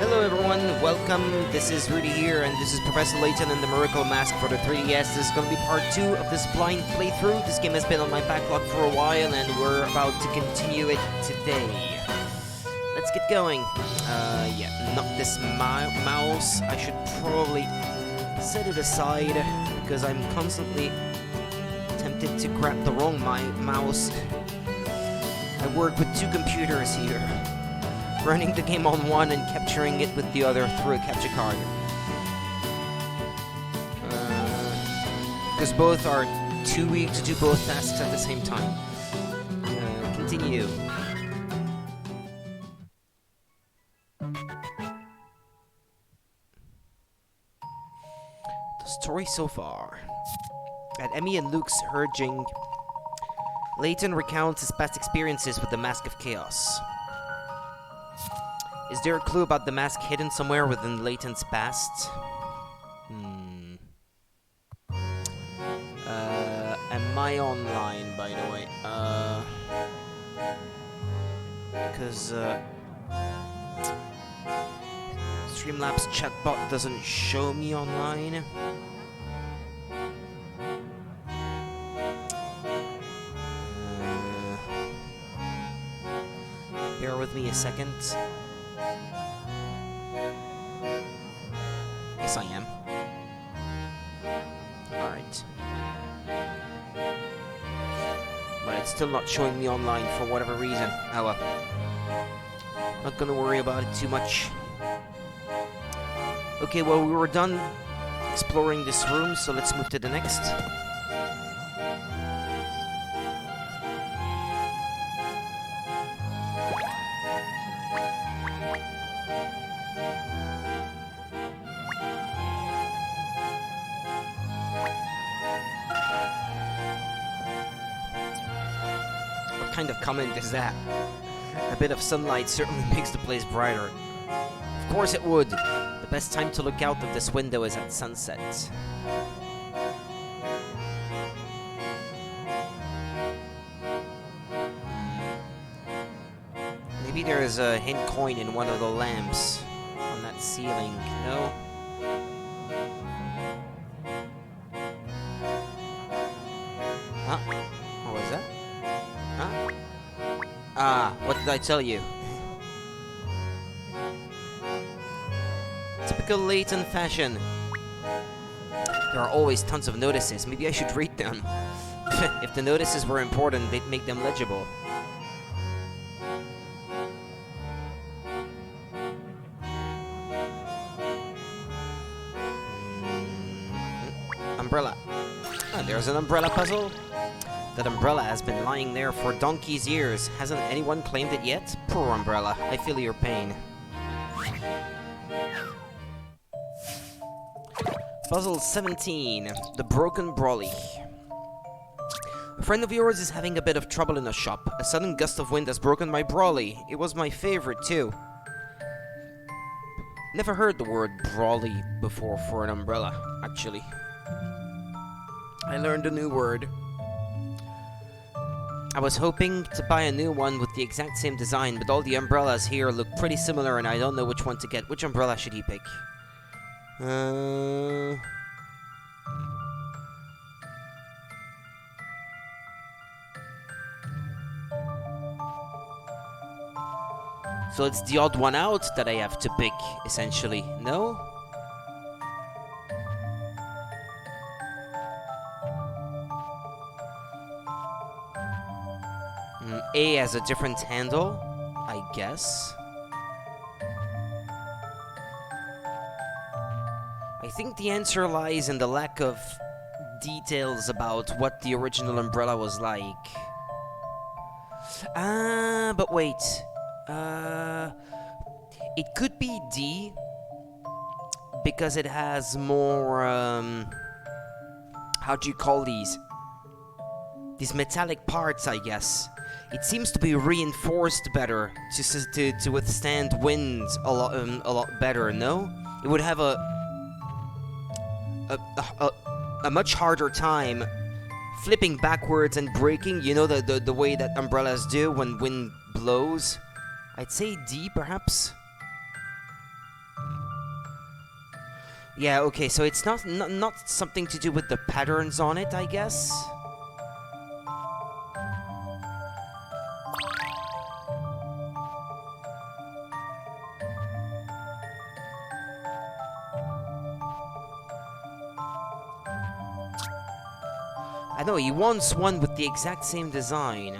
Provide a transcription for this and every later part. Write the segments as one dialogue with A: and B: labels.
A: Hello everyone, welcome. This is Rudy here, and this is Professor Layton and the Miracle Mask for the 3DS. This is going to be part 2 of this blind playthrough. This game has been on my backlog for a while, and we're about to continue it today. Let's get going. Yeah, not this mouse. I should probably set it aside, because I'm constantly tempted to grab the wrong mouse. I work with two computers here, running the game on one and capturing it with the other through a capture card. Because both are too weak to do both tasks at the same time. Continue. The story so far. At Emmy and Luke's urging, Layton recounts his past experiences with the Mask of Chaos. Is there a clue about the mask hidden somewhere within Layton's past? Am I online, by the way? Because, Streamlabs chatbot doesn't show me online. Bear with me a second. Yes, I am. Alright. But it's still not showing me online for whatever reason. Oh well. Not gonna worry about it too much. Okay, well, we were done exploring this room, so let's move to the next. What kind of comment is that? A bit of sunlight certainly makes the place brighter. Of course it would. The best time to look out of this window is at sunset. Maybe there's a hint coin in one of the lamps on that ceiling. No? Huh? What was that? Huh? Ah, what did I tell you? Typical Layton fashion. There are always tons of notices. Maybe I should read them. If the notices were important, they'd make them legible. Umbrella. Ah, there's an umbrella puzzle. That umbrella has been lying there for donkey's years. Hasn't anyone claimed it yet? Poor umbrella. I feel your pain. Puzzle 17. The Broken Brolly. A friend of yours is having a bit of trouble in a shop. A sudden gust of wind has broken my brolly. It was my favorite, too. Never heard the word brolly before for an umbrella, actually. I learned a new word. I was hoping to buy a new one with the exact same design, but all the umbrellas here look pretty similar and I don't know which one to get. Which umbrella should he pick? So it's the odd one out that I have to pick, essentially. No? A has a different handle, I guess. I think the answer lies in the lack of details about what the original umbrella was like. Ah, but wait. It could be D, because it has more, how do you call these? These metallic parts, I guess. It seems to be reinforced better to withstand winds a lot better. No, it would have a much harder time flipping backwards and braking. You know the way that umbrellas do when wind blows. I'd say D, perhaps. Yeah, okay, so it's not something to do with the patterns on it, I guess. I know, he wants one with the exact same design.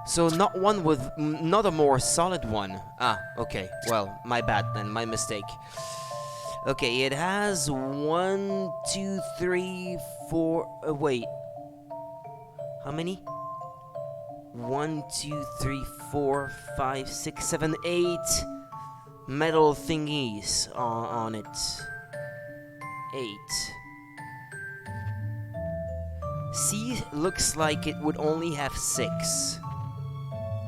A: So not one with, not a more solid one. Ah, okay, well, my bad then, my mistake. Okay, it has 1, 2, 3, 4, wait. How many? 1, 2, 3, 4, 5, 6, 7, 8 metal thingies on it. 8. C looks like it would only have 6,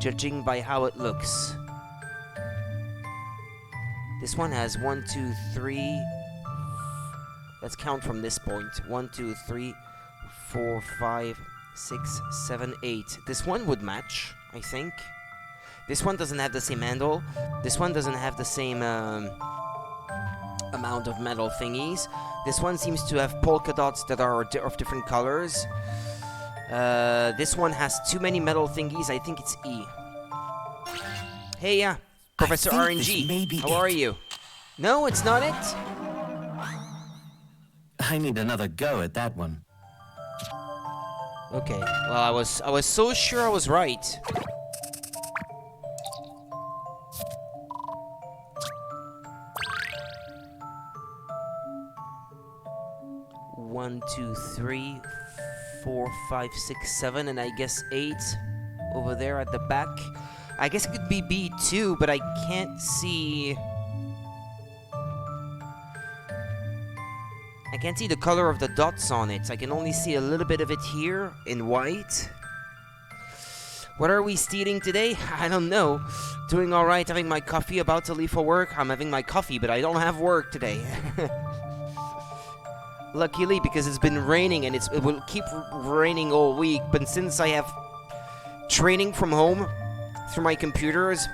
A: judging by how it looks. This one has 1, 2, 3. Let's count from this point. 1, 2, 3, 4, 5, 6, 7, 8. This one would match, I think. This one doesn't have the same handle. This one doesn't have the same amount of metal thingies. This one seems to have polka dots that are of different colors. This one has too many metal thingies. I think it's E. Hey, yeah, Professor RNG. How are you? No, it's not it.
B: I need another go at that one.
A: Okay. Well, I was so sure I was right. One, 2, 3, 4, 5, 6, 7, and I guess 8 over there at the back. I guess it could be B2, but I can't see. I can't see the color of the dots on it. I can only see a little bit of it here in white. What are we stealing today? I don't know. Doing alright, having my coffee, about to leave for work. I'm having my coffee, but I don't have work today. Luckily, because it's been raining and it will keep raining all week. But since I have training from home through my computers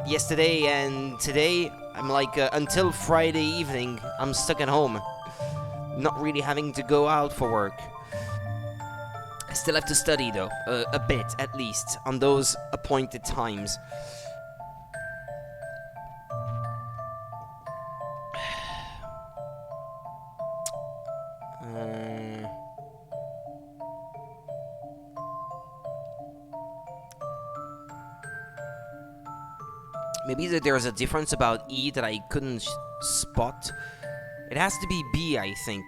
A: yesterday and today, I'm like until Friday evening, I'm stuck at home, not really having to go out for work. I still have to study though, a bit at least, on those appointed times. Maybe that there's a difference about E that I couldn't spot. It has to be B, I think.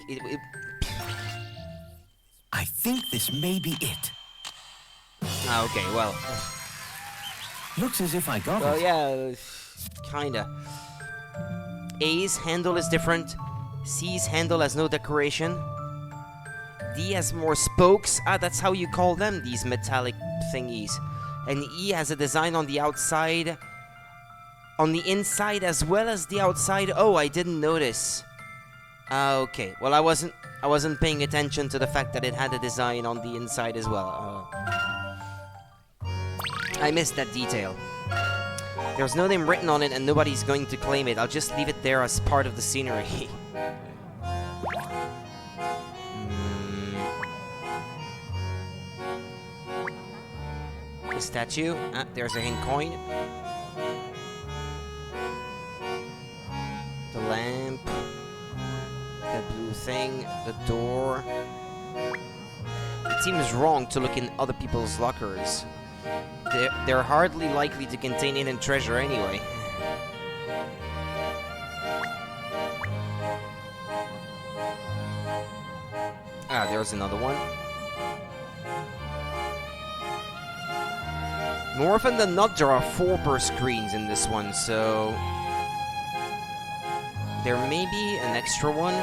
B: I think this may be it.
A: Ah, okay, well.
B: Looks as if I got
A: Well,
B: it.
A: yeah, kinda. A's handle is different. C's handle has no decoration. D has more spokes. Ah, that's how you call them, these metallic thingies. And E has a design on the outside. On the inside as well as the outside. Oh, I didn't notice. Okay. Well, I wasn't paying attention to the fact that it had a design on the inside as well. I missed that detail. There's no name written on it and nobody's going to claim it. I'll just leave it there as part of the scenery. The statue. Ah, there's a hint coin. The lamp, the blue thing, the door. It seems wrong to look in other people's lockers. They're hardly likely to contain hidden treasure anyway. Ah, there's another one. More often than not, there are 4 per screens in this one, so there may be an extra one.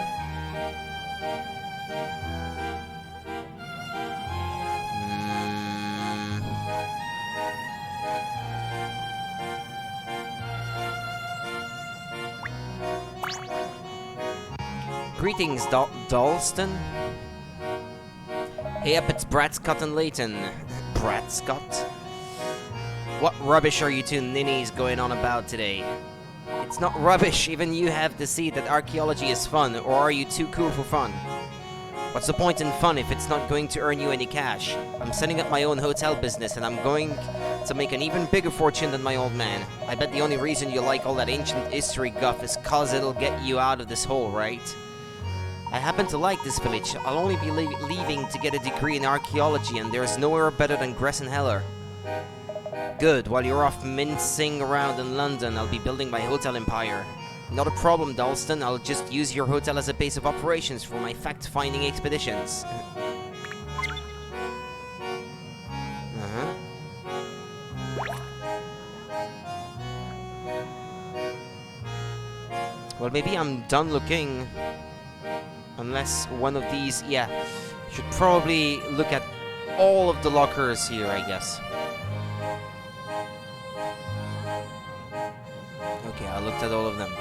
A: Greetings, Dalston. Hey up, it's Brad Scott and Layton. Brad Scott? What rubbish are you two ninnies going on about today? It's not rubbish, even you have to see that archaeology is fun, or are you too cool for fun? What's the point in fun if it's not going to earn you any cash? I'm setting up my own hotel business and I'm going to make an even bigger fortune than my old man. I bet the only reason you like all that ancient history guff is cause it'll get you out of this hole, right? I happen to like this village. I'll only be leaving to get a degree in archaeology and there's nowhere better than Gressenheller. Good, while you're off mincing around in London, I'll be building my hotel empire. Not a problem, Dalston. I'll just use your hotel as a base of operations for my fact-finding expeditions. Well, maybe I'm done looking. Unless one of these... Yeah. Should probably look at all of the lockers here, I guess. Okay, I looked at all of them.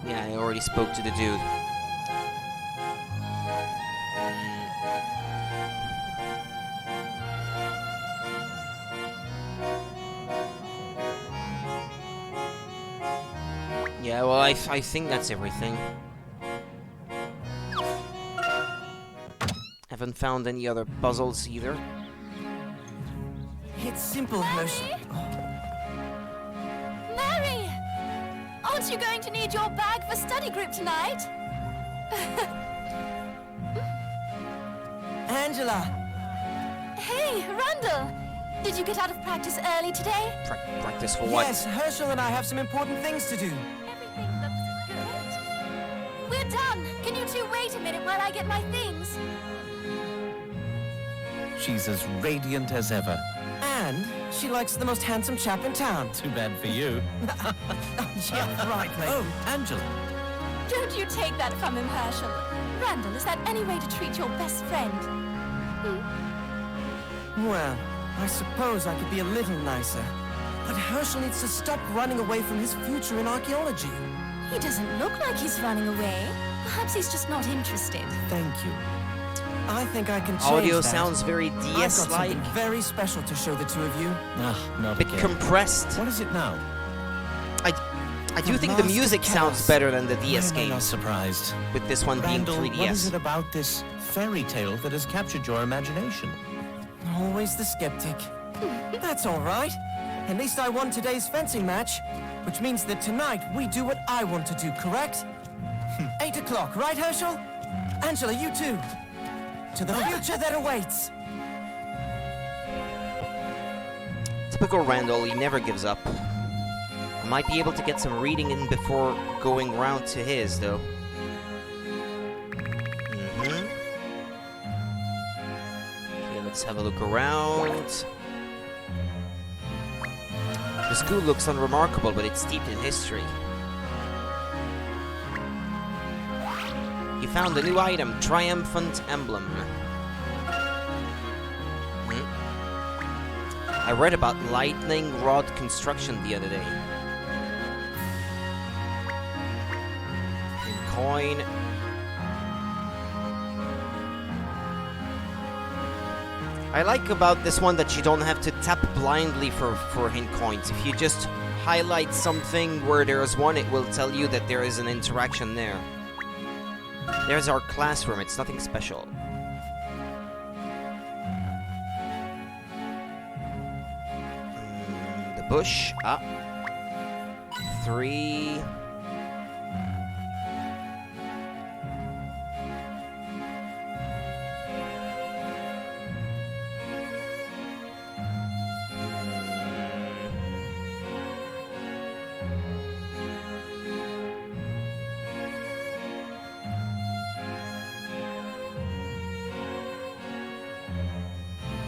A: Yeah, I already spoke to the dude. Yeah, well, I think that's everything. Haven't found any other puzzles either.
C: It's simple, Herschel.
D: Mary! Aren't you going to need your bag for study group tonight?
C: Angela!
D: Hey, Randall! Did you get out of practice early today?
A: Practice for what?
C: Yes, Herschel and I have some important things to do.
D: Everything looks good. We're done! Can you two wait a minute while I get my things?
B: She's as radiant as ever.
C: And she likes the most handsome chap in town.
B: Too bad for you.
C: Yeah, right, Layton.
B: Oh, Angela.
D: Don't you take that from him, Herschel. Randall, is that any way to treat your best friend?
C: Well, I suppose I could be a little nicer. But Herschel needs to stop running away from his future in archaeology.
D: He doesn't look like he's running away. Perhaps he's just not interested.
C: Thank you. I think I can change
A: Audio
C: that.
A: sounds very
C: I've got
A: DS-like.
C: something very special to show the two of you.
B: Not
A: A bit
B: again.
A: compressed.
B: What is it now?
A: I do think the
C: Mask of
A: music sounds
C: Chaos.
A: better than the DS
B: Why am I not
A: games,
B: surprised.
A: with this one being
B: Randall, what is
A: 3DS.
B: it about this fairy tale that has captured your imagination?
C: Always the skeptic. That's all right. At least I won today's fencing match, which means that tonight we do what I want to do, correct? 8 o'clock, right, Herschel? Angela, you too. To the future that awaits.
A: Typical Randall, he never gives up. I might be able to get some reading in before going round to his, though. Okay, let's have a look around. The school looks unremarkable, but it's steeped in history. You found a new item, Triumphant Emblem. I read about lightning rod construction the other day. In coin. I like about this one that you don't have to tap blindly for hint coins. If you just highlight something where there's one, it will tell you that there is an interaction there. There's our classroom, it's nothing special. The bush, 3.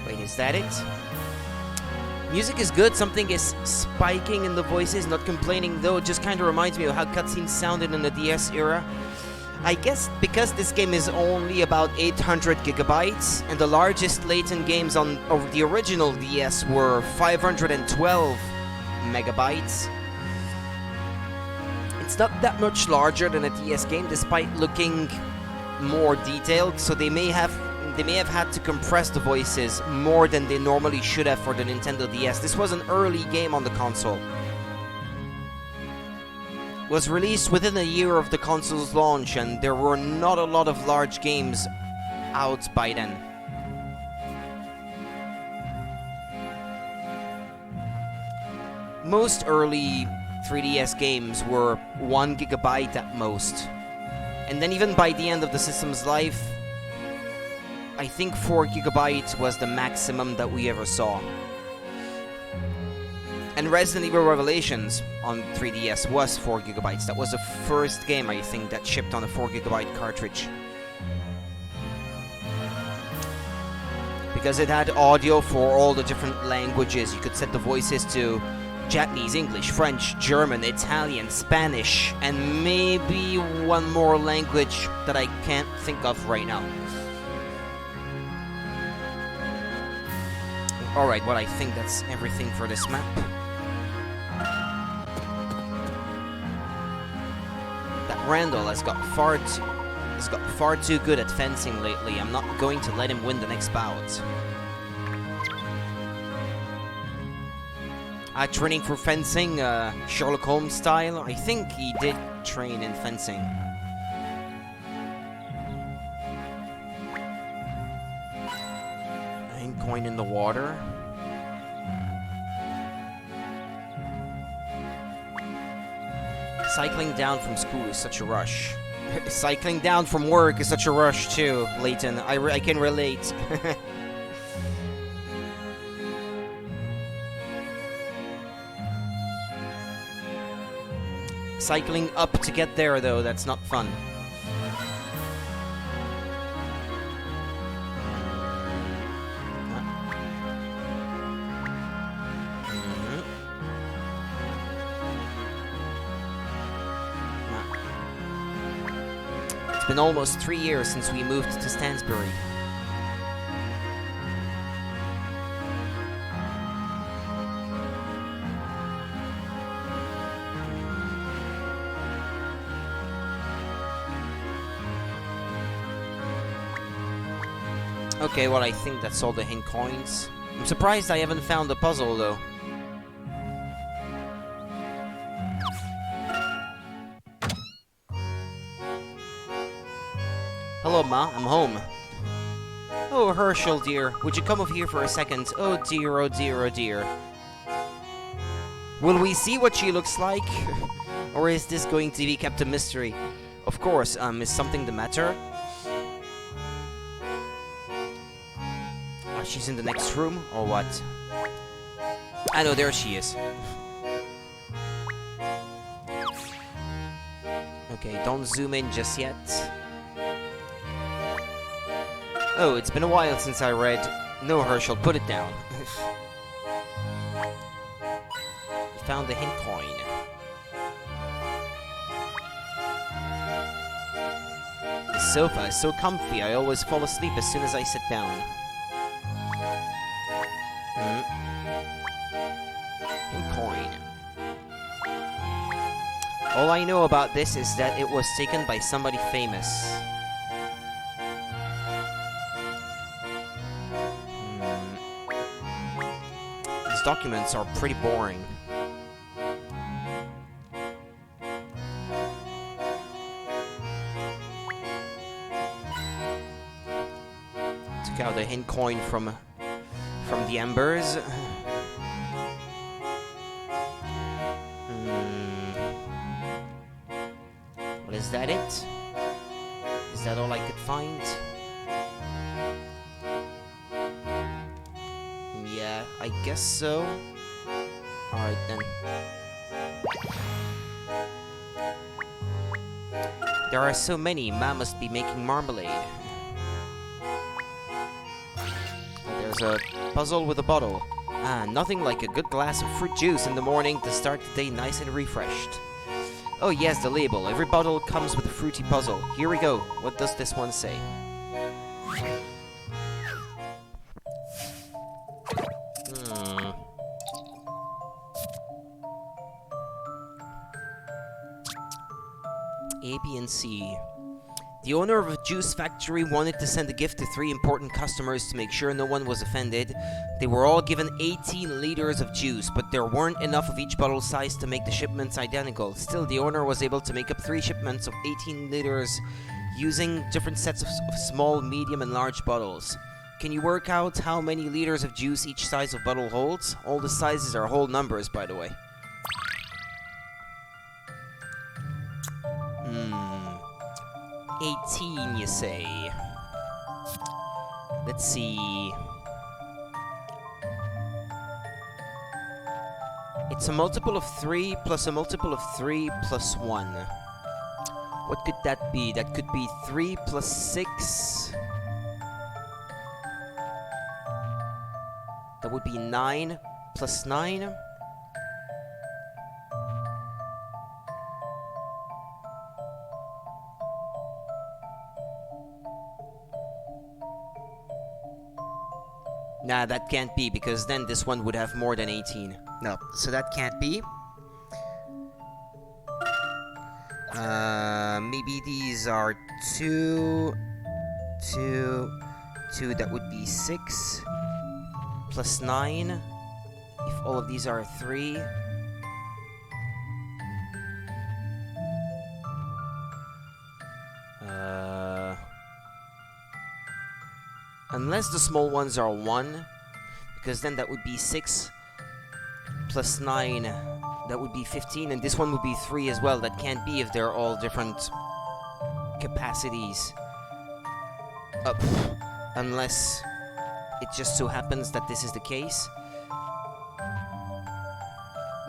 A: Wait, is that it? Music is good, something is spiking in the voices, not complaining though. It just kind of reminds me of how cutscenes sounded in the DS era. I guess because this game is only about 800 gigabytes, and the largest Layton games on the original DS were 512 megabytes. It's not that much larger than a DS game, despite looking more detailed. So they may have had to compress the voices more than they normally should have for the Nintendo DS. This was an early game on the console. It was released within a year of the console's launch, and there were not a lot of large games out by then. Most early 3DS games were 1 gigabyte at most. And then even by the end of the system's life, I think 4 gigabytes was the maximum that we ever saw. And Resident Evil Revelations on 3DS was 4 gigabytes. That was the first game, I think, that shipped on a 4 gigabyte cartridge. Because it had audio for all the different languages. You could set the voices to Japanese, English, French, German, Italian, Spanish, and maybe one more language that I can't think of right now. Alright, well, I think that's everything for this map. That Randall has got far too good at fencing lately. I'm not going to let him win the next bout. Training for fencing, Sherlock Holmes style. I think he did train in fencing. And coin in the water. Cycling down from school is such a rush. Cycling down from work is such a rush too, Layton. I can relate. Cycling up to get there, though, that's not fun. It's been almost 3 years since we moved to Stansbury. Okay, well, I think that's all the hint coins. I'm surprised I haven't found the puzzle, though. Hello, Ma. I'm home. Oh, Herschel, dear. Would you come over here for a second? Oh, dear, oh, dear, oh, dear. Will we see what she looks like? Or is this going to be kept a mystery? Of course, is something the matter? She's in the next room, or what? I know, there she is. Okay, don't zoom in just yet. Oh, it's been a while since I read. No, Herschel, put it down. We found the hint coin. The sofa is so comfy, I always fall asleep as soon as I sit down. Coin. All I know about this is that it was taken by somebody famous. These documents are pretty boring. Took out the hint coin from the embers. Well, is that it? Is that all I could find? Yeah, I guess so. Alright then. There are so many, Ma must be making marmalade. There's a puzzle with a bottle. Ah, nothing like a good glass of fruit juice in the morning to start the day nice and refreshed. Oh yes, the label. Every bottle comes with a fruity puzzle. Here we go. What does this one say? A, B, and C. The owner of a juice factory wanted to send a gift to 3 important customers to make sure no one was offended. They were all given 18 liters of juice, but there weren't enough of each bottle size to make the shipments identical. Still, the owner was able to make up 3 shipments of 18 liters using different sets of small, medium, and large bottles. Can you work out how many liters of juice each size of bottle holds? All the sizes are whole numbers, by the way. 18, you say? Let's see. It's a multiple of 3 plus a multiple of 3 plus 1. What could that be? That could be 3 plus 6. That would be 9 plus 9. Nah, that can't be, because then this one would have more than 18. No, so that can't be. Maybe these are 2, 2, 2, that would be 6, plus 9, if all of these are 3. Unless the small ones are 1, because then that would be 6 plus 9, that would be 15, and this one would be 3 as well. That can't be if they're all different capacities. Unless it just so happens that this is the case.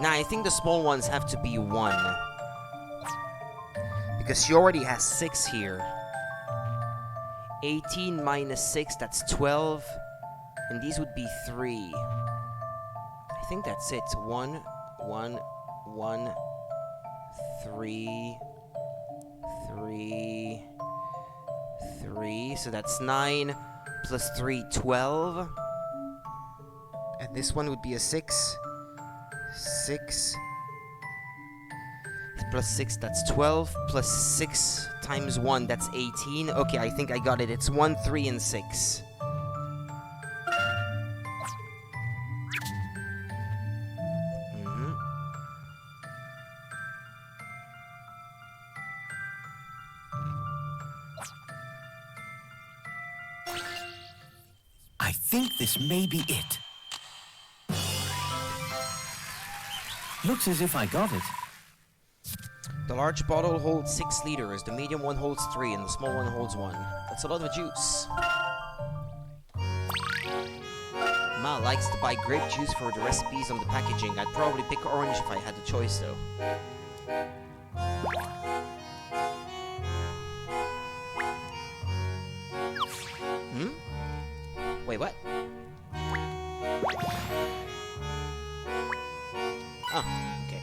A: Nah, I think the small ones have to be 1. Because she already has 6 here. 18 minus 6, that's 12. And these would be 3. I think that's it. 1, 1, 1, 3, 3, 3. So that's 9 plus 3, 12. And this one would be a 6. 6. Plus 6, that's 12. Plus 6 times 1, that's 18. Okay, I think I got it. It's 1, 3, and 6.
B: I think this may be it. Looks as if I got it.
A: The large bottle holds 6 liters, the medium one holds 3, and the small one holds 1. That's a lot of juice. Ma likes to buy grape juice for the recipes on the packaging. I'd probably pick orange if I had the choice, though. Wait, what? Oh, okay.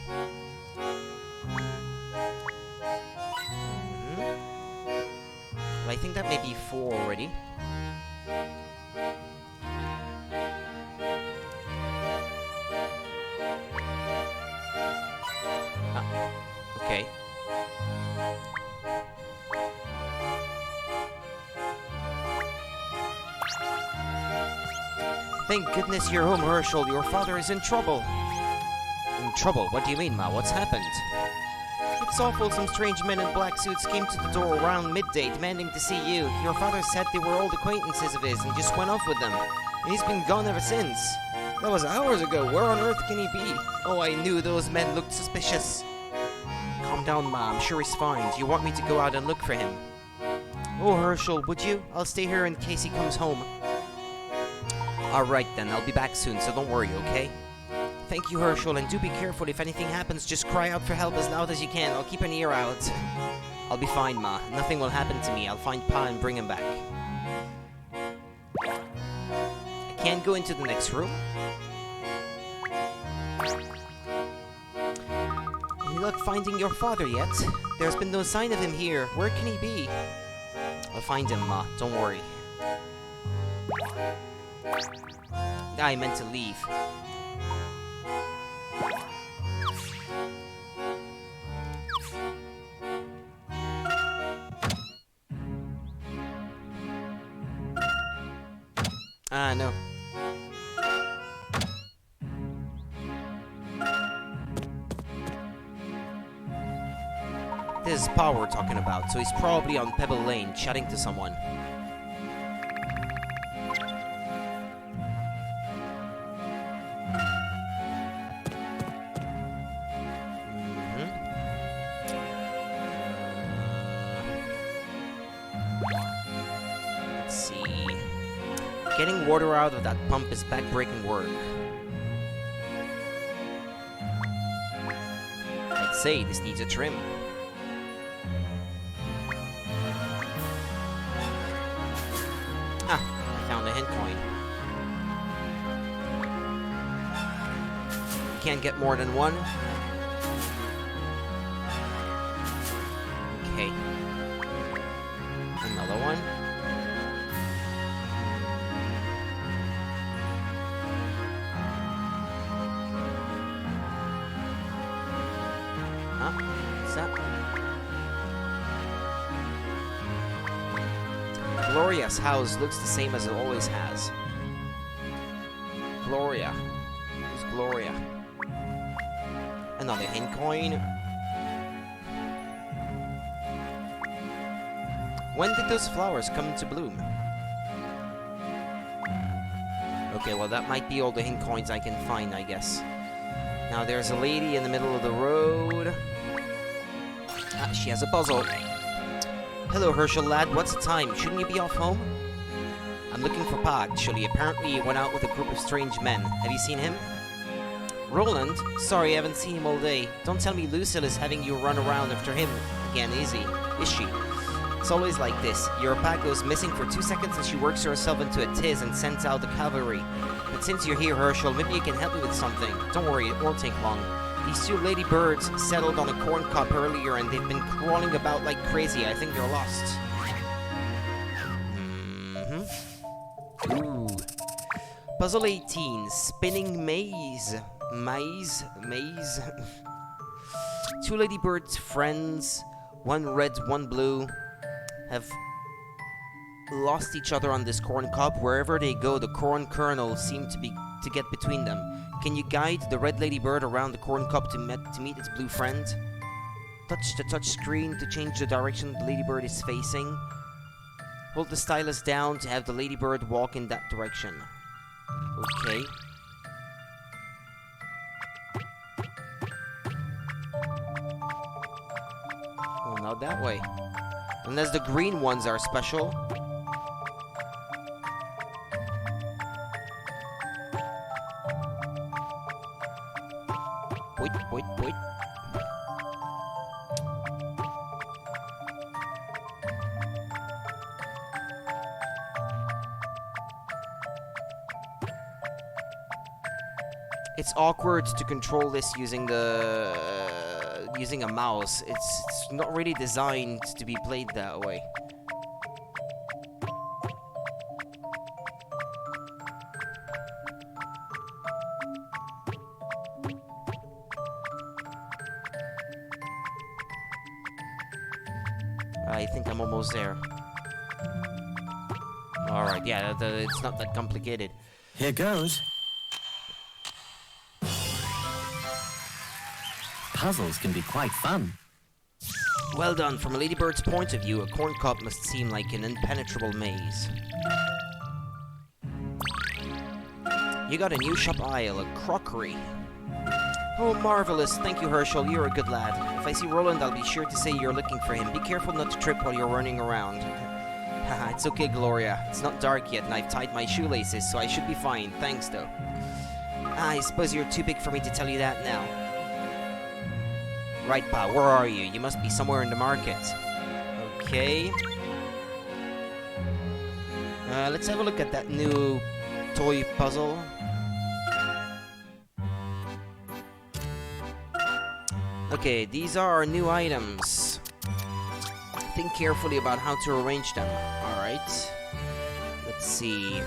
A: Well, I think that may be 4 already. Okay. Thank goodness you're home, Herschel. Your father is in trouble. In trouble? What do you mean, Ma? What's happened? It's awful. Some strange men in black suits came to the door around midday, demanding to see you. Your father said they were old acquaintances of his and just went off with them. And he's been gone ever since. That was hours ago. Where on earth can he be? Oh, I knew those men looked suspicious. Calm down, Ma. I'm sure he's fine. Do you want me to go out and look for him? Oh, Herschel, would you? I'll stay here in case he comes home. Alright then, I'll be back soon, so don't worry, okay? Thank you, Herschel, and do be careful. If anything happens, just cry out for help as loud as you can. I'll keep an ear out. I'll be fine, Ma. Nothing will happen to me. I'll find Pa and bring him back. I can't go into the next room. Any luck finding your father yet? There's been no sign of him here. Where can he be? I'll find him, Ma. Don't worry. I meant to leave. No. This is Paul we're talking about, so he's probably on Pebble Lane chatting to someone. Let's see. Getting water out of that pump is backbreaking work. I'd say this needs a trim. Ah, I found a hint coin. Can't get more than one. Okay. Another one. Huh? What's that? Gloria's house looks the same as it always has. Gloria. Who's Gloria? Another hint coin. When did those flowers come into bloom? Okay, well that might be all the hint coins I can find, I guess. Now there's a lady in the middle of the road. Ah, she has a puzzle. Hello, Herschel lad, what's the time? Shouldn't you be off home? I'm looking for Pa, actually. Apparently he went out with a group of strange men. Have you seen him? Roland? Sorry, I haven't seen him all day. Don't tell me Lucille is having you run around after him again, is she? It's always like this. Your Pa goes missing for 2 seconds and she works herself into a tiz and sends out the cavalry. But since you're here, Herschel, maybe you can help me with something. Don't worry, it won't take long. These two ladybirds settled on a corn cob earlier and they've been crawling about like crazy. I think they're lost. Ooh. Puzzle 18. Spinning maze. Maze. Two ladybirds, friends, one red, one blue, have lost each other on this corn cob. Wherever they go, the corn kernels seem to get between them. Can you guide the red ladybird around the corn cob to meet its blue friend? Touch the touch screen to change the direction the ladybird is facing. Hold the stylus down to have the ladybird walk in that direction. Okay. Oh, not that way. Unless the green ones are special. Wait. It's awkward to control this using a mouse. It's not really designed to be played that way. I think I'm almost there. Alright, yeah, it's not that complicated.
B: Here goes. Puzzles can be quite fun.
A: Well done. From a ladybird's point of view, a corn cob must seem like an impenetrable maze. You got a new shop aisle, a crockery. Oh, marvelous. Thank you, Herschel. You're a good lad. If I see Roland, I'll be sure to say you're looking for him. Be careful not to trip while you're running around. Haha, it's okay, Gloria. It's not dark yet, and I've tied my shoelaces, so I should be fine. Thanks, though. I suppose you're too big for me to tell you that now. Right, Pa, where are you? You must be somewhere in the market. Okay. Let's have a look at that new toy puzzle. Okay, these are our new items. Think carefully about how to arrange them. Alright. Let's see.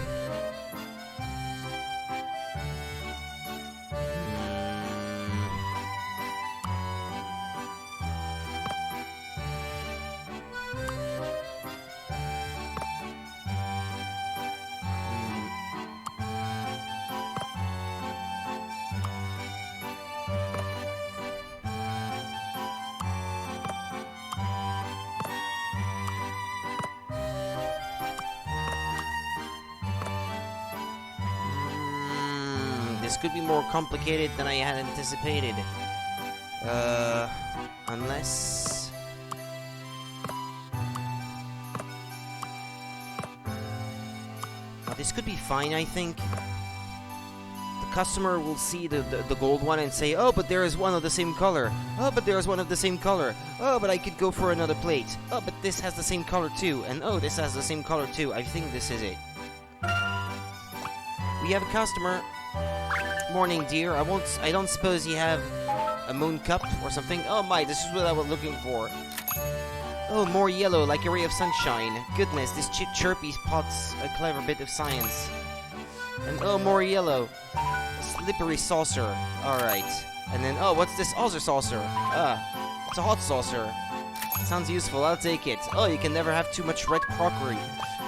A: this could be more complicated than I had anticipated. Unless... This could be fine, I think. The customer will see the gold one and say, oh, but there is one of the same color. Oh, but there is one of the same color. Oh, but I could go for another plate. Oh, but this has the same color too. And oh, this has the same color too. I think this is it. We have a customer. Morning, dear. I don't suppose you have a moon cup or something? Oh my, this is what I was looking for. Oh, more yellow, like a ray of sunshine. Goodness, this chirpy pot's a clever bit of science. And oh, more yellow. A slippery saucer. Alright. And then, oh, what's this other saucer? It's a hot saucer. Sounds useful, I'll take it. Oh, you can never have too much red crockery.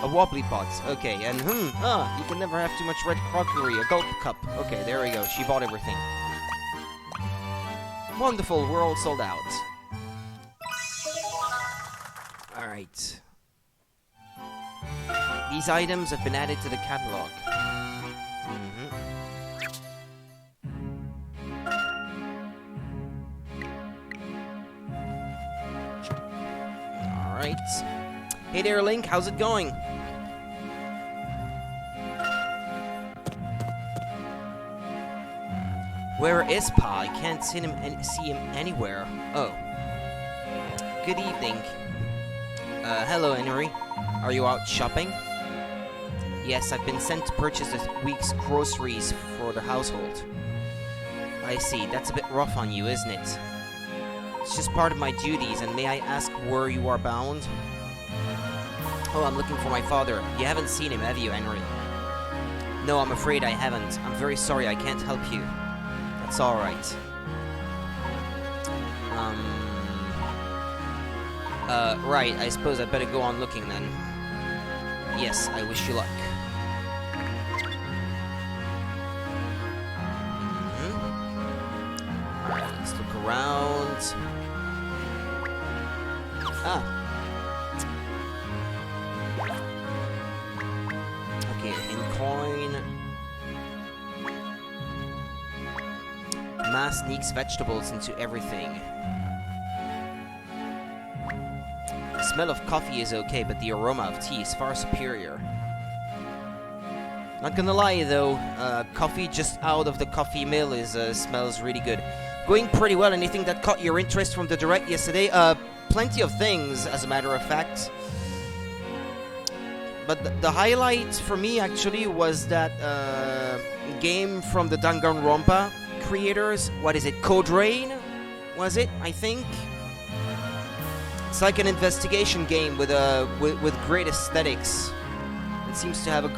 A: A wobbly pot. Okay, and you can never have too much red crockery. A gulp cup. Okay, there we go. She bought everything. Wonderful, we're all sold out. Alright. These items have been added to the catalog. Alright. Hey there, Link, how's it going? Where is Pa? I can't see him anywhere. Oh. Good evening. Hello, Henry. Are you out shopping? Yes, I've been sent to purchase this week's groceries for the household. I see. That's a bit rough on you, isn't it? It's just part of my duties, and may I ask where you are bound? Oh, I'm looking for my father. You haven't seen him, have you, Henry? No, I'm afraid I haven't. I'm very sorry, I can't help you. That's alright. Right, I suppose I'd better go on looking then. Yes, I wish you luck. Alright, let's look around. Okay, in coin. Ma sneaks vegetables into everything. The smell of coffee is okay, but the aroma of tea is far superior. Not gonna lie though, coffee just out of the coffee mill smells really good. Going pretty well. Anything that caught your interest from the direct yesterday? Plenty of things, as a matter of fact. But the highlight for me actually was that game from the Danganronpa creators. What is it? Code Rain? Was it? I think. It's like an investigation game with great aesthetics. It seems to have a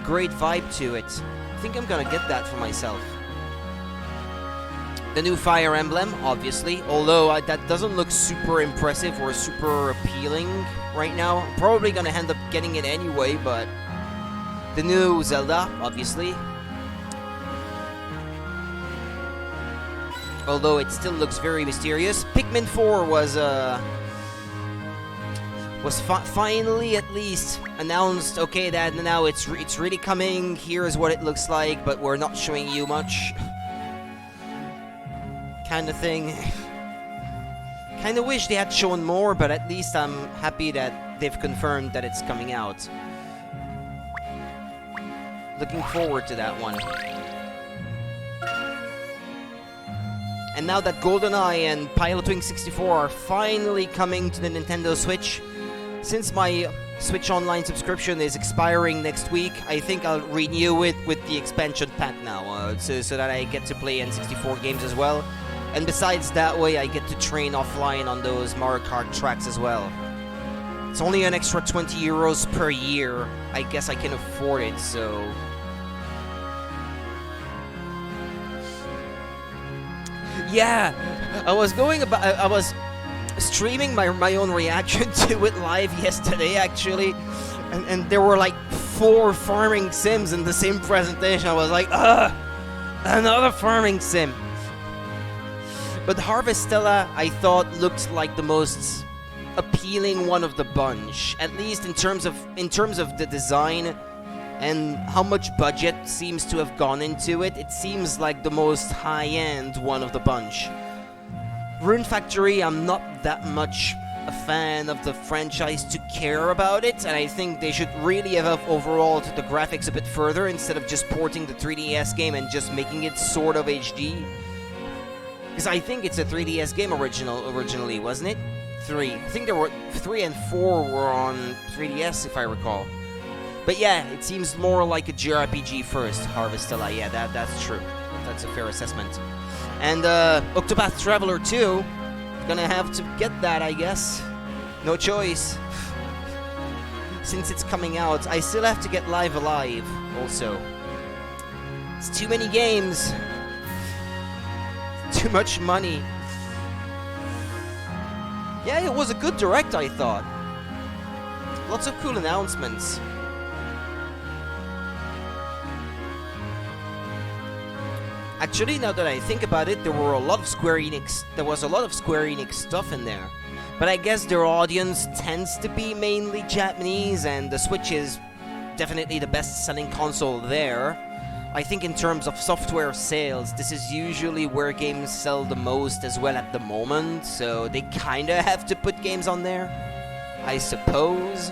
A: great vibe to it. I think I'm gonna get that for myself. The new Fire Emblem, obviously, although that doesn't look super impressive or super appealing right now. I'm probably gonna end up getting it anyway, but the new Zelda, obviously. Although it still looks very mysterious. Pikmin 4 was finally at least announced. Okay, that now it's really coming. Here's what it looks like, but we're not showing you much. Kind of thing. Kind of wish they had shown more, but at least I'm happy that they've confirmed that it's coming out. Looking forward to that one. And now that GoldenEye and Pilotwing 64 are finally coming to the Nintendo Switch, since my Switch Online subscription is expiring next week, I think I'll renew it with the expansion pack now, so that I get to play N64 games as well. And besides, that way I get to train offline on those Mario Kart tracks as well. It's only an extra 20 euros per year. I guess I can afford it, so... Yeah, I was streaming my own reaction to it live yesterday, actually, and there were like 4 farming sims in the same presentation. I was like, another farming sim. But Harvestella, I thought, looked like the most appealing one of the bunch, at least in terms of the design. and how much budget seems to have gone into it, it seems like the most high-end one of the bunch. Rune Factory, I'm not that much a fan of the franchise to care about it, and I think they should really have overhauled the graphics a bit further instead of just porting the 3DS game and just making it sort of HD. Because I think it's a 3DS game originally, wasn't it? 3. I think there were 3 and 4 were on 3DS, if I recall. But yeah, it seems more like a JRPG first, Harvestella. Yeah, that's true. That's a fair assessment. And Octopath Traveler 2, gonna have to get that, I guess. No choice. Since it's coming out, I still have to get Live Alive also. It's too many games. Too much money. Yeah, it was a good direct, I thought. Lots of cool announcements. Actually, now that I think about it, there was a lot of Square Enix stuff in there. But I guess their audience tends to be mainly Japanese, and the Switch is definitely the best-selling console there. I think in terms of software sales, this is usually where games sell the most as well at the moment, so they kinda have to put games on there, I suppose.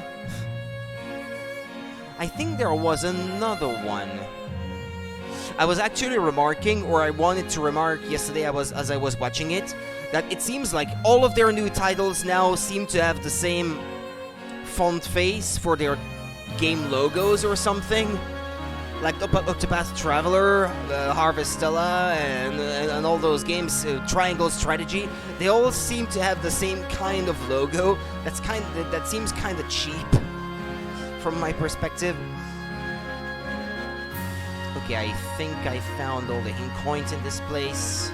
A: I think there was another one. I was actually remarking, or I wanted to remark yesterday as I was watching it, that it seems like all of their new titles now seem to have the same font face for their game logos or something. Like Octopath Traveler, Harvestella, and all those games, Triangle Strategy, they all seem to have the same kind of logo. That seems kind of cheap from my perspective. Okay, I think I found all the ink coins in this place.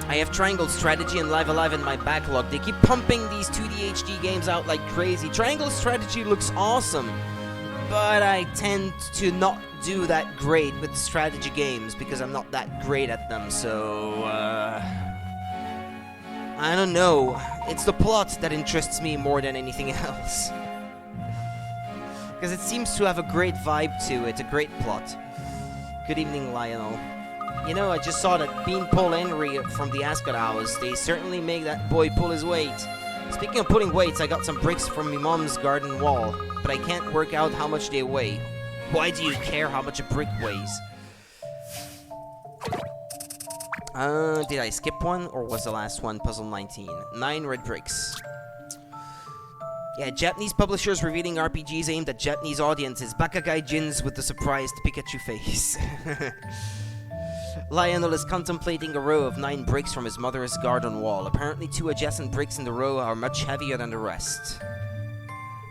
A: I have Triangle Strategy and Live Alive in my backlog. They keep pumping these 2D HD games out like crazy. Triangle Strategy looks awesome, but I tend to not do that great with strategy games because I'm not that great at them, so I don't know. It's the plot that interests me more than anything else. Because it seems to have a great vibe to it, a great plot. Good evening, Lionel. You know, I just saw that Beanpole Henry from the Ascot House. They certainly make that boy pull his weight. Speaking of pulling weights, I got some bricks from my mom's garden wall, but I can't work out how much they weigh. Why do you care how much a brick weighs? Did I skip one, or was the last one Puzzle 19? 9 red bricks. Yeah, Japanese publishers revealing RPGs aimed at Japanese audiences. Bakagai Jins with the surprised Pikachu face. Lionel is contemplating a row of 9 bricks from his mother's garden wall. Apparently 2 adjacent bricks in the row are much heavier than the rest.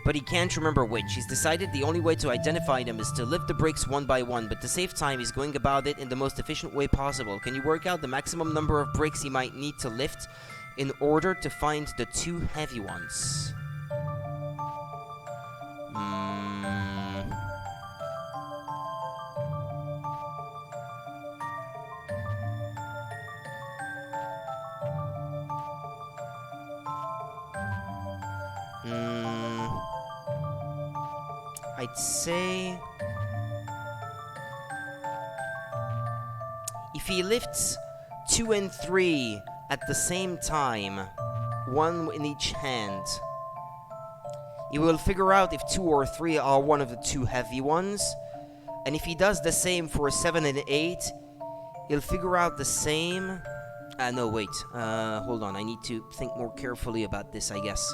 A: But he can't remember which. He's decided the only way to identify them is to lift the bricks one by one, but to save time he's going about it in the most efficient way possible. Can you work out the maximum number of bricks he might need to lift in order to find the 2 heavy ones? I'd say if he lifts 2 and 3 at the same time, 1 in each hand, he will figure out if 2 or 3 are one of the 2 heavy ones. And if he does the same for 7 and 8, he'll figure out the same. No, wait. Hold on. I need to think more carefully about this, I guess.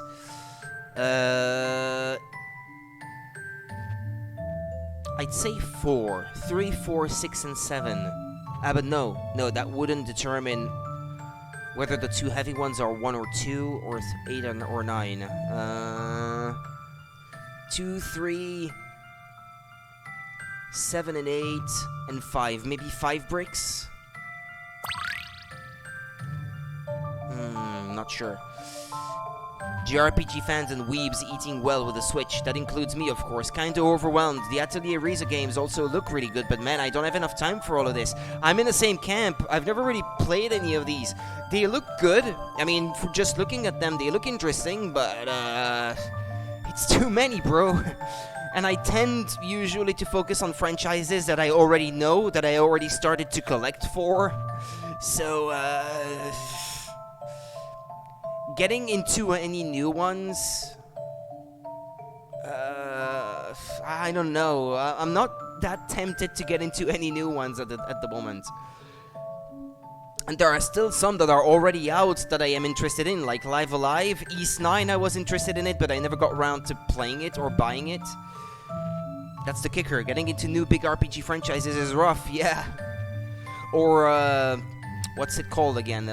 A: I'd say 4. 3, 4, 6, and 7. But no, that wouldn't determine whether the 2 heavy ones are 1 or 2, or 8 or 9. 2, 3, 7 and 8, and 5. Maybe 5 bricks? Not sure. JRPG fans and weebs eating well with the Switch. That includes me, of course. Kinda overwhelmed. The Atelier Riza games also look really good, but man, I don't have enough time for all of this. I'm in the same camp. I've never really played any of these. They look good. I mean, for just looking at them, they look interesting, but, It's too many, bro. And I tend usually to focus on franchises that I already know, that I already started to collect for. So, getting into any new ones, I don't know. I'm not that tempted to get into any new ones at the moment. And there are still some that are already out that I am interested in, like Live Alive, East 9. I was interested in it, but I never got around to playing it or buying it. That's the kicker. Getting into new big RPG franchises is rough, yeah. Or, what's it called again?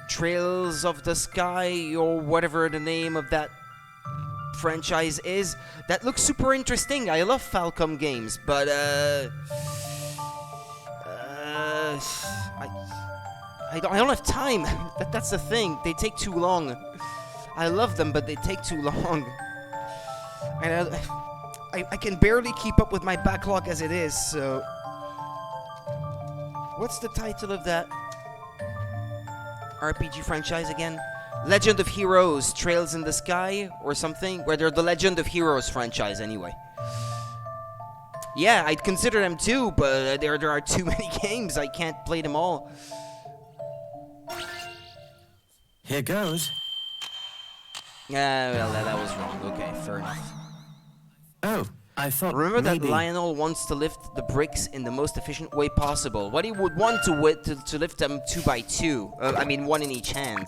A: Trails of the Sky, or whatever the name of that franchise is. That looks super interesting. I love Falcom games, but, I don't have time. That's the thing. They take too long. I love them, but they take too long. And I can barely keep up with my backlog as it is, so... What's the title of that RPG franchise again? Legend of Heroes, Trails in the Sky, or something? Where they're the Legend of Heroes franchise, anyway. Yeah, I'd consider them too, but there are too many games. I can't play them all.
B: Here goes.
A: Well, that was wrong. Okay, fair enough.
B: Oh, I thought
A: Remember
B: maybe...
A: that Lionel wants to lift the bricks in the most efficient way possible. What he would want to lift them 2 by 2. I mean, 1 in each hand.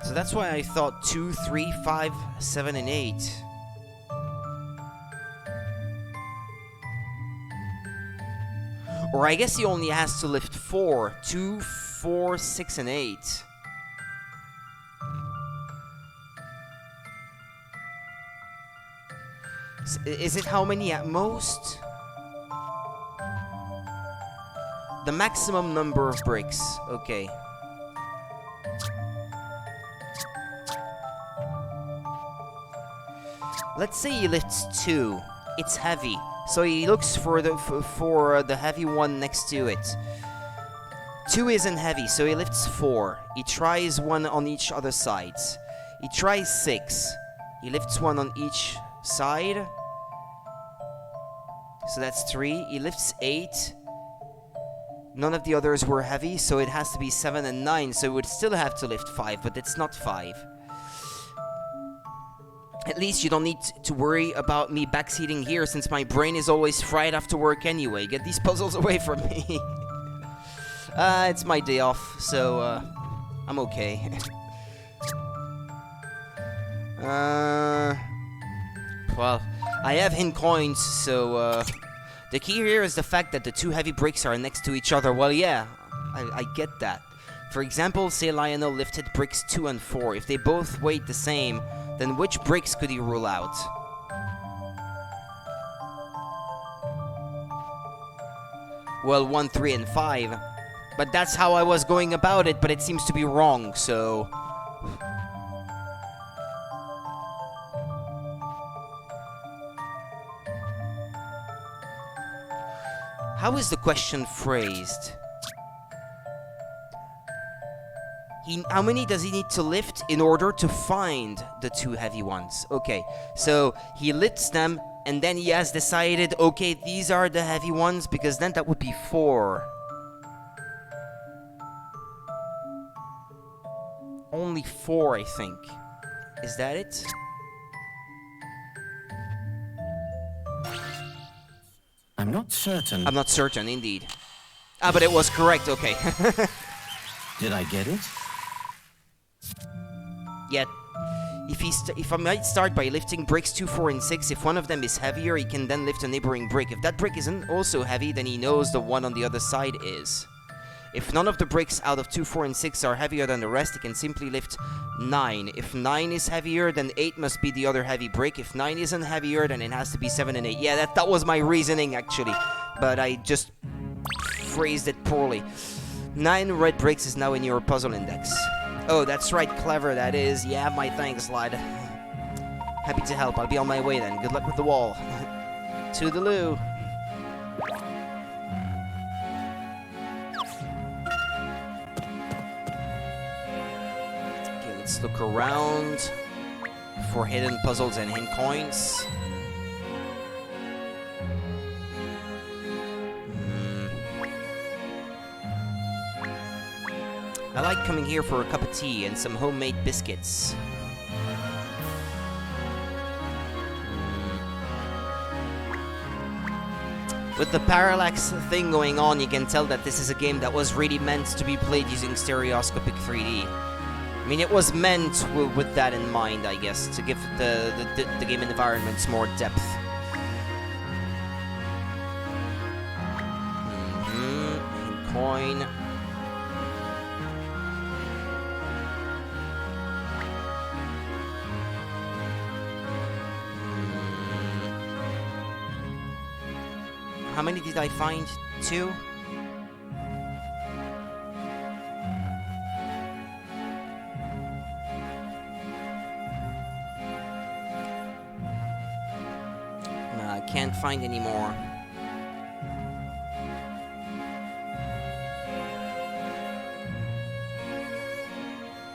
A: So that's why I thought 2, 3, 5, 7, and 8. Or I guess he only has to lift 4. 2, 4, 6, and 8. Is it how many at most? The maximum number of bricks. Okay. Let's say he lifts 2. It's heavy. So he looks for the heavy one next to it. 2 isn't heavy, so he lifts 4. He tries 1 on each other sides. He tries 6. He lifts 1 on each side. So that's 3. He lifts 8. None of the others were heavy, so it has to be 7 and 9. So he would still have to lift 5, but it's not 5. At least you don't need to worry about me backseating here, since my brain is always fried after work anyway. Get these puzzles away from me. It's my day off, so I'm okay. Well, I have hint coins, so the key here is the fact that the 2 heavy bricks are next to each other. Well, yeah, I get that. For example, say Lionel lifted bricks 2 and 4. If they both weighed the same, then which bricks could he rule out? Well, 1, 3, and 5. But that's how I was going about it, but it seems to be wrong, so... How is the question phrased? How many does he need to lift in order to find the 2 heavy ones? Okay, so he lifts them, and then he has decided, okay, these are the heavy ones, because then that would be 4. Only 4, I think. Is that it?
B: I'm not certain.
A: I'm not certain, indeed. Ah, but it was correct, okay.
B: Did I get it?
A: Yet, if I might start by lifting bricks 2, 4, and 6, if one of them is heavier, he can then lift a neighboring brick. If that brick isn't also heavy, then he knows the one on the other side is. If none of the bricks out of 2, 4, and 6 are heavier than the rest, he can simply lift 9. If 9 is heavier, then 8 must be the other heavy brick. If 9 isn't heavier, then it has to be 7 and 8. Yeah, that was my reasoning, actually. But I just phrased it poorly. 9 red bricks is now in your puzzle index. Oh, that's right, clever that is. Yeah, my thanks, lad. Happy to help. I'll be on my way then. Good luck with the wall. Toodaloo. Okay, let's look around for hidden puzzles and hidden coins. I like coming here for a cup of tea and some homemade biscuits. With the parallax thing going on, you can tell that this is a game that was really meant to be played using stereoscopic 3D. I mean, it was meant with that in mind, I guess, to give the game environments more depth. Coin. How many did I find? 2? No, I can't find any more.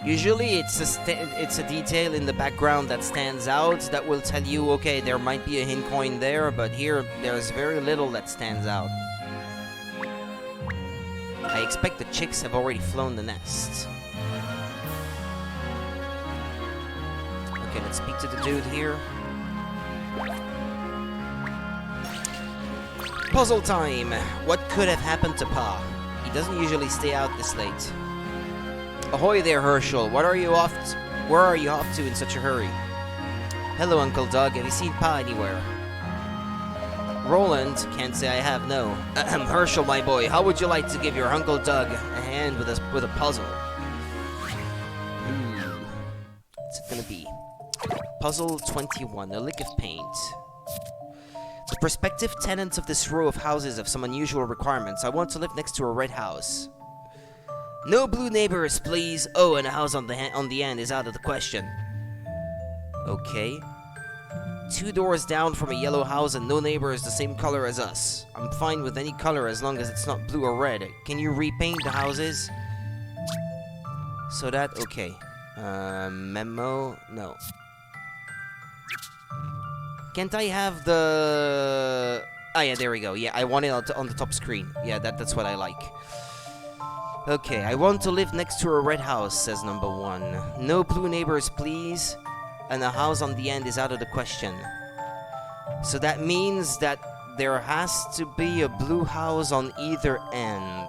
A: Usually it's a detail in the background that stands out that will tell you, okay, there might be a hint coin there, but here there's very little that stands out. I expect the chicks have already flown the nest. Okay, let's speak to the dude here. Puzzle time! What could have happened to Pa? He doesn't usually stay out this late. Ahoy there, Herschel. Where are you off to in such a hurry? Hello, Uncle Doug. Have you seen Pa anywhere? Roland, can't say I have, no. Herschel, my boy, how would you like to give your Uncle Doug a hand with a puzzle? What's it gonna be? Puzzle 21, a lick of paint. The prospective tenants of this row of houses have some unusual requirements. I want to live next to a red house. No blue neighbors, please. Oh, and a house on the end is out of the question. Okay. 2 doors down from a yellow house and no neighbors the same color as us. I'm fine with any color as long as it's not blue or red. Can you repaint the houses? So that, okay. Memo, no. Can't I have the... Ah, yeah, there we go. Yeah, I want it on the top screen. Yeah, that's what I like. Okay, I want to live next to a red house, says number 1. No blue neighbors, please. And a house on the end is out of the question. So that means that there has to be a blue house on either end.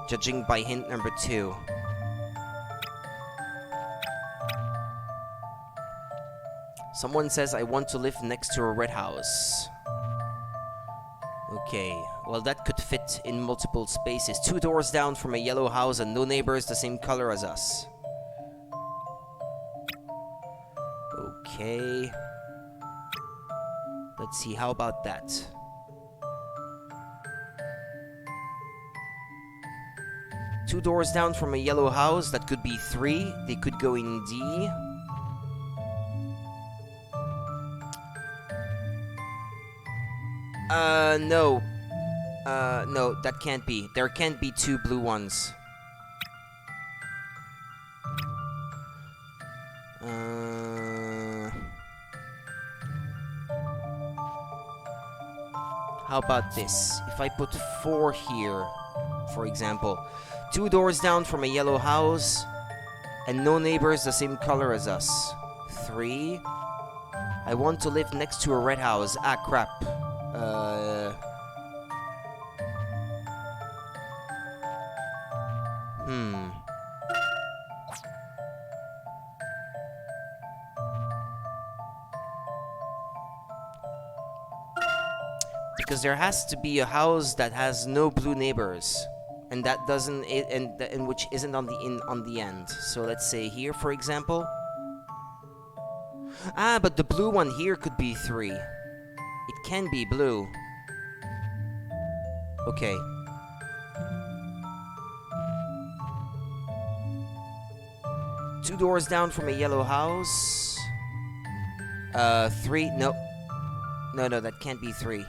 A: Judging by hint number 2. Someone says I want to live next to a red house. Okay, well that could fit in multiple spaces. 2 doors down from a yellow house and no neighbors the same color as us. Okay. Let's see, how about that? Two doors down from a yellow house, that could be 3. They could go in D. No. No, that can't be. There can't be 2 blue ones. How about this? If I put 4 here, for example. 2 doors down from a yellow house, and no neighbors the same color as us. 3. I want to live next to a red house. Ah, crap. Because there has to be a house that has no blue neighbors, and that doesn't, and which isn't on the end. So let's say here, for example. Ah, but the blue one here could be 3. It can be blue. Okay. Two doors down from a yellow house. 3? No. No, that can't be 3.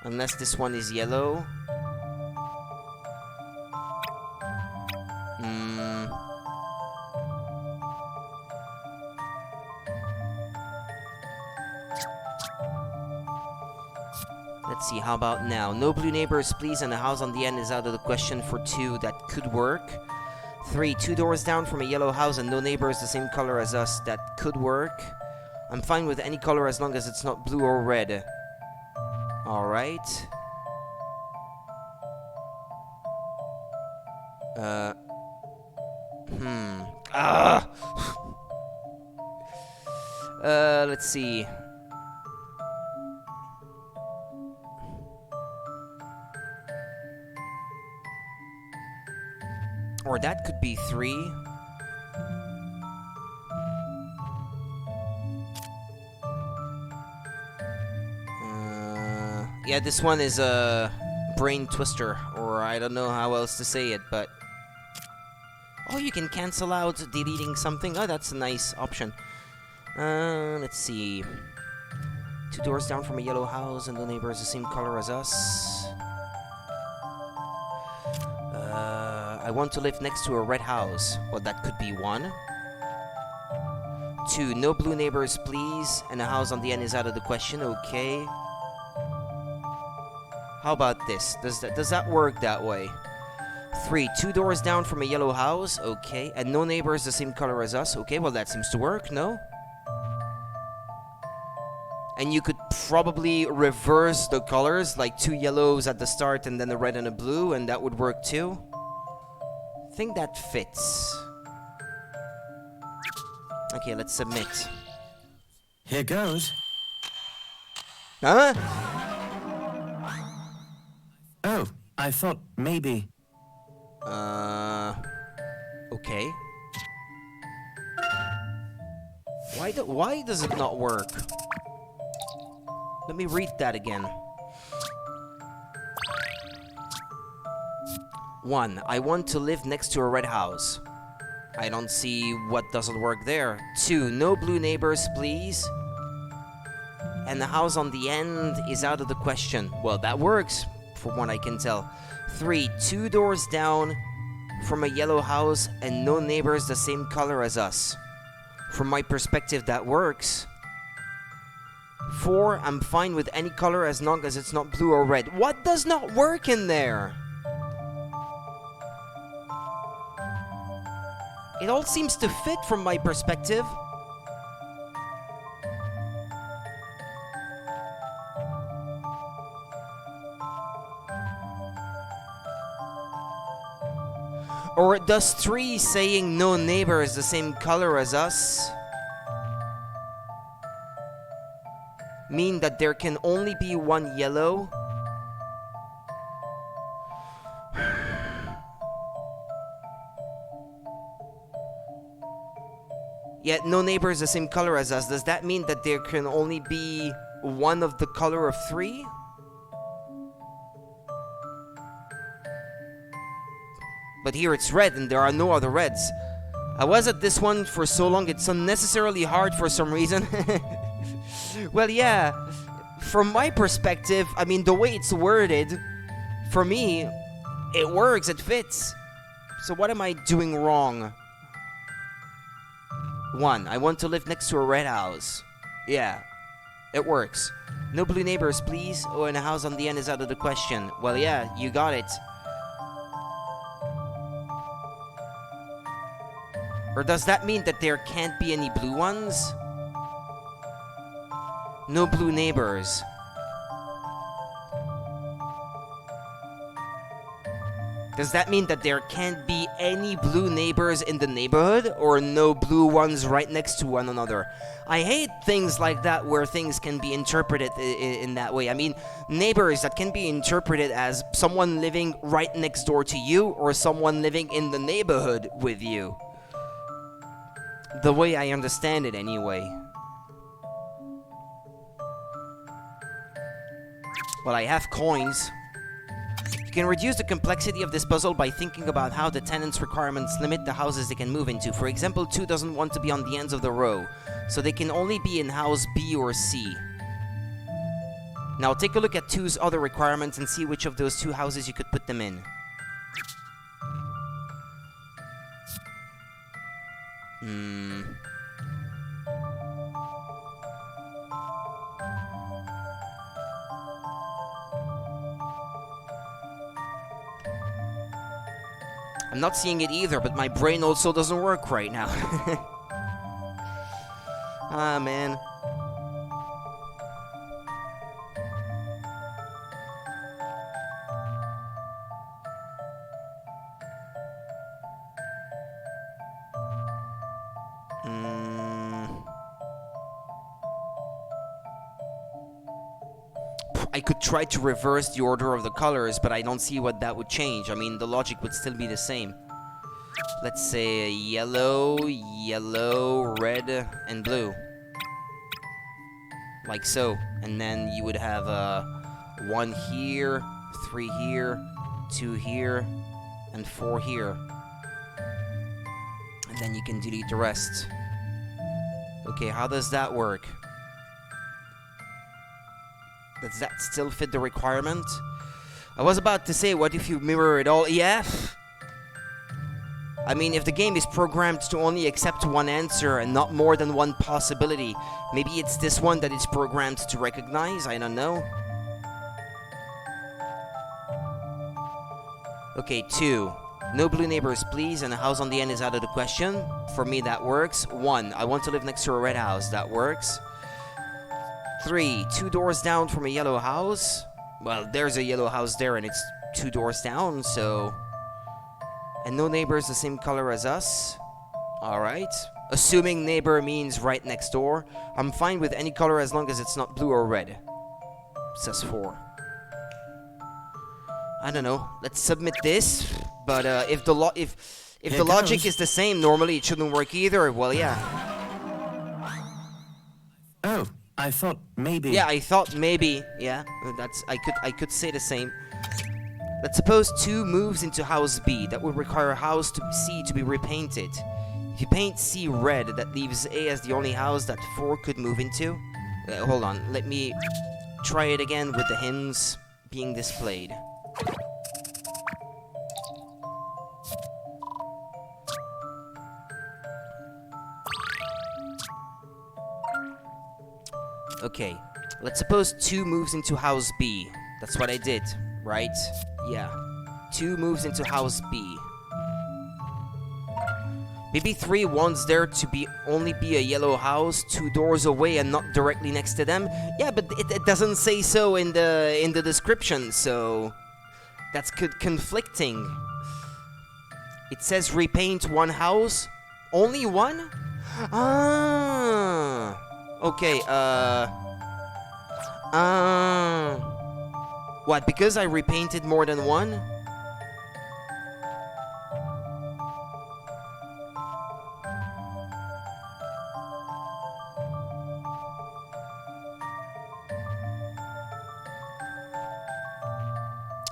A: Unless this one is yellow. Let's see, how about now? No blue neighbors, please, and the house on the end is out of the question for 2. That could work. 3, 2 doors down from a yellow house and no neighbors the same color as us. That could work. I'm fine with any color as long as it's not blue or red. Alright. Let's see. Or that could be 3. Yeah, this one is a brain twister, or I don't know how else to say it, but... Oh, you can cancel out deleting something. Oh, that's a nice option. Let's see. 2 doors down from a yellow house and the neighbor is the same color as us. I want to live next to a red house. Well, that could be 1. 2, no blue neighbors, please. And a house on the end is out of the question. Okay. How about this? Does that work that way? 3, 2 doors down from a yellow house. Okay. And no neighbors the same color as us. Okay, well, that seems to work, no? And you could probably reverse the colors, like 2 yellows at the start and then a red and a blue, and that would work too. I think that fits. Okay, let's submit.
B: Here goes.
A: Huh?
B: Oh, I thought maybe...
A: Okay. Why does it not work? Let me read that again. 1, I want to live next to a red house. I don't see what doesn't work there. 2, no blue neighbors, please. And the house on the end is out of the question. Well, that works, from what I can tell. 3, 2 doors down from a yellow house and no neighbors the same color as us. From my perspective, that works. 4, I'm fine with any color as long as it's not blue or red. What does not work in there? It all seems to fit from my perspective. Or does 3 saying no neighbor is the same color as us mean that there can only be 1 yellow? Yet no neighbor is the same color as us. Does that mean that there can only be 1 of the color of 3? But here it's red and there are no other reds. I was at this one for so long it's unnecessarily hard for some reason. Well, yeah, from my perspective, I mean, the way it's worded, for me, it works, it fits. So what am I doing wrong? 1, I want to live next to a red house. Yeah, it works. No blue neighbors, please. Oh, and a house on the end is out of the question. Well, yeah, you got it. Or does that mean that there can't be any blue ones? No blue neighbors. Does that mean that there can't be any blue neighbors in the neighborhood, or no blue ones right next to one another? I hate things like that where things can be interpreted in that way. I mean, neighbors that can be interpreted as someone living right next door to you, or someone living in the neighborhood with you. The way I understand it, anyway. Well, I have coins. can reduce the complexity of this puzzle by thinking about how the tenants' requirements limit the houses they can move into. For example, 2 doesn't want to be on the ends of the row, so they can only be in house B or C. Now take a look at 2's other requirements and see which of those 2 houses you could put them in. I'm not seeing it either, but my brain also doesn't work right now. Ah, man. I could try to reverse the order of the colors, but I don't see what that would change. I mean, the logic would still be the same. Let's say yellow, yellow, red, and blue. Like so. And then you would have 1 here, 3 here, 2 here, and 4 here. And then you can delete the rest. Okay, how does that work? Does that still fit the requirement? I was about to say, what if you mirror it all? Yeah. I mean, if the game is programmed to only accept one answer and not more than one possibility, maybe it's this one that it's programmed to recognize? I don't know. Okay, 2. No blue neighbors, please, and a house on the end is out of the question. For me, that works. 1. I want to live next to a red house. That works. 3. 2 doors down from a yellow house. Well, there's a yellow house there and it's 2 doors down, so... And no neighbors the same color as us. Alright. Assuming neighbor means right next door. I'm fine with any color as long as it's not blue or red. Says 4. I don't know. Let's submit this. But if the logic is the same, normally it shouldn't work either. Well, yeah.
B: Oh, I thought maybe...
A: Yeah, I thought maybe. Yeah, I could say the same. Let's suppose 2 moves into house B. That would require house C to be repainted. If you paint C red, that leaves A as the only house that 4 could move into. Hold on, let me try it again with the hints being displayed. Okay, let's suppose 2 moves into house B. That's what I did, right? Yeah. 2 moves into house B. Maybe 3 wants there to only be a yellow house 2 doors away and not directly next to them. Yeah, but it doesn't say so in the description, so that's conflicting. It says repaint 1 house, only 1? Ah. Okay, what, because I repainted more than 1?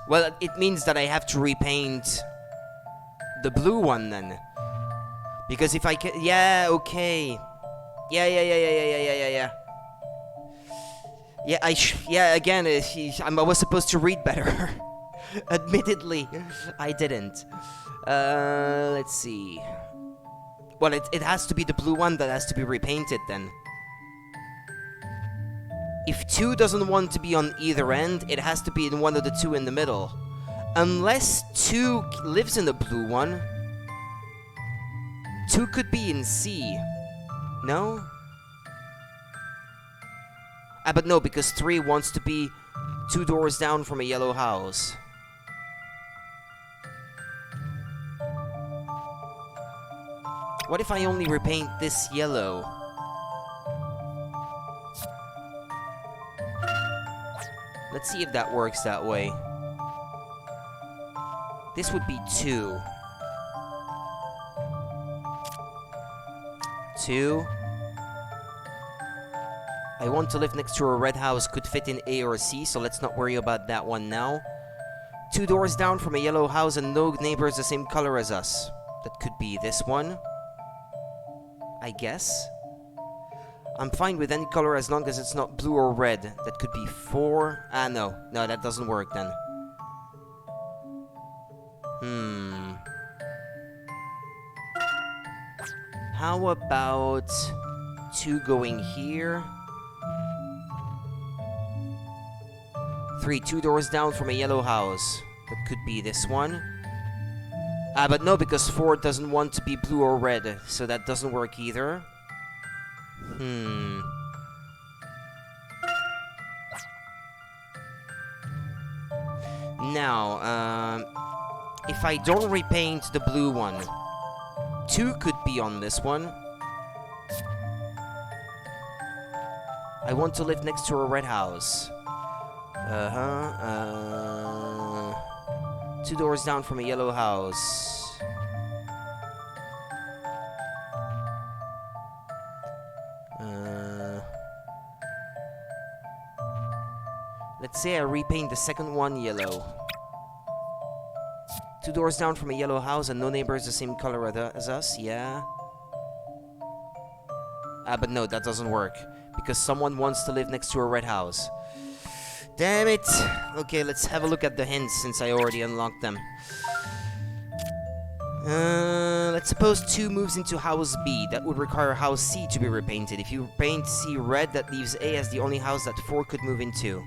A: Well, it means that I have to repaint the blue one then. Because if I can... Yeah, okay. Yeah. Yeah, again, I was supposed to read better. Admittedly, I didn't. Let's see. Well, it has to be the blue one that has to be repainted then. If 2 doesn't want to be on either end, it has to be in one of the 2 in the middle. Unless 2 lives in the blue one, 2 could be in C. No? But no, because 3 wants to be 2 doors down from a yellow house. What if I only repaint this yellow? Let's see if that works that way. This would be 2. 2. I want to live next to a red house, could fit in A or C, so let's not worry about that one now. 2 doors down from a yellow house and no neighbors the same color as us. That could be this one, I guess. I'm fine with any color as long as it's not blue or red. That could be 4. Ah, no. No, that doesn't work then. How about 2 going here? 3, 2 doors down from a yellow house. That could be this one. Ah, but no, because 4 doesn't want to be blue or red, so that doesn't work either. Now, if I don't repaint the blue one, 2 could be on this one. I want to live next to a red house. 2 doors down from a yellow house. Let's say I repaint the second one yellow. 2 doors down from a yellow house and no neighbor is the same color as us, yeah. Ah, but no, that doesn't work. Because someone wants to live next to a red house. Damn it! Okay, let's have a look at the hints since I already unlocked them. Let's suppose 2 moves into house B. That would require house C to be repainted. If you paint C red, that leaves A as the only house that 4 could move into.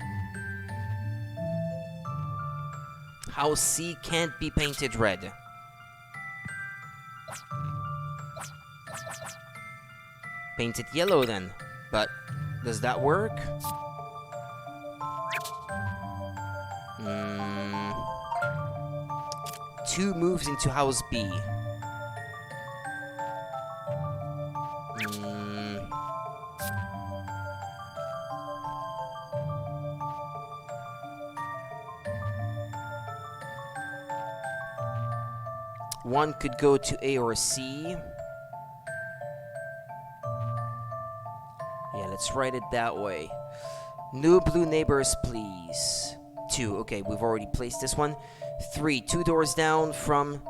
A: House C can't be painted red. Paint it yellow then. But does that work? 2 moves into house B. One could go to A or C. Yeah, let's write it that way. No blue neighbors, please. 2. Okay, we've already placed this one. 3. 2 doors down from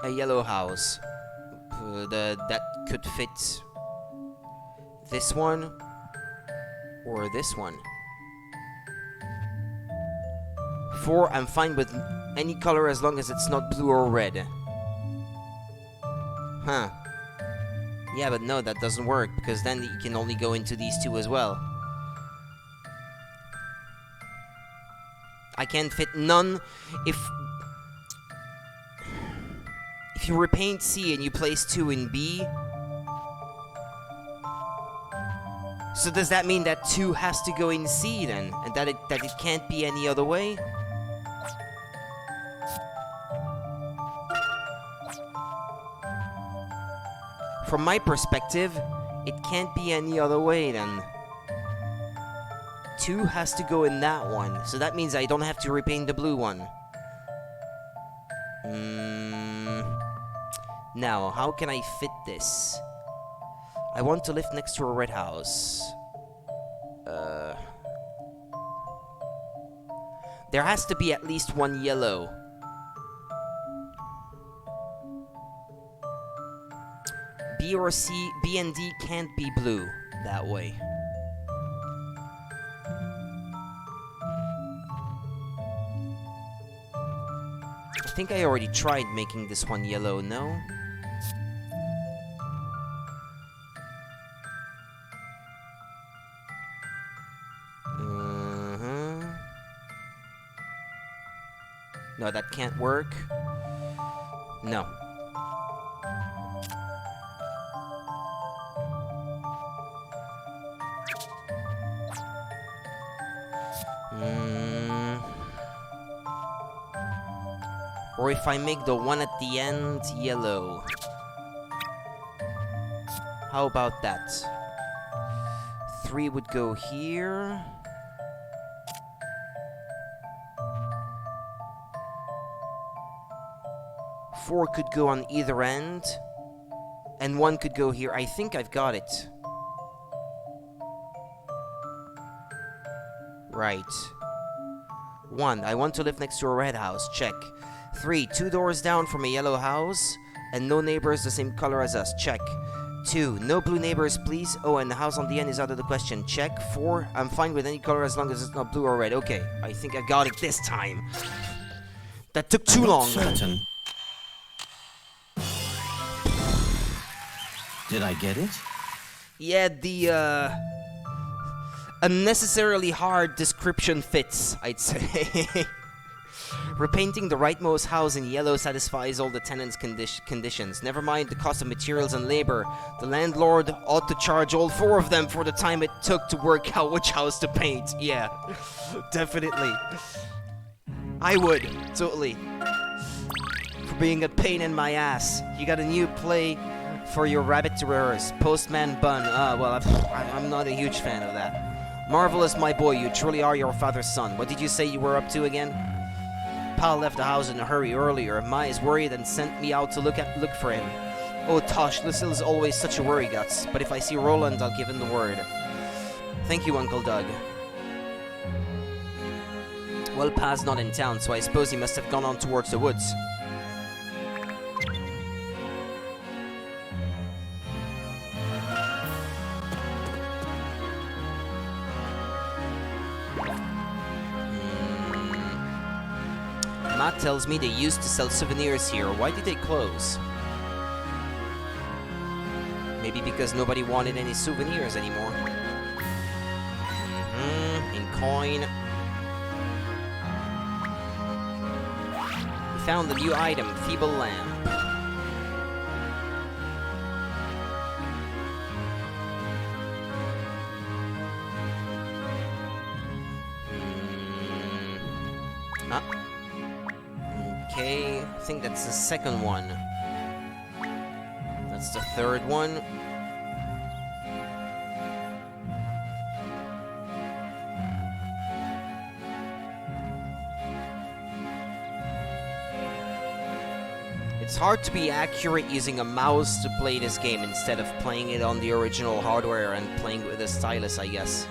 A: a yellow house. That could fit this one or this one. 4. I'm fine with any color as long as it's not blue or red. Huh. Yeah, but no, that doesn't work, because then you can only go into these 2 as well. I can't fit none. If you repaint C and you place 2 in B, so does that mean that 2 has to go in C then? And that it can't be any other way? From my perspective, it can't be any other way then. 2 has to go in that one, so that means I don't have to repaint the blue one. Now, how can I fit this? I want to live next to a red house. There has to be at least 1 yellow. B or C, B and D can't be blue that way. I think I already tried making this one yellow, no? No, that can't work. No. Or if I make the one at the end yellow. How about that? 3 would go here. 4 could go on either end. And 1 could go here. I think I've got it. Right. 1. I want to live next to a red house. Check. 3. 2 doors down from a yellow house, and no neighbors the same color as us. Check. 2. No blue neighbors, please. Oh, and the house on the end is out of the question. Check. 4. I'm fine with any color as long as it's not blue or red. Okay, I think I got it this time. That took too long.
B: Certain. Did I get it?
A: Yeah, the, unnecessarily hard description fits, I'd say. Repainting the rightmost house in yellow satisfies all the tenants' conditions. Never mind the cost of materials and labor. The landlord ought to charge all 4 of them for the time it took to work out which house to paint. Yeah, definitely. I would, totally. For being a pain in my ass. You got a new play for your rabbit terrors. Postman Bun. Well, I'm not a huge fan of that. Marvelous, my boy. You truly are your father's son. What did you say you were up to again? Pa left the house in a hurry earlier. Ma is worried and sent me out to look for him. Oh, Tosh, Lucille's always such a worry guts. But if I see Roland, I'll give him the word. Thank you, Uncle Doug. Well, Pa's not in town, so I suppose he must have gone on towards the woods. Matt tells me they used to sell souvenirs here. Why did they close? Maybe because nobody wanted any souvenirs anymore. In coin. We found the new item, Feeble Lamp. Okay, I think that's the second one. That's the third one. It's hard to be accurate using a mouse to play this game instead of playing it on the original hardware and playing it with a stylus, I guess.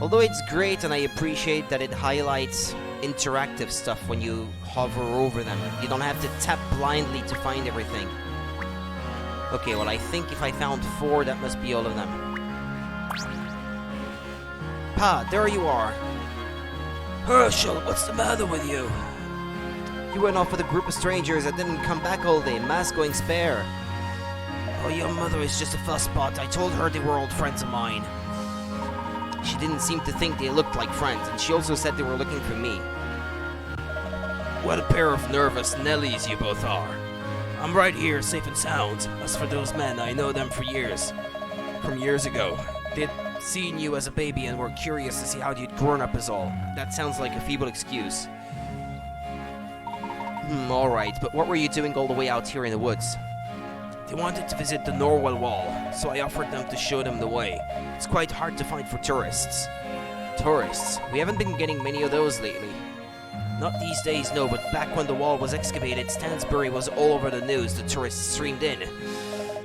A: Although it's great and I appreciate that it highlights interactive stuff when you hover over them. You don't have to tap blindly to find everything. Okay, well I think if I found 4, that must be all of them. Pa, there you are. Herschel, what's the matter with you? You went off with a group of strangers and didn't come back all day. Ma's going spare. Oh, your mother is just a fusspot. I told her they were old friends of mine. She didn't seem to think they looked like friends, and she also said they were looking for me. What a pair of nervous Nellies you both are. I'm right here, safe and sound. As for those men, I know them for years. From years ago. They'd seen you as a baby and were curious to see how you'd grown up is all. That sounds like a feeble excuse. Alright, but what were you doing all the way out here in the woods? They wanted to visit the Norwell Wall, so I offered them to show them the way. It's quite hard to find for tourists. Tourists? We haven't been getting many of those lately. Not these days, no, but back when the wall was excavated, Stansbury was all over the news. The tourists streamed in.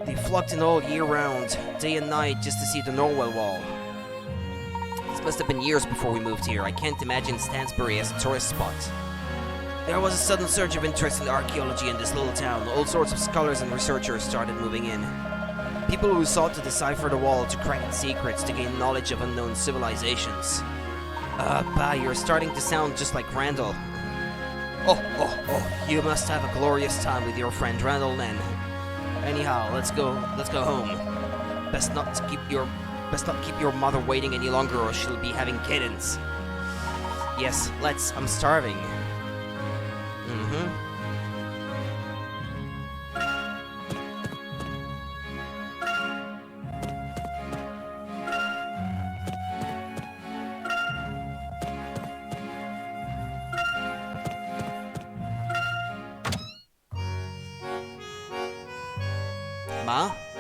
A: They flocked in all year round, day and night, just to see the Norwell Wall. This must have been years before we moved here. I can't imagine Stansbury as a tourist spot. There was a sudden surge of interest in archaeology in this little town. All sorts of scholars and researchers started moving in. People who sought to decipher the wall, to crack its secrets, to gain knowledge of unknown civilizations. Pa, you're starting to sound just like Randall. Oh, you must have a glorious time with your friend Randall then. Anyhow, let's go home. Best not keep your mother waiting any longer or she'll be having kittens. Yes, let's. I'm starving.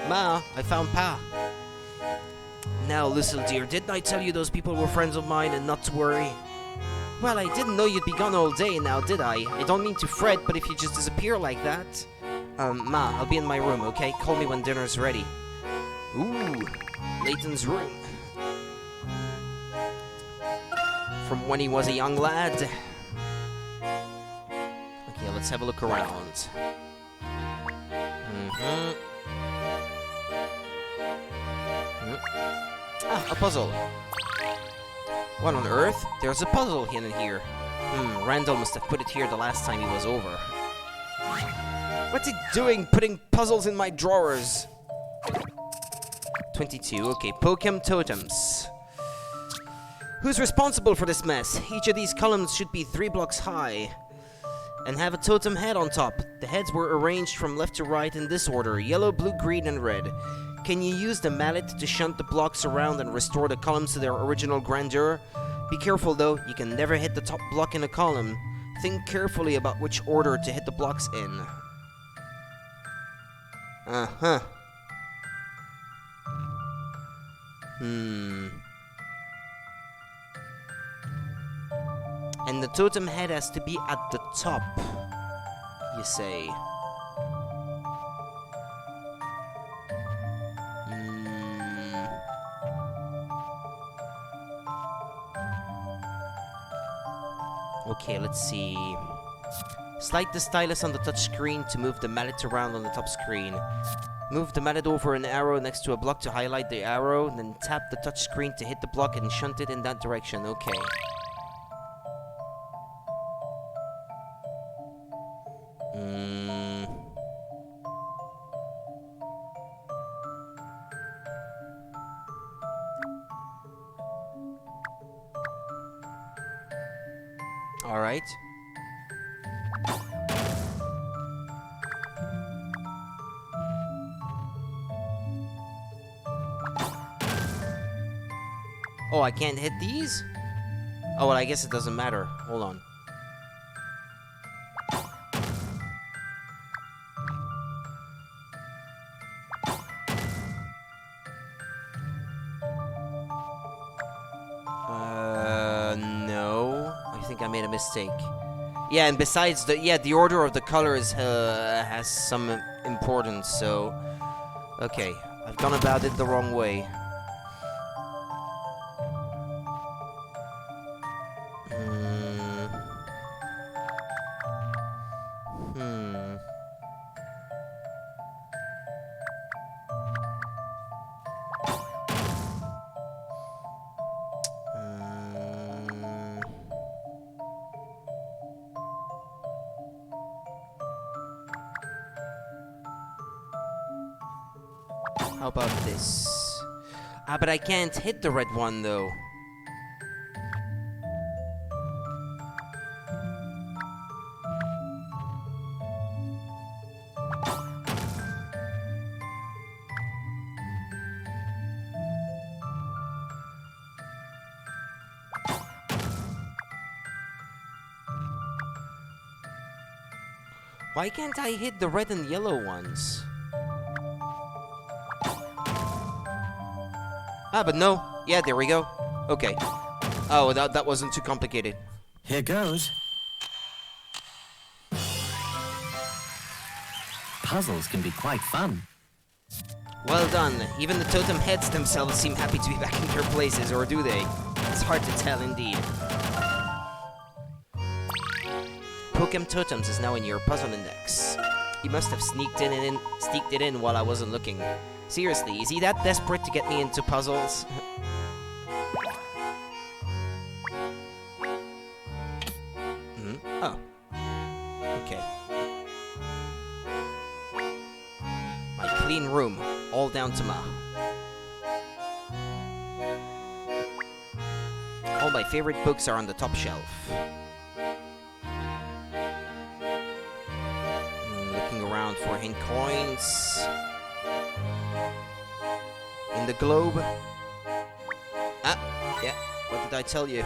A: Ma, I found Pa. Now, Lucille dear, didn't I tell you those people were friends of mine and not to worry? Well, I didn't know you'd be gone all day now, did I? I don't mean to fret, but if you just disappear like that... Ma, I'll be in my room, okay? Call me when dinner's ready. Ooh, Layton's room. from when he was a young lad. Okay, let's have a look around. Ah, a puzzle. What on earth? There's a puzzle hidden here. Randall must have put it here the last time he was over. What's he doing putting puzzles in my drawers? 22, okay, Pokemon totems. Who's responsible for this mess? Each of these columns should be 3 blocks high and have a totem head on top. The heads were arranged from left to right in this order: yellow, blue, green, and red. Can you use the mallet to shunt the blocks around and restore the columns to their original grandeur? Be careful though, you can never hit the top block in a column. Think carefully about which order to hit the blocks in. Uh-huh. And the totem head has to be at the top, you say. Okay, let's see. Slide the stylus on the touch screen to move the mallet around on the top screen. Move the mallet over an arrow next to a block to highlight the arrow, then tap the touch screen to hit the block and shunt it in that direction. Okay. All right. Oh, I can't hit these? Oh, well, I guess it doesn't matter. Hold on. No. I think I made a mistake. Yeah, and besides, the order of the colors has some importance, so... Okay, I've gone about it the wrong way. How about this? Ah, but I can't hit the red one, though. Why can't I hit the red and yellow ones? Ah, but no. Yeah, there we go. Okay. Oh, that wasn't too complicated.
B: Here goes. Puzzles can be quite fun.
A: Well done. Even the totem heads themselves seem happy to be back in their places, or do they? It's hard to tell indeed. Pokemon Totems is now in your puzzle index. He must have sneaked it in while I wasn't looking. Seriously, is he that desperate to get me into puzzles? Oh. Okay. My clean room, all down to ma. All my favorite books are on the top shelf. Looking around for hint coins. In the globe. Ah, yeah. What did I tell you?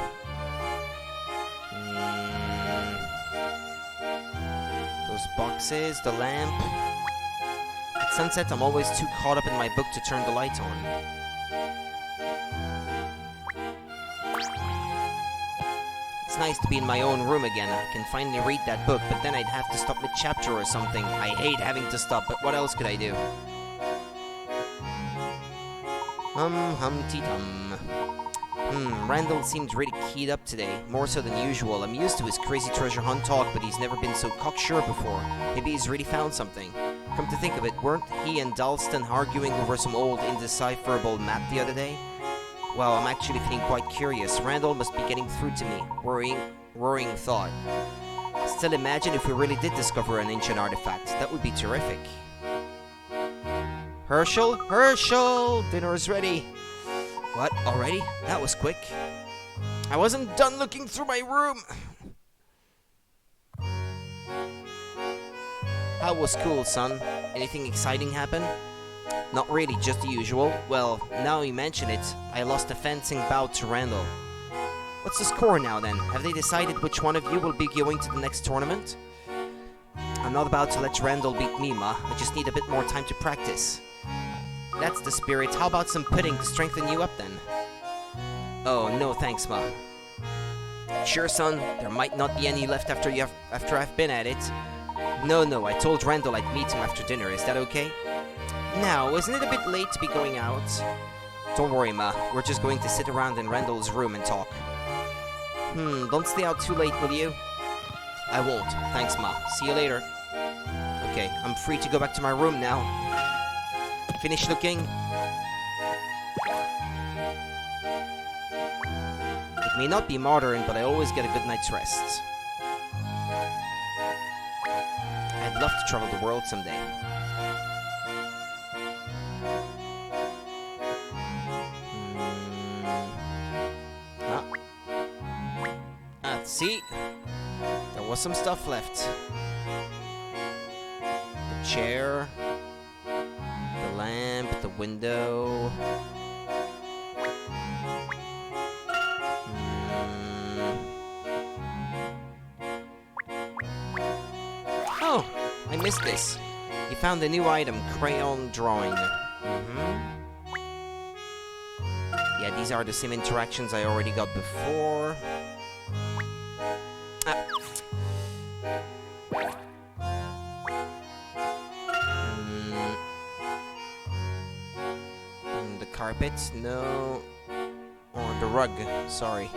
A: Those boxes, the lamp. At sunset, I'm always too caught up in my book to turn the light on. It's nice to be in my own room again. I can finally read that book, but then I'd have to stop mid-chapter or something. I hate having to stop, but what else could I do? Hum-tum. Randall seemed really keyed up today, more so than usual. I'm used to his crazy treasure hunt talk, but he's never been so cocksure before. Maybe he's really found something. Come to think of it, weren't he and Dalston arguing over some old indecipherable map the other day? Well, I'm actually feeling quite curious. Randall must be getting through to me. Worrying thought. Still, imagine if we really did discover an ancient artifact. That would be terrific. Herschel? Herschel! Dinner is ready. What? Already? That was quick. I wasn't done looking through my room. How was school, son? Anything exciting happen? Not really, just the usual. Well, now you mention it, I lost a fencing bout to Randall. What's the score now then? Have they decided which one of you will be going to the next tournament? I'm not about to let Randall beat me, Ma. I just need a bit more time to practice. That's the spirit. How about some pudding to strengthen you up then? Oh, no thanks, Ma. Sure, son. There might not be any left after I've been at it. No, I told Randall I'd meet him after dinner. Is that okay? Now, isn't it a bit late to be going out? Don't worry, Ma. We're just going to sit around in Randall's room and talk. Don't stay out too late, will you? I won't. Thanks, Ma. See you later. Okay, I'm free to go back to my room now. Finish looking. It may not be modern, but I always get a good night's rest. I'd love to travel the world someday. See? There was some stuff left. The chair, the lamp, the window. Oh, I missed this. You found a new item, crayon drawing. Yeah, these are the same interactions I already got before. The carpet, no. Or the rug, sorry.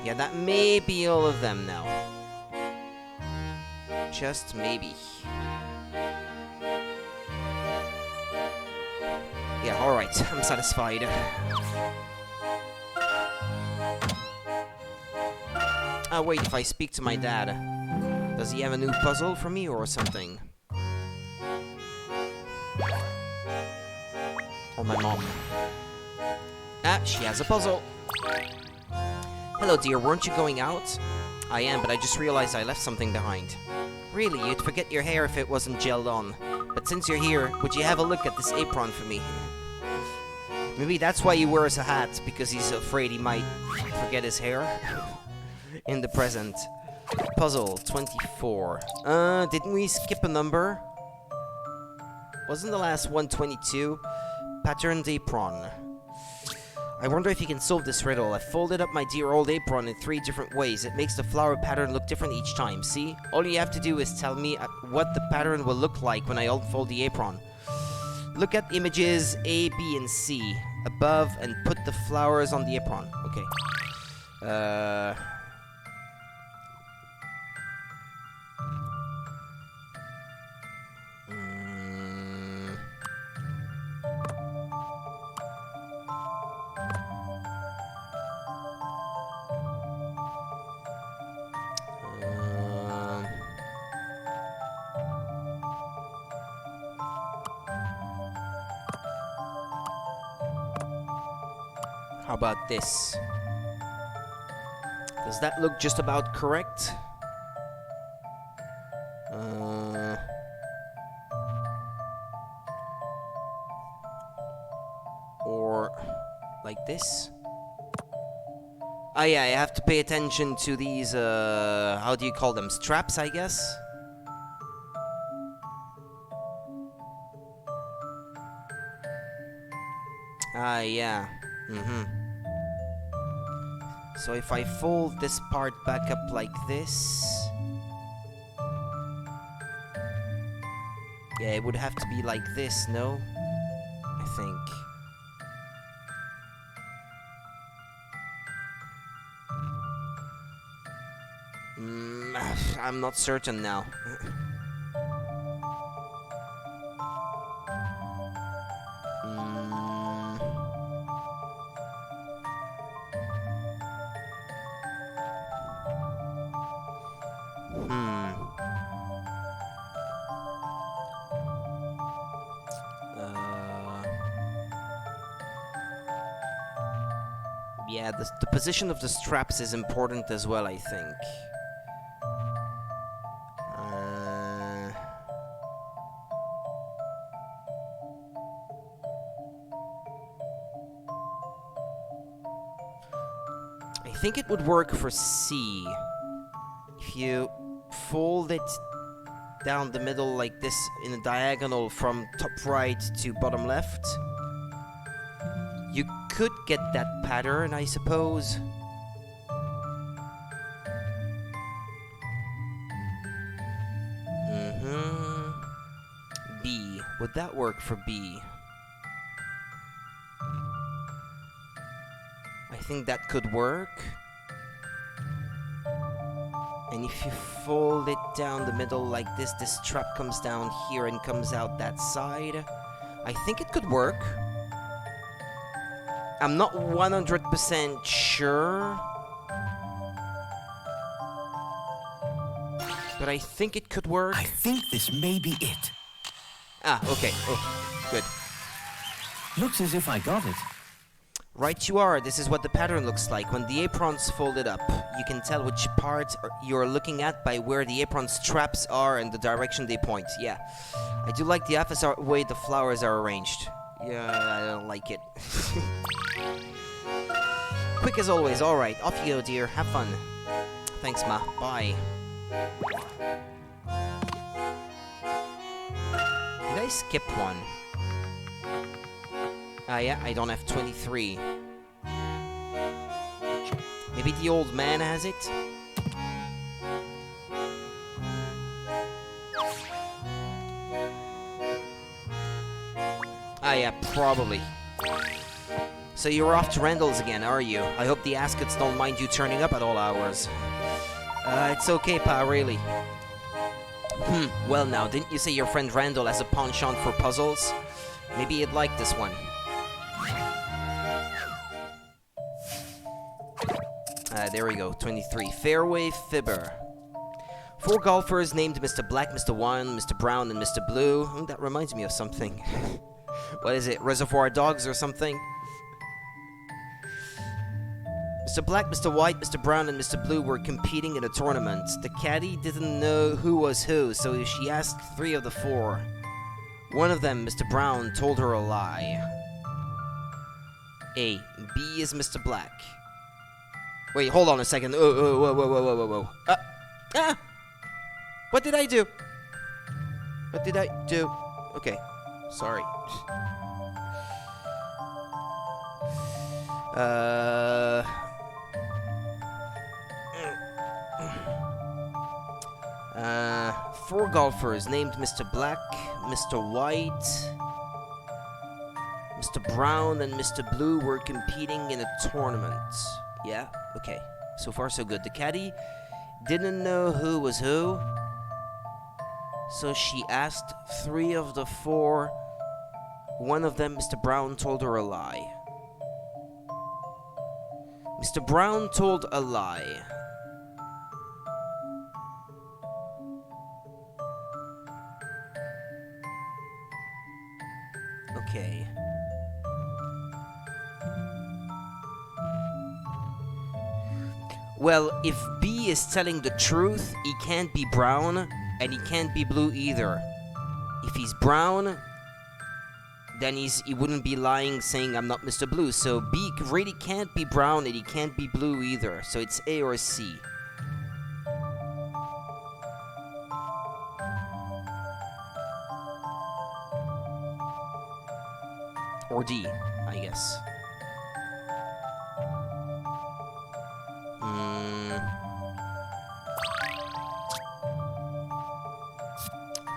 A: Yeah, that may be all of them now. Just maybe. Yeah, alright, I'm satisfied. Wait, if I speak to my dad, does he have a new puzzle for me or something? Or my mom? She has a puzzle. Hello, dear, weren't you going out? I am, but I just realized I left something behind. Really, you'd forget your hair if it wasn't gelled on. But since you're here, would you have a look at this apron for me? Maybe that's why he wears a hat, because he's afraid he might forget his hair. In the present. Puzzle 24. Didn't we skip a number? Wasn't the last one 22? Patterned apron. I wonder if you can solve this riddle. I folded up my dear old apron in 3 different ways. It makes the flower pattern look different each time. See? All you have to do is tell me what the pattern will look like when I unfold the apron. Look at images A, B, and C above and put the flowers on the apron. Okay. How about this? Does that look just about correct? Or like this? Ah, yeah, I have to pay attention to these, how do you call them? Straps, I guess? Ah, yeah. So if I fold this part back up like this... Yeah, it would have to be like this, no? I think. I'm not certain now. Yeah, the position of the straps is important as well, I think. I think it would work for C. If you fold it down the middle like this in a diagonal from top right to bottom left, you could get that pattern, I suppose. B. Would that work for B? I think that could work. And if you fold it down the middle like this strap comes down here and comes out that side. I think it could work. I'm not 100% sure. But I think it could work.
B: I think this may be it.
A: Ah, okay. Oh, good.
B: Looks as if I got it.
A: Right you are. This is what the pattern looks like. When the apron's folded up, you can tell which part you're looking at by where the apron straps are and the direction they point. Yeah. I do like the way the flowers are arranged. Yeah, I don't like it. Quick as always. Alright, off you go, dear. Have fun. Thanks, Ma. Bye. Did I skip one? Yeah, I don't have 23. Maybe the old man has it? Yeah, probably. So you're off to Randall's again, are you? I hope the Ascots don't mind you turning up at all hours. It's okay, Pa, really. Well now, didn't you say your friend Randall has a penchant for puzzles? Maybe you'd like this one. There we go, 23. Fairway Fibber. 4 golfers named Mr. Black, Mr. Wine, Mr. Brown, and Mr. Blue. That reminds me of something. What is it, Reservoir Dogs or something? Mr. Black, Mr. White, Mr. Brown, and Mr. Blue were competing in a tournament. The caddy didn't know who was who, so she asked 3 of the 4. One of them, Mr. Brown, told her a lie. A. B is Mr. Black. Wait, hold on a second. Whoa. What did I do? What did I do? Okay, sorry. Four golfers named Mr. Black, Mr. White, Mr. Brown, and Mr. Blue were competing in a tournament. Yeah, okay. So far, so good. The caddy didn't know who was who, so she asked 3 of the 4. One of them, Mr. Brown, told her a lie. Mr. Brown told a lie. Okay. Well, if B is telling the truth, he can't be brown, and he can't be blue either. If he's brown, then he wouldn't be lying saying I'm not Mr. Blue. So B really can't be brown, and he can't be blue either. So it's A or C. Or D, I guess.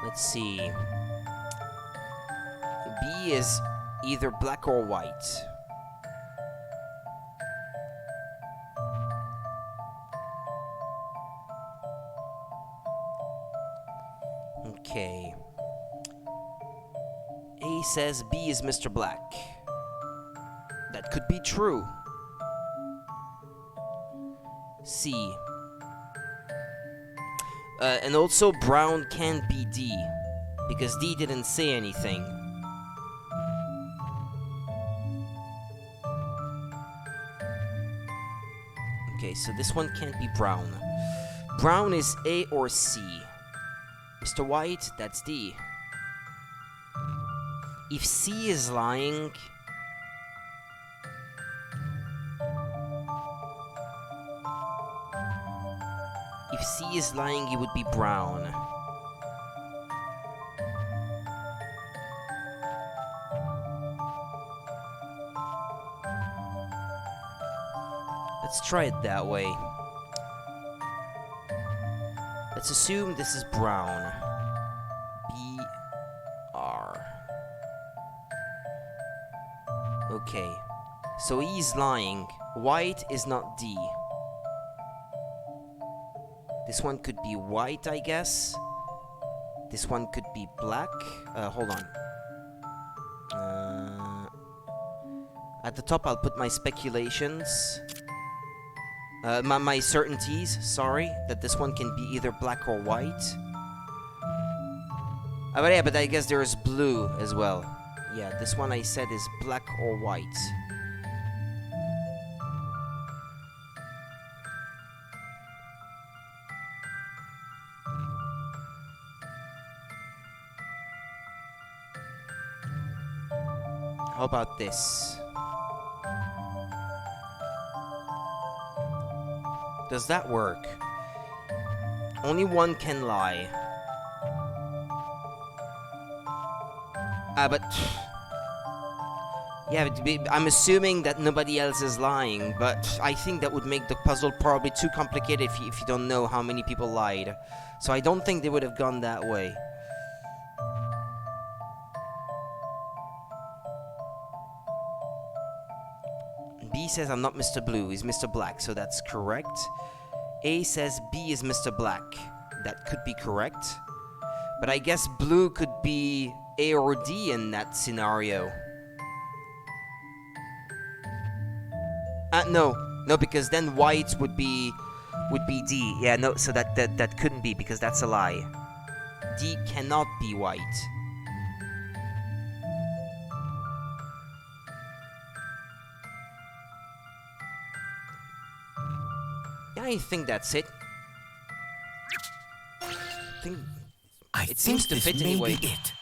A: Let's see. B is either black or white. Okay. A says B is Mr. Black. That could be true. C. And also brown can't be D, because D didn't say anything. Okay, so this one can't be brown. Brown is A or C. Mr. White, that's D. If C is lying... If C is lying, it would be brown. Let's try it that way. Let's assume this is brown. B R. Okay. So he's lying. White is not D. This one could be white, I guess. This one could be black. Hold on. At the top, I'll put my speculations. My certainties, sorry, that this one can be either black or white. But yeah, but I guess there's blue as well. Yeah, this one I said is black or white. How about this? Does that work? Only one can lie. But... Yeah, I'm assuming that nobody else is lying, but I think that would make the puzzle probably too complicated if you don't know how many people lied. So I don't think they would have gone that way. B says I'm not Mr. Blue, he's Mr. Black, so that's correct. A says B is Mr. Black. That could be correct. But I guess blue could be A or D in that scenario. No, because then white would be D. Yeah, no, so that couldn't be, because that's a lie. D cannot be white. Yeah, I think that's it.
B: I
A: It seems to
B: think
A: fit
B: this may
A: anyway.
B: be it.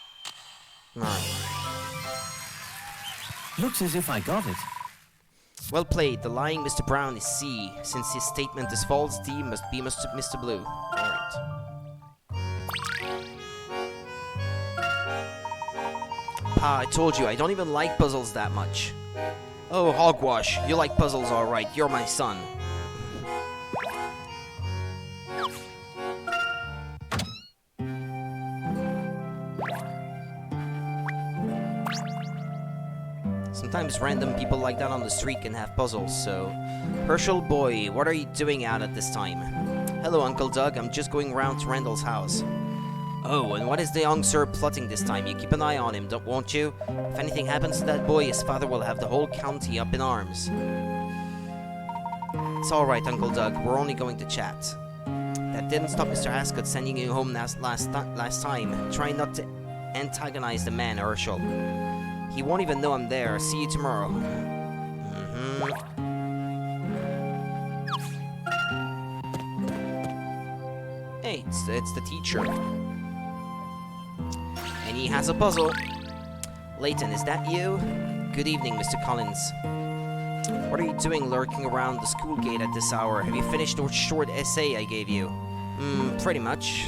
A: Right.
B: Looks as if I got it.
A: Well played. The lying Mr. Brown is C. Since his statement is false, D must be Mr. Blue. Alright. Pa, I told you, I don't even like puzzles that much. Oh, hogwash. You like puzzles alright. You're my son. Sometimes random people like that on the street can have puzzles, so... Herschel, boy, what are you doing out at this time? Hello, Uncle Doug, I'm just going round to Randall's house. Oh, and what is the young sir plotting this time? You keep an eye on him, won't you? If anything happens to that boy, his father will have the whole county up in arms. It's alright, Uncle Doug, we're only going to chat. That didn't stop Mr. Ascot sending you home last time. Try not to antagonize the man, Herschel. He won't even know I'm there. See you tomorrow. Hey, it's the teacher. And he has a puzzle. Layton, is that you? Good evening, Mr. Collins. What are you doing lurking around the school gate at this hour? Have you finished the short essay I gave you? Pretty much.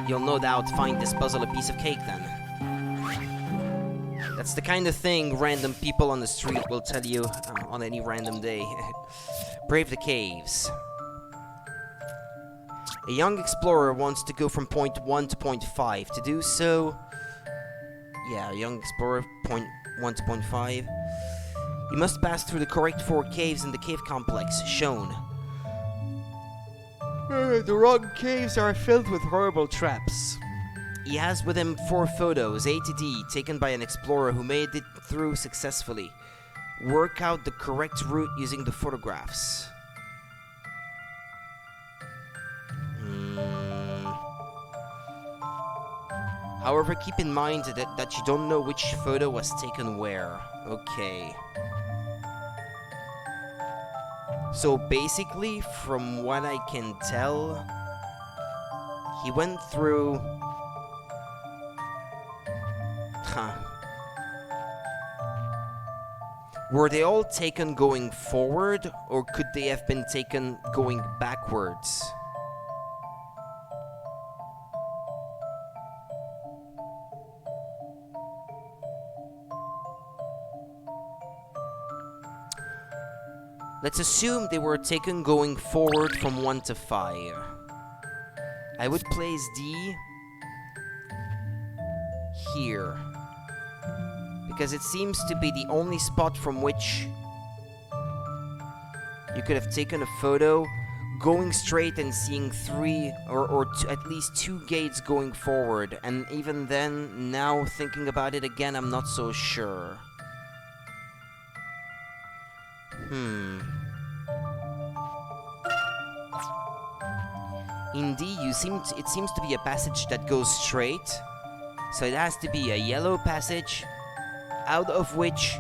A: You'll no doubt find this puzzle a piece of cake then. That's the kind of thing random people on the street will tell you on any random day. Brave the caves. A young explorer wants to go from point 1 to point 5. To do so, Yeah, Young Explorer, point 1 to point 5. You must pass through the correct 4 caves in the cave complex, shown. The wrong caves are filled with horrible traps. He has with him 4 photos, A to D, taken by an explorer who made it through successfully. Work out the correct route using the photographs. However, keep in mind that you don't know which photo was taken where. Okay. So basically, from what I can tell, he went through... Huh. Were they all taken going forward, or could they have been taken going backwards? Let's assume they were taken going forward from 1 to 5. I would place D here, because it seems to be the only spot from which you could have taken a photo going straight and seeing 3 or at least 2 gates going forward. And even then, now thinking about it again, I'm not so sure. Indeed, it seems to be a passage that goes straight. So it has to be a yellow passage, out of which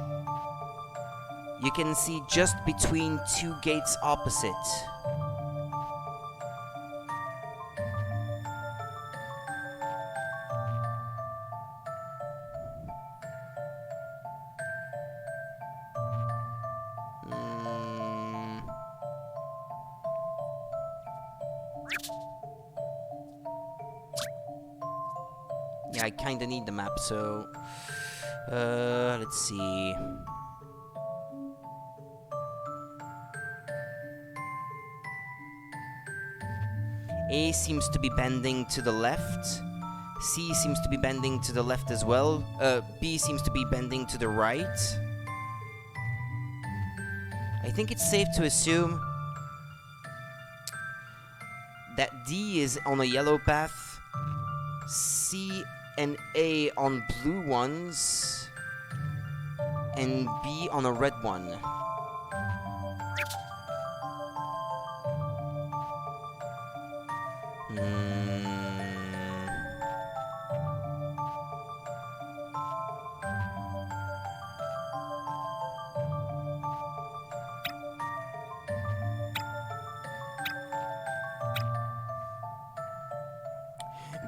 A: you can see just between 2 gates opposite. Yeah, I kinda need the map, so... let's see... A seems to be bending to the left. C seems to be bending to the left as well. B seems to be bending to the right. I think it's safe to assume that D is on a yellow path, C and A on blue ones, and B on a red one.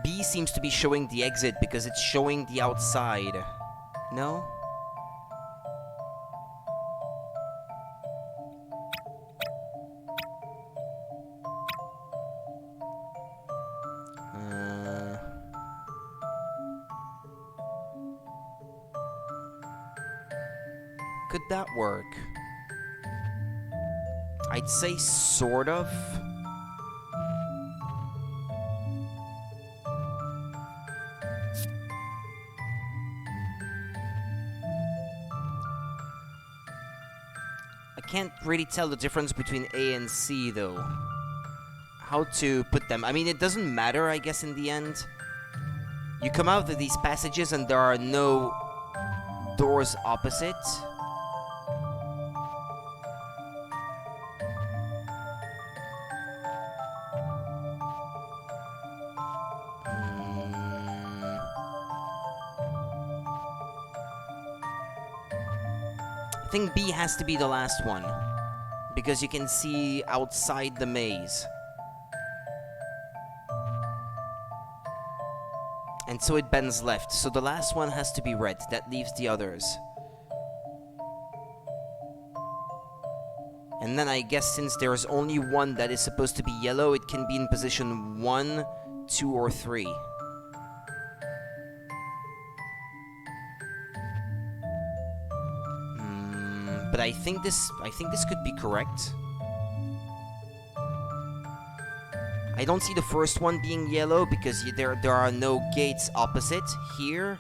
A: B seems to be showing the exit because it's showing the outside. No? Could that work? I'd say sort of. I can't really tell the difference between A and C, though. How to put them. I mean, it doesn't matter, I guess, in the end. You come out of these passages and there are no doors opposite. I think B has to be the last one, because you can see outside the maze. And so it bends left, so the last one has to be red. That leaves the others. And then I guess since there is only one that is supposed to be yellow, it can be in position 1, 2, or 3. But I think this could be correct. I don't see the first one being yellow because there are no gates opposite here.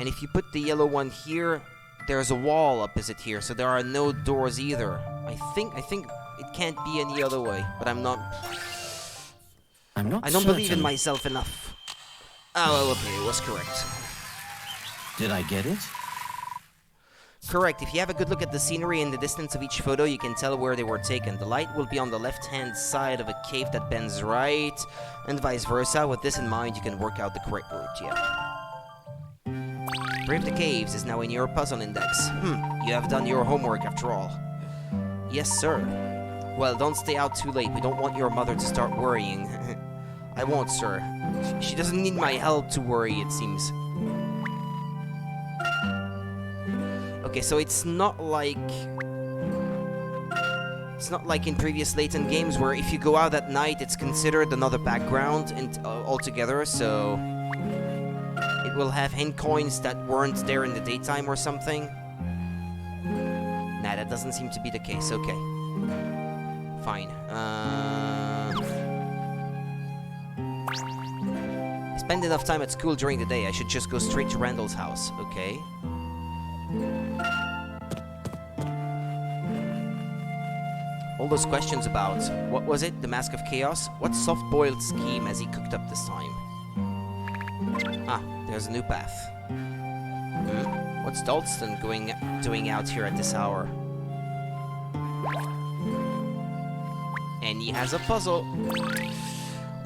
A: And if you put the yellow one here, there's a wall opposite here, so there are no doors either. I think it can't be any other way, but I'm not.
B: I'm not
A: I don't believe in
B: certain.
A: myself enough. Oh, okay, it was correct.
B: Did I get it?
A: Correct. If you have a good look at the scenery in the distance of each photo, you can tell where they were taken. The light will be on the left-hand side of a cave that bends right, and vice versa. With this in mind, you can work out the correct route, yeah. Brave the Caves is now in your puzzle index. You have done your homework after all. Yes, sir. Well, don't stay out too late. We don't want your mother to start worrying. I won't, sir. She doesn't need my help to worry, it seems. Okay, so it's not like in previous Layton games where if you go out at night, it's considered another background altogether, so it will have hint coins that weren't there in the daytime or something. Nah, that doesn't seem to be the case. Okay. Fine. I spend enough time at school during the day. I should just go straight to Randall's house. Okay. All those questions about, what was it, the Mask of Chaos? What soft-boiled scheme has he cooked up this time? Ah, there's a new path. What's Dalston doing out here at this hour? And he has a puzzle.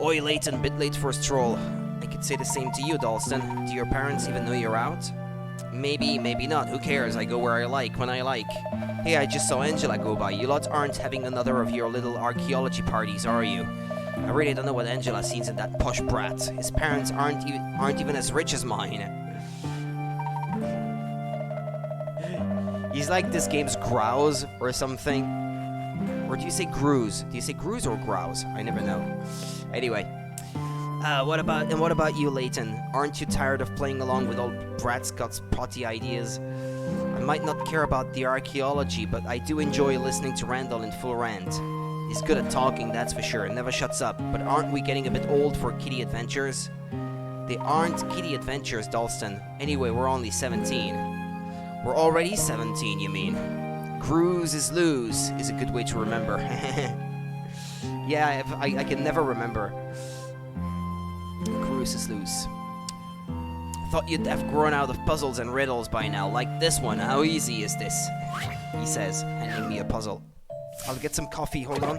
A: Oi, Layton, bit late for a stroll. I could say the same to you, Dalston. Do your parents even know you're out? Maybe, maybe not. Who cares? I go where I like, when I like. Hey, I just saw Angela go by. You lot aren't having another of your little archaeology parties, are you? I really don't know what Angela sees in that posh brat. His parents aren't even as rich as mine. He's like this game's grouse or something. Or do you say grouse? Do you say grouse or grouse? I never know. Anyway. What about you, Layton? Aren't you tired of playing along with old Brad Scott's potty ideas? I might not care about the archaeology, but I do enjoy listening to Randall in full rant. He's good at talking, that's for sure, never shuts up. But aren't we getting a bit old for kiddie adventures? They aren't kiddie adventures, Dalston. Anyway, we're only 17. We're already 17, you mean? Cruise is lose is a good way to remember. Yeah, I can never remember. Cruise is loose. Thought you'd have grown out of puzzles and riddles by now, like this one. How easy is this? He says, handing me a puzzle. I'll get some coffee, hold on.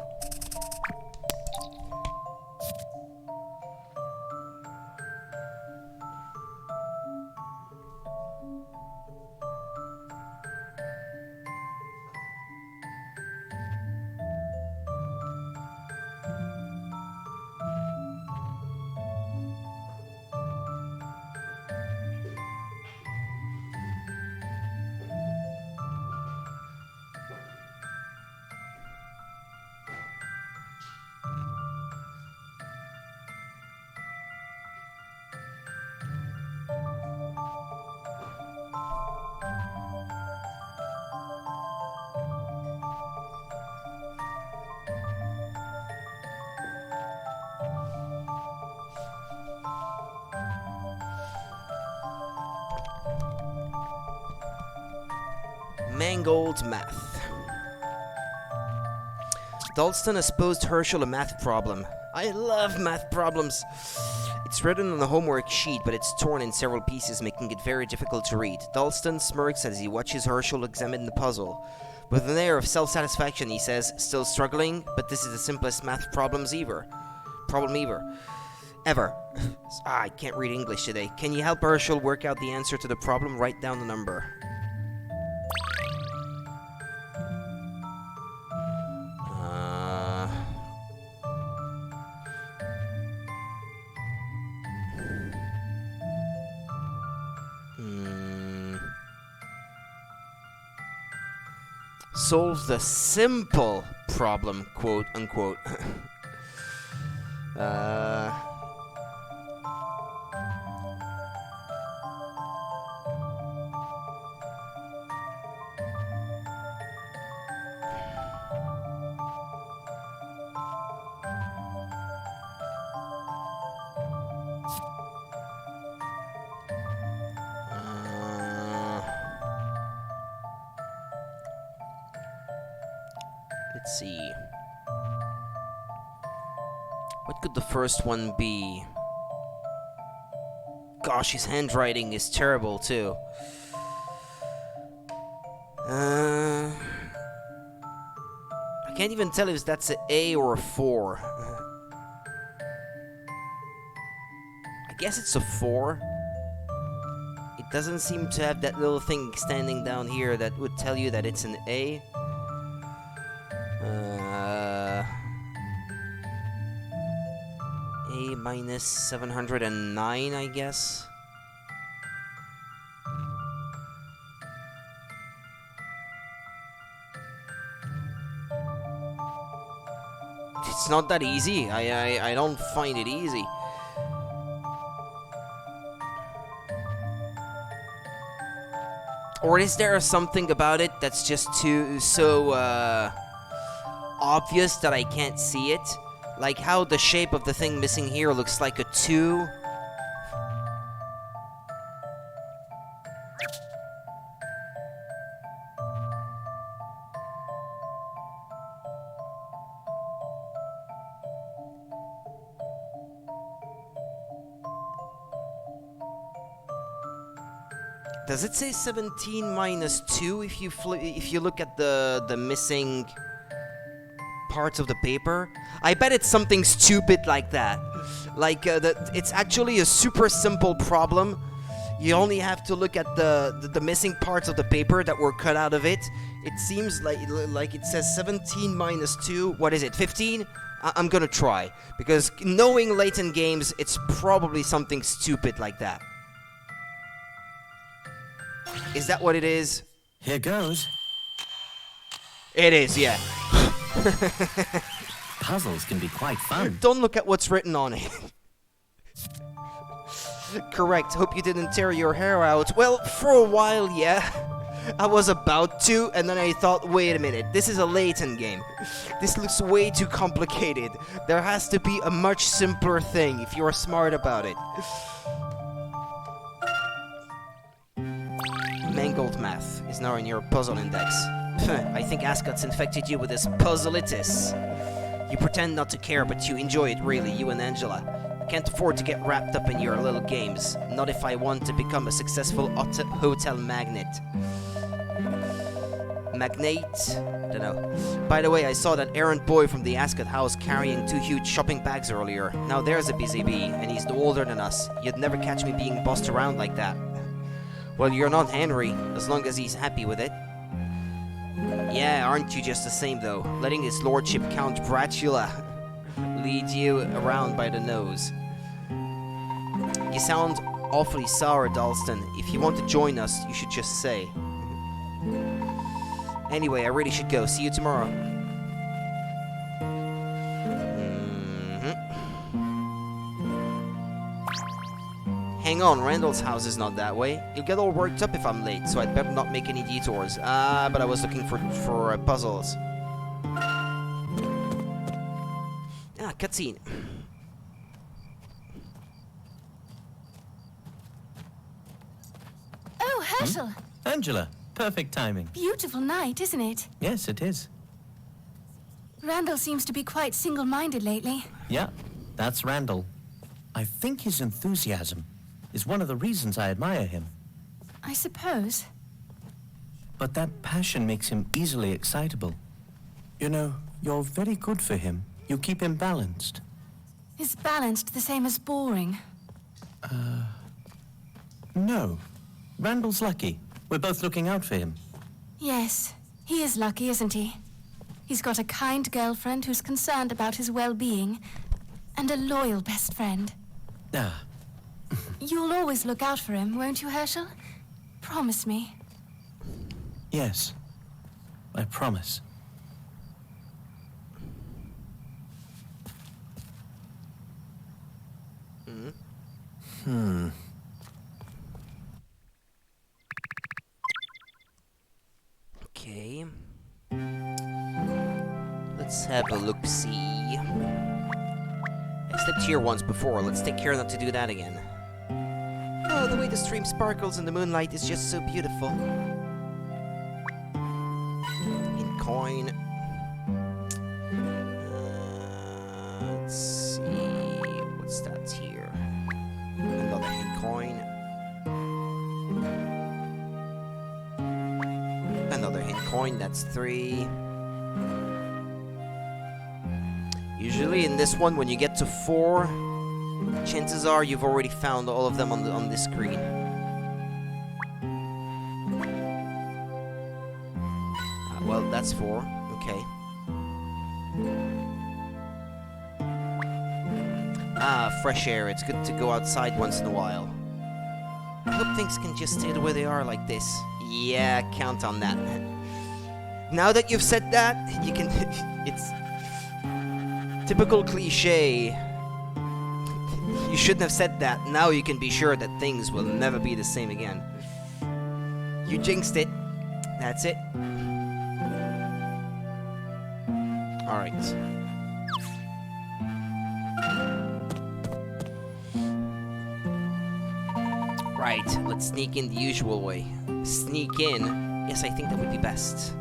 A: Mangold math. Dalston has posed Herschel a math problem. I love math problems. It's written on the homework sheet, but it's torn in several pieces, making it very difficult to read. Dalston smirks as he watches Herschel examine the puzzle. With an air of self-satisfaction, he says, "Still struggling? But this is the simplest math problems ever. Ever. I can't read English today. Can you help Herschel work out the answer to the problem? Write down the number." Solves the simple problem, quote unquote. Let's see. What could the first one be? Gosh, his handwriting is terrible too. I can't even tell if that's an A or a 4. I guess it's a 4. It doesn't seem to have that little thing standing down here that would tell you that it's an A. A minus 709, I guess. It's not that easy. I don't find it easy. Or is there something about it that's just so obvious that I can't see it? Like how the shape of the thing missing here looks like a 2. Does it say 17 minus 2 if you look at the missing parts of the paper? I bet it's something stupid like that. Like it's actually a super simple problem. You only have to look at the missing parts of the paper that were cut out of it. It seems like it says 17 minus 2. What is it? 15? I'm gonna try, because knowing Layton games, it's probably something stupid like that. Is that what it is?
B: Here goes.
A: It is, yeah.
B: Puzzles can be quite fun.
A: Don't look at what's written on it. Correct. Hope you didn't tear your hair out. Well, for a while, yeah. I was about to, and then I thought, wait a minute, this is a Layton game. This looks way too complicated. There has to be a much simpler thing if you're smart about it. Mangled math is now in your puzzle index. I think Ascot's infected you with this puzzleitis. You pretend not to care, but you enjoy it really, you and Angela. Can't afford to get wrapped up in your little games. Not if I want to become a successful hotel magnate. Magnate? Dunno. By the way, I saw that errant boy from the Ascot house carrying 2 huge shopping bags earlier. Now there's a busy bee, and he's older than us. You'd never catch me being bossed around like that. Well, you're not Henry, as long as he's happy with it. Yeah, aren't you just the same, though? Letting his lordship Count Dracula lead you around by the nose. You sound awfully sour, Dalston. If you want to join us, you should just say. Anyway, I really should go. See you tomorrow. Hang on, Randall's house is not that way. He'll get all worked up if I'm late, so I'd better not make any detours. But I was looking for puzzles. Cutscene.
D: Oh, Herschel!
B: Angela, perfect timing.
D: Beautiful night, isn't it?
B: Yes, it is.
D: Randall seems to be quite single-minded lately.
B: Yeah, that's Randall. I think his enthusiasm is one of the reasons I admire him.
D: I suppose.
B: But that passion makes him easily excitable. You know, you're very good for him. You keep him balanced.
D: Is balanced the same as boring?
B: No. Randall's lucky. We're both looking out for him.
D: Yes, he is lucky, isn't he? He's got a kind girlfriend who's concerned about his well-being, and a loyal best friend.
B: Ah.
D: You'll always look out for him, won't you, Herschel? Promise me.
B: Yes. I promise.
A: Okay. Let's have a look-see. I slipped here once before. Let's take care not to do that again. Oh, the way the stream sparkles in the moonlight is just so beautiful. In coin. coin, that's 3. Usually in this one, when you get to 4, chances are you've already found all of them on this screen. Well, that's 4. Okay. Ah, fresh air. It's good to go outside once in a while. I hope things can just stay the way they are like this. Yeah, count on that. Now that you've said that, you can... It's... typical cliche. You shouldn't have said that. Now you can be sure that things will never be the same again. You jinxed it. That's it. Alright. Right, let's sneak in the usual way. Sneak in? Yes, I think that would be best.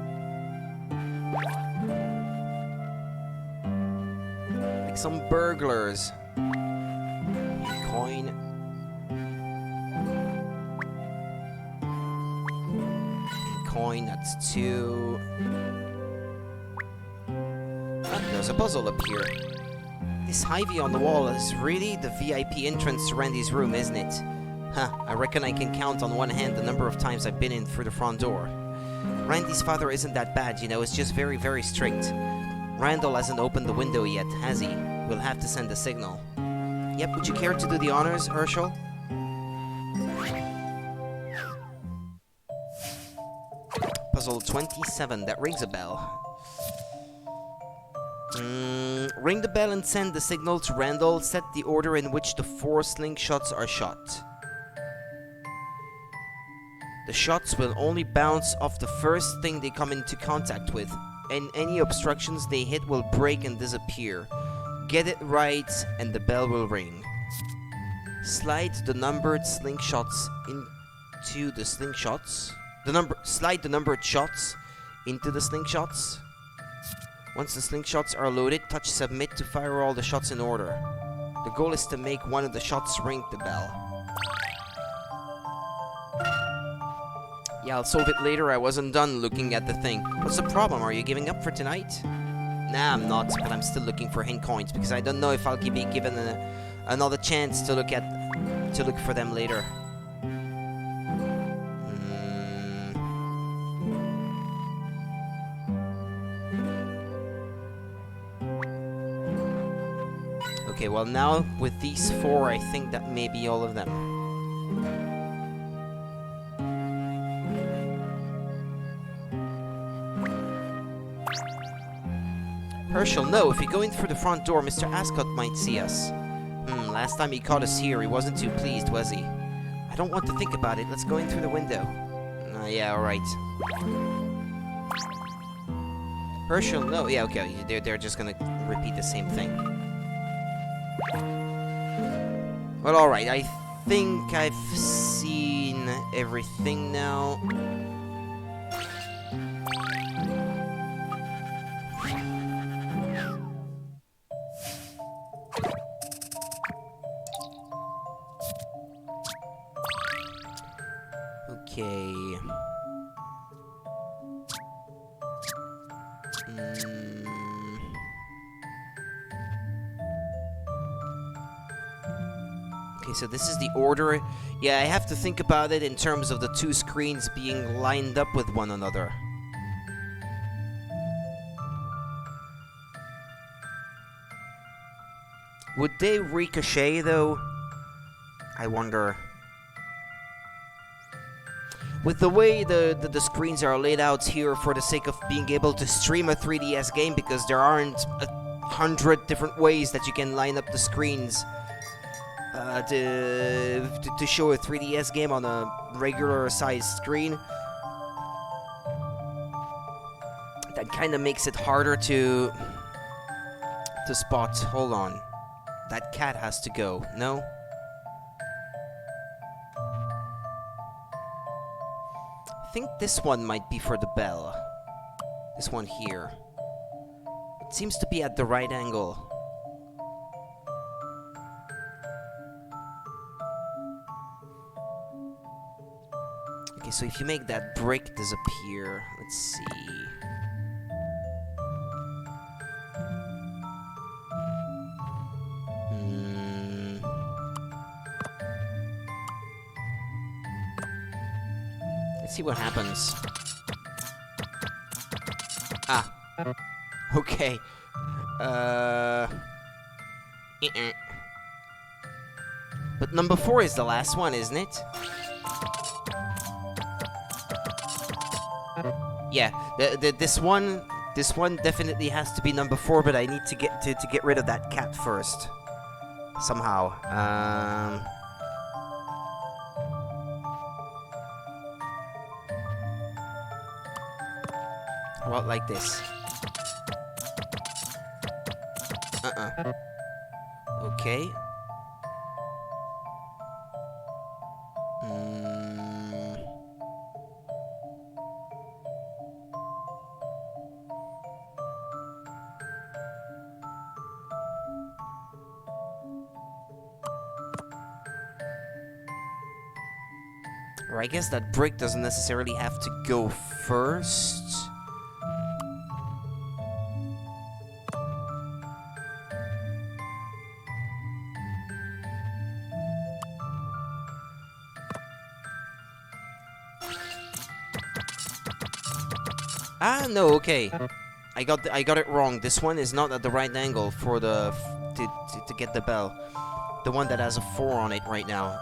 A: Like some burglars. Coin. Coin, that's 2. Ah, there's a puzzle up here. This Hy-Vee on the wall is really the VIP entrance to Randy's room, isn't it? Huh, I reckon I can count on one hand the number of times I've been in through the front door. Randy's father isn't that bad, you know, it's just very, very strict. Randall hasn't opened the window yet, has he? We'll have to send a signal. Yep, would you care to do the honors, Herschel? Puzzle 27, that rings a bell. Ring the bell and send the signal to Randall. Set the order in which the 4 slingshots are shot. The shots will only bounce off the first thing they come into contact with, and any obstructions they hit will break and disappear. Get it right, and the bell will ring. Slide the numbered slingshots into the slingshots. Slide the numbered shots into the slingshots. Once the slingshots are loaded, touch submit to fire all the shots in order. The goal is to make one of the shots ring the bell. Yeah, I'll solve it later. I wasn't done looking at the thing. What's the problem? Are you giving up for tonight? Nah, I'm not, but I'm still looking for hint coins because I don't know if I'll be given another chance to look for them later. Okay, well now with these 4, I think that may be all of them. Herschel, no, if you go in through the front door, Mr. Ascot might see us. Last time he caught us here, he wasn't too pleased, was he? I don't want to think about it. Let's go in through the window. Yeah, alright. Herschel, no, yeah, okay, they're just gonna repeat the same thing. Well, alright, I think I've seen everything now. Okay. Okay, so this is the order. Yeah, I have to think about it in terms of the 2 screens being lined up with one another. Would they ricochet, though? I wonder. With the way the screens are laid out here for the sake of being able to stream a 3DS game, because there aren't 100 different ways that you can line up the screens to show a 3DS game on a regular sized screen. That kind of makes it harder to spot. Hold on. That cat has to go. No? I think this one might be for the bell. This one here. It seems to be at the right angle. Okay, Okay, so if you make that brick disappear, let's see. Let's see what happens. Ah. Okay. But number 4 is the last one, isn't it? Yeah, this one definitely has to be number 4, but I need to get rid of that cat first. Somehow. Well, like this. Okay. Or I guess that brick doesn't necessarily have to go first. Ah, no, okay. I got it wrong. This one is not at the right angle for the to get the bell. The one that has a 4 on it right now.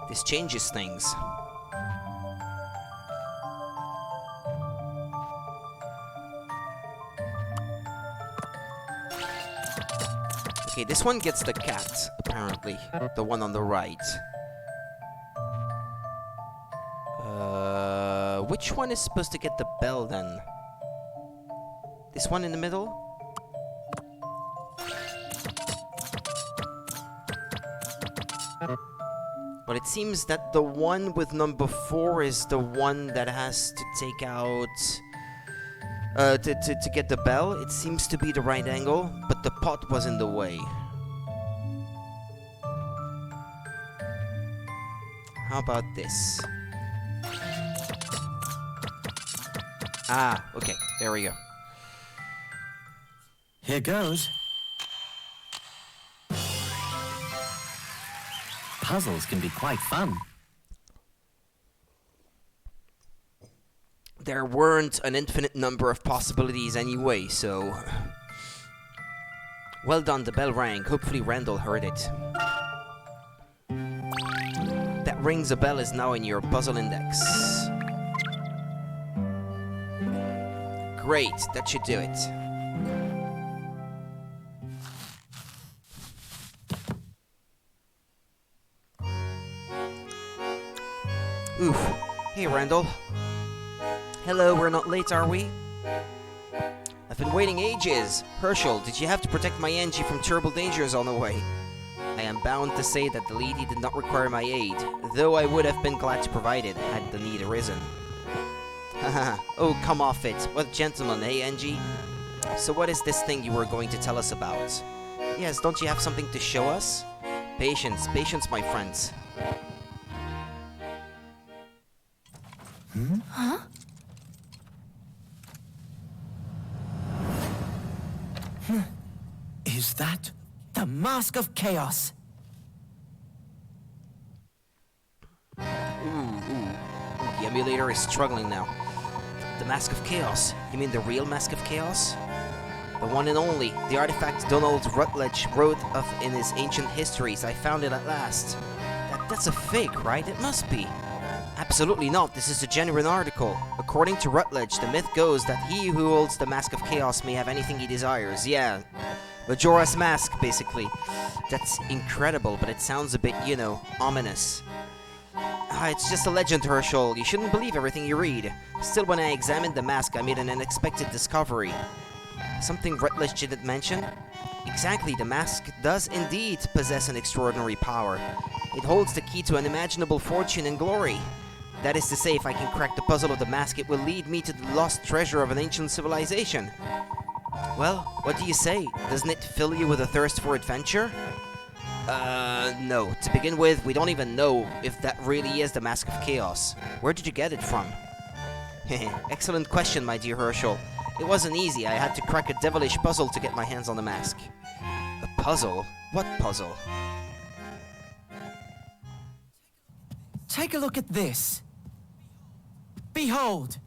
A: This changes things. Okay, this one gets the cat, apparently. The one on the right. Which one is supposed to get the bell, then? This one in the middle? But it seems that the one with number 4 is the one that has to take out... to get the bell. It seems to be the right angle, but the pot was in the way. How about this? Ah, okay, there we go.
B: Here goes. Puzzles can be quite fun.
A: There weren't an infinite number of possibilities anyway, so... Well done, the bell rang. Hopefully Randall heard it. That rings a bell is now in your puzzle index. Great, that should do it. Oof. Hey, Randall. Hello, we're not late, are we? I've been waiting ages. Herschel, did you have to protect my Angie from terrible dangers on the way? I am bound to say that the lady did not require my aid, though I would have been glad to provide it had the need arisen. Haha, oh, come off it. What a gentleman, eh, Angie? So what is this thing you were going to tell us about? Yes, don't you have something to show us? Patience, patience, my friends.
D: Huh?
C: Is that the Mask of Chaos?
A: The emulator is struggling now. The Mask of Chaos? You mean the real Mask of Chaos? The one and only, the artifact Donald Rutledge wrote of in his ancient histories. I found it at last. That's a fake, right? It must be. Absolutely not. This is a genuine article. According to Rutledge, the myth goes that he who holds the Mask of Chaos may have anything he desires. Yeah. Majora's Mask, basically. That's incredible, but it sounds a bit, you know, ominous. It's just a legend, Herschel. You shouldn't believe everything you read. Still, when I examined the mask, I made an unexpected discovery. Something Rutledge didn't mention? Exactly, the mask does indeed possess an extraordinary power. It holds the key to unimaginable fortune and glory. That is to say, if I can crack the puzzle of the mask, it will lead me to the lost treasure of an ancient civilization. Well, what do you say? Doesn't it fill you with a thirst for adventure? No. To begin with, we don't even know if that really is the Mask of Chaos. Where did you get it from? Excellent question, my dear Herschel. It wasn't easy. I had to crack a devilish puzzle to get my hands on the mask. A puzzle? What puzzle?
C: Take a look at this. Behold!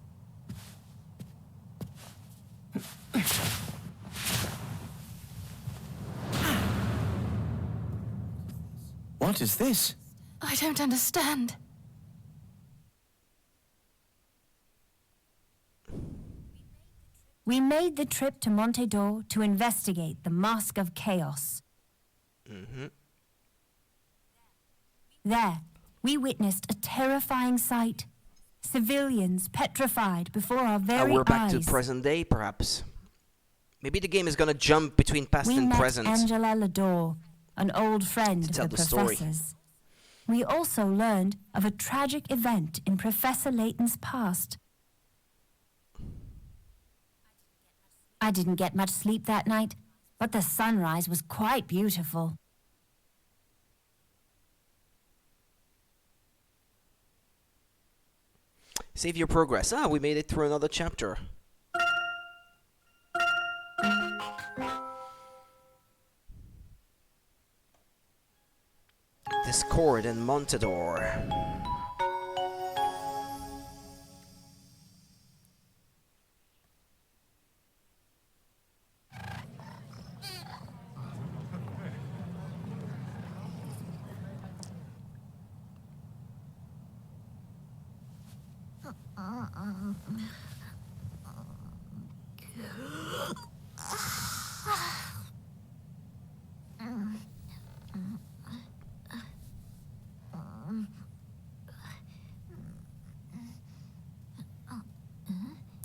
B: What is this?
D: I don't understand.
E: We made the trip to Monte d'Or to investigate the Mask of Chaos. There, we witnessed a terrifying sight. Civilians petrified before our very eyes.
A: We're back to present day, perhaps. Maybe the game is gonna jump between past and present.
E: We met Angela Lador, an old friend of the professor's. We also learned of a tragic event in Professor Layton's past. I didn't get much sleep that night, but the sunrise was quite beautiful.
A: Save your progress. Ah, we made it through another chapter. Discord and Montador.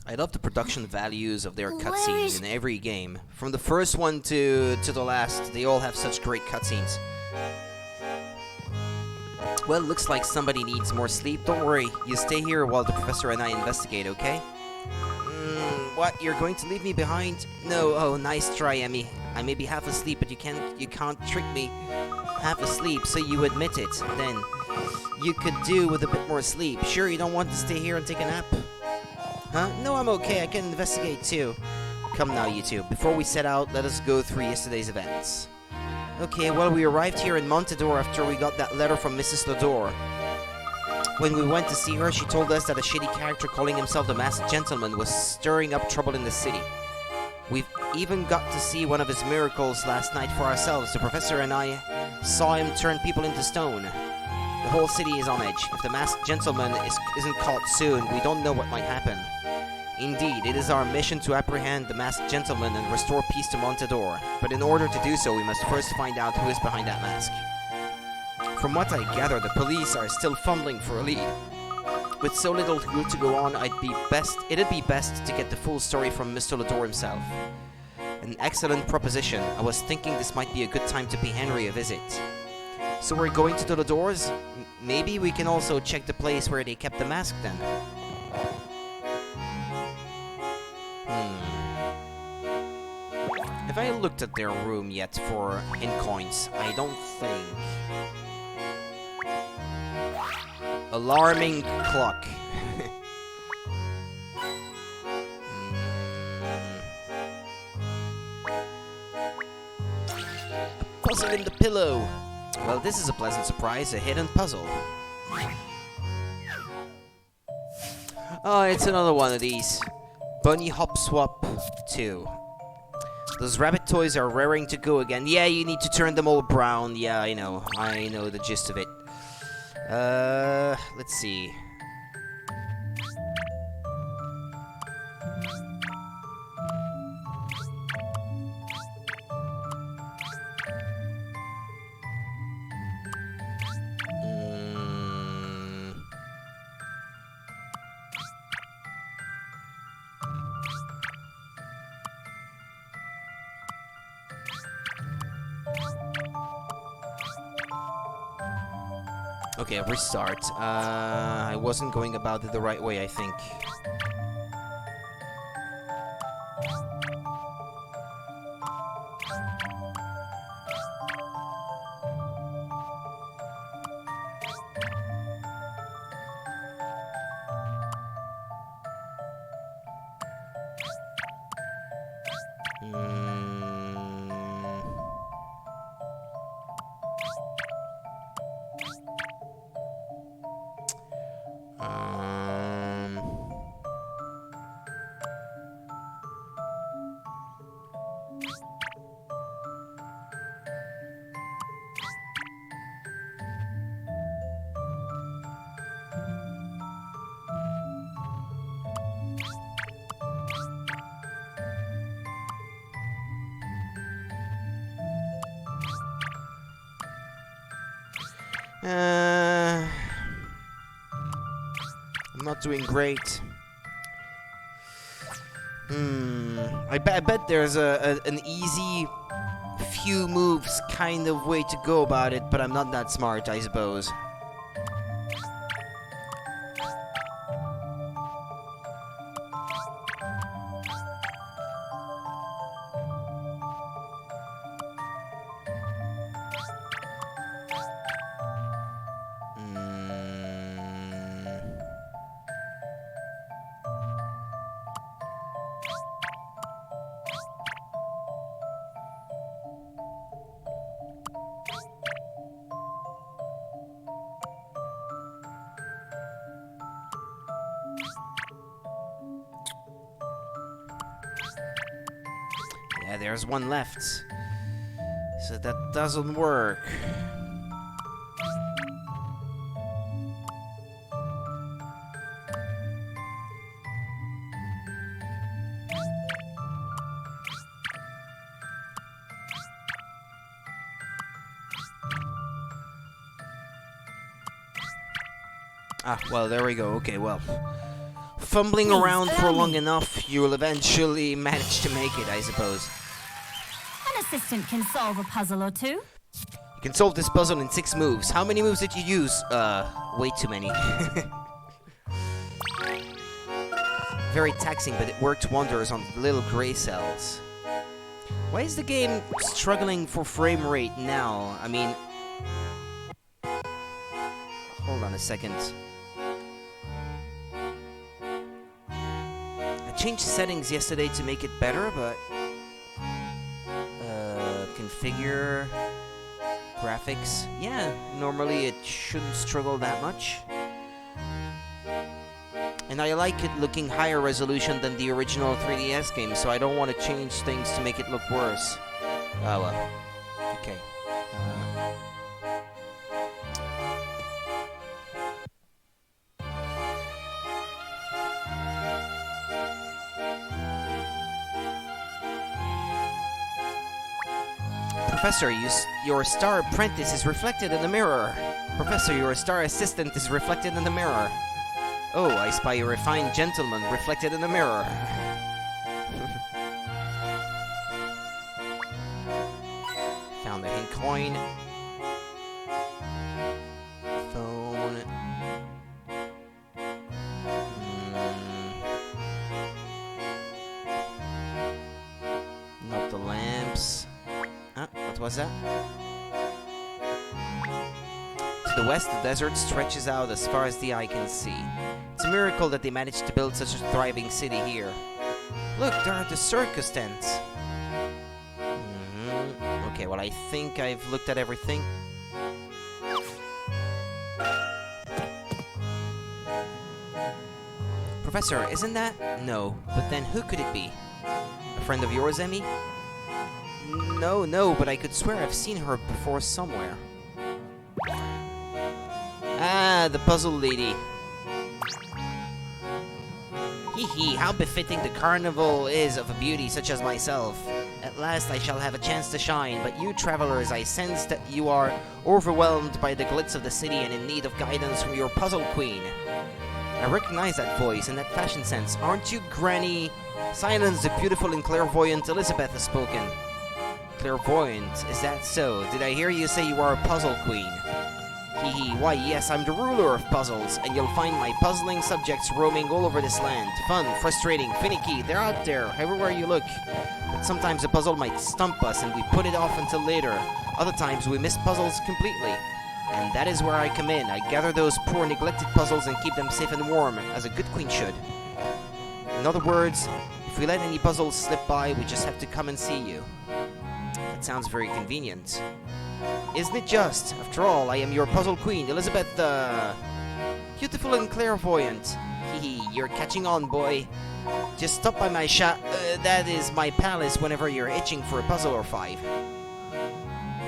A: I love the production values of their cutscenes in every game. From the first one to the last, they all have such great cutscenes. Well, looks like somebody needs more sleep. Don't worry, you stay here while the professor and I investigate, okay? What? You're going to leave me behind? No. Oh, nice try, Emmy. I may be half asleep, but you can't trick me. Half asleep, so you admit it. Then you could do with a bit more sleep. Sure, you don't want to stay here and take a nap? Huh? No, I'm okay. I can investigate too. Come now, you two. Before we set out, let us go through yesterday's events. Okay, well, we arrived here in Montador after we got that letter from Mrs. Lador. When we went to see her, she told us that a shady character calling himself the Masked Gentleman was stirring up trouble in the city. We've even got to see one of his miracles last night for ourselves. The professor and I saw him turn people into stone. The whole city is on edge. If the Masked Gentleman isn't caught soon, we don't know what might happen. Indeed, it is our mission to apprehend the Masked Gentleman and restore peace to Montador. But in order to do so, we must first find out who is behind that mask. From what I gather, the police are still fumbling for a lead. With so little good to go on, it'd be best to get the full story from Mr. Lador himself. An excellent proposition. I was thinking this might be a good time to pay Henry a visit. So we're going to the Ladors? Maybe we can also check the place where they kept the mask then. Have I looked at their room yet for in coins? I don't think. Alarming clock. A puzzle in the pillow. Well, this is a pleasant surprise, a hidden puzzle. Oh, it's another one of these. Bunny Hop Swap 2. Those rabbit toys are raring to go again. Yeah, you need to turn them all brown. Yeah, I know the gist of it. Let's see. Okay, restart. I wasn't going about it the right way, I think. I'm not doing great. I bet there's an easy few moves kind of way to go about it, but I'm not that smart, I suppose. Yeah, there's one left. So that doesn't work. Ah, well, there we go. Okay, well. Fumbling around for long enough, you will eventually manage to make it, I suppose.
E: An assistant can solve a puzzle or two.
A: You can solve this puzzle in 6 moves. How many moves did you use? Way too many. Very taxing, but it worked wonders on the little gray cells. Why is the game struggling for frame rate now? I mean... Hold on a second. I changed settings yesterday to make it better, but... configure... graphics. Yeah, normally it shouldn't struggle that much. And I like it looking higher resolution than the original 3DS game, so I don't want to change things to make it look worse. Oh well. Okay. Professor, your star apprentice is reflected in the mirror. Professor, your star assistant is reflected in the mirror. Oh, I spy a refined gentleman reflected in the mirror. Found a hint coin. Phone. Not the lamps. What was that? To the west, the desert stretches out as far as the eye can see. It's a miracle that they managed to build such a thriving city here. Look, there are the circus tents. Okay, well, I think I've looked at everything. Professor, isn't that? No, but then who could it be? A friend of yours, Emmy? No, but I could swear I've seen her before somewhere. Ah, the puzzle lady. Hee, how befitting the carnival is of a beauty such as myself. At last I shall have a chance to shine, but you travelers, I sense that you are overwhelmed by the glitz of the city and in need of guidance from your puzzle queen. I recognize that voice and that fashion sense. Aren't you, Granny? Silence, the beautiful and clairvoyant Elizabeth has spoken. Clairvoyant, is that so? Did I hear you say you are a puzzle queen? Why yes, I'm the ruler of puzzles, and you'll find my puzzling subjects roaming all over this land. Fun, frustrating, finicky, they're out there, everywhere you look. But sometimes a puzzle might stump us and we put it off until later. Other times we miss puzzles completely. And that is where I come in. I gather those poor neglected puzzles and keep them safe and warm, as a good queen should. In other words, if we let any puzzles slip by, we just have to come and see you. That sounds very convenient. Isn't it just? After all, I am your puzzle queen, Elizabeth, beautiful and clairvoyant. You're catching on, boy. Just stop by my that is my palace whenever you're itching for a puzzle or 5.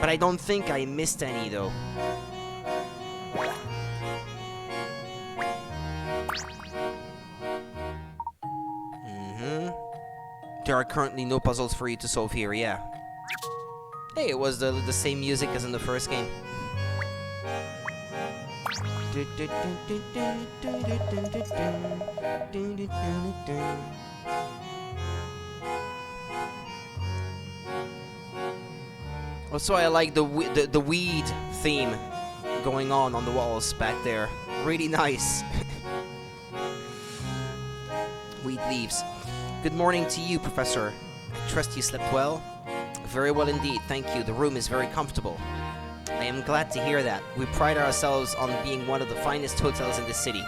A: But I don't think I missed any, though. There are currently no puzzles for you to solve here, yeah. Hey, it was the same music as in the first game. Also, I like the weed theme going on the walls back there. Really nice. Weed leaves. Good morning to you, Professor. I trust you slept well? Very well indeed, thank you. The room is very comfortable. I am glad to hear that. We pride ourselves on being one of the finest hotels in the city.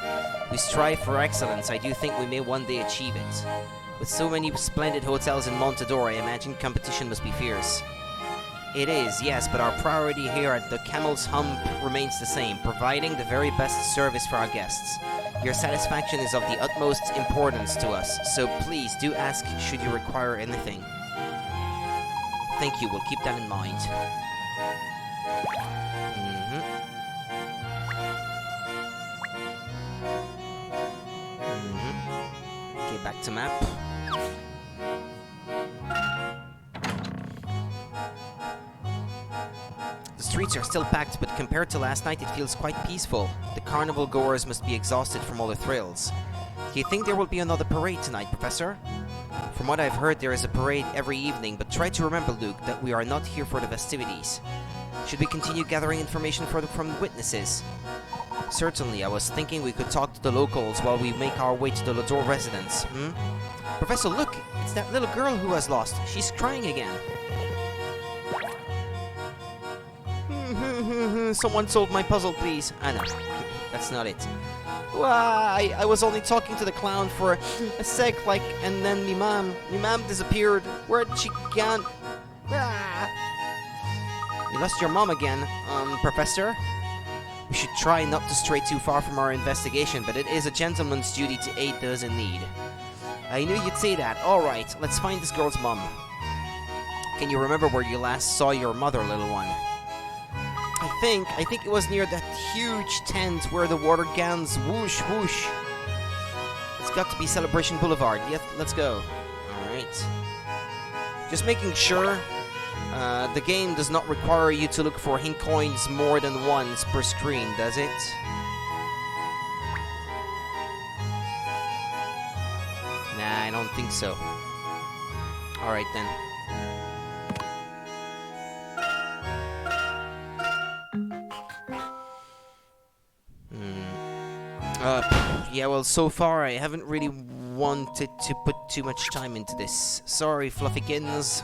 A: We strive for excellence. I do think we may one day achieve it. With so many splendid hotels in Montador, I imagine competition must be fierce. It is, yes, but our priority here at the Camel's Hump remains the same, providing the very best service for our guests. Your satisfaction is of the utmost importance to us, so please do ask should you require anything. Thank you, we'll keep that in mind. Okay, back to map. The streets are still packed, but compared to last night, it feels quite peaceful. The carnival goers must be exhausted from all the thrills. Do you think there will be another parade tonight, Professor? From what I've heard, there is a parade every evening, but try to remember, Luke, that we are not here for the festivities. Should we continue gathering information from the witnesses? Certainly, I was thinking we could talk to the locals while we make our way to the Lador residence, Professor, look! It's that little girl who was lost. She's crying again. Someone solve my puzzle, please. I know. That's not it. Well, I was only talking to the clown for a sec, like, and then me mom disappeared. Where'd she gone? You lost your mom again, Professor? We should try not to stray too far from our investigation, but it is a gentleman's duty to aid those in need. I knew you'd say that. Alright, let's find this girl's mom. Can you remember where you last saw your mother, little one? I think it was near that huge tent where the water guns whoosh whoosh. It's got to be Celebration Boulevard. Yep, let's go. Alright. Just making sure the game does not require you to look for hint coins more than once per screen, does it? Nah, I don't think so. Alright then. Yeah, well, so far I haven't really wanted to put too much time into this. Sorry, Fluffykins.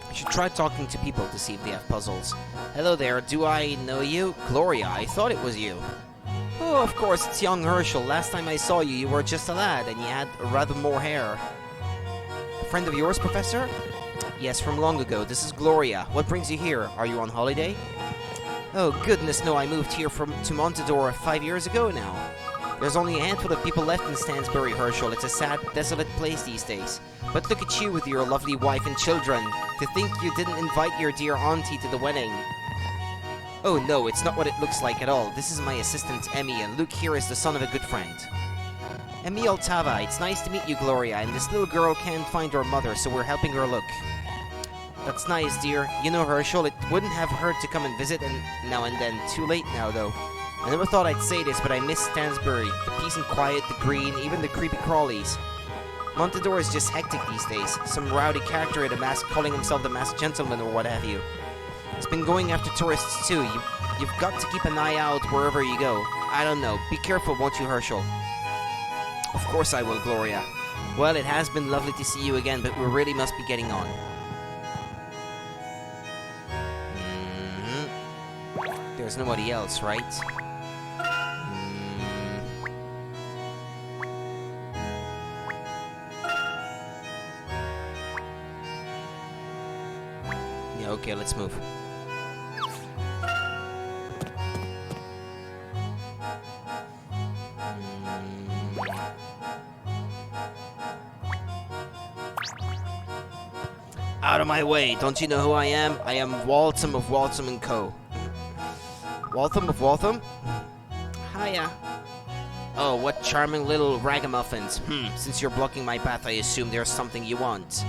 A: I should try talking to people to see if they have puzzles. Hello there, do I know you? Gloria, I thought it was you. Oh, of course, it's young Herschel. Last time I saw you, you were just a lad, and you had rather more hair. A friend of yours, Professor? Yes, from long ago. This is Gloria. What brings you here? Are you on holiday? Oh, goodness, no, I moved here to Montador 5 years ago now. There's only a handful of people left in Stansbury, Herschel. It's a sad, desolate place these days. But look at you with your lovely wife and children. To think you didn't invite your dear auntie to the wedding. Oh no, it's not what it looks like at all. This is my assistant, Emmy, and Luke here is the son of a good friend. Emmy Altava, it's nice to meet you, Gloria, and this little girl can't find her mother, so we're helping her look. That's nice, dear. You know, Herschel, it wouldn't have hurt to come and visit now and then. Too late now, though. I never thought I'd say this, but I miss Stansbury. The peace and quiet, the green, even the creepy crawlies. Montador is just hectic these days. Some rowdy character in a mask calling himself the masked gentleman or what have you. It's been going after tourists too. You've got to keep an eye out wherever you go. I don't know. Be careful, won't you, Herschel? Of course I will, Gloria. Well, it has been lovely to see you again, but we really must be getting on. There's nobody else, right? Yeah, okay, let's move. Out of my way, don't you know who I am? I am Waltham of Waltham & Co. Waltham of Waltham? Hiya. Oh, what charming little ragamuffins. Since you're blocking my path, I assume there's something you want.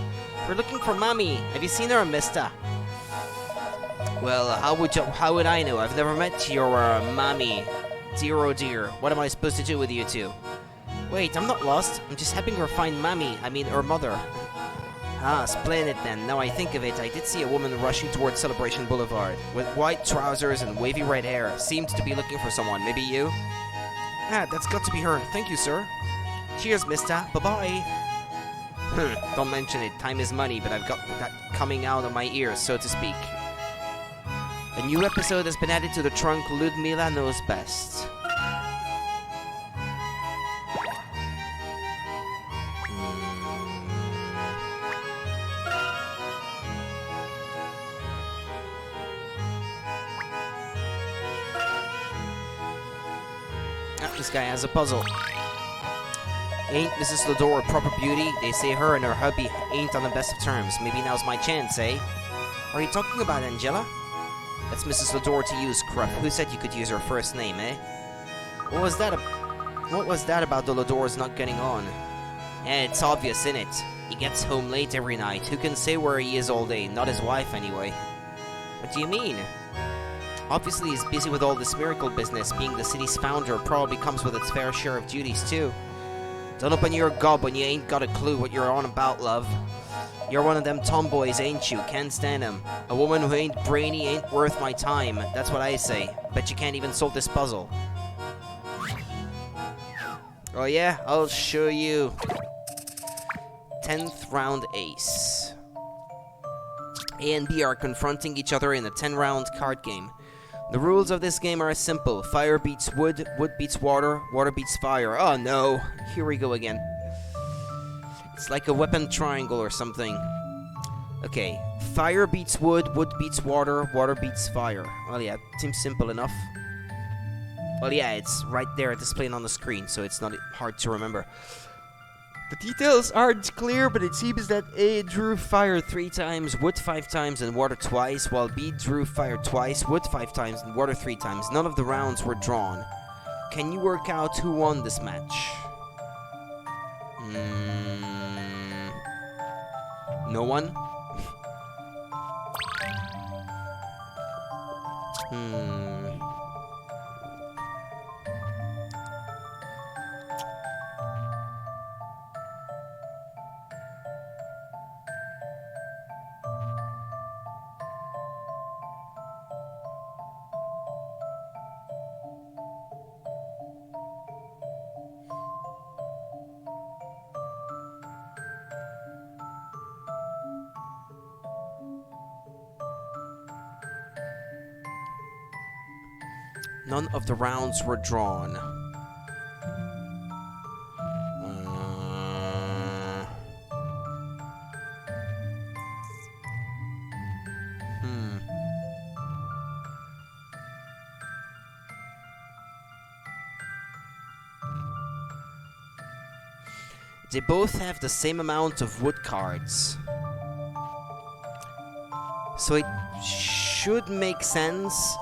A: We're looking for Mommy. Have you seen her, mister? Well, how would I know? I've never met your Mommy. Dear oh dear, what am I supposed to do with you two? Wait, I'm not lost. I'm just helping her find Mommy. I mean, her mother. Ah, splendid then. Now I think of it, I did see a woman rushing towards Celebration Boulevard with white trousers and wavy red hair. Seemed to be looking for someone. Maybe you? Ah, that's got to be her. Thank you, sir. Cheers, mister. Bye-bye. Don't mention it. Time is money, but I've got that coming out of my ears, so to speak. A new episode has been added to the trunk. Ludmila knows best. This guy has a puzzle. Ain't Mrs. Lador a proper beauty? They say her and her hubby ain't on the best of terms. Maybe now's my chance, eh? Are you talking about Angela? That's Mrs. Lador to use, Krupp. Who said you could use her first name, eh? What was that about the Ladors not getting on? Yeah, it's obvious, innit? He gets home late every night. Who can say where he is all day? Not his wife, anyway. What do you mean? Obviously, he's busy with all this miracle business. Being the city's founder probably comes with its fair share of duties, too. Don't open your gob when you ain't got a clue what you're on about, love. You're one of them tomboys, ain't you? Can't stand them. A woman who ain't brainy ain't worth my time. That's what I say. Bet you can't even solve this puzzle. Oh yeah? I'll show you. 10th round ace. A and B are confronting each other in a 10-round card game. The rules of this game are simple. Fire beats wood, wood beats water, water beats fire. Oh no, here we go again. It's like a weapon triangle or something. Okay, fire beats wood, wood beats water, water beats fire. Well yeah, seems simple enough. Well yeah, it's right there displayed on the screen, so it's not hard to remember. The details aren't clear, but it seems that A drew fire 3 times, wood 5 times, and water twice, while B drew fire twice, wood 5 times, and water 3 times. None of the rounds were drawn. Can you work out who won this match? No one? None of the rounds were drawn. They both have the same amount of wood cards. So it should make sense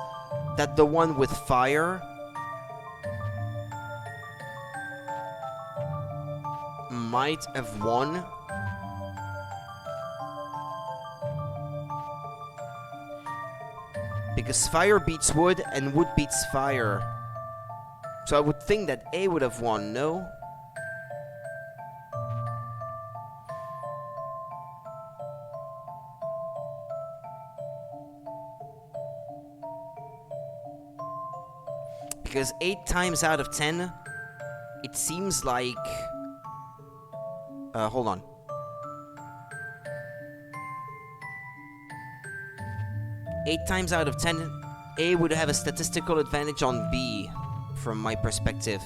A: that the one with fire might have won. Because fire beats wood and wood beats fire. So I would think that A would have won, no? Because 8 times out of 10, it seems like... hold on. Eight times out of 10, A would have a statistical advantage on B, from my perspective.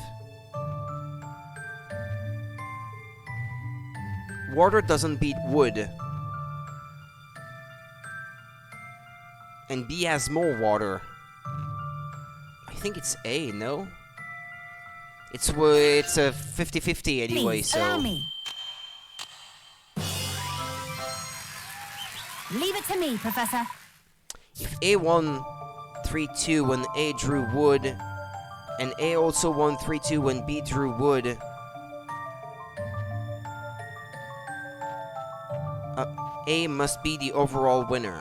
A: Water doesn't beat wood. And B has more water. I think it's A, no? It's a 50-50 anyway,
E: Please,
A: so...
E: allow me. Leave it to me, Professor.
A: If A won 3-2 when A drew wood, And A also won 3-2 when B drew wood. A must be the overall winner.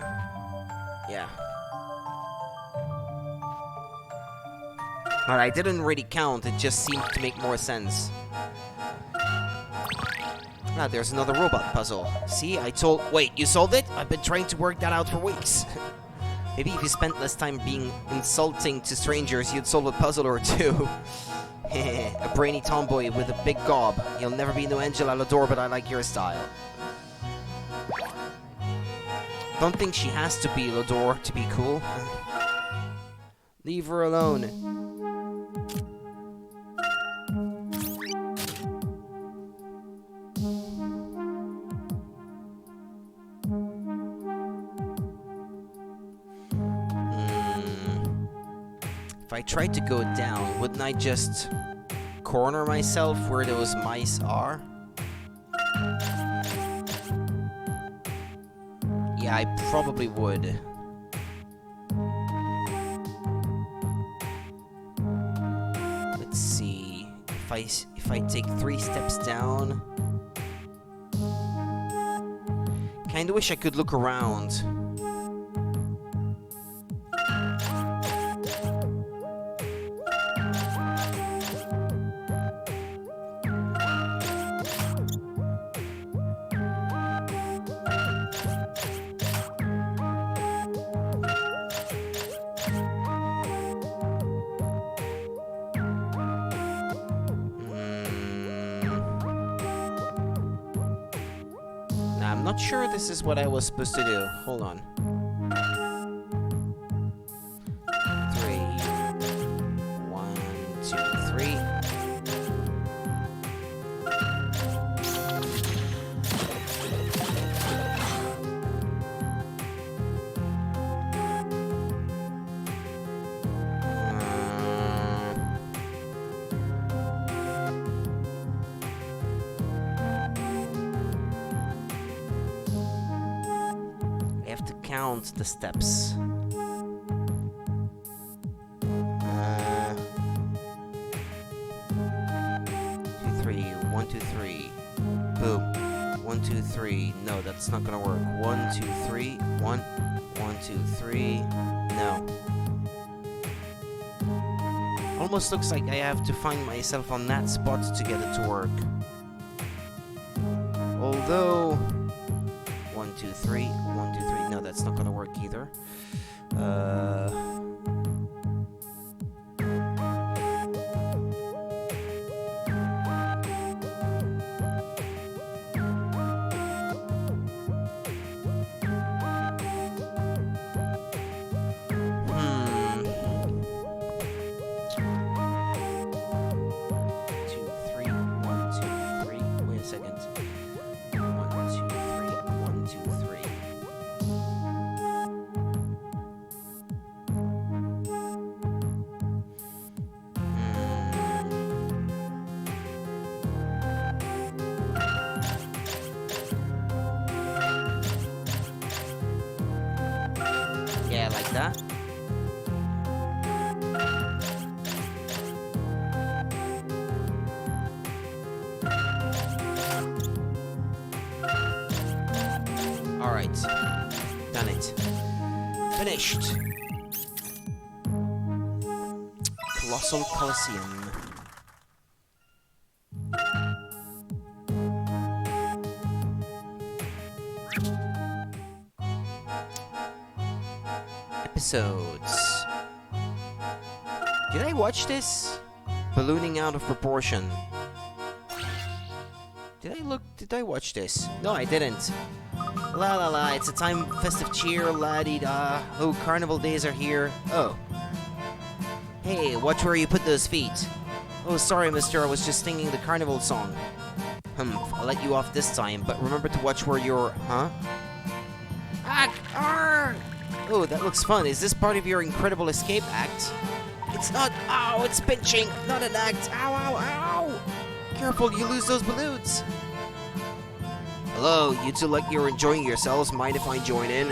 A: Yeah. But I didn't really count, it just seemed to make more sense. Ah, there's another robot puzzle. See, wait, you solved it? I've been trying to work that out for weeks. Maybe if you spent less time being insulting to strangers, you'd solve a puzzle or two. A brainy tomboy with a big gob. You'll never be no Angela Lador, but I like your style. Don't think she has to be Lador to be cool. Leave her alone. If I tried to go down, wouldn't I just corner myself where those mice are? Yeah, I probably would. Let's see. If I take 3 steps down. Kinda wish I could look around. I'm not sure this is what I was supposed to do. Hold on. 3. 1, 2, 3. Count the steps. 2, 3. 1, 2, 3. Boom. 1, 2, 3. No, that's not gonna work. 1, 2, 3. 1, 1, 2, 3. No. Almost looks like I have to find myself on that spot to get it to work. Although 1, 2, 3. 1, 2, 3. No, that's not gonna work either. Yeah, like that. Alright. Done it. Finished. Colossal Coliseum. Episodes. Did I watch this? Ballooning out of proportion. Did I watch this? No, I didn't. La la la, it's a time festive cheer, la-dee-da. Oh, carnival days are here. Oh. Hey, watch where you put those feet. Oh, sorry, mister, I was just singing the carnival song. I'll let you off this time, but remember to watch where you're... Huh? Ah! Oh, that looks fun. Is this part of your incredible escape act? It's not... Ow, it's pinching! Not an act! Ow, ow, ow! Careful, you lose those balloons! Hello, you two like you're enjoying yourselves. Mind if I join in?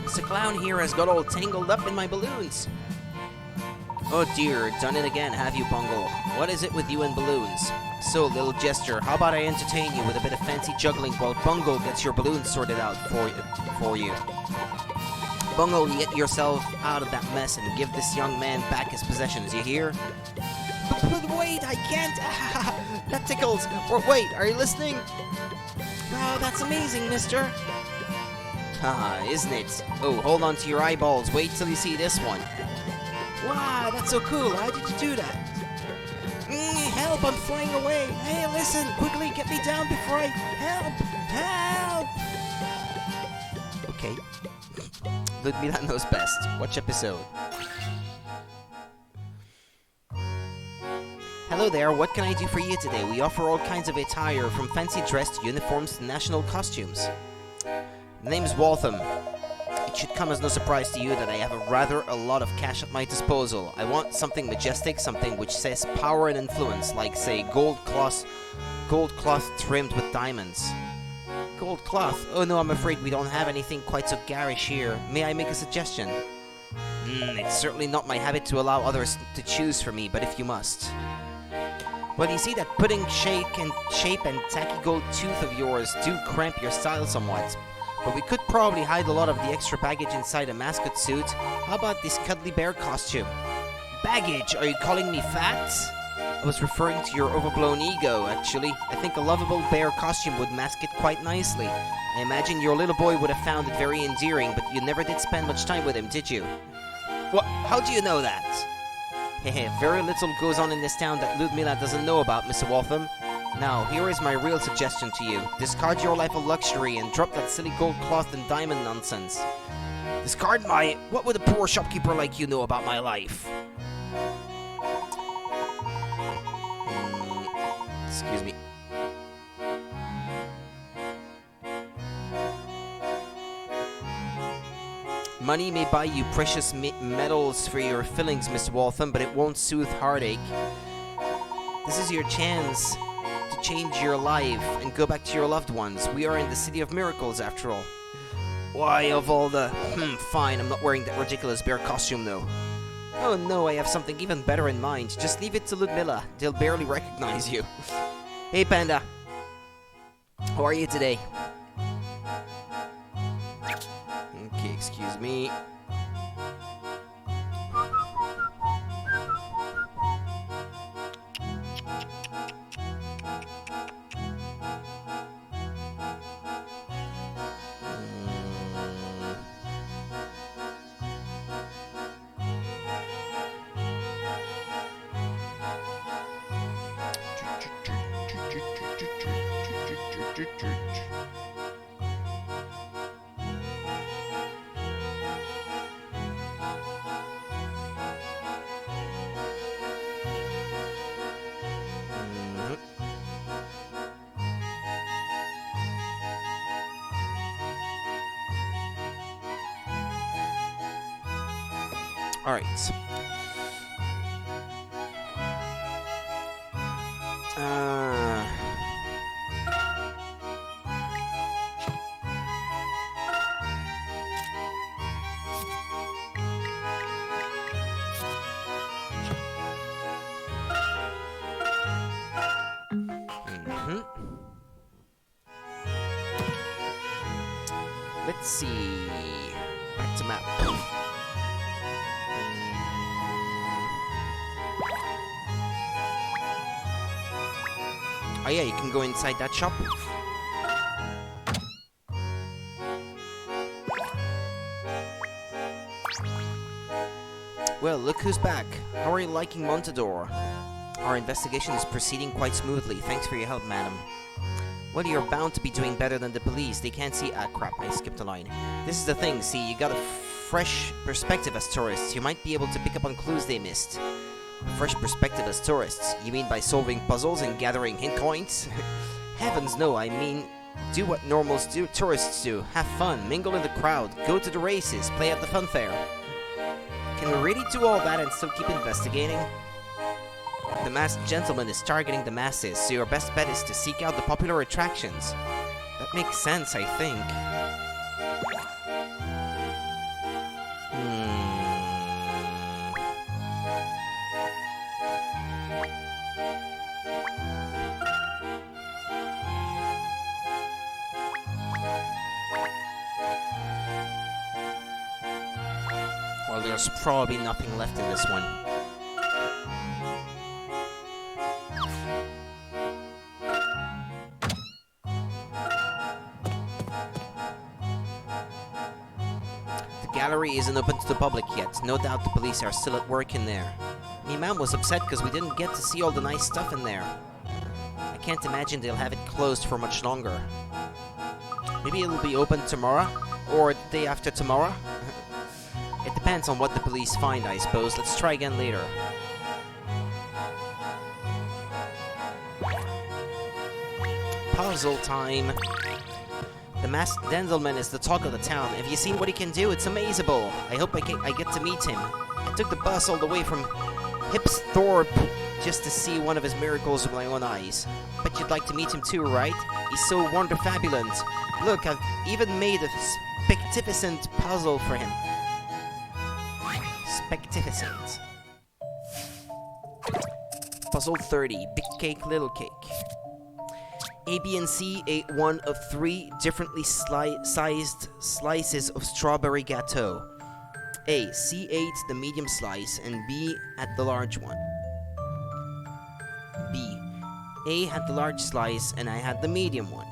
A: It's a clown here has got all tangled up in my balloons. Oh dear, done it again, have you, Bungle? What is it with you and balloons? So, little jester, how about I entertain you with a bit of fancy juggling while Bungle gets your balloons sorted out for you? Bungle, get yourself out of that mess and give this young man back his possessions, you hear? But wait, I can't! That tickles! Or wait, are you listening? Oh, that's amazing, mister! Haha, isn't it? Oh, hold on to your eyeballs, wait till you see this one. Wow, that's so cool, how did you do that? Help, I'm flying away! Hey, listen, quickly get me down before I... Help! Help! Okay. Ludmilla knows best. Watch episode. Hello there, what can I do for you today? We offer all kinds of attire, from fancy dress to uniforms to national costumes. The name's Waltham. It should come as no surprise to you that I have a lot of cash at my disposal. I want something majestic, something which says power and influence, like, say, gold cloth trimmed with diamonds. Gold cloth? Oh no, I'm afraid we don't have anything quite so garish here. May I make a suggestion? It's certainly not my habit to allow others to choose for me, but if you must. Well, you see, that pudding shape and tacky gold tooth of yours do cramp your style somewhat. But we could probably hide a lot of the extra baggage inside a mascot suit. How about this cuddly bear costume? Baggage? Are you calling me fat? I was referring to your overblown ego, actually. I think a lovable bear costume would mask it quite nicely. I imagine your little boy would have found it very endearing, but you never did spend much time with him, did you? What? How do you know that? Hehe, very little goes on in this town that Ludmilla doesn't know about, Mr. Waltham. Now, here is my real suggestion to you. Discard your life of luxury and drop that silly gold cloth and diamond nonsense. Discard my... What would a poor shopkeeper like you know about my life? Excuse me. Money may buy you precious metals for your fillings, Mr. Waltham, but it won't soothe heartache. This is your chance to change your life and go back to your loved ones. We are in the City of Miracles, after all. Why, of all the... fine, I'm not wearing that ridiculous bear costume, though. Oh no, I have something even better in mind. Just leave it to Ludmilla. They'll barely recognize you. Hey, Panda. How are you today? Okay, excuse me. All right. Let's see. Back to map. Oh yeah, you can go inside that shop. Well, look who's back. How are you liking Montador? Our investigation is proceeding quite smoothly. Thanks for your help, madam. Well, you're bound to be doing better than the police. They can't see... Ah, crap, I skipped a line. This is the thing, see, you got a fresh perspective as tourists. You might be able to pick up on clues they missed. A fresh perspective as tourists? You mean by solving puzzles and gathering hint coins? Heavens no, I mean, do what tourists do. Have fun, mingle in the crowd, go to the races, play at the fun fair. Can we really do all that and still keep investigating? The masked gentleman is targeting the masses, so your best bet is to seek out the popular attractions. That makes sense, I think. Well, there's probably nothing left in this one. The gallery isn't open to the public yet. No doubt the police are still at work in there. Me mom was upset because we didn't get to see all the nice stuff in there. I can't imagine they'll have it closed for much longer. Maybe it'll be open tomorrow? Or the day after tomorrow? It depends on what the police find, I suppose. Let's try again later. Puzzle time. The masked gentleman is the talk of the town. Have you seen what he can do? It's amazable. I hope I get to meet him. I took the bus all the way from Hipsthorpe just to see one of his miracles with my own eyes. But you'd like to meet him too, right? He's so wonder-fabulous. Look, I've even made a spectificent puzzle for him. Spectificent. Puzzle 30. Big cake, little cake. A, B, and C ate one of 3 differently sized slices of strawberry gâteau. A, C ate the medium slice and B had the large one. B, A had the large slice and I had the medium one.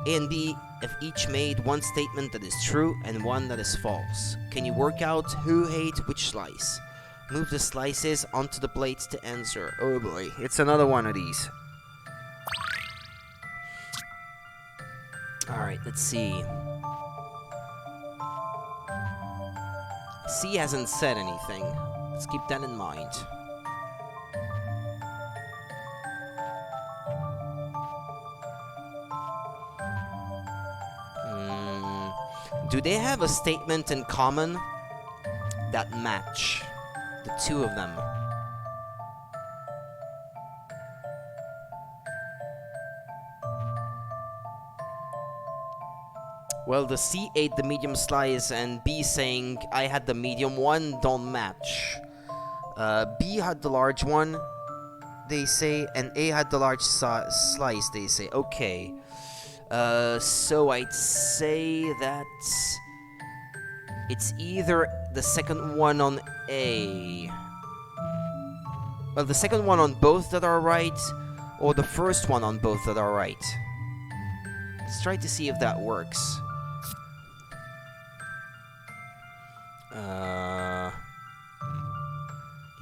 A: A and B have each made one statement that is true and one that is false. Can you work out who ate which slice? Move the slices onto the plates to answer. Oh boy, it's another one of these. Alright, let's see. C hasn't said anything. Let's keep that in mind. Do they have a statement in common that match the two of them? Well, the C ate the medium slice and B saying I had the medium one don't match. B had the large one, they say, and A had the large slice, they say. Okay. So I'd say that it's either the second one on A. Well, the second one on both that are right, or the first one on both that are right. Let's try to see if that works.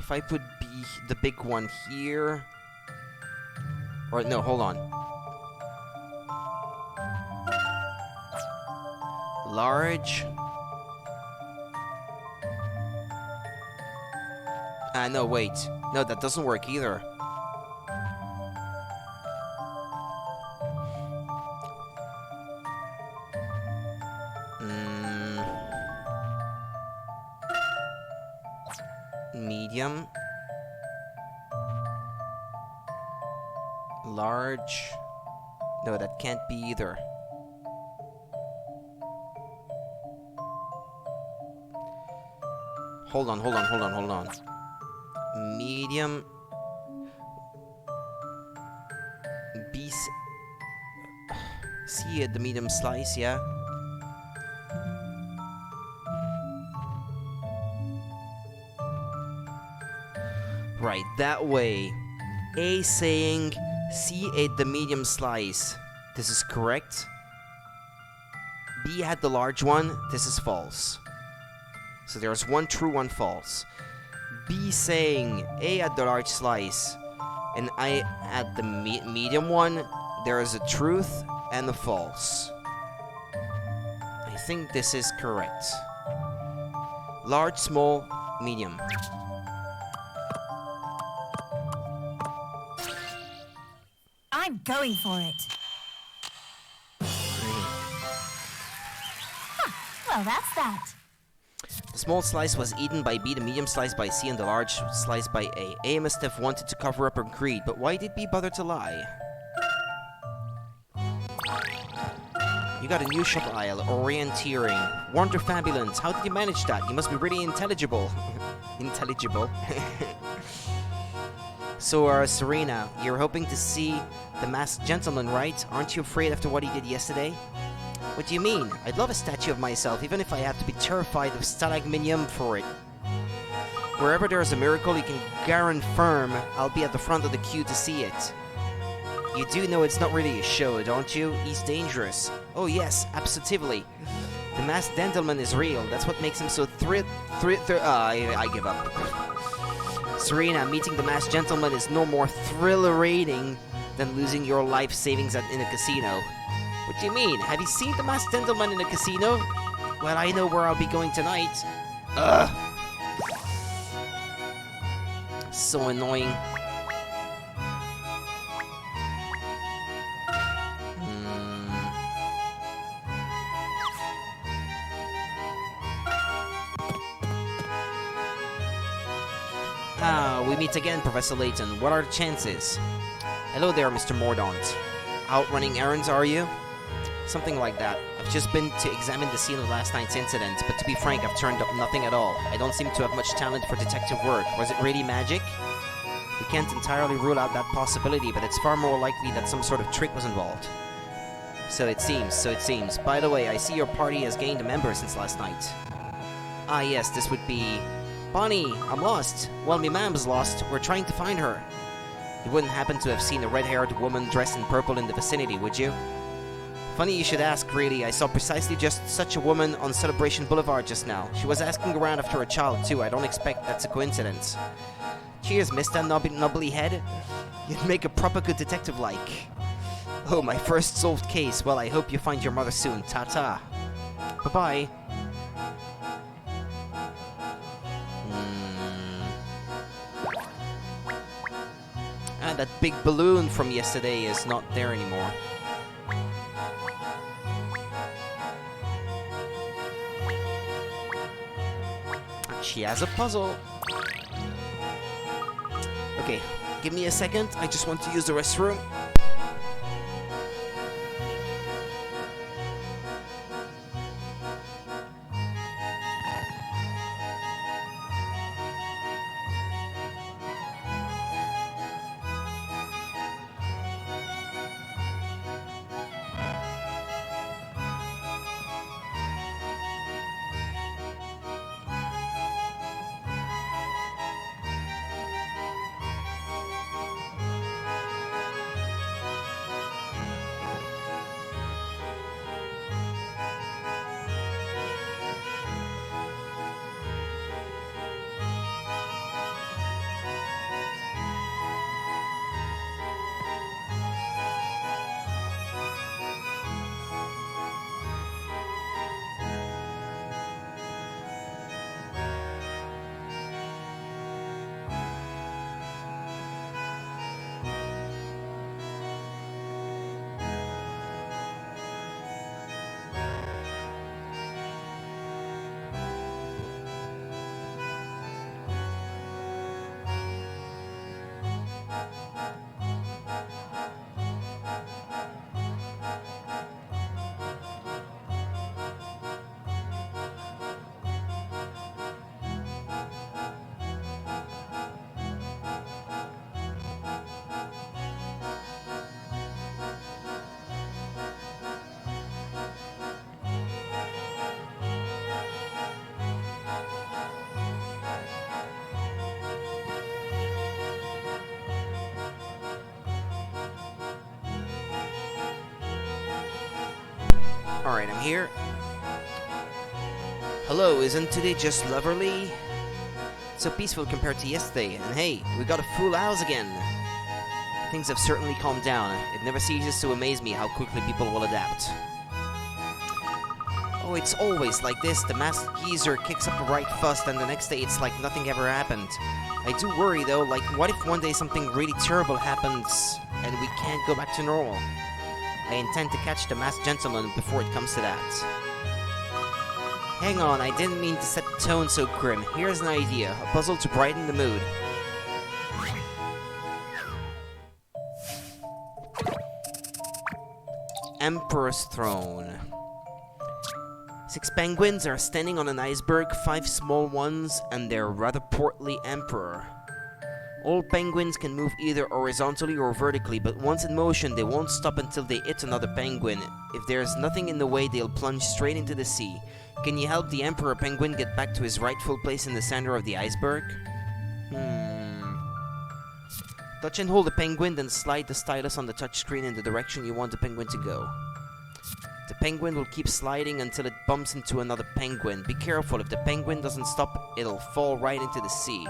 A: If I put B, the big one here, or no, hold on. Large. No, wait. No, that doesn't work either. Medium. Large. No, that can't be either. Hold on. Medium. B. C at the medium slice, yeah. Right, that way. A saying C ate the medium slice. This is correct. B had the large one. This is false. So there's one true, one false. B saying A had the large slice and I had the medium one. There is a truth and a false. I think this is correct. Large, small, medium.
E: I'm going for it. Huh, well, that's that.
A: The small slice was eaten by B, the medium slice by C, and the large slice by A. A must have wanted to cover up her greed, but why did B bother to lie? You got a new shop aisle, orienteering. Wonder fabulous. How did you manage that? You must be really intelligible. Intelligible. So, Serena, you're hoping to see the masked gentleman, right? Aren't you afraid after what he did yesterday? What do you mean? I'd love a statue of myself, even if I have to be terrified of stalagminium for it. Wherever there's a miracle, you can guarantee firm I'll be at the front of the queue to see it. You do know it's not really a show, don't you? He's dangerous. Oh yes, absolutely. The masked gentleman is real. That's what makes him so I give up. Serena, meeting the masked gentleman is no more thrill-rating than losing your life savings in a casino. What do you mean? Have you seen the masked gentleman in a casino? Well, I know where I'll be going tonight. Ugh. So annoying. We meet again, Professor Layton. What are the chances? Hello there, Mr. Mordaunt. Out running errands, are you? Something like that. I've just been to examine the scene of last night's incident, but to be frank, I've turned up nothing at all. I don't seem to have much talent for detective work. Was it really magic? We can't entirely rule out that possibility, but it's far more likely that some sort of trick was involved. So it seems. By the way, I see your party has gained a member since last night. Ah yes, this would be... Bonnie, I'm lost. Well, me mam's lost. We're trying to find her. You wouldn't happen to have seen a red-haired woman dressed in purple in the vicinity, would you? Funny you should ask, really. I saw precisely just such a woman on Celebration Boulevard just now. She was asking around after a child, too. I don't expect that's a coincidence. Cheers, Mr. Nubbly Head. You'd make a proper good detective-like. Oh, my first solved case. Well, I hope you find your mother soon. Ta-ta. Bye-bye. Ah, that big balloon from yesterday is not there anymore. She has a puzzle. Okay, give me a second. I just want to use the restroom. Alright, I'm here. Hello, isn't today just lovely? So peaceful compared to yesterday, and hey, we got a full house again. Things have certainly calmed down. It never ceases to amaze me how quickly people will adapt. Oh, it's always like this. The masked geezer kicks up a right fuss, and the next day it's like nothing ever happened. I do worry though, like what if one day something really terrible happens and we can't go back to normal? I intend to catch the masked gentleman before it comes to that. Hang on, I didn't mean to set the tone so grim. Here's an idea, a puzzle to brighten the mood. Emperor's Throne. 6 penguins are standing on an iceberg, 5 small ones, and their rather portly emperor. All penguins can move either horizontally or vertically, but once in motion, they won't stop until they hit another penguin. If there's nothing in the way, they'll plunge straight into the sea. Can you help the Emperor Penguin get back to his rightful place in the center of the iceberg? Touch and hold the penguin, then slide the stylus on the touchscreen in the direction you want the penguin to go. The penguin will keep sliding until it bumps into another penguin. Be careful, if the penguin doesn't stop, it'll fall right into the sea.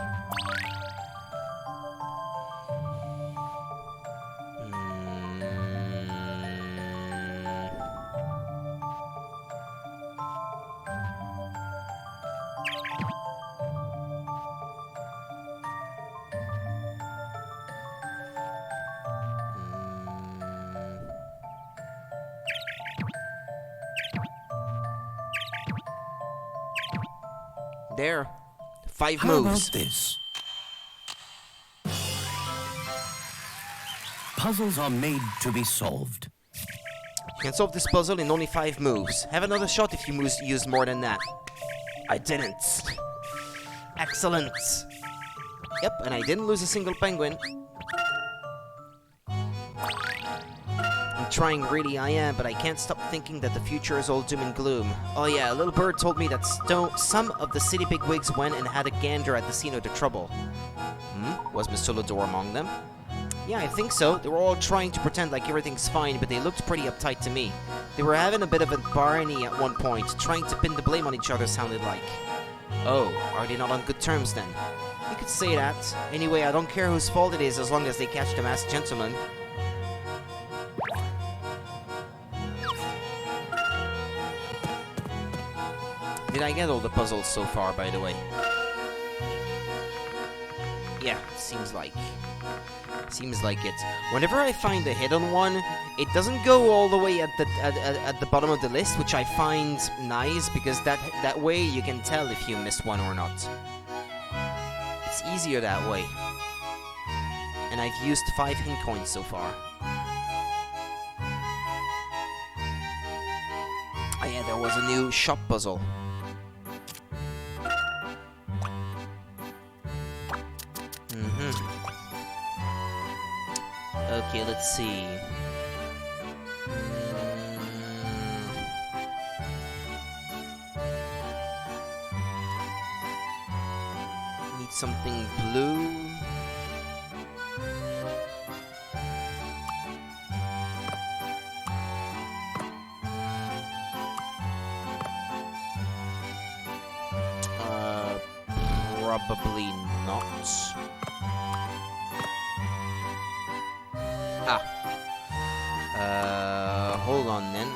A: There. 5
B: How
A: moves.
B: about this? Puzzles are made to be solved.
A: You can solve this puzzle in only 5 moves. Have another shot if you use more than that. I didn't. Excellent. Yep, and I didn't lose a single penguin. I'm trying really, I am, but I can't stop thinking that the future is all doom and gloom. Oh yeah, a little bird told me that some of the city bigwigs went and had a gander at the scene of the trouble. Was Mr. Lador among them? Yeah, I think so. They were all trying to pretend like everything's fine, but they looked pretty uptight to me. They were having a bit of a barney at one point, trying to pin the blame on each other, sounded like. Oh, are they not on good terms then? You could say that. Anyway, I don't care whose fault it is as long as they catch the masked gentleman. Did I get all the puzzles so far, by the way? Yeah, seems like it. Whenever I find a hidden one, it doesn't go all the way at the bottom of the list, which I find nice because that way you can tell if you missed one or not. It's easier that way. And I've used 5 hint coins so far. Oh yeah, there was a new shop puzzle. Okay, let's see. Need something blue. Probably not. Hold on then.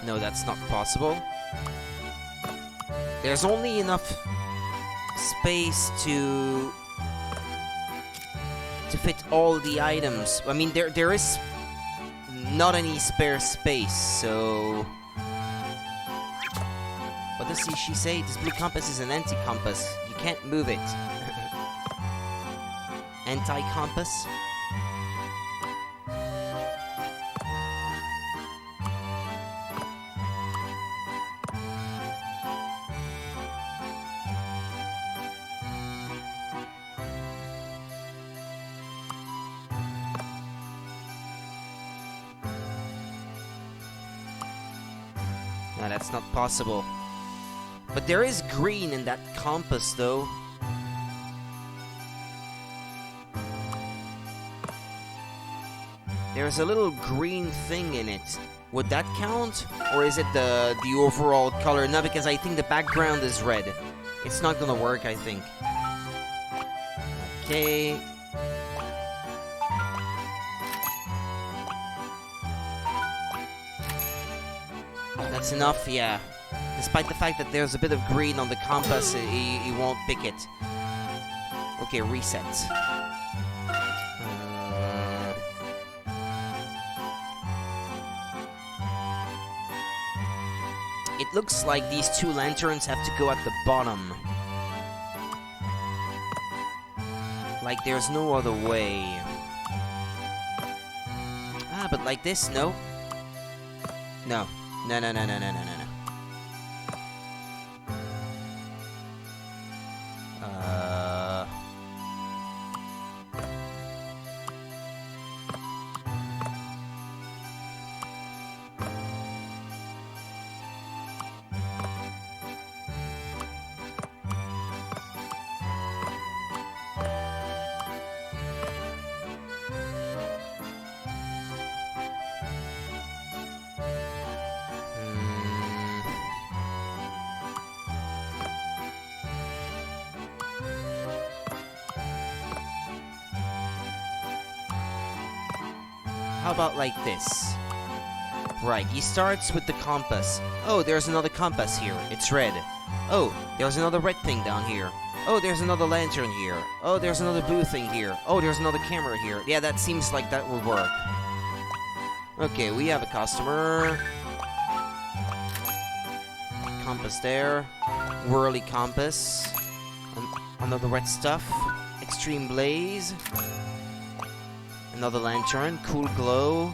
A: No, that's not possible. There's only enough space to fit all the items. I mean, there is not any spare space, so... What does she say? This blue compass is an anti-compass. You can't move it. Anti-compass? No, that's not possible. But there is green in that compass, though. There's a little green thing in it. Would that count? Or is it the overall color? No, because I think the background is red. It's not gonna work, I think. Okay. That's enough, yeah. Despite the fact that there's a bit of green on the compass, he won't pick it. Okay, reset. It looks like these two lanterns have to go at the bottom. Like there's no other way. Ah, but like this, no? No. No, no, no, no, no, no, no, no. How about like this? Right, he starts with the compass. Oh, there's another compass here. It's red. Oh, there's another red thing down here. Oh, there's another lantern here. Oh, there's another blue thing here. Oh, there's another camera here. Yeah, that seems like that will work. Okay, we have a customer. Compass there. Whirly compass. Another red stuff. Extreme blaze. Another lantern, cool glow,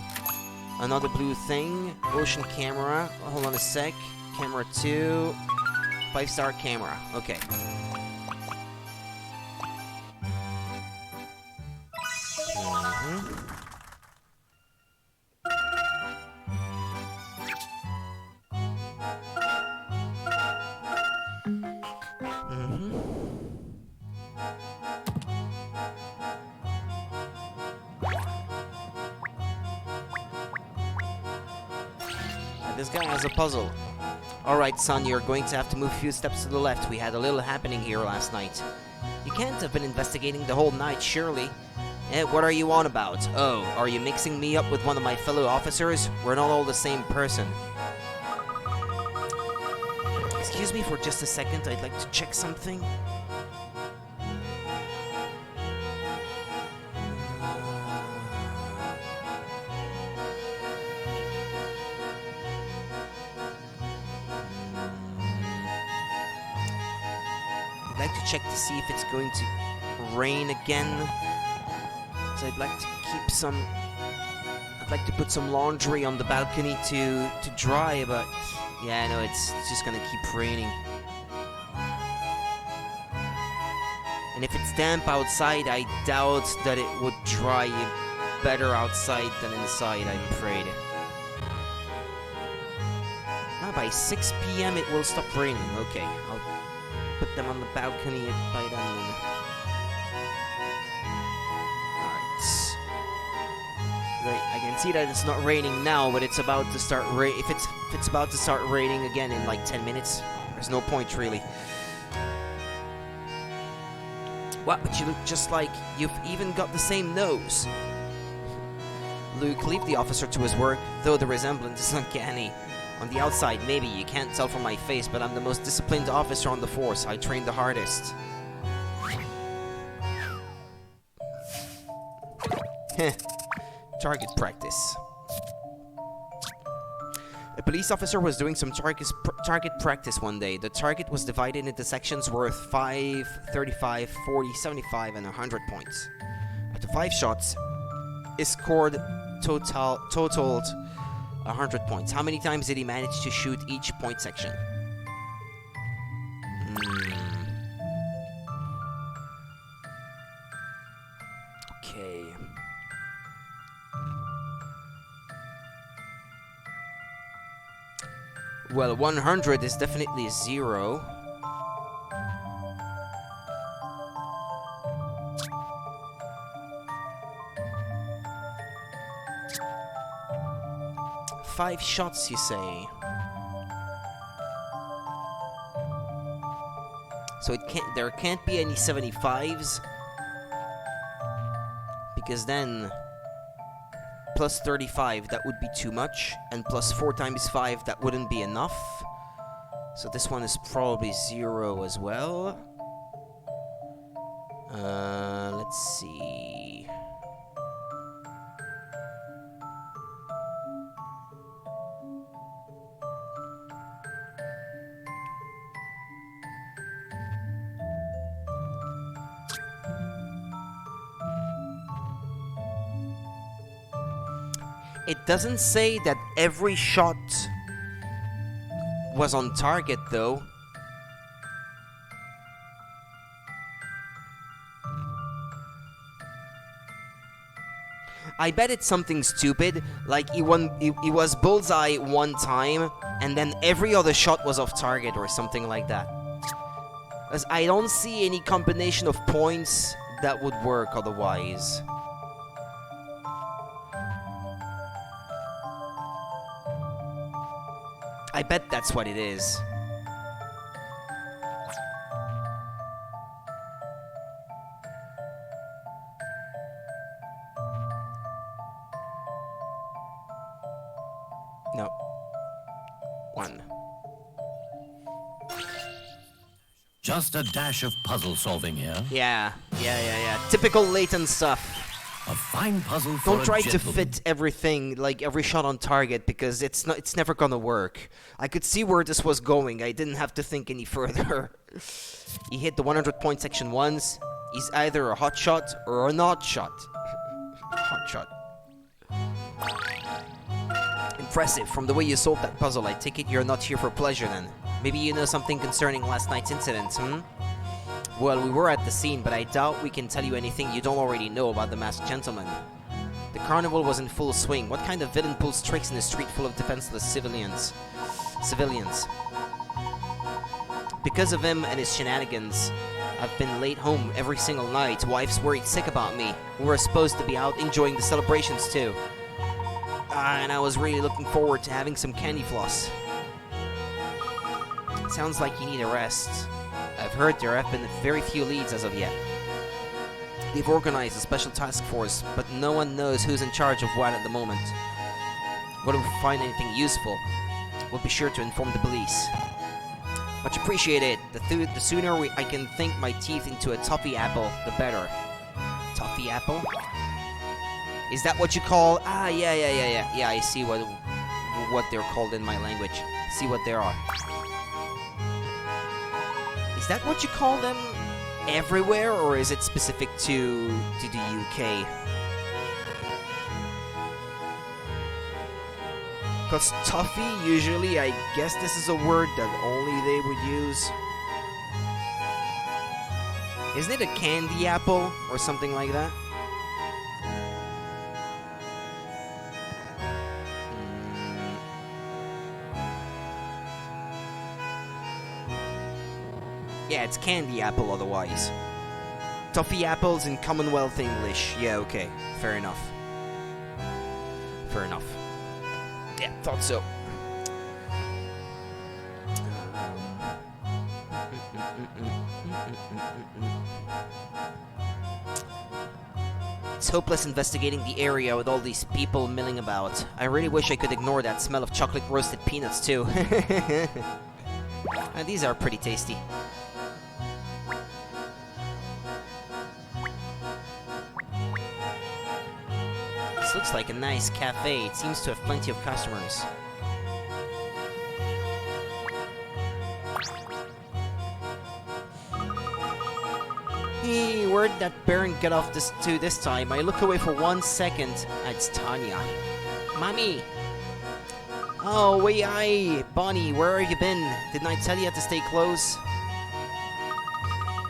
A: another blue thing, ocean camera, hold on a sec, camera 2, 5-star camera, okay. This guy has a puzzle. Alright, son, you're going to have to move a few steps to the left. We had a little happening here last night. You can't have been investigating the whole night, surely. What are you on about? Oh, are you mixing me up with one of my fellow officers? We're not all the same person. Excuse me for just a second, I'd like to check something. I'd like to check to see if it's going to rain again. So I'd like to keep some... I'd like to put some laundry on the balcony to dry, but... Yeah, I know, it's just gonna keep raining. And if it's damp outside, I doubt that it would dry better outside than inside, I'm afraid. Ah, by 6 p.m. it will stop raining. Okay, I'll put them on the balcony by then. Alright. Right, I can see that it's not raining now, but it's about to start if it's about to start raining again in like 10 minutes, there's no point really. What? But you look just like you've even got the same nose. Luke, leave the officer to his work, though the resemblance is uncanny. On the outside, maybe you can't tell from my face, but I'm the most disciplined officer on the force. I train the hardest. Heh. Target practice. A police officer was doing some target practice one day. The target was divided into sections worth 5, 35, 40, 75, and 100 points. After 5 shots, he scored totaled 100 points. How many times did he manage to shoot each point section? Okay. Well, 100 is definitely 0. Five shots, you say? So there can't be any 75s, because then plus 35, that would be too much, and plus 4 times 5, that wouldn't be enough. So this one is probably 0 as well. Let's see. It doesn't say that every shot was on target, though. I bet it's something stupid, like he was bullseye one time, and then every other shot was off target or something like that. As I don't see any combination of points that would work otherwise. I bet that's what it is. No. 1.
B: Just a dash of puzzle solving here.
A: Yeah. Typical Layton stuff.
B: A fine puzzle for
A: Don't
B: a
A: try to
B: gentleman.
A: fit everything, like every shot on target, because it's never gonna work. I could see where this was going. I didn't have to think any further. He hit the 100-point section once. He's either a hot shot or a not shot. Hot shot. Impressive. From the way you solved that puzzle, I take it you're not here for pleasure then. Maybe you know something concerning last night's incident, hmm? Well, we were at the scene, but I doubt we can tell you anything you don't already know about the masked gentleman. The carnival was in full swing. What kind of villain pulls tricks in a street full of defenseless civilians? Because of him and his shenanigans, I've been late home every single night. Wife's worried sick about me. We were supposed to be out enjoying the celebrations too. And I was really looking forward to having some candy floss. It sounds like you need a rest. I've heard there have been very few leads as of yet. They've organized a special task force, but no one knows who's in charge of what at the moment. When we find anything useful, we'll be sure to inform the police. Much appreciated. The sooner I can think my teeth into a toffee apple, the better. Toffee apple? Is that what you call? Ah, yeah. Yeah, I see what they're called in my language. See what they are. Is that what you call them everywhere, or is it specific to the UK? Because toffee, usually, I guess this is a word that only they would use. Isn't it a candy apple, or something like that? Yeah, it's candy apple otherwise. Toffee apples in Commonwealth English. Yeah, okay. Fair enough. Yeah, thought so. It's hopeless investigating the area with all these people milling about. I really wish I could ignore that smell of chocolate roasted peanuts too. These are pretty tasty. This looks like a nice cafe. It seems to have plenty of customers. Hey, where'd that Baron get off this time? I look away for 1 second. It's Tanya. Mommy! Oh, wait, aye. Bonnie, where have you been? Didn't I tell you to stay close?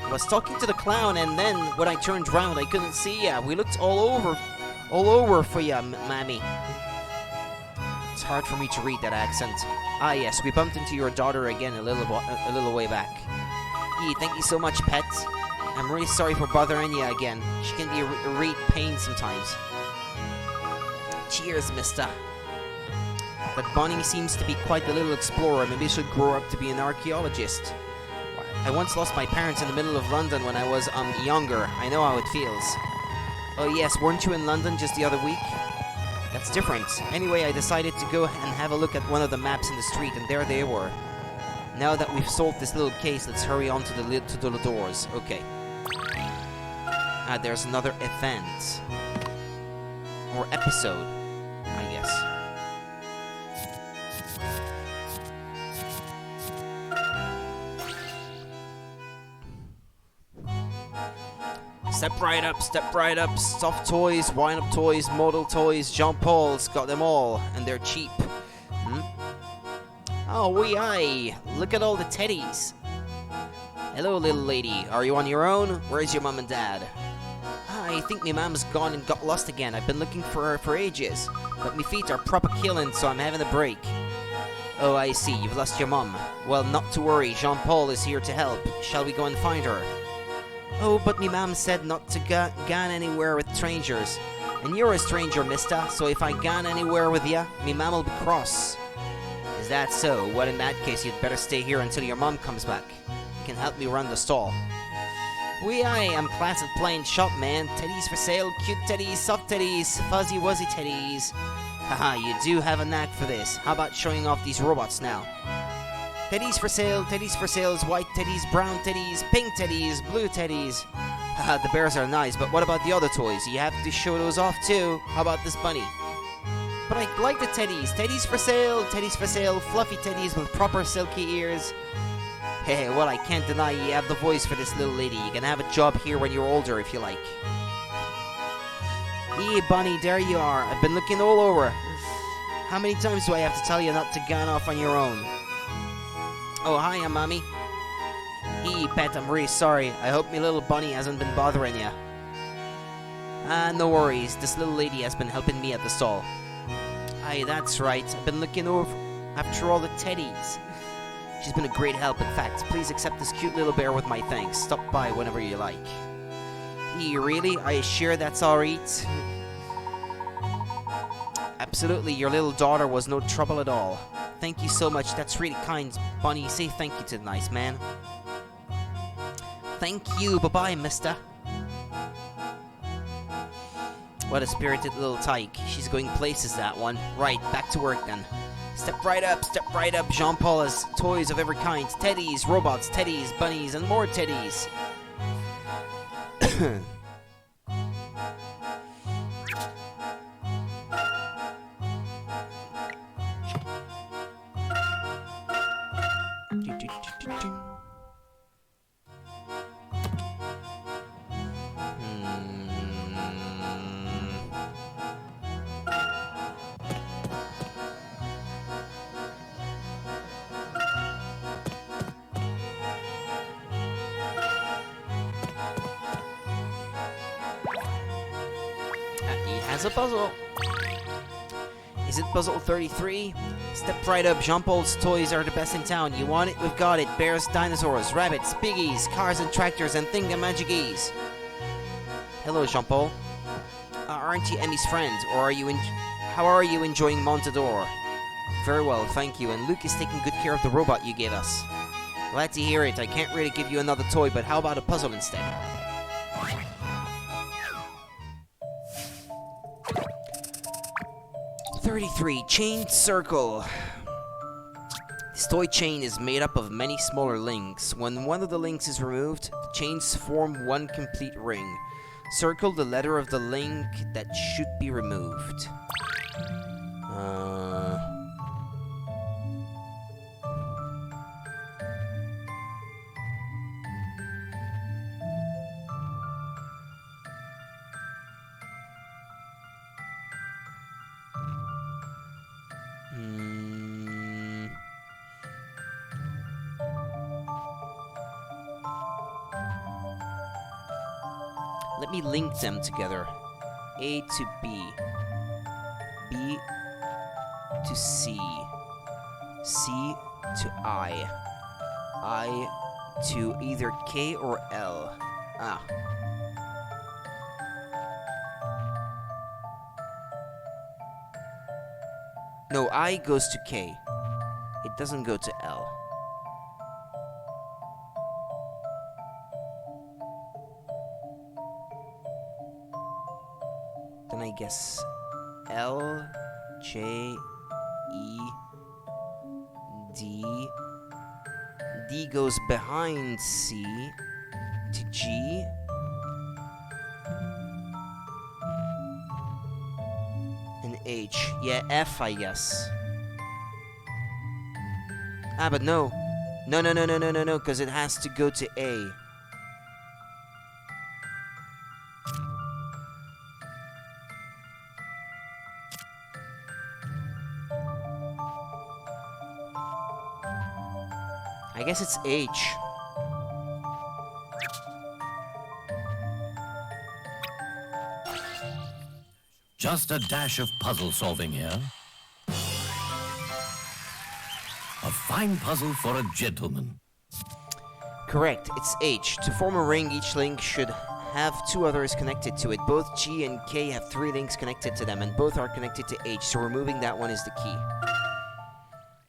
A: I was talking to the clown, and then when I turned round, I couldn't see ya. We looked all over for ya, Mammy. It's hard for me to read that accent. Ah, yes, we bumped into your daughter again a little way back. Thank you so much, pet. I'm really sorry for bothering you again. She can be a real pain sometimes. Cheers, mister. But Bonnie seems to be quite the little explorer. Maybe she'll grow up to be an archaeologist. I once lost my parents in the middle of London when I was, younger. I know how it feels. Oh yes, weren't you in London just the other week? That's different. Anyway, I decided to go and have a look at one of the maps in the street, and there they were. Now that we've solved this little case, let's hurry on to the doors. Okay. There's another event. Or episode, I guess. Step right up, step right up. Soft toys, wind-up toys, model toys. Jean Paul's got them all, and they're cheap. Oh, wee aye. Look at all the teddies. Hello, little lady. Are you on your own? Where's your mom and dad? I think me mom's gone and got lost again. I've been looking for her for ages. But me feet are proper killing, so I'm having a break. Oh, I see. You've lost your mum. Well, not to worry. Jean Paul is here to help. Shall we go and find her? Oh, but me mom said not to gone anywhere with strangers. And you're a stranger, mister, so if I gone anywhere with ya, me mom'll be cross. Is that so? Well, in that case, you'd better stay here until your mom comes back. You can help me run the stall. Wee aye, I'm class at playing shop, man. Teddies for sale, cute teddies, soft teddies, fuzzy wuzzy teddies. Haha, you do have a knack for this. How about showing off these robots now? Teddies for sale, white teddies, brown teddies, pink teddies, blue teddies. Haha, the bears are nice, but what about the other toys? You have to show those off too. How about this bunny? But I like the teddies. Teddies for sale, fluffy teddies with proper silky ears. Hey, well, I can't deny you have the voice for this little lady. You can have a job here when you're older if you like. Hey, Bunny, there you are. I've been looking all over. How many times do I have to tell you not to gone off on your own? Oh, hiya, Mommy. Hey, pet, I'm really sorry. I hope me little bunny hasn't been bothering you. No worries. This little lady has been helping me at the stall. Aye, that's right. I've been looking over after all the teddies. She's been a great help, in fact. Please accept this cute little bear with my thanks. Stop by whenever you like. Really? Are you sure that's alright? Absolutely, your little daughter was no trouble at all. Thank you so much. That's really kind, Bunny. Say thank you to the nice man. Thank you. Bye-bye, mister. What a spirited little tyke. She's going places, that one. Right, back to work then. Step right up, Jean Paul has toys of every kind. Teddies, robots, teddies, bunnies, and more teddies. Has a puzzle. Is it puzzle 33? Step right up. Jean Paul's toys are the best in town. You want it? We've got it. Bears, dinosaurs, rabbits, piggies, cars and tractors, and thingamajiggies. Hello, Jean Paul. Aren't you Emmy's friend, or are you how are you enjoying Montador? Very well, thank you. And Luke is taking good care of the robot you gave us. Glad to hear it. I can't really give you another toy, but how about a puzzle instead? 33, chained circle. This toy chain is made up of many smaller links. When one of the links is removed, the chains form one complete ring. Circle the letter of the link that should be removed. Let me link them together. A to B. B to C. C to I. I to either K or L. Ah. No, I goes to K. It doesn't go to L. Then I guess L, J, E, D, D goes behind C to G. And H. Yeah, F, I guess. Ah, but no. No, because it has to go to A. I guess it's H.
F: Just a dash of puzzle solving here. A fine puzzle for a gentleman.
A: Correct, it's H. To form a ring, each link should have 2 others connected to it. Both G and K have 3 links connected to them, and both are connected to H, so removing that one is the key.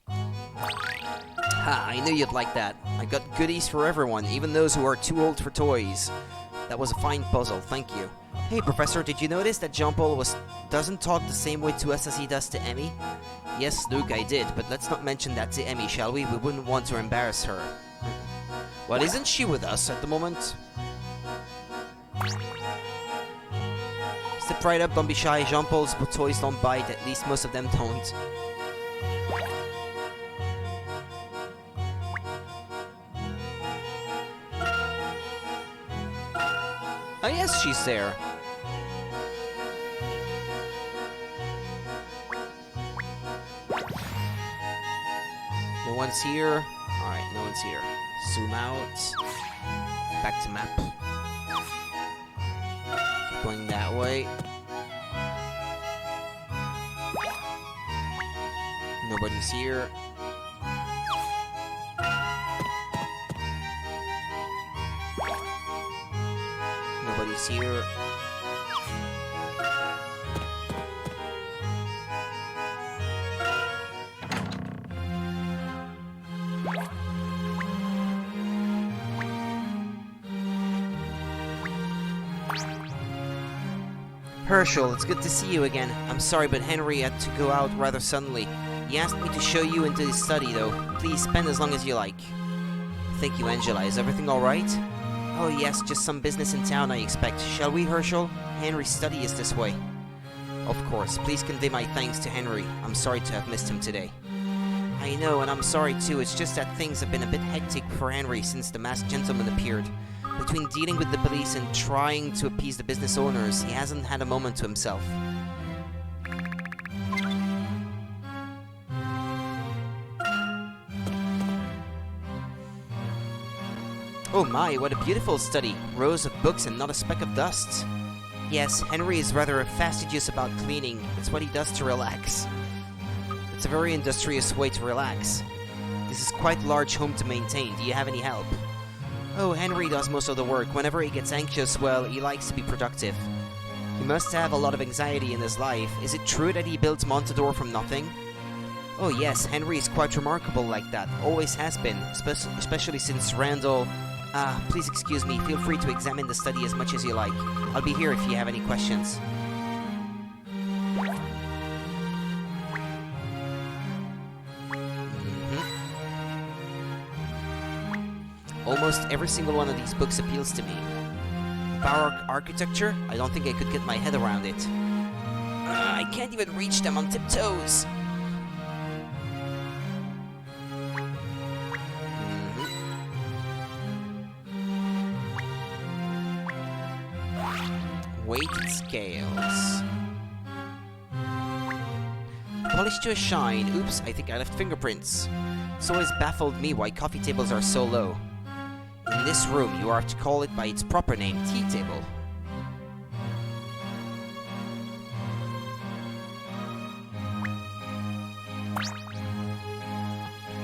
A: Ha, I knew you'd like that. I got goodies for everyone, even those who are too old for toys. That was a fine puzzle, thank you. Hey, Professor, did you notice that Jean-Paul doesn't talk the same way to us as he does to Emmy? Yes, Luke, I did, but let's not mention that to Emmy, shall we? We wouldn't want to embarrass her. Well, isn't she with us at the moment? Step right up, don't be shy. Jean-Paul's toys don't bite, at least most of them don't. Oh yes, she's there. No one's here. Alright, no one's here. Zoom out. Back to map. Keep going that way. Nobody's here. Nobody's here. Herschel, it's good to see you again. I'm sorry, but Henry had to go out rather suddenly. He asked me to show you into his study, though. Please spend as long as you like. Thank you, Angela. Is everything alright? Oh yes, just some business in town, I expect. Shall we, Herschel? Henry's study is this way. Of course. Please convey my thanks to Henry. I'm sorry to have missed him today. I know, and I'm sorry too. It's just that things have been a bit hectic for Henry since the masked gentleman appeared. Between dealing with the police and trying to appease the business owners, he hasn't had a moment to himself. Oh my, what a beautiful study. Rows of books and not a speck of dust. Yes, Henry is rather fastidious about cleaning. It's what he does to relax. It's a very industrious way to relax. This is quite a large home to maintain. Do you have any help? Oh, Henry does most of the work. Whenever he gets anxious, well, he likes to be productive. He must have a lot of anxiety in his life. Is it true that he built Montador from nothing? Oh yes, Henry is quite remarkable like that. Always has been, especially since Randall... please excuse me. Feel free to examine the study as much as you like. I'll be here if you have any questions. Almost every single one of these books appeals to me. Baroque architecture? I don't think I could get my head around it. I can't even reach them on tiptoes. Weighted scales. Polished to a shine. Oops, I think I left fingerprints. It's always baffled me why coffee tables are so low. In this room, you are to call it by its proper name, tea table.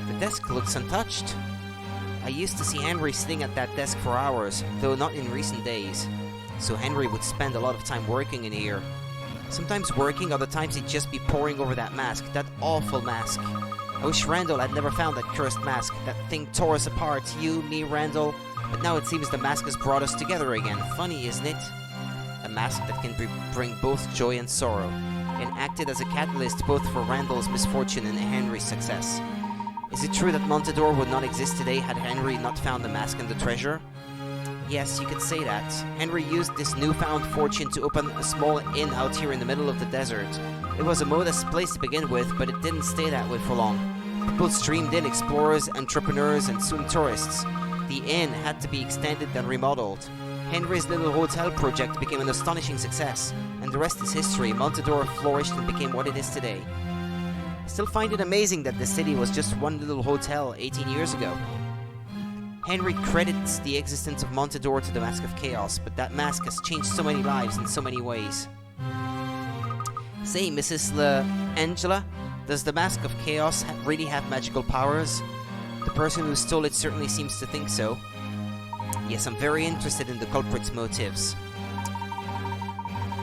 A: The desk looks untouched. I used to see Henry sitting at that desk for hours, though not in recent days. So Henry would spend a lot of time working in here. Sometimes working, other times he'd just be poring over that mask, that awful mask. I wish Randall had never found that cursed mask. That thing tore us apart, you, me, Randall. But now it seems the mask has brought us together again. Funny, isn't it? A mask that can bring both joy and sorrow, and acted as a catalyst both for Randall's misfortune and Henry's success. Is it true that Montador would not exist today had Henry not found the mask and the treasure? Yes, you could say that. Henry used this newfound fortune to open a small inn out here in the middle of the desert. It was a modest place to begin with, but it didn't stay that way for long. People streamed in, explorers, entrepreneurs, and soon tourists. The inn had to be extended and remodeled. Henry's little hotel project became an astonishing success, and the rest is history. Montador flourished and became what it is today. I still find it amazing that the city was just one little hotel 18 years ago. Henry credits the existence of Montador to the Mask of Chaos, but that mask has changed so many lives in so many ways. Say, Mrs. Angela, does the Mask of Chaos really have magical powers? The person who stole it certainly seems to think so. Yes, I'm very interested in the culprit's motives.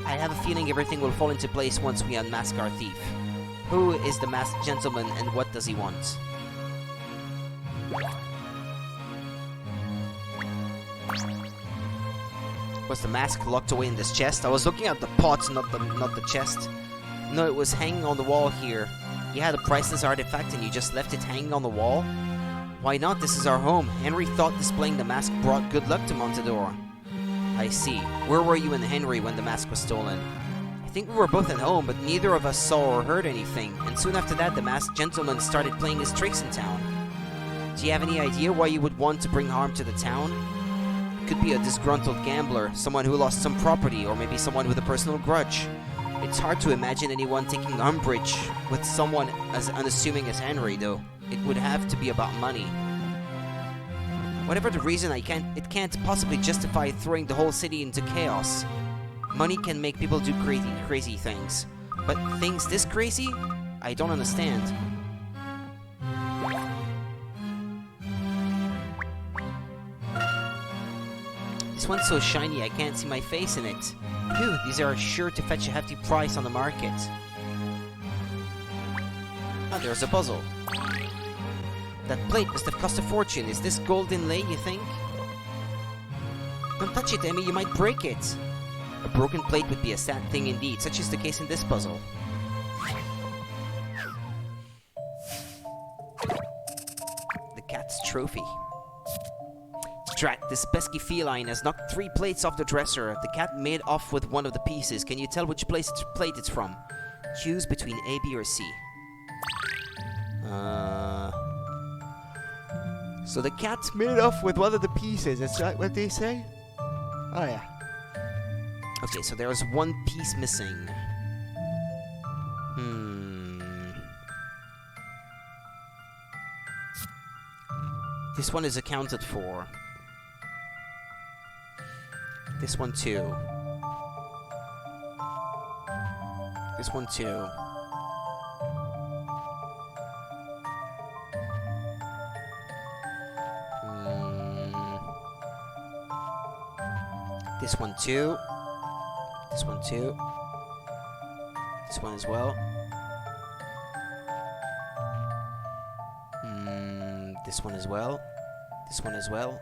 A: I have a feeling everything will fall into place once we unmask our thief. Who is the masked gentleman and what does he want? Was the mask locked away in this chest? I was looking at the pot, not the chest. No, it was hanging on the wall here. You had a priceless artifact and you just left it hanging on the wall? Why not? This is our home. Henry thought displaying the mask brought good luck to Montador. I see. Where were you and Henry when the mask was stolen? I think we were both at home, but neither of us saw or heard anything, and soon after that the masked gentleman started playing his tricks in town. Do you have any idea why you would want to bring harm to the town? It could be a disgruntled gambler, someone who lost some property, or maybe someone with a personal grudge. It's hard to imagine anyone taking umbrage with someone as unassuming as Henry, though. It would have to be about money. Whatever the reason, it can't possibly justify throwing the whole city into chaos. Money can make people do crazy things. But things this crazy? I don't understand. This one's so shiny I can't see my face in it. Phew, these are sure to fetch a hefty price on the market. Ah, there's a puzzle. That plate must have cost a fortune. Is this gold inlay, you think? Don't touch it, Emmy, you might break it. A broken plate would be a sad thing indeed, such is the case in this puzzle. The cat's trophy. Drat, this pesky feline has knocked 3 plates off the dresser. The cat made off with one of the pieces. Can you tell which plate it's from? Choose between A, B, or C. So the cat made off with one of the pieces. Is that what they say? Oh yeah. Okay, so there is one piece missing. This one is accounted for. This one too. This one too. This one too. This one too. This one as well. This one as well. This one as well.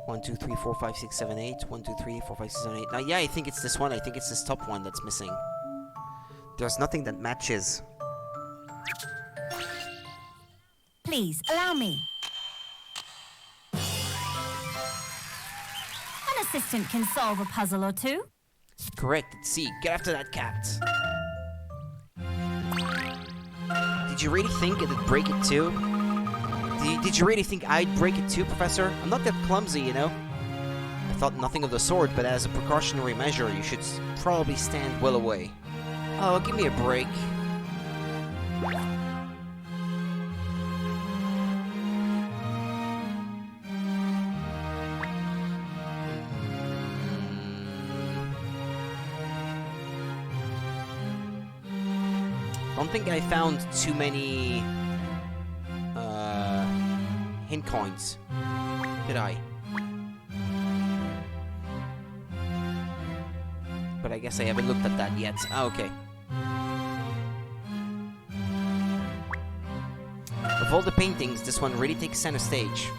A: One, two, three, four, five, six, seven, eight. 1, 2, 3, 4, 5, 6, 7, 8. Now, yeah, I think it's this one. I think it's this top one that's missing. There's nothing that matches.
E: Please, allow me. An assistant can solve a puzzle or two.
A: Correct. Let's see. Get after that cat. Did you really think it'd break it too? Did you really think I'd break it too, Professor? I'm not that clumsy, you know? I thought nothing of the sort, but as a precautionary measure, you should probably stand well away. Oh, give me a break. I don't think I found too many hint coins, did I? But I guess I haven't looked at that yet. Ah, okay. Of all the paintings, this one really takes center stage.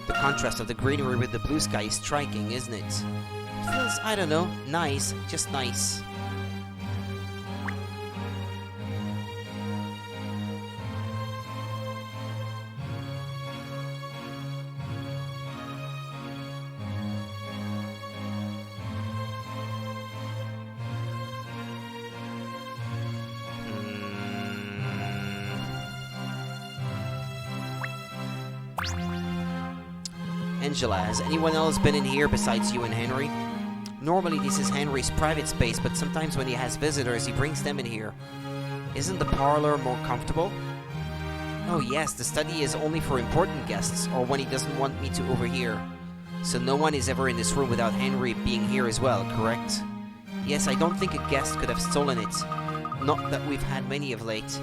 A: The contrast of the greenery with the blue sky is striking, isn't it? feels, I don't know, nice. Just nice. Angela, has anyone else been in here besides you and Henry? Normally this is Henry's private space, but sometimes when he has visitors, he brings them in here. Isn't the parlor more comfortable? Oh yes, the study is only for important guests, or when he doesn't want me to overhear. So no one is ever in this room without Henry being here as well, correct? Yes, I don't think a guest could have stolen it. Not that we've had many of late.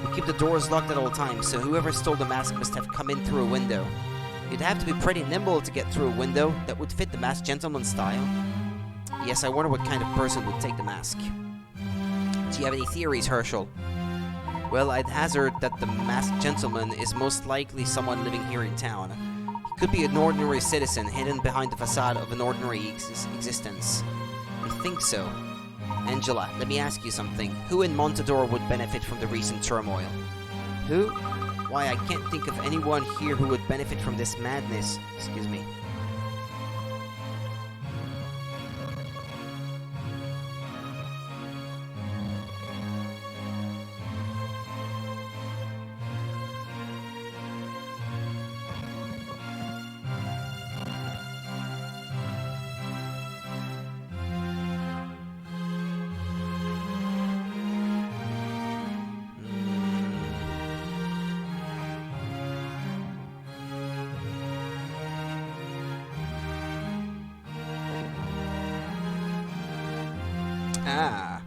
A: We keep the doors locked at all times, so whoever stole the mask must have come in through a window. You'd have to be pretty nimble to get through a window that would fit the masked gentleman style. Yes, I wonder what kind of person would take the mask. Do you have any theories, Herschel? Well, I'd hazard that the masked gentleman is most likely someone living here in town. He could be an ordinary citizen hidden behind the facade of an ordinary existence. I think so. Angela, let me ask you something. Who in Montador would benefit from the recent turmoil? Who? Why, I can't think of anyone here who would benefit from this madness. Excuse me. Ah.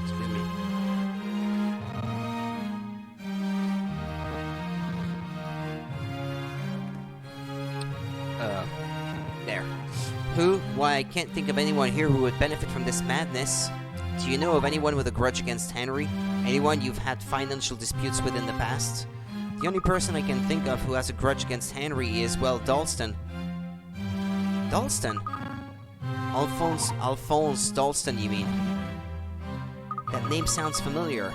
A: Excuse me. There. Who? Why, I can't think of anyone here who would benefit from this madness. Do you know of anyone with a grudge against Henry? Anyone you've had financial disputes with in the past? The only person I can think of who has a grudge against Henry is, well, Dalston. Dalston? Alphonse Dalston, you mean? That name sounds familiar.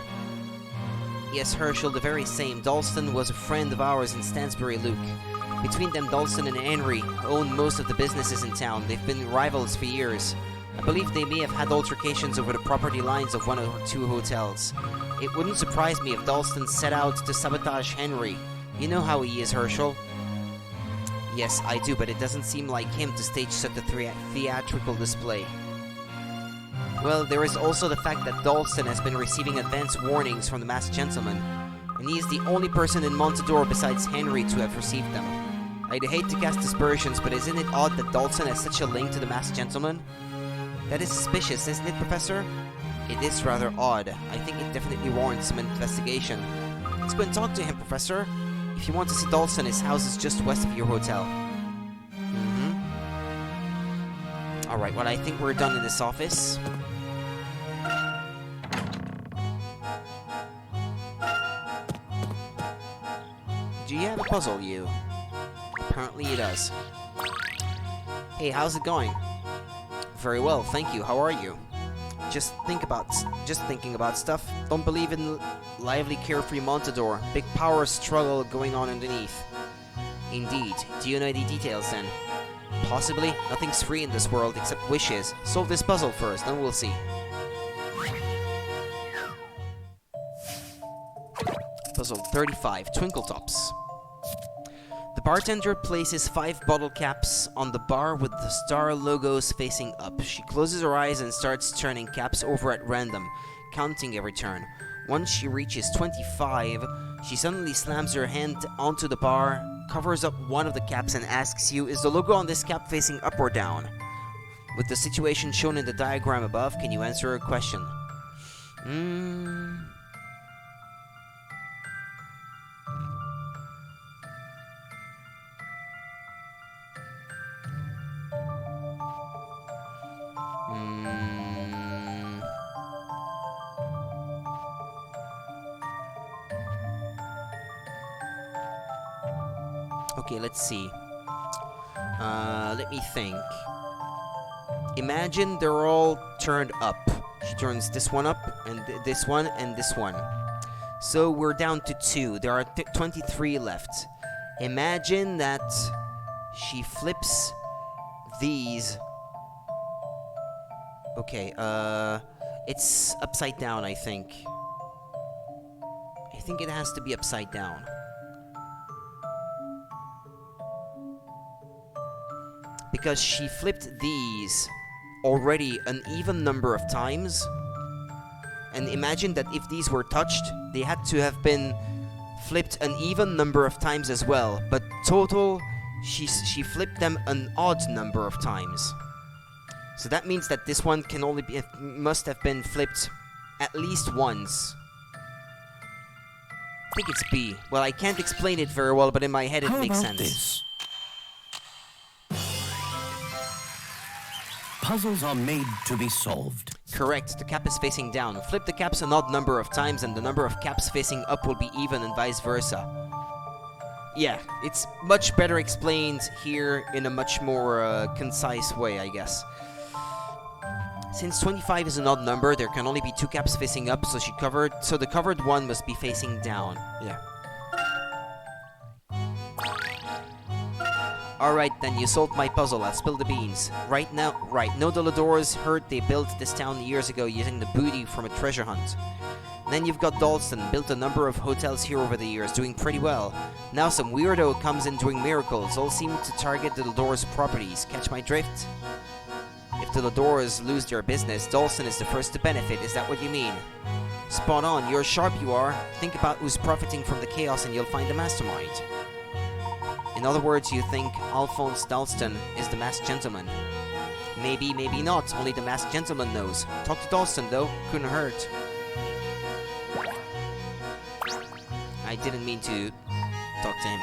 A: Yes, Herschel, the very same. Dalston was a friend of ours in Stansbury Luke. Between them, Dalston and Henry own most of the businesses in town. They've been rivals for years. I believe they may have had altercations over the property lines of one or two hotels. It wouldn't surprise me if Dalston set out to sabotage Henry. You know how he is, Herschel. Yes, I do, but it doesn't seem like him to stage such a theatrical display. Well, there is also the fact that Dalston has been receiving advance warnings from the masked gentleman, and he is the only person in Montador besides Henry to have received them. I'd hate to cast aspersions, but isn't it odd that Dalston has such a link to the masked gentleman? That is suspicious, isn't it, Professor? It is rather odd. I think it definitely warrants some investigation. Let's go and talk to him, Professor. If you want to see Dalston, his house is just west of your hotel. Alright, well, I think we're done in this office. Do you have a puzzle, you? Apparently he does. Hey, how's it going? Very well, thank you. How are you? Just thinking about stuff. Don't believe in lively, carefree Montador. Big power struggle going on underneath. Indeed. Do you know any details then? Possibly. Nothing's free in this world except wishes. Solve this puzzle first, then we'll see. Puzzle 35, Twinkle Tops. The bartender places 5 bottle caps on the bar with the star logos facing up. She closes her eyes and starts turning caps over at random, counting every turn. Once she reaches 25, she suddenly slams her hand onto the bar, covers up one of the caps and asks you, is the logo on this cap facing up or down? With the situation shown in the diagram above, can you answer her question? Okay, let's see. Let me think. Imagine they're all turned up. She turns this one up, and this one, and this one. So we're down to 2. There are 23 left. Imagine that she flips these. Okay, it's upside down, I think. I think it has to be upside down. Because she flipped these already an even number of times. And imagine that if these were touched, they had to have been flipped an even number of times as well. But total, she flipped them an odd number of times. So that means that this one can only be, must have been flipped at least once. I think it's B. Well, I can't explain it very well, but in my head it makes sense.
F: This? Puzzles are made to be solved.
A: Correct, the cap is facing down. Flip the caps an odd number of times and the number of caps facing up will be even and vice versa. Yeah, it's much better explained here in a much more concise way, I guess. Since 25 is an odd number, there can only be 2 caps facing up, so the covered one must be facing down. Yeah. Alright then, you solved my puzzle, I'll spill the beans. Right, no the Ladors heard they built this town years ago using the booty from a treasure hunt. Then you've got Dalston, built a number of hotels here over the years, doing pretty well. Now some weirdo comes in doing miracles, all seem to target the Ladors' properties. Catch my drift? If the Ladors lose their business, Dalston is the first to benefit, is that what you mean? Spot on, you're sharp you are. Think about who's profiting from the chaos and you'll find the mastermind. In other words, you think Alphonse Dalston is the masked gentleman. Maybe, maybe not, only the masked gentleman knows. Talk to Dalston though, couldn't hurt. I didn't mean to talk to him.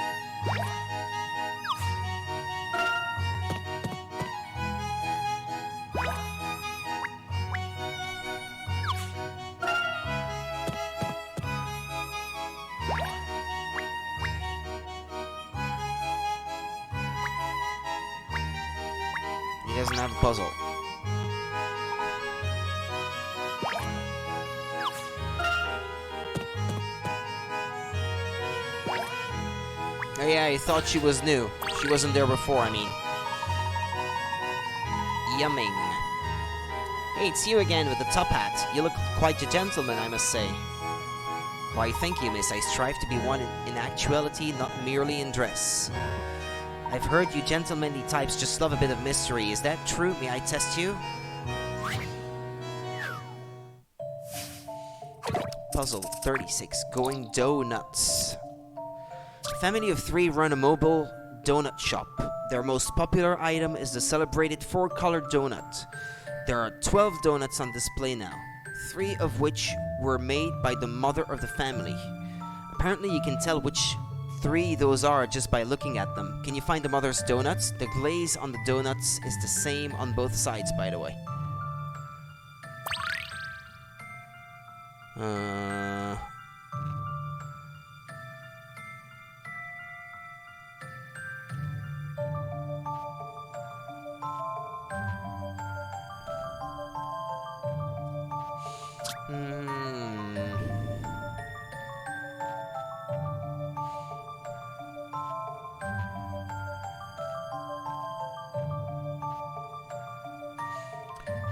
A: He doesn't have a puzzle. Oh yeah, I thought she was new. She wasn't there before, I mean. Yumming. Hey, it's you again with the top hat. You look quite a gentleman, I must say. Why, thank you, miss. I strive to be one in actuality, not merely in dress. I've heard you gentlemanly types just love a bit of mystery. Is that true? May I test you? Puzzle 36. Going donuts. A family of 3 run a mobile donut shop. Their most popular item is the celebrated 4-colored donut. There are 12 donuts on display now, 3 of which were made by the mother of the family. Apparently you can tell which 3 those are just by looking at them. Can you find the mother's donuts? The glaze on the donuts is the same on both sides, by the way.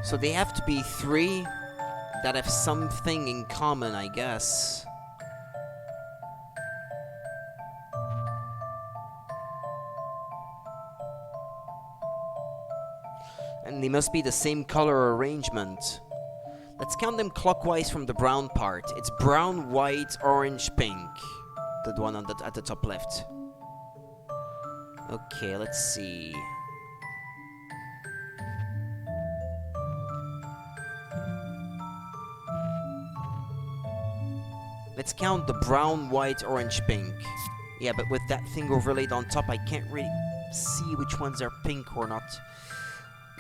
A: So they have to be 3 that have something in common, I guess. And they must be the same color arrangement. Let's count them clockwise from the brown part. It's brown, white, orange, pink. The one on at the top left. Okay, let's see. Let's count the brown, white, orange, pink. Yeah, but with that thing overlaid on top, I can't really see which ones are pink or not.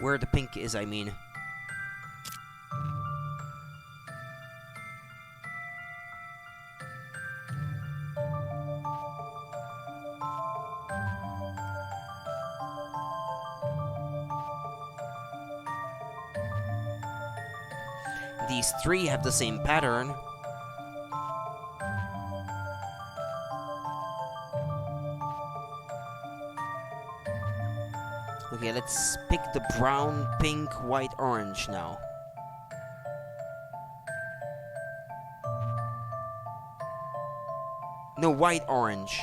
A: Where the pink is, I mean. These three have the same pattern. Okay, let's pick the brown, pink, white, orange now. No, white, orange.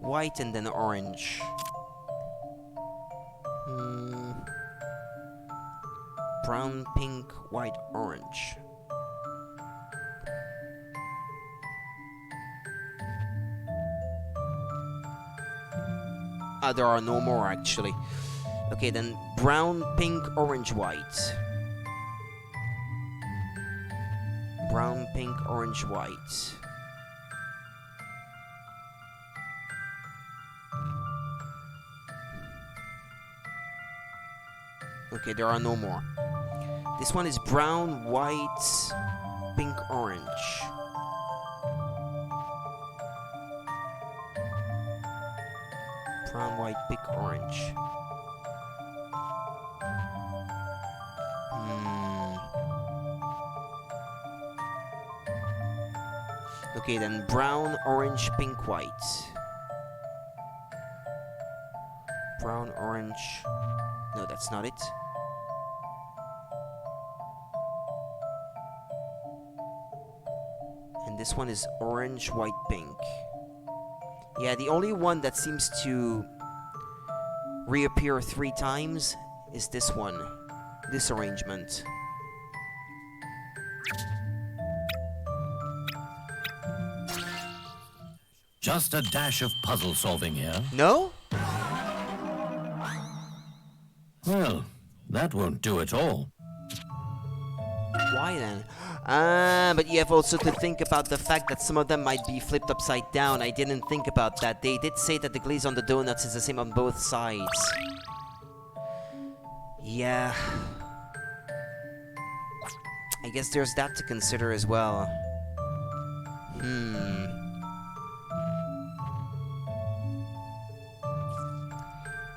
A: White and then orange. Brown, pink, white, orange. There are no more actually. Okay, then brown, pink, orange, white. Brown, pink, orange, white. Okay, there are no more. This one is brown, white, pink, orange. Brown, white, pink, orange. Okay, then brown, orange, pink, white. Brown, orange. No, that's not it. And this one is orange, white, pink. Yeah, the only one that seems to reappear 3 times is this one. This arrangement.
F: Just a dash of puzzle solving here.
A: No?
F: Well, that won't do at all.
A: Why then? But you have also to think about the fact that some of them might be flipped upside down. I didn't think about that. They did say that the glaze on the donuts is the same on both sides. Yeah. I guess there's that to consider as well.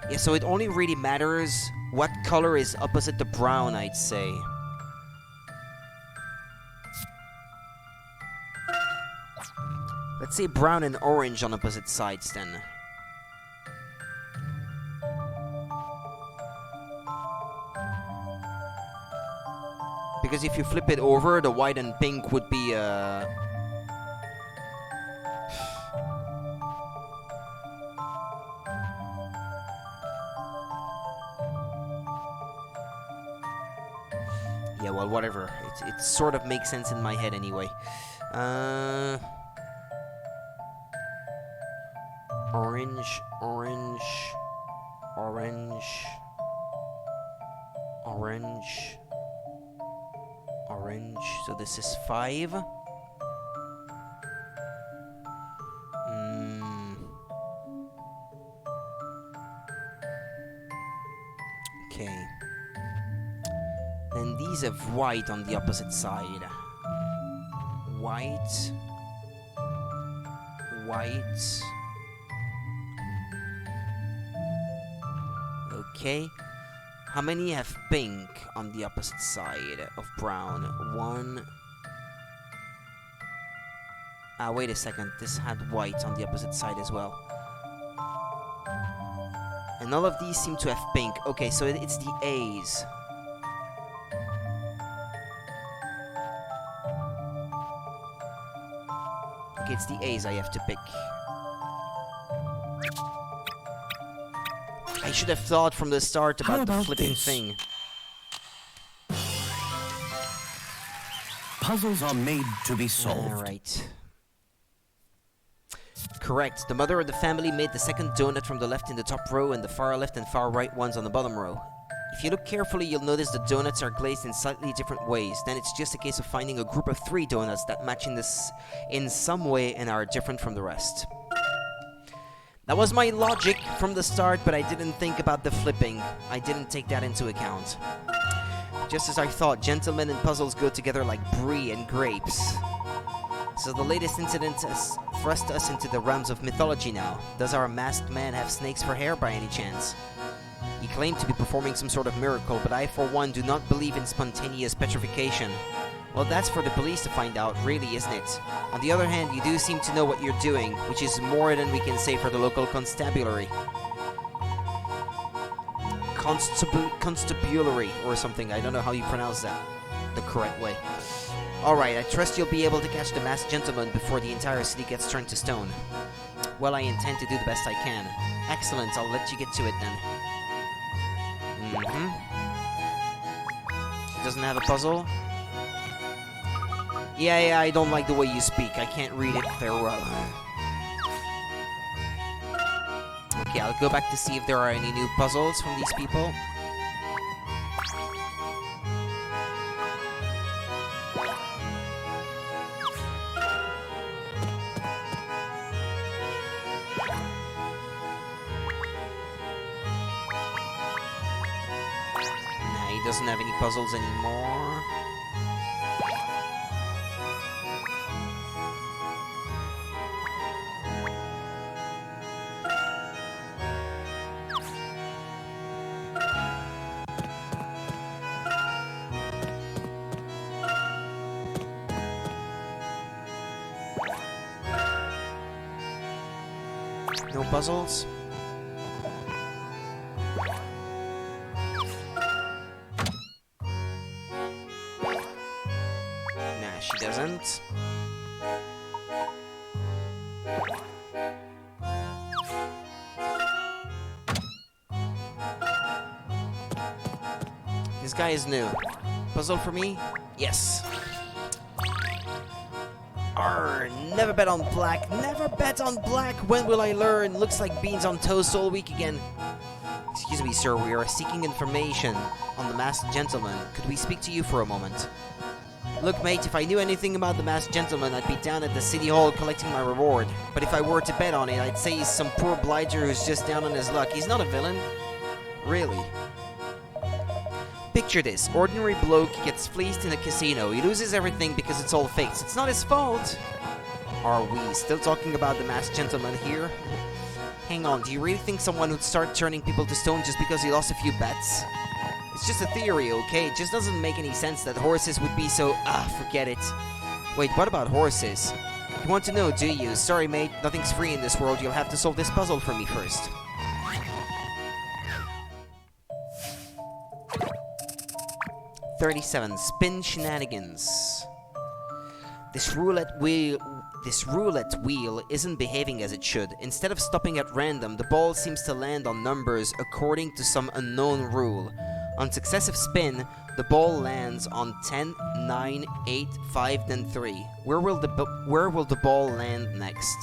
A: Yeah, so it only really matters what color is opposite the brown, I'd say. Let's say brown and orange on opposite sides then. Because if you flip it over, the white and pink would be yeah, well, whatever. It sort of makes sense in my head anyway. Orange, orange, orange, orange, orange. So this is 5. Okay. Then these have white on the opposite side. White. White. Okay. How many have pink on the opposite side of brown? 1. Wait a second. This had white on the opposite side as well. And all of these seem to have pink. Okay, so it's the A's. Okay, it's the A's I have to pick. I should have thought from the start about the flipping thing.
F: Puzzles are made to be solved.
A: Alright. Correct. The mother of the family made the second donut from the left in the top row and the far left and far right ones on the bottom row. If you look carefully, you'll notice the donuts are glazed in slightly different ways. Then it's just a case of finding a group of 3 donuts that match in some way and are different from the rest. That was my logic from the start, but I didn't think about the flipping. I didn't take that into account. Just as I thought, gentlemen and puzzles go together like brie and grapes. So the latest incident has thrust us into the realms of mythology now. Does our masked man have snakes for hair by any chance? He claimed to be performing some sort of miracle, but I, for one, do not believe in spontaneous petrification. Well, that's for the police to find out, really, isn't it? On the other hand, you do seem to know what you're doing, which is more than we can say for the local constabulary. Constabulary, or something. I don't know how you pronounce that the correct way. Alright, I trust you'll be able to catch the masked gentleman before the entire city gets turned to stone. Well, I intend to do the best I can. Excellent, I'll let you get to it then. He doesn't have a puzzle? Yeah, I don't like the way you speak. I can't read it very well. Okay, I'll go back to see if there are any new puzzles from these people. Nah, he doesn't have any puzzles anymore. No puzzles? Nah, she doesn't. This guy is new. Puzzle for me? Yes. Arr, never bet on black. Never bet on black. When will I learn? Looks like beans on toast all week again. Excuse me, sir. We are seeking information on the masked gentleman. Could we speak to you for a moment? Look, mate, if I knew anything about the masked gentleman, I'd be down at the city hall collecting my reward. But if I were to bet on it, I'd say he's some poor blighter who's just down on his luck. He's not a villain. Really. Picture this. Ordinary bloke gets fleeced in a casino. He loses everything because it's all fakes. It's not his fault. Are we still talking about the masked gentleman here? Hang on, do you really think someone would start turning people to stone just because he lost a few bets? It's just a theory, okay? It just doesn't make any sense that horses would be so... forget it. Wait, what about horses? You want to know, do you? Sorry, mate, nothing's free in this world. You'll have to solve this puzzle for me first. $37. Spin shenanigans. This roulette wheel isn't behaving as it should. Instead of stopping at random, the ball seems to land on numbers according to some unknown rule. On successive spin, the ball lands on 10, 9, 8, 5, then 3. Where will the ball land next?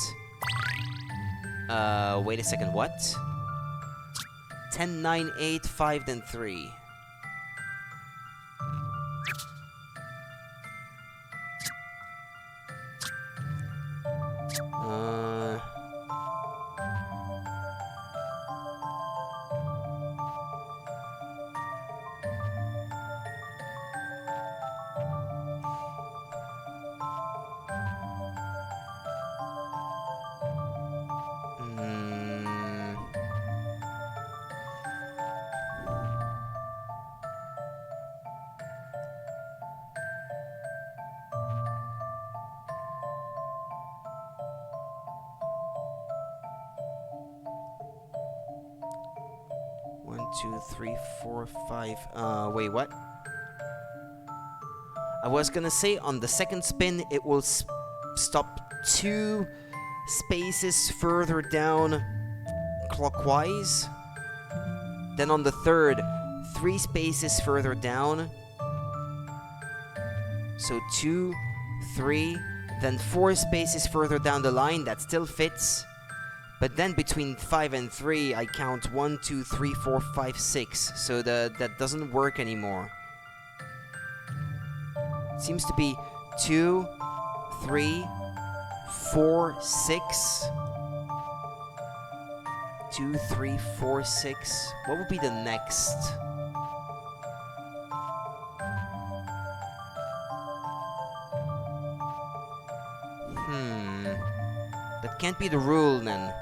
A: Wait a second, what? 10, 9, 8, 5, then 3. One, two, three, four, five. Wait, what? I was gonna say on the second spin it will stop 2 spaces further down clockwise. Then on the third, 3 spaces further down. So 2, 3, then 4 spaces further down the line. That still fits. But then between 5 and 3, I count 1, 2, 3, 4, 5, 6. So that doesn't work anymore. It seems to be 2, 3, 4, 6. 2, 3, 4, 6. What would be the next? That can't be the rule then.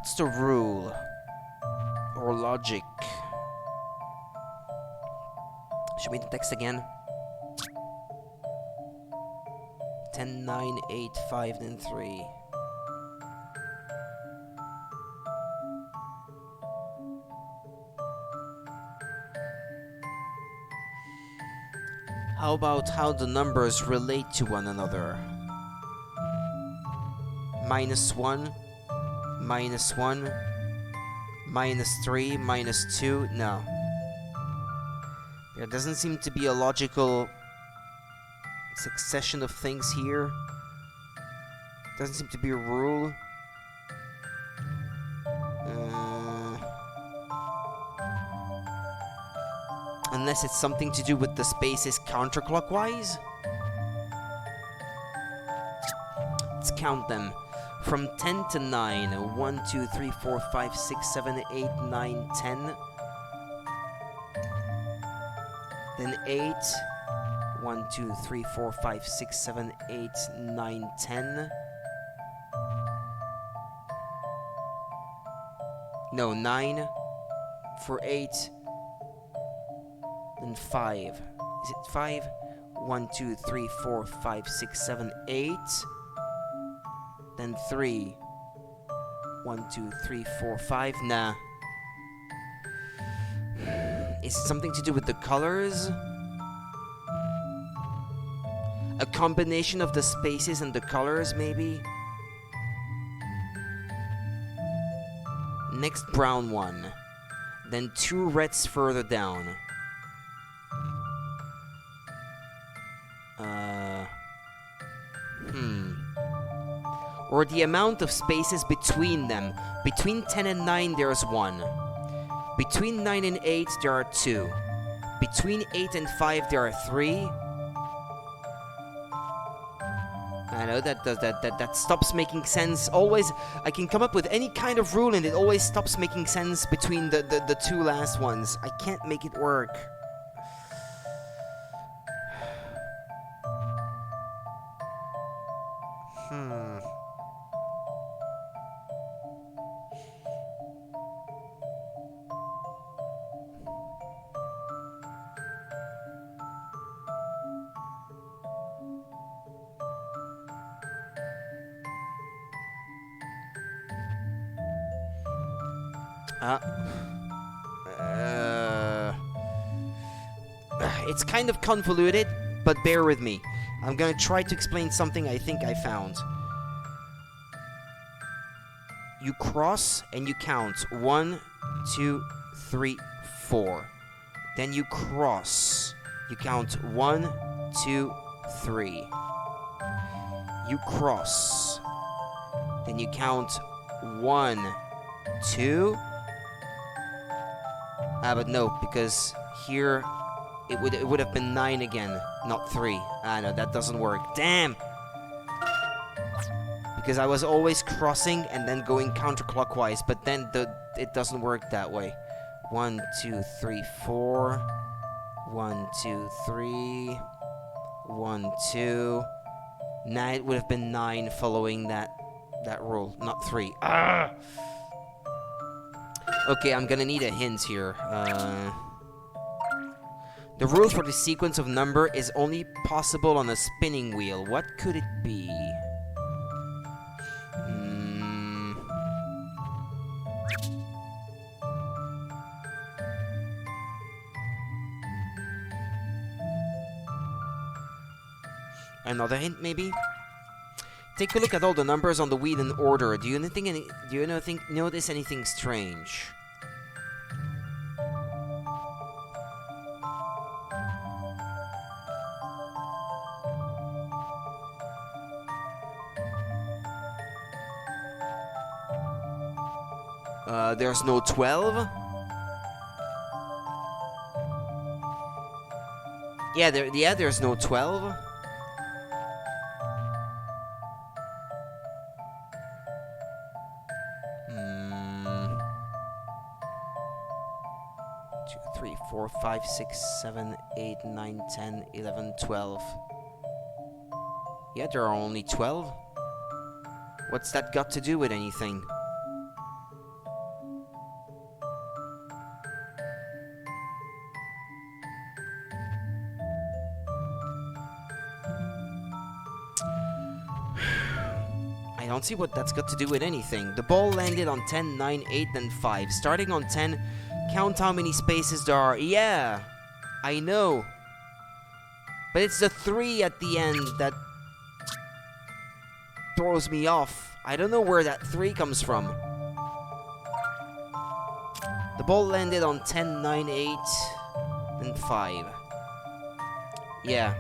A: What's the rule? Or logic? Should we read the text again? 10, 9, 8, 5, then 3. How about how the numbers relate to one another? -1, -1, -3, -2. No. There doesn't seem to be a logical succession of things here. Doesn't seem to be a rule. Unless it's something to do with the spaces counterclockwise. Let's count them. From 10 to 9. 1, 2, 3, 4, 5, 6, 7, 8, 9, 10. Then 8. 1, 2, 3, 4, 5, 6, 7, 8, 9, 10. No, 9 for 8. Then 5. Is it 5? 1, 2, 3, 4, 5, 6, 7, 8. Then 3. 1, 2, 3, 4, 5. Nah. Is it something to do with the colors? A combination of the spaces and the colors, maybe? Next brown one. Then 2 reds further down. Or the amount of spaces between them. Between 10 and 9, there's 1. Between 9 and 8, there are 2. Between 8 and 5, there are 3. I know that stops making sense. Always, I can come up with any kind of rule and it always stops making sense between the 2 last ones. I can't make it work. It's kind of convoluted, but bear with me. I'm gonna try to explain something I think I found. You cross and you count 1, 2, 3, 4. Then you cross. You count 1, 2, 3. You cross. Then you count 1, 2. But no, because here it would have been 9 again, not 3. No, that doesn't work. Damn! Because I was always crossing and then going counterclockwise, but then it doesn't work that way. 1, 2, 3, 4. 1, 2, 3. 1, 2. Now it would have been 9 following that rule, not 3. Okay, I'm gonna need a hint here. The rule for the sequence of number is only possible on a spinning wheel. What could it be? Another hint, maybe? Take a look at all the numbers on the wheel in order. Do you notice anything strange? There's no 12. There's no 12. Two, 3, 4, 5, 6, 7, 8, 9, 10, 11, 12. Yeah, there are only 12. What's that got to do with anything? don't see what that's got to do with anything. The ball landed on 10, 9, 8, then 5. Starting on 10, count how many spaces there are. Yeah, I know. But it's the 3 at the end that throws me off. I don't know where that 3 comes from. The ball landed on 10, 9, 8, then 5. Yeah.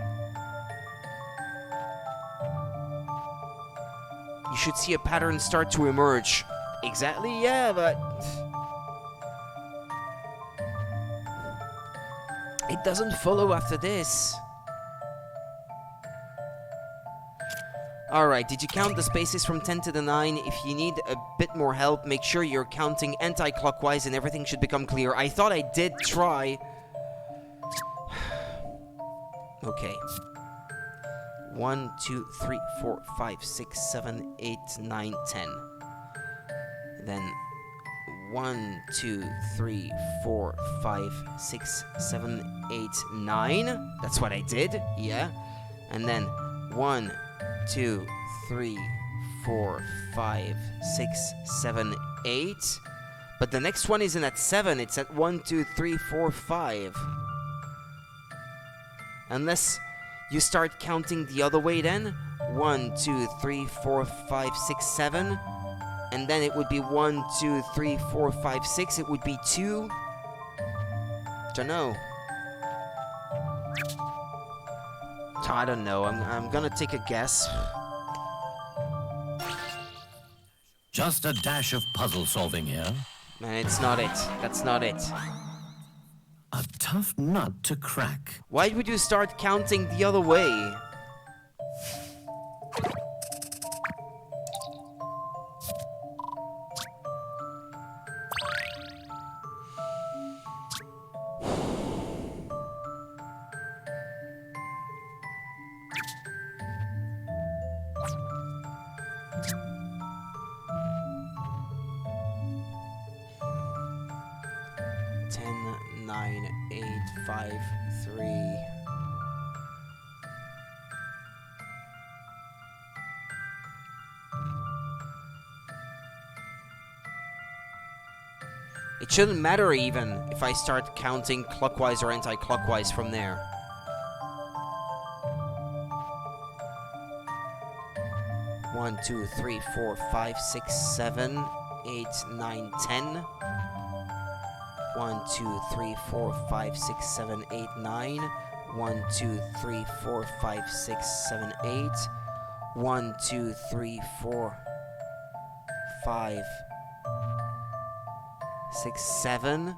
A: You should see a pattern start to emerge. Exactly, yeah, but... it doesn't follow after this. Alright, did you count the spaces from 10 to the 9? If you need a bit more help, make sure you're counting anti-clockwise and everything should become clear. I thought I did try. Okay. 1, 2, 3, 4, 5, 6, 7, 8, 9, 10. Then 1, 2, 3, 4, 5, 6, 7, 8, 9. That's what I did, yeah. And then 1, 2, 3, 4, 5, 6, 7, 8. But the next one isn't at 7, it's at 1, 2, 3, 4, 5. Unless you start counting the other way then. 1, 2, 3, 4, 5, 6, 7. And then it would be 1, 2, 3, 4, 5, 6. It would be 2. Dunno. I don't know. I'm gonna take a guess.
F: Just a dash of puzzle solving here.
A: Man, it's not it. That's not it.
F: A tough nut to crack.
A: Why would you start counting the other way? It shouldn't matter even if I start counting clockwise or anti-clockwise from there. One, 2, 3, 4, 5, 6, 7, 8, 9, 10. 1, 2, 3, 4, 5, 6, 7, 8, 9. 1, 2, 3, 4, 5, 6, 7, 8. 1, 2, 3, 4, 5, 6, 7. It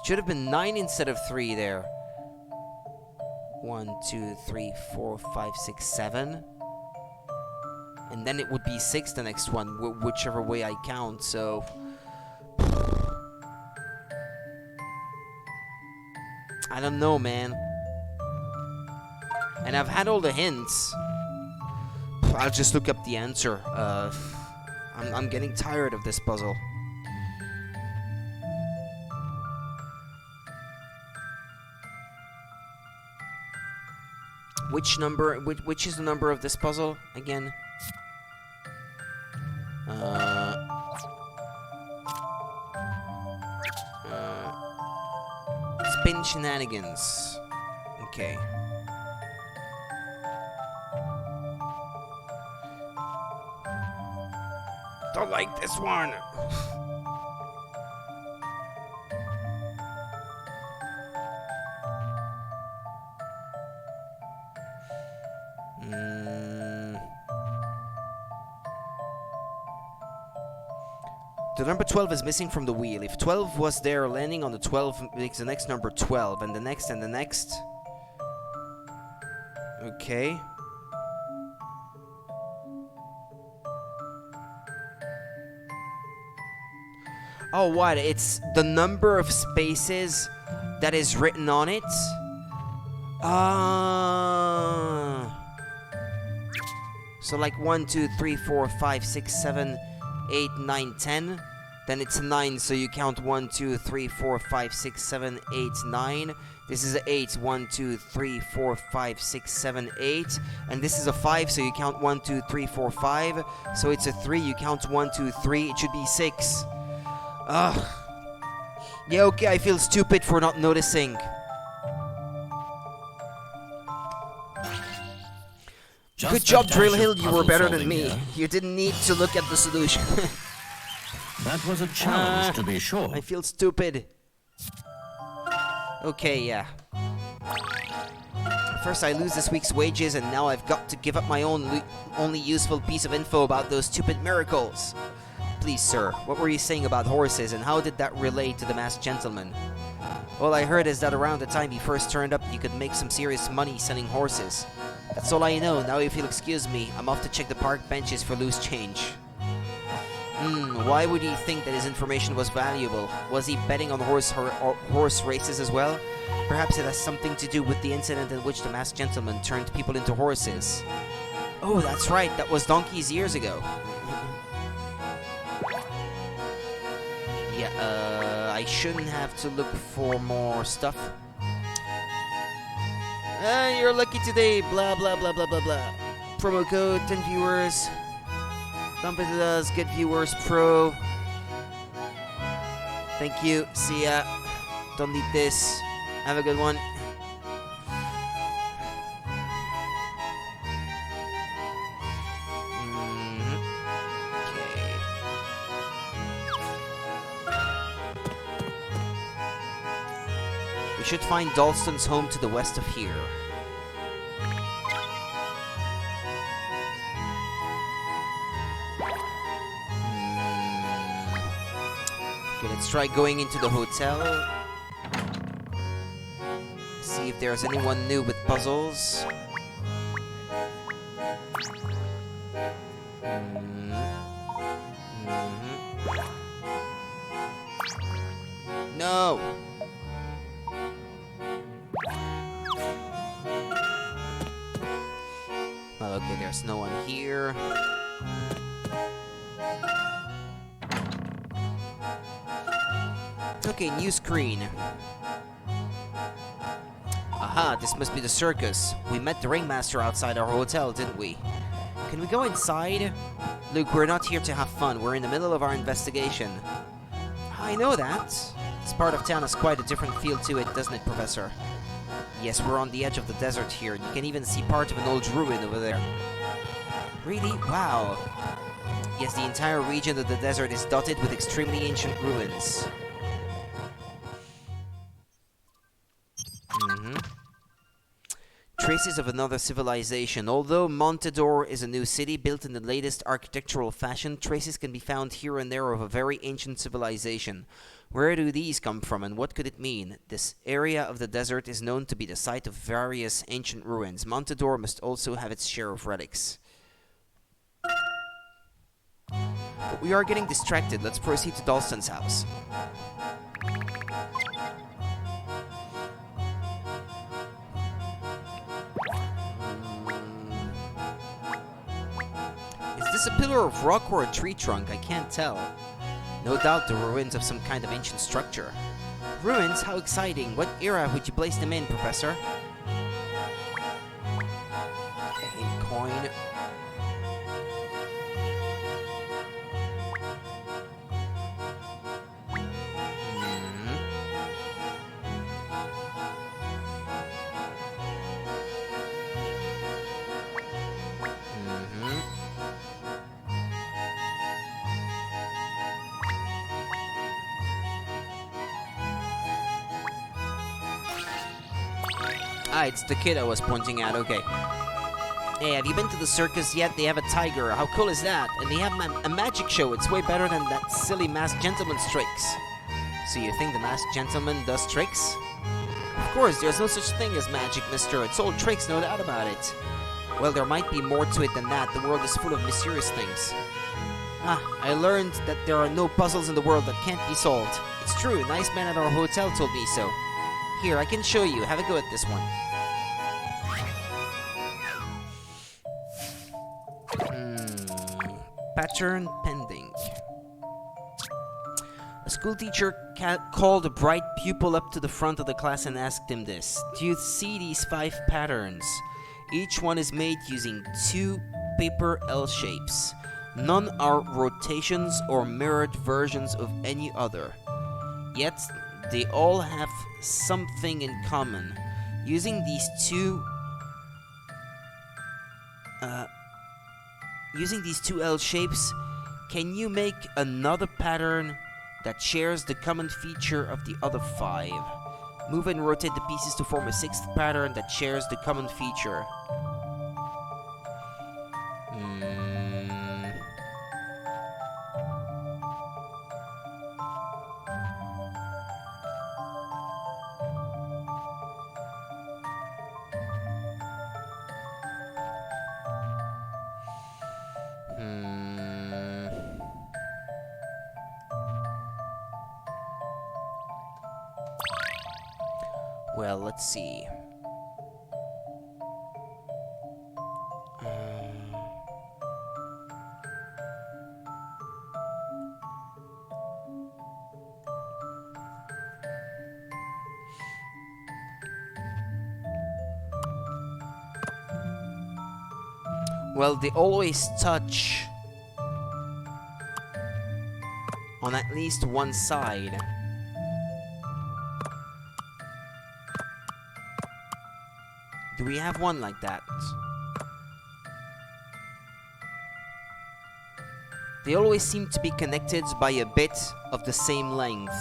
A: should have been 9 instead of 3 there. 1, 2, 3, 4, 5, 6, 7. And then it would be 6 the next one, whichever way I count, so... I don't know, man. And I've had all the hints. I'll just look up the answer. I'm getting tired of this puzzle. Which number? Which is the number of this puzzle again? Spin shenanigans. Okay. Don't like this one. The number 12 is missing from the wheel. If 12 was there, landing on the 12 makes the next number 12, and the next and the next. Okay. Oh, what? It's the number of spaces that is written on it? So like 1, 2, 3, 4, 5, 6, 7, 8, 9, 10. Then it's a 9, so you count 1, 2, 3, 4, 5, 6, 7, 8, 9. This is a 8, 1, 2, 3, 4, 5, 6, 7, 8. And this is a 5, so you count 1, 2, 3, 4, 5. So it's a 3, you count 1, 2, 3. It should be 6. Ugh. Yeah, okay, I feel stupid for not noticing. Good job, Drill Hill, you were better than me. You didn't need to look at the solution.
F: That was a challenge, to be sure.
A: I feel stupid. Okay, yeah. First I lose this week's wages, and now I've got to give up my only useful piece of info about those stupid miracles. Please, sir, what were you saying about horses, and how did that relate to the masked gentleman? All I heard is that around the time he first turned up, you could make some serious money selling horses. That's all I know. Now if you'll excuse me, I'm off to check the park benches for loose change. Why would he think that his information was valuable? Was he betting on horse races as well? Perhaps it has something to do with the incident in which the masked gentleman turned people into horses. Oh, that's right. That was donkeys years ago. Yeah, I shouldn't have to look for more stuff. You're lucky today. Blah, blah, blah, blah, blah, blah. Promo code, 10 viewers. Dump into us, get viewers pro. Thank you. See ya. Don't need this. Have a good one. Okay. We should find Dalston's home to the west of here. Okay, let's try going into the hotel. See if there's anyone new with puzzles. No! Well, okay, there's no one here. Okay, new screen. Aha, this must be the circus. We met the ringmaster outside our hotel, didn't we? Can we go inside? Look, we're not here to have fun. We're in the middle of our investigation. I know that. This part of town has quite a different feel to it, doesn't it, Professor? Yes, we're on the edge of the desert here, and you can even see part of an old ruin over there. Really? Wow. Yes, the entire region of the desert is dotted with extremely ancient ruins. Traces of another civilization. Although Montador is a new city built in the latest architectural fashion, traces can be found here and there of a very ancient civilization. Where do these come from, and what could it mean? This area of the desert is known to be the site of various ancient ruins. Montador must also have its share of relics. But we are getting distracted. Let's proceed to Dalston's house. Is this a pillar of rock or a tree trunk? I can't tell. No doubt the ruins of some kind of ancient structure. Ruins? How exciting. What era would you place them in, Professor? A coin. Ah, it's the kid I was pointing at, okay. Hey, have you been to the circus yet? They have a tiger. How cool is that? And they have a magic show. It's way better than that silly masked gentleman's tricks. So you think the masked gentleman does tricks? Of course, there's no such thing as magic, mister. It's all tricks, no doubt about it. Well, there might be more to it than that. The world is full of mysterious things. Ah, I learned that there are no puzzles in the world that can't be solved. It's true. A nice man at our hotel told me so. Here, I can show you. Have a go at this one. Pattern pending. schoolteacher called a bright pupil up to the front of the class and asked him this. Do you see these 5 patterns? Each one is made using 2 paper L shapes. None are rotations or mirrored versions of any other. Yet, they all have something in common. Using these two L shapes, can you make another pattern that shares the common feature of the other 5? Move and rotate the pieces to form a 6th pattern that shares the common feature. Well, let's see. Well, they always touch on at least one side. Do we have one like that? They always seem to be connected by a bit of the same length.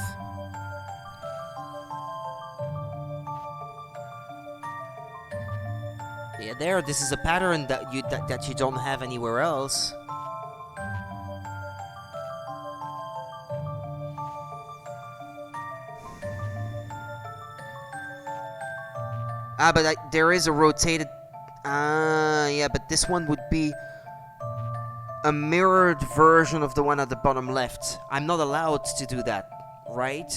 A: Yeah, there. This is a pattern that you don't have anywhere else. Ah, but there is a rotated... yeah, but this one would be a mirrored version of the one at the bottom left. I'm not allowed to do that, right?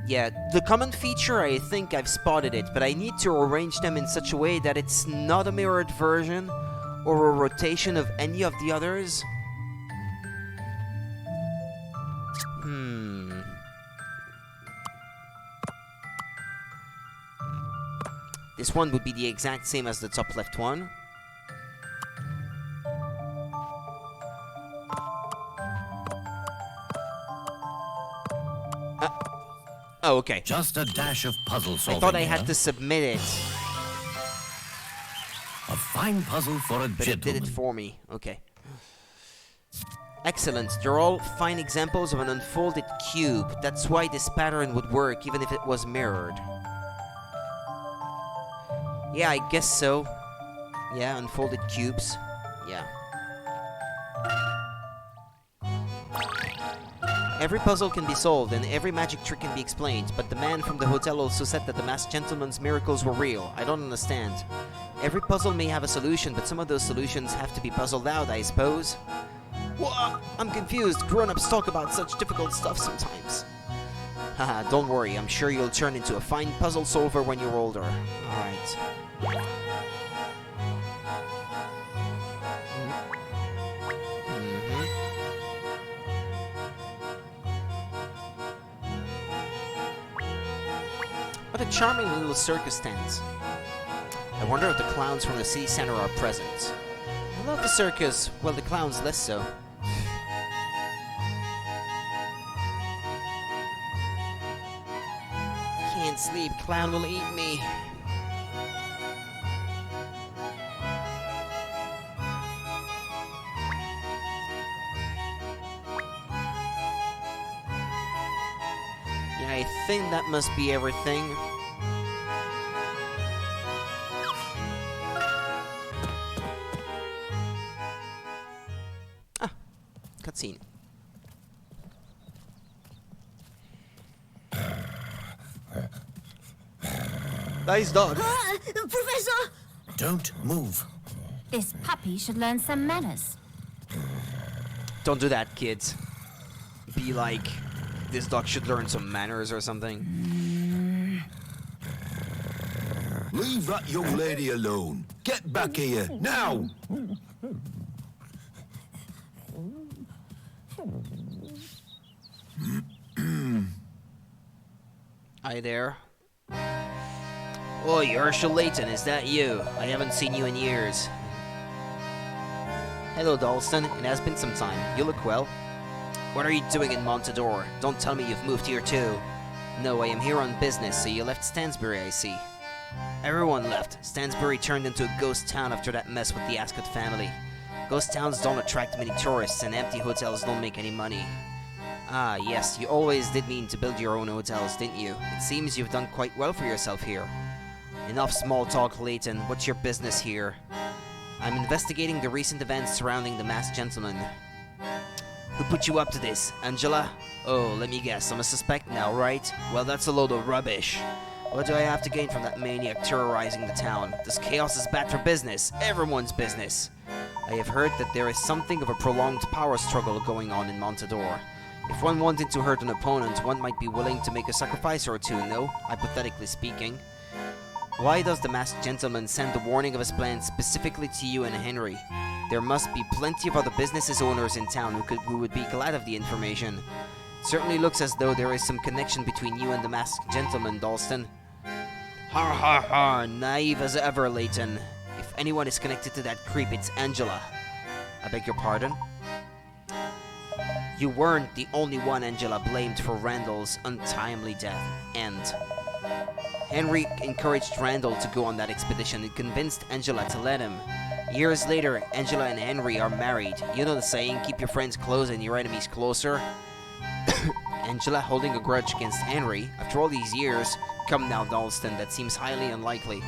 A: Yeah, the common feature, I think I've spotted it, but I need to arrange them in such a way that it's not a mirrored version or a rotation of any of the others. This one would be the exact same as the top left one. Oh, okay.
F: Just a dash of puzzle solving.
A: I thought I had to submit it.
F: A fine puzzle for a
A: But
F: gentleman.
A: it did it for me. Okay. Excellent. They're all fine examples of an unfolded cube. That's why this pattern would work, even if it was mirrored. Yeah, I guess so. Yeah, unfolded cubes. Yeah. Every puzzle can be solved, and every magic trick can be explained, but the man from the hotel also said that the masked gentleman's miracles were real. I don't understand. Every puzzle may have a solution, but some of those solutions have to be puzzled out, I suppose. What? I'm confused. Grown-ups talk about such difficult stuff sometimes. Haha, don't worry. I'm sure you'll turn into a fine puzzle solver when you're older. Alright. What a charming little circus tent. I wonder if the clowns from the city center are present. I love the circus, well, the clowns less so. Can't sleep, clown will eat me. Yeah, I think that must be everything. Ah, cutscene. Nice dog.
G: Professor!
B: Don't move.
E: This puppy should learn some manners.
A: Don't do that, kids. Be like This dog should learn some manners or something.
G: Leave that young lady alone. Get back here, now!
A: Hi there. Oh, Herschel Layton, is that you? I haven't seen you in years. Hello, Dalston. It has been some time. You look well. What are you doing in Montador? Don't tell me you've moved here too. No, I am here on business, so you left Stansbury, I see. Everyone left. Stansbury turned into a ghost town after that mess with the Ascot family. Ghost towns don't attract many tourists, and empty hotels don't make any money. Ah, yes, you always did mean to build your own hotels, didn't you? It seems you've done quite well for yourself here. Enough small talk, Layton. What's your business here? I'm investigating the recent events surrounding the masked gentleman. Who put you up to this, Angela? Oh, let me guess, I'm a suspect now, right? Well, that's a load of rubbish. What do I have to gain from that maniac terrorizing the town? This chaos is bad for business, everyone's business. I have heard that there is something of a prolonged power struggle going on in Montador. If one wanted to hurt an opponent, one might be willing to make a sacrifice or two, no? Hypothetically speaking. Why does the masked gentleman send the warning of his plan specifically to you and Henry? There must be plenty of other businesses owners in town who would be glad of the information. It certainly looks as though there is some connection between you and the masked gentleman, Dalston. Ha ha ha, naive as ever, Layton. If anyone is connected to that creep, it's Angela. I beg your pardon? You weren't the only one Angela blamed for Randall's untimely death, and Henry encouraged Randall to go on that expedition and convinced Angela to let him. Years later, Angela and Henry are married. You know the saying, keep your friends close and your enemies closer? Angela holding a grudge against Henry after all these years? Come now, Dalston, that seems highly unlikely.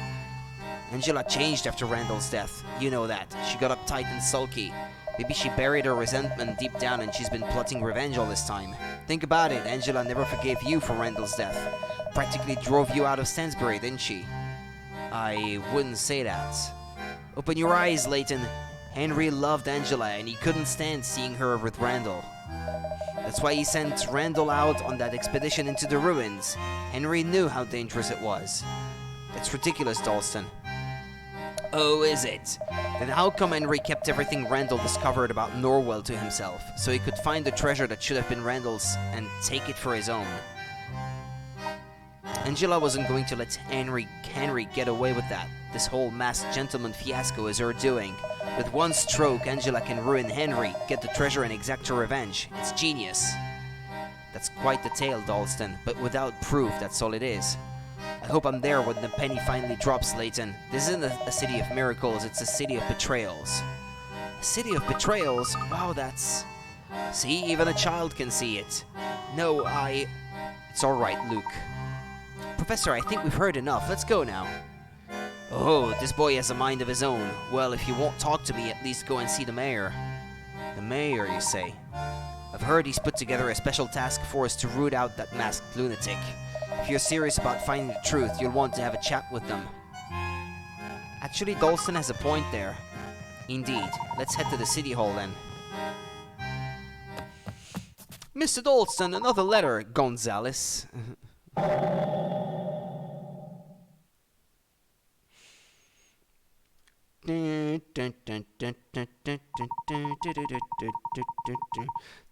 A: Angela changed after Randall's death. You know that. She got uptight and sulky. Maybe she buried her resentment deep down and she's been plotting revenge all this time. Think about it, Angela never forgave you for Randall's death. Practically drove you out of Stansbury, didn't she? I wouldn't say that. Open your eyes, Layton. Henry loved Angela and he couldn't stand seeing her with Randall. That's why he sent Randall out on that expedition into the ruins. Henry knew how dangerous it was. That's ridiculous, Dalston. Oh, is it? Then how come Henry kept everything Randall discovered about Norwell to himself, so he could find the treasure that should have been Randall's and take it for his own? Angela wasn't going to let Henry get away with that. This whole masked gentleman fiasco is her doing. With one stroke, Angela can ruin Henry, get the treasure and exact her revenge. It's genius. That's quite the tale, Dalston, but without proof, that's all it is. I hope I'm there when the penny finally drops, Layton. This isn't a city of miracles, it's a city of betrayals. A city of betrayals? Wow, that's... See, even a child can see it. No, It's alright, Luke. Professor, I think we've heard enough. Let's go now. Oh, this boy has a mind of his own. Well, if you won't talk to me, at least go and see the mayor. The mayor, you say? I've heard he's put together a special task force to root out that masked lunatic. If you're serious about finding the truth, you'll want to have a chat with them. Actually, Dalston has a point there. Indeed. Let's head to the city hall then. Mr. Dalston, another letter, Gonzales.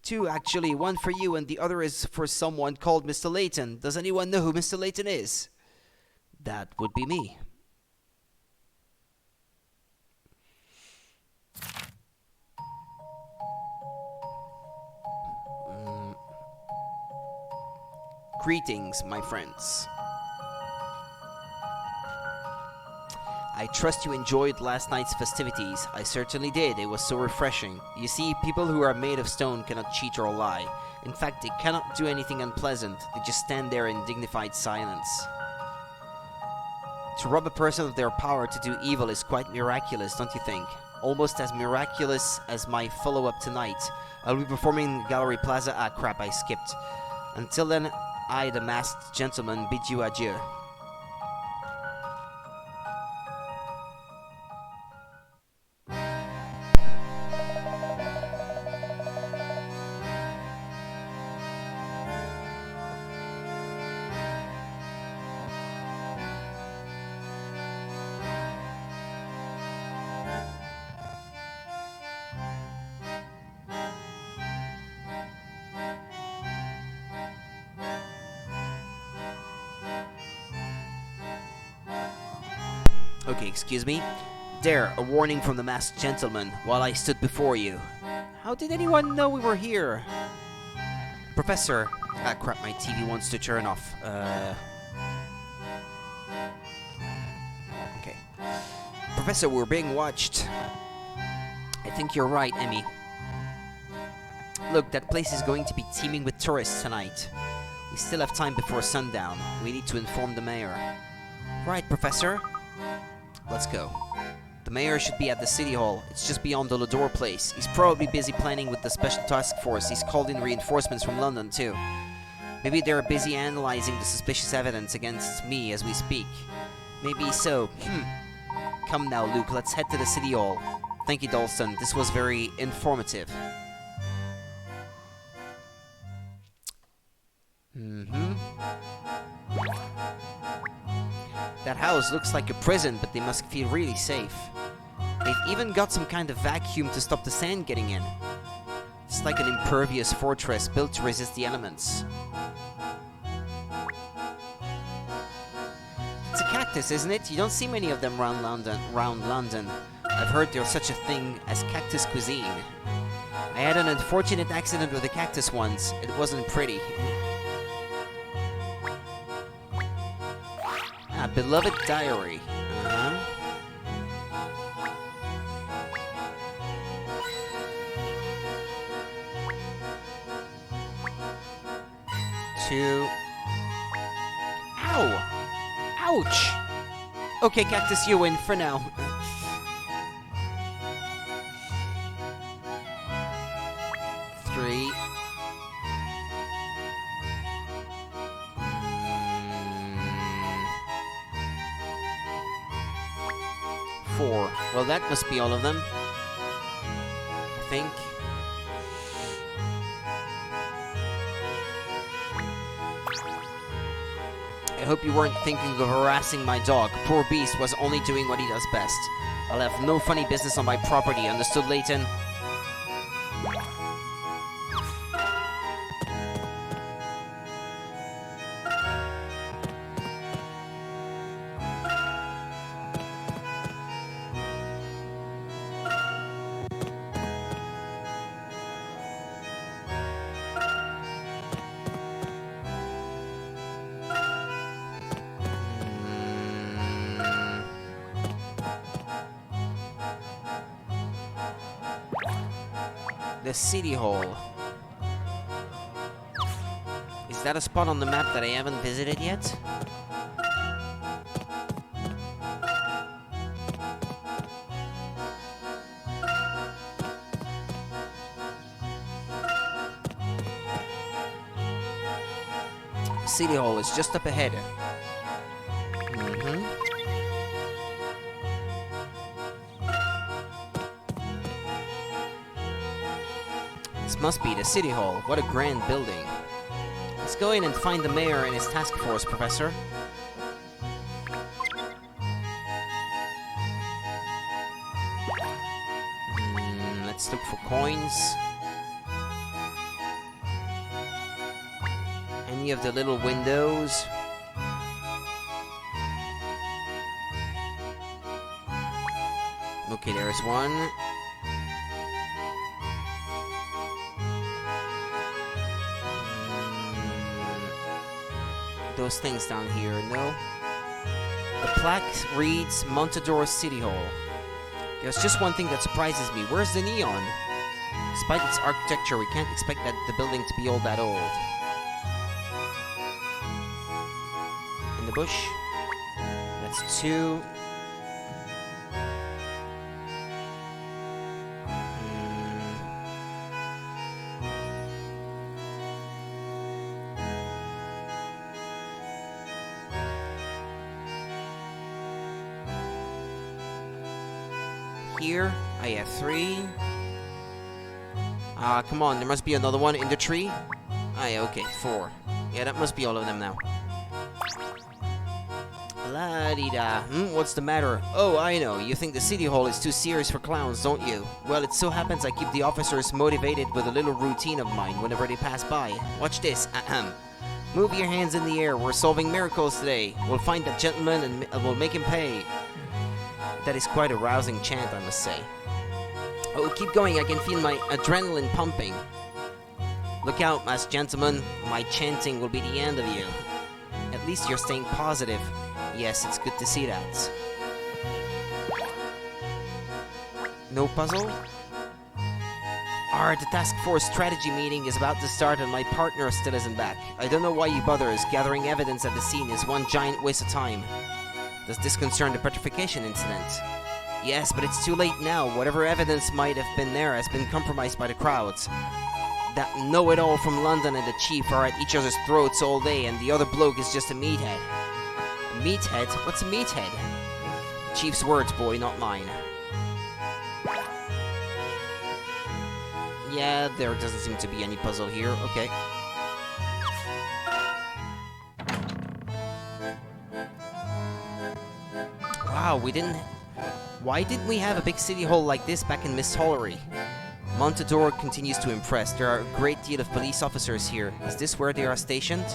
A: Two, actually. One for you and the other is for someone called Mr. Layton. Does anyone know who Mr. Layton is? That would be me. Greetings, my friends. I trust you enjoyed last night's festivities. I certainly did. It was so refreshing. You see, people who are made of stone cannot cheat or lie. In fact, they cannot do anything unpleasant. They just stand there in dignified silence. To rob a person of their power to do evil is quite miraculous, don't you think? Almost as miraculous as my follow-up tonight. I'll be performing in Gallery Plaza. Ah, crap, I skipped. Until then, I, the masked gentleman, bid you adieu. Okay, excuse me. There, a warning from the masked gentleman while I stood before you. How did anyone know we were here? Professor... Ah, crap, my TV wants to turn off. Okay. Professor, we're being watched. I think you're right, Emmy. Look, that place is going to be teeming with tourists tonight. We still have time before sundown. We need to inform the mayor. Right, Professor. Let's go. The mayor should be at the city hall. It's just beyond the Lador place. He's probably busy planning with the special task force. He's called in reinforcements from London, too. Maybe they're busy analyzing the suspicious evidence against me as we speak. Maybe so. Come now, Luke. Let's head to the city hall. Thank you, Dalston. This was very informative. That house looks like a prison, but they must feel really safe. They've even got some kind of vacuum to stop the sand getting in. It's like an impervious fortress built to resist the elements. It's a cactus, isn't it? You don't see many of them around London. I've heard there's such a thing as cactus cuisine. I had an unfortunate accident with a cactus once. It wasn't pretty. Ah, beloved diary. Two. Ow! Ouch! Okay, Cactus, you win for now. Three. Four. Well, that must be all of them. I think. I hope you weren't thinking of harassing my dog. Poor beast was only doing what he does best. I'll have no funny business on my property, understood, Layton? The City Hall. Is that a spot on the map that I haven't visited yet? City Hall is just up ahead. This must be the City Hall. What a grand building. Let's go in and find the mayor and his task force, Professor. Let's look for coins. Any of the little windows. Okay, there's one. Those things down here, no? The plaque reads Montador City Hall. There's just one thing that surprises me. Where's the neon? Despite its architecture, we can't expect the building to be all that old. In the bush? That's two. Here, I have three. Come on, there must be another one in the tree. Yeah, okay, four. Yeah, that must be all of them now. La-di-da. What's the matter? Oh, I know. You think the City Hall is too serious for clowns, don't you? Well, it so happens I keep the officers motivated with a little routine of mine whenever they pass by. Watch this. Move your hands in the air. We're solving miracles today. We'll find that gentleman and we'll make him pay. That is quite a rousing chant, I must say. Oh, keep going, I can feel my adrenaline pumping. Look out, masked gentleman, my chanting will be the end of you. At least you're staying positive. Yes, it's good to see that. No puzzle? The task force strategy meeting is about to start and my partner still isn't back. I don't know why you bothers. Gathering evidence at the scene is one giant waste of time. Does this concern the petrification incident? Yes, but it's too late now. Whatever evidence might have been there has been compromised by the crowds. That know-it-all from London and the chief are at each other's throats all day, and the other bloke is just a meathead. A meathead? What's a meathead? The chief's words, boy, not mine. Yeah, there doesn't seem to be any puzzle here. Okay. Wow, we didn't... Why didn't we have a big city hall like this back in Miss Hollery? Montador continues to impress. There are a great deal of police officers here. Is this where they are stationed?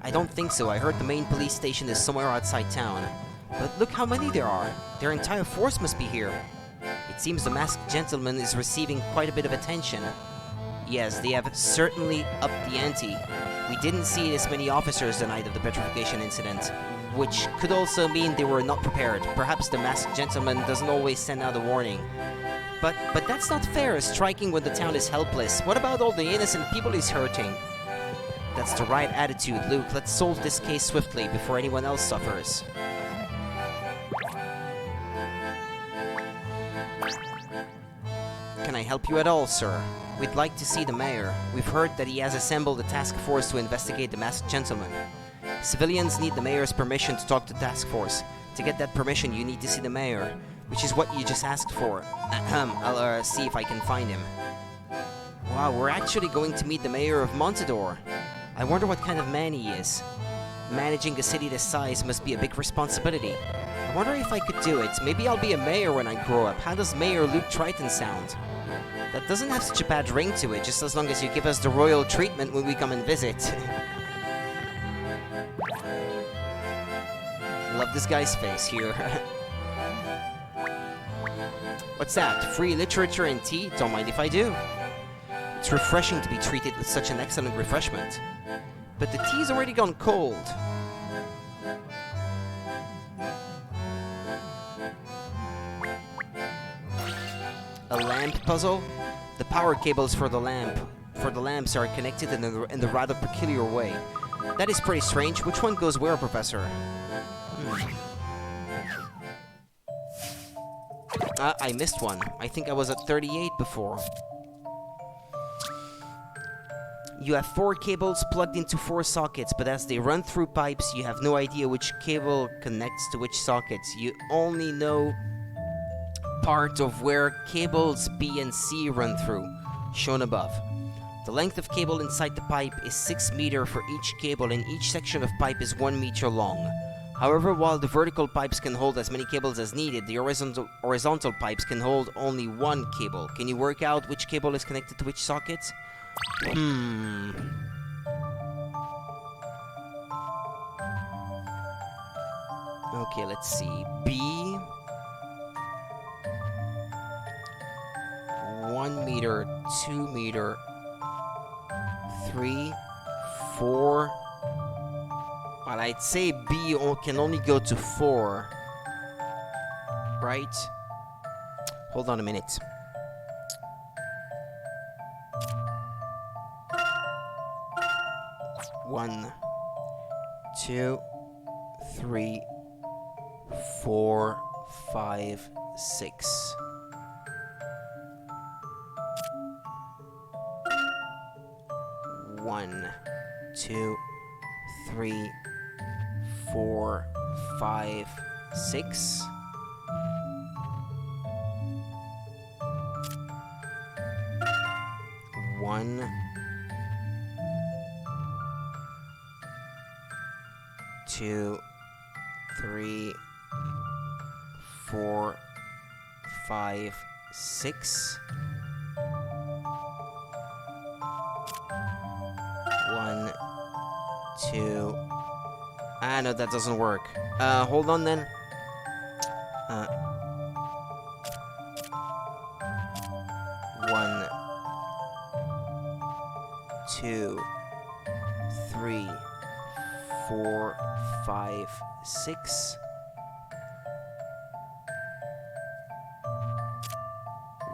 A: I don't think so. I heard the main police station is somewhere outside town. But look how many there are. Their entire force must be here. It seems the masked gentleman is receiving quite a bit of attention. Yes, they have certainly upped the ante. We didn't see this many officers the night of the petrification incident, which could also mean they were not prepared. Perhaps the masked gentleman doesn't always send out a warning. But that's not fair, striking when the town is helpless. What about all the innocent people he's hurting? That's the right attitude, Luke. Let's solve this case swiftly before anyone else suffers. Can I help you at all, sir? We'd like to see the mayor. We've heard that he has assembled a task force to investigate the masked gentleman. Civilians need the mayor's permission to talk to the task force. To get that permission, you need to see the mayor, which is what you just asked for. I'll see if I can find him. Wow, we're actually going to meet the mayor of Montador. I wonder what kind of man he is. Managing a city this size must be a big responsibility. I wonder if I could do it. Maybe I'll be a mayor when I grow up. How does Mayor Luke Triton sound? That doesn't have such a bad ring to it, just as long as you give us the royal treatment when we come and visit. Love this guy's face here. What's that? Free literature and tea? Don't mind if I do. It's refreshing to be treated with such an excellent refreshment. But the tea's already gone cold. A lamp puzzle? The power cables for the lamps are connected in a rather peculiar way. That is pretty strange. Which one goes where, Professor? I missed one. I think I was at 38 before. You have 4 cables plugged into 4 sockets, but as they run through pipes, you have no idea which cable connects to which sockets. You only know part of where cables B and C run through, shown above. The length of cable inside the pipe is 6 meters for each cable, and each section of pipe is 1 meter long. However, while the vertical pipes can hold as many cables as needed, the horizontal pipes can hold only 1 cable. Can you work out which cable is connected to which socket? Okay, let's see. B. 1 meter, 2 meter, 3, 4. Well, I'd say B can only go to 4. Right? Hold on a minute. One, 2, 3, 4, 5, 6. One, 2, 3, 4, 5, 6. One, 2, 3, 4, 5, 6. 1, 2. No, that doesn't work. Hold on then. 2, 3, 4, 5, 6.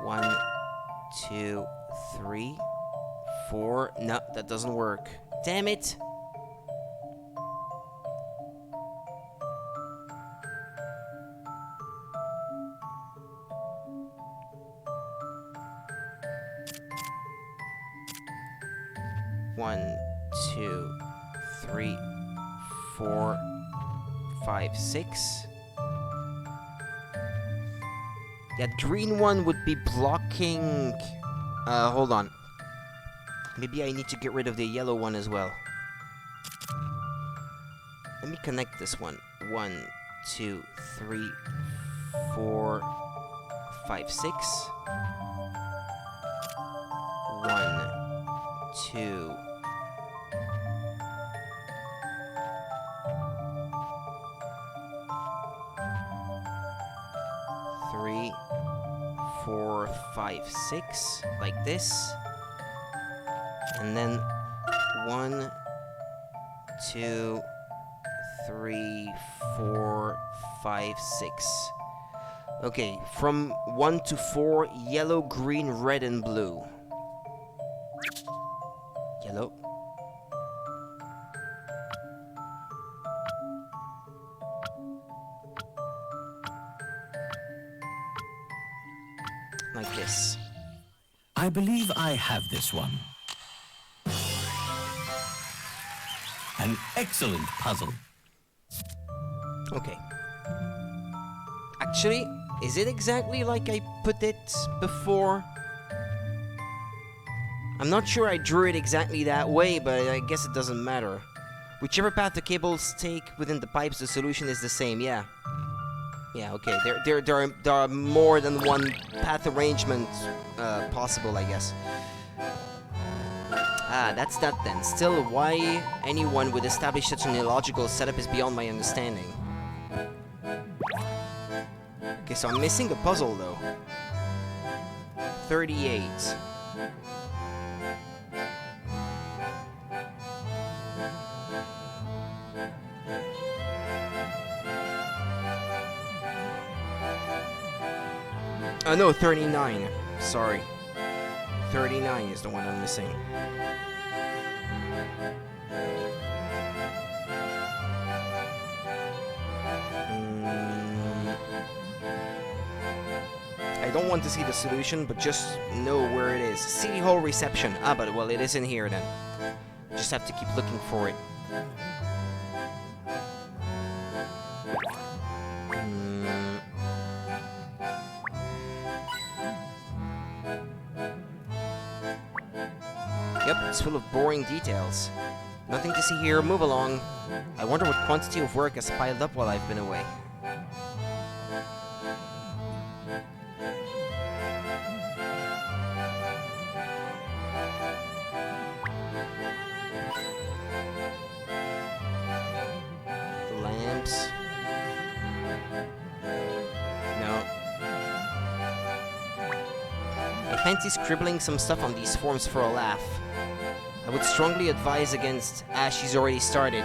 A: 1, 2, 3, 4. No, that doesn't work. Damn it! One, 2, 3, 4, 5, 6. That green one would be blocking... hold on. Maybe I need to get rid of the yellow one as well. Let me connect this one. 1, 2, 3, 4, 5, 6. 1, 2... 3, 4, 5, 6, like this. And then 1, 2, 3, 4, 5, 6. Okay, from 1 to 4, yellow, green, red, and blue. Yellow. Like this.
F: I believe I have this one. An excellent puzzle.
A: Okay. Actually, is it exactly like I put it before? I'm not sure I drew it exactly that way, but I guess it doesn't matter. Whichever path the cables take within the pipes, the solution is the same, yeah. Yeah, okay, there are more than one path arrangement possible, I guess. Ah, that's that then. Still, why anyone would establish such an illogical setup is beyond my understanding. Okay, so I'm missing a puzzle, though. 38. Oh, no, 39. Sorry. 39 is the one I'm missing. I don't want to see the solution, but just know where it is. City Hall reception. Ah, but well, it is in here then. Just have to keep looking for it. Yep, it's full of boring details. Nothing to see here, move along. I wonder what quantity of work has piled up while I've been away. The lamps. No. I fancy scribbling some stuff on these forms for a laugh. I would strongly advise against... Ah, she's already started.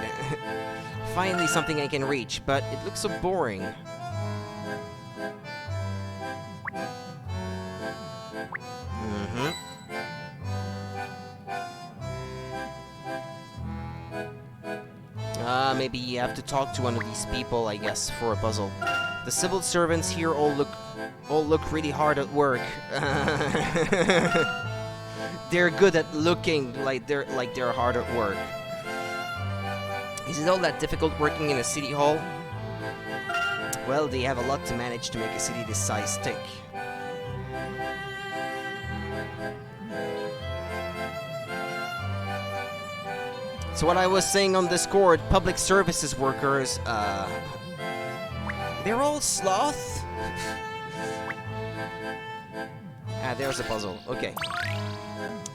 A: Finally something I can reach, but it looks so boring. Maybe you have to talk to one of these people, I guess, for a puzzle. The civil servants here all look really hard at work. They're good at looking like they're hard at work. Is it all that difficult working in a city hall? Well, they have a lot to manage to make a city this size tick. So what I was saying on Discord, public services workers, they're all sloth? Ah, there's a puzzle. Okay.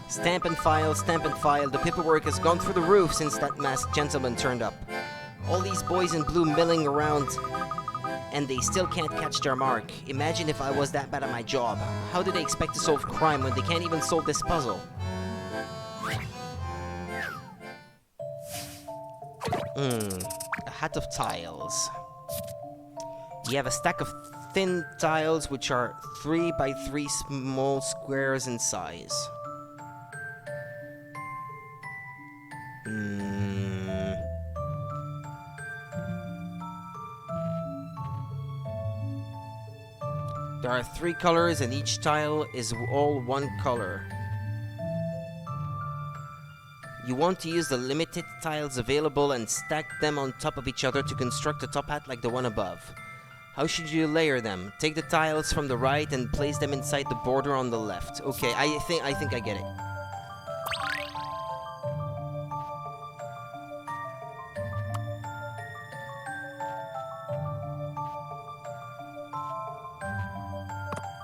A: Stamp and file, stamp and file. The paperwork has gone through the roof since that masked gentleman turned up. All these boys in blue milling around, and they still can't catch their mark. Imagine if I was that bad at my job. How do they expect to solve crime when they can't even solve this puzzle? A hat of tiles. You have a stack of thin tiles which are 3 by 3 small squares in size. There are 3 colors and each tile is all one color. You want to use the limited tiles available and stack them on top of each other to construct a top hat like the one above. How should you layer them? Take the tiles from the right and place them inside the border on the left. Okay, I think I get it.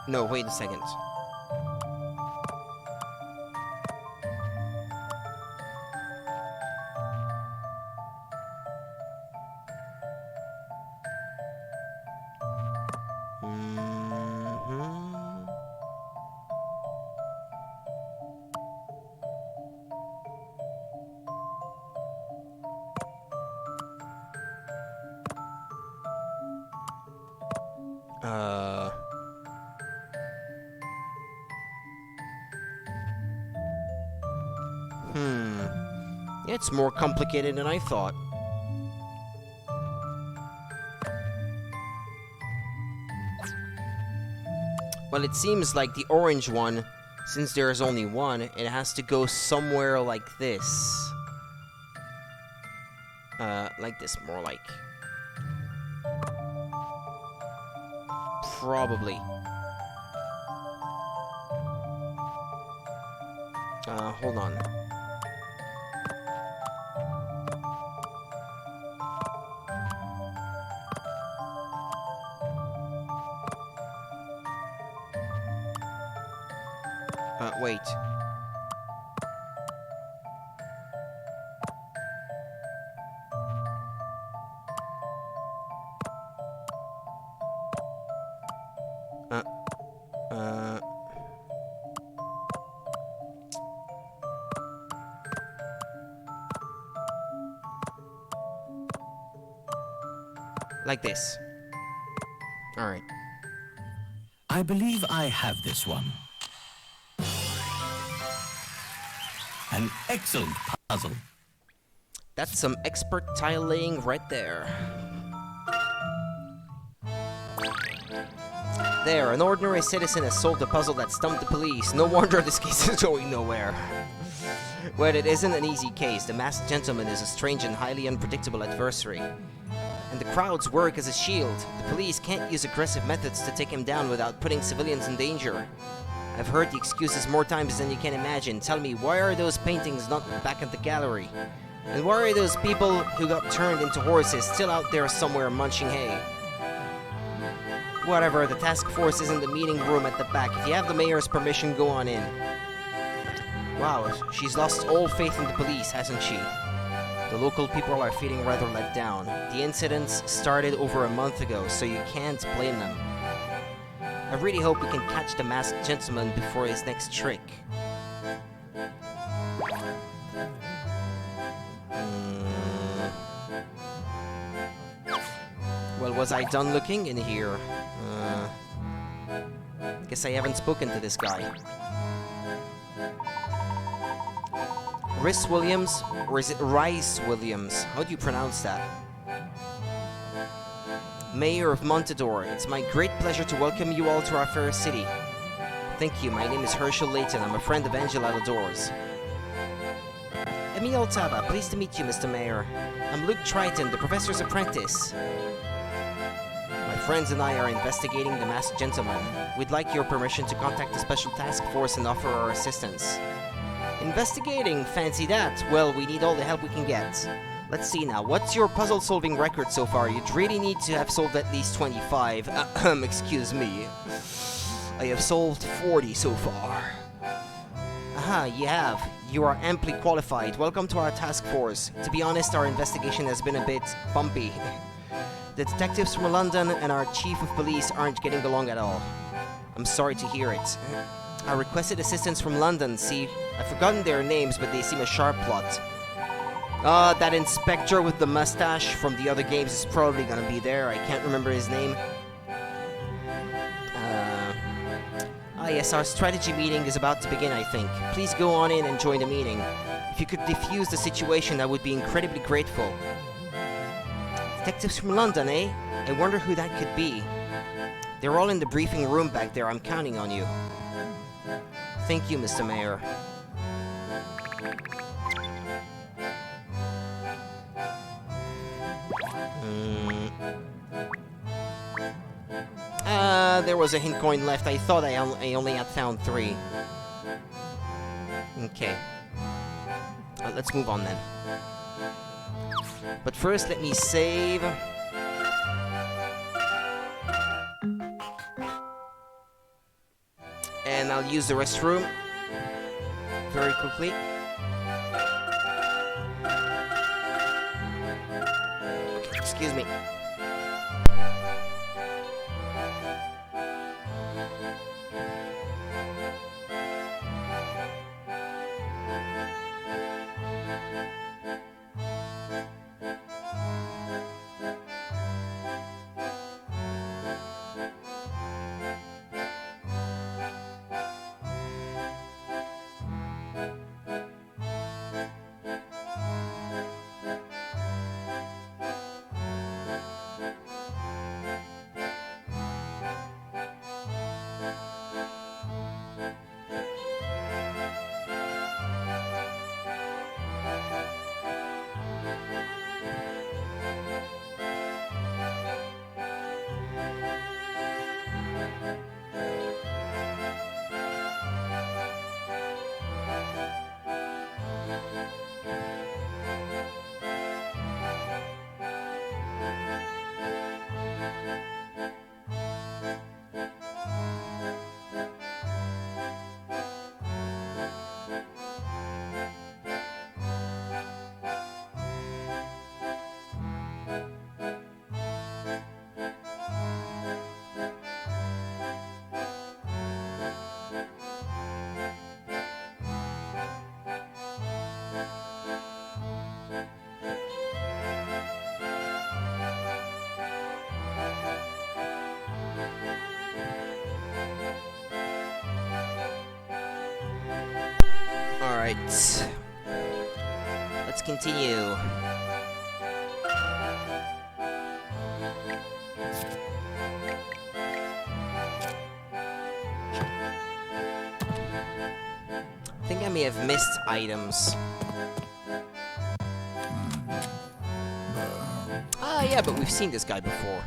A: No, wait a second. It's more complicated than I thought. Well, it seems like the orange one, since there's only one, it has to go somewhere like this. Like this, more like. Probably. Hold on. Wait. Like this. Alright.
F: I believe I have this one. An excellent puzzle.
A: That's some expert tile laying right there. There, an ordinary citizen has solved a puzzle that stumped the police. No wonder this case is going nowhere. Well, it isn't an easy case. The masked gentleman is a strange and highly unpredictable adversary. And the crowds work as a shield. The police can't use aggressive methods to take him down without putting civilians in danger. I've heard the excuses more times than you can imagine. Tell me, why are those paintings not back at the gallery? And why are those people who got turned into horses still out there somewhere munching hay? Whatever, the task force is in the meeting room at the back. If you have the mayor's permission, go on in. Wow, she's lost all faith in the police, hasn't she? The local people are feeling rather let down. The incidents started over a month ago, so you can't blame them. I really hope we can catch the masked gentleman before his next trick. Well, was I done looking in here? Guess I haven't spoken to this guy. Rhys Williams? Or is it Rice Williams? How do you pronounce that? Mayor of Montador, it's my great pleasure to welcome you all to our fair city. Thank you, my name is Layton. I'm a friend of Angela Lador's. Emile Taba, pleased to meet you, Mr. Mayor. I'm Luke Triton, the professor's apprentice. My friends and I are investigating the masked gentleman. We'd like your permission to contact the special task force and offer our assistance. Investigating? Fancy that. Well, we need all the help we can get. Let's see now, what's your puzzle-solving record so far? You'd really need to have solved at least 25. Excuse me. I have solved 40 so far. Aha, you have. You are amply qualified. Welcome to our task force. To be honest, our investigation has been a bit bumpy. The detectives from London and our chief of police aren't getting along at all. I'm sorry to hear it. I requested assistance from London, see, I've forgotten their names, but they seem a sharp plot. That inspector with the mustache from the other games is probably gonna be there. I can't remember his name. Yes, our strategy meeting is about to begin, I think. Please go on in and join the meeting. If you could defuse the situation, I would be incredibly grateful. Detectives from London, eh? I wonder who that could be. They're all in the briefing room back there. I'm counting on you. Thank you, Mr. Mayor. There was a hint coin left. I thought I only had found 3. Okay. Let's move on then. But first, let me save. And I'll use the restroom very quickly. Okay, excuse me. Alright. Let's continue. I think I may have missed items. Ah, yeah, but we've seen this guy before.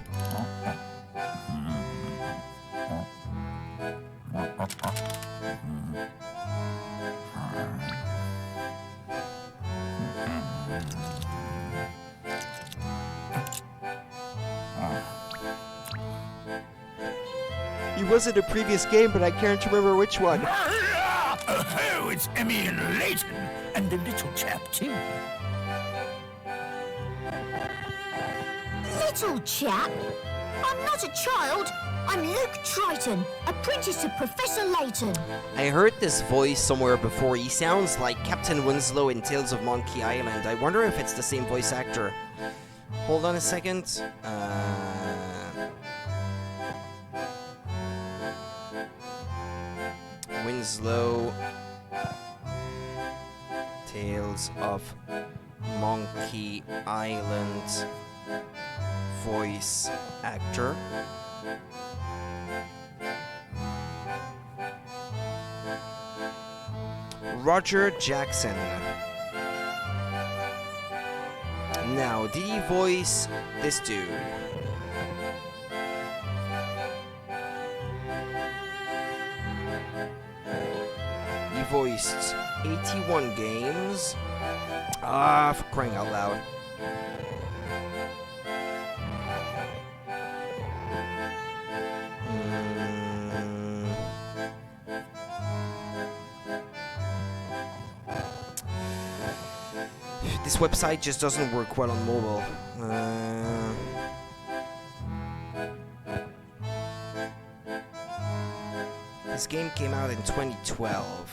A: He was in a previous game, but I can't remember which one.
G: Oh, it's Emmy and Layton, and the little chap too.
H: Little chap? I'm not a child. I'm Luke Triton, apprentice of Professor Layton.
A: I heard this voice somewhere before. He sounds like Captain Winslow in Tales of Monkey Island. I wonder if it's the same voice actor. Hold on a second. Winslow, Tales of Monkey Island, voice actor. Roger Jackson. Now, did he voice this dude? He voiced 81 games. Ah, for crying out loud. This website just doesn't work well on mobile. This game came out in 2012.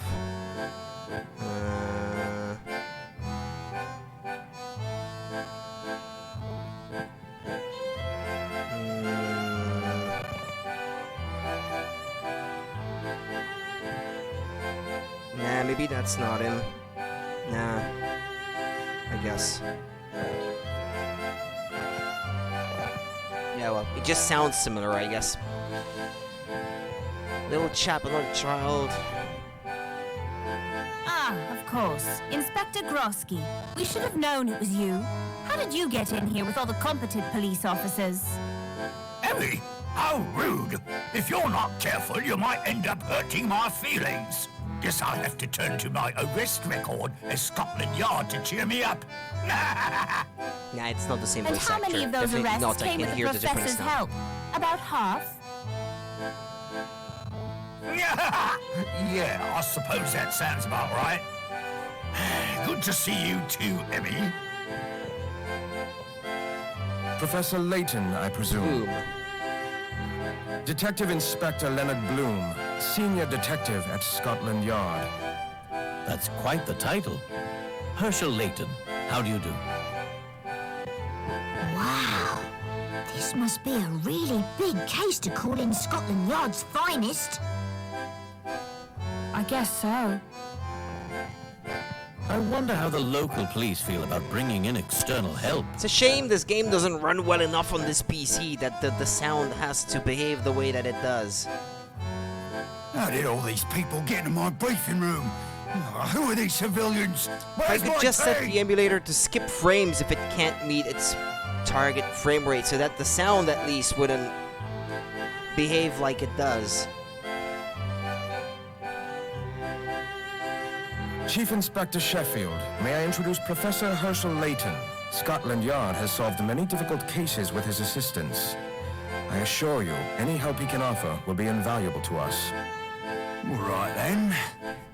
A: maybe that's not him. Nah. I guess. Yeah, well, it just sounds similar, I guess. Little chap, another child.
E: Ah, of course. Inspector Grosky. We should have known it was you. How did you get in here with all the competent police officers?
F: Emmy, how rude. If you're not careful, you might end up hurting my feelings. Guess I'll have to turn to my arrest record at Scotland Yard to cheer me up.
A: Nah, it's not the same
E: And
A: voice
E: how
A: actor.
E: many of those
A: Definitely
E: arrests
A: not. I
E: came
A: can
E: with the
A: hear the difference
E: professor's
A: now.
E: help? About half?
F: Yeah, I suppose that sounds about right. Good to see you too, Emmy.
I: Professor Layton, I presume.
A: Boom.
I: Detective Inspector Leonard Bloom, Senior Detective at Scotland Yard.
F: That's quite the title. Herschel Layton, how do you do?
H: Wow. This must be a really big case to call in Scotland Yard's finest.
E: I guess so.
F: I wonder how the local police feel about bringing in external help.
A: It's a shame this game doesn't run well enough on this PC that the sound has to behave the way that it does.
G: How did all these people get in my briefing room? Who are these civilians?
A: I
G: Where's
A: could
G: my
A: just set
G: tea?
A: the emulator to skip frames if it can't meet its target frame rate so that the sound at least wouldn't behave like it does.
I: Chief Inspector Sheffield, may I introduce Professor Herschel Layton. Scotland Yard has solved many difficult cases with his assistance. I assure you, any help he can offer will be invaluable to us.
G: All right then.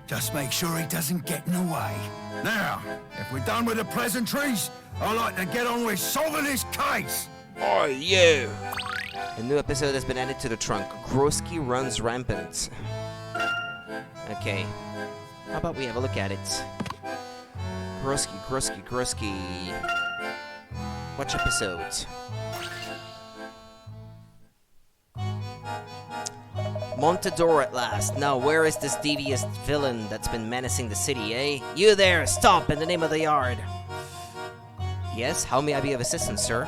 G: Just make sure he doesn't get in the way. Now, if we're done with the pleasantries, I'd like to get on with solving this case.
A: Oh, you! A new episode has been added to the trunk. Grosky runs rampant. Okay. How about we have a look at it? Grosky. Watch episode. Montador at last. Now, where is this devious villain that's been menacing the city, eh? You there! Stop! In the name of the yard! Yes? How may I be of assistance, sir?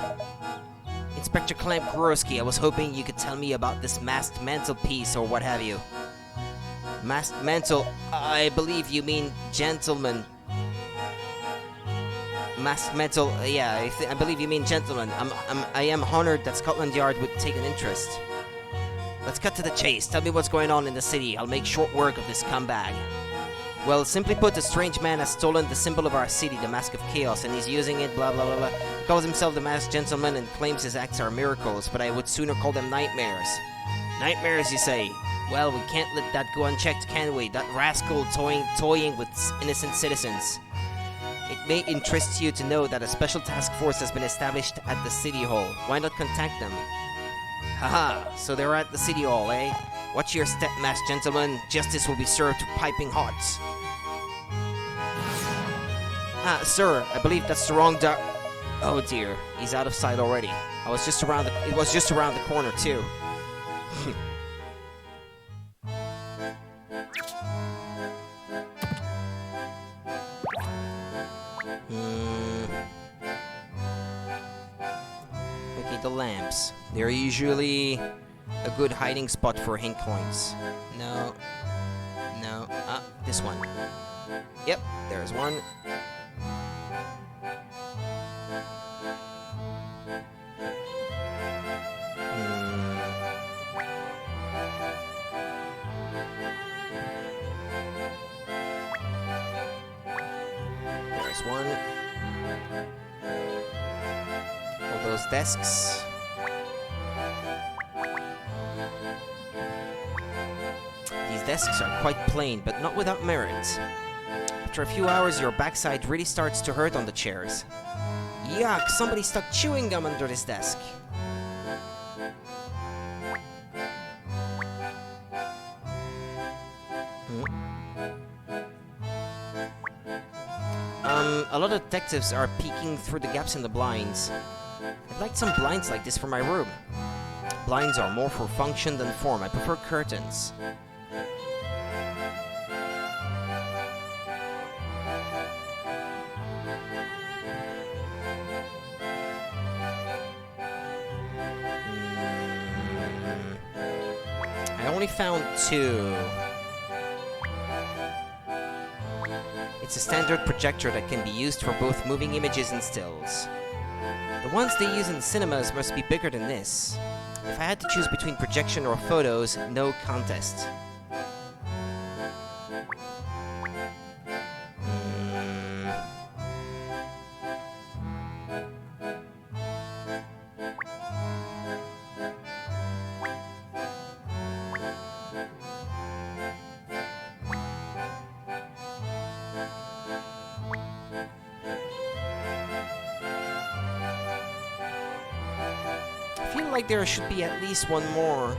A: Inspector Clamp Grosky, I was hoping you could tell me about this masked mantelpiece or what have you. Masked mantle? I believe you mean gentleman. Masked mantle? Yeah, I believe you mean gentleman. I am honored that Scotland Yard would take an interest. Let's cut to the chase. Tell me what's going on in the city. I'll make short work of this scumbag. Well, simply put, a strange man has stolen the symbol of our city, the Mask of Chaos, and he's using it, blah blah blah blah. He calls himself the Masked Gentleman and claims his acts are miracles, but I would sooner call them nightmares. Nightmares, you say? Well, we can't let that go unchecked, can we? That rascal toying with innocent citizens. It may interest you to know that a special task force has been established at the City Hall. Why not contact them? Haha, so they're at the City Hall, eh? Watch your step, Masked Gentleman. Justice will be served piping hot. Ah, sir, I believe that's the wrong Oh dear, he's out of sight already. It was just around the corner, too. Okay, the lamps. They're usually a good hiding spot for hink coins. No. Ah, this one. Yep, there's one. There's one. All those desks. These desks are quite plain, but not without merit. After a few hours, your backside really starts to hurt on the chairs. Yuck, somebody stuck chewing gum under this desk. A lot of detectives are peeking through the gaps in the blinds. I'd like some blinds like this for my room. Blinds are more for function than form. I prefer curtains. I only found 2. It's a standard projector that can be used for both moving images and stills. The ones they use in cinemas must be bigger than this. If I had to choose between projection or photos, no contest. I feel like there should be at least one more.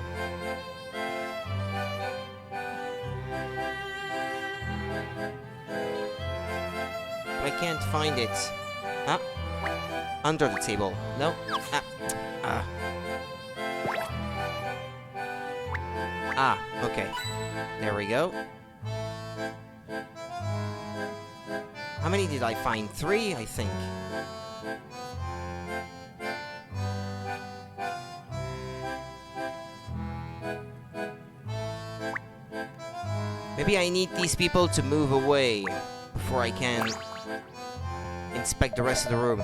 A: But I can't find it. Huh? Under the table. No? Okay. There we go. How many did I find? 3, I think. Maybe I need these people to move away before I can inspect the rest of the room.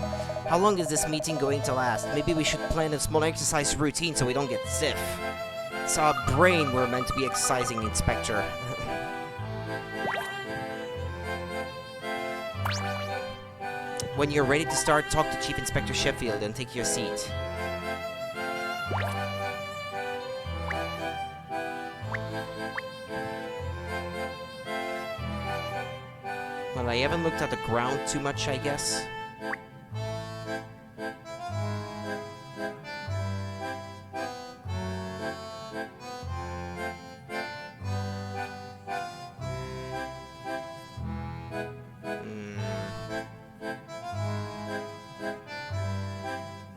A: How long is this meeting going to last? Maybe we should plan a small exercise routine so we don't get stiff. It's our brain we're meant to be exercising, Inspector. When you're ready to start, talk to Chief Inspector Sheffield and take your seat. Well, I haven't looked at the ground too much, I guess.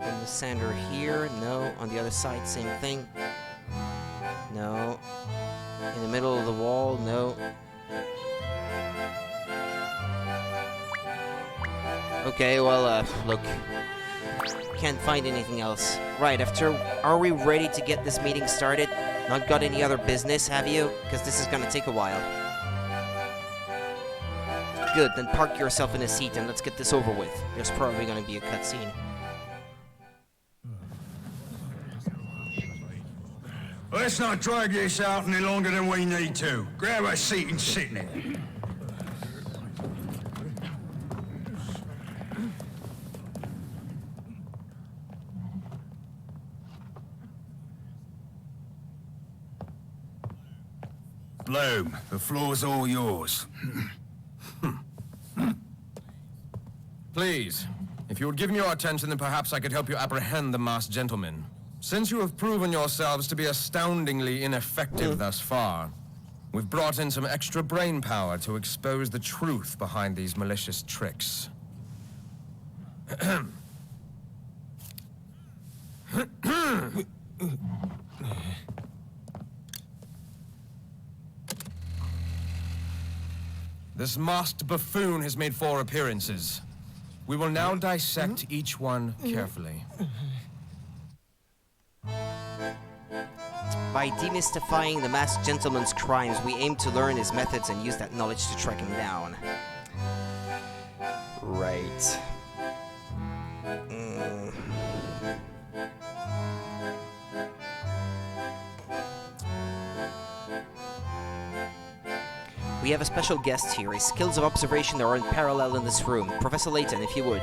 A: And the sander here, no. On the other side, same thing. No. In the middle of the wall, no. Okay, well, look. Can't find anything else. Right, are we ready to get this meeting started? Not got any other business, have you? Because this is gonna take a while. Good, then park yourself in a seat and let's get this over with. There's probably gonna be a cutscene.
G: Let's not drag this out any longer than we need to. Grab a seat and sit in it. Bloom, the floor's all yours.
I: Please, if you would give me your attention, then perhaps I could help you apprehend the masked gentleman. Since you have proven yourselves to be astoundingly ineffective thus far, we've brought in some extra brain power to expose the truth behind these malicious tricks. This masked buffoon has made 4 appearances. We will now dissect each one carefully.
A: By demystifying the masked gentleman's crimes, we aim to learn his methods and use that knowledge to track him down. Right. We have a special guest here. His skills of observation are unparalleled in this room. Professor Layton, if you would.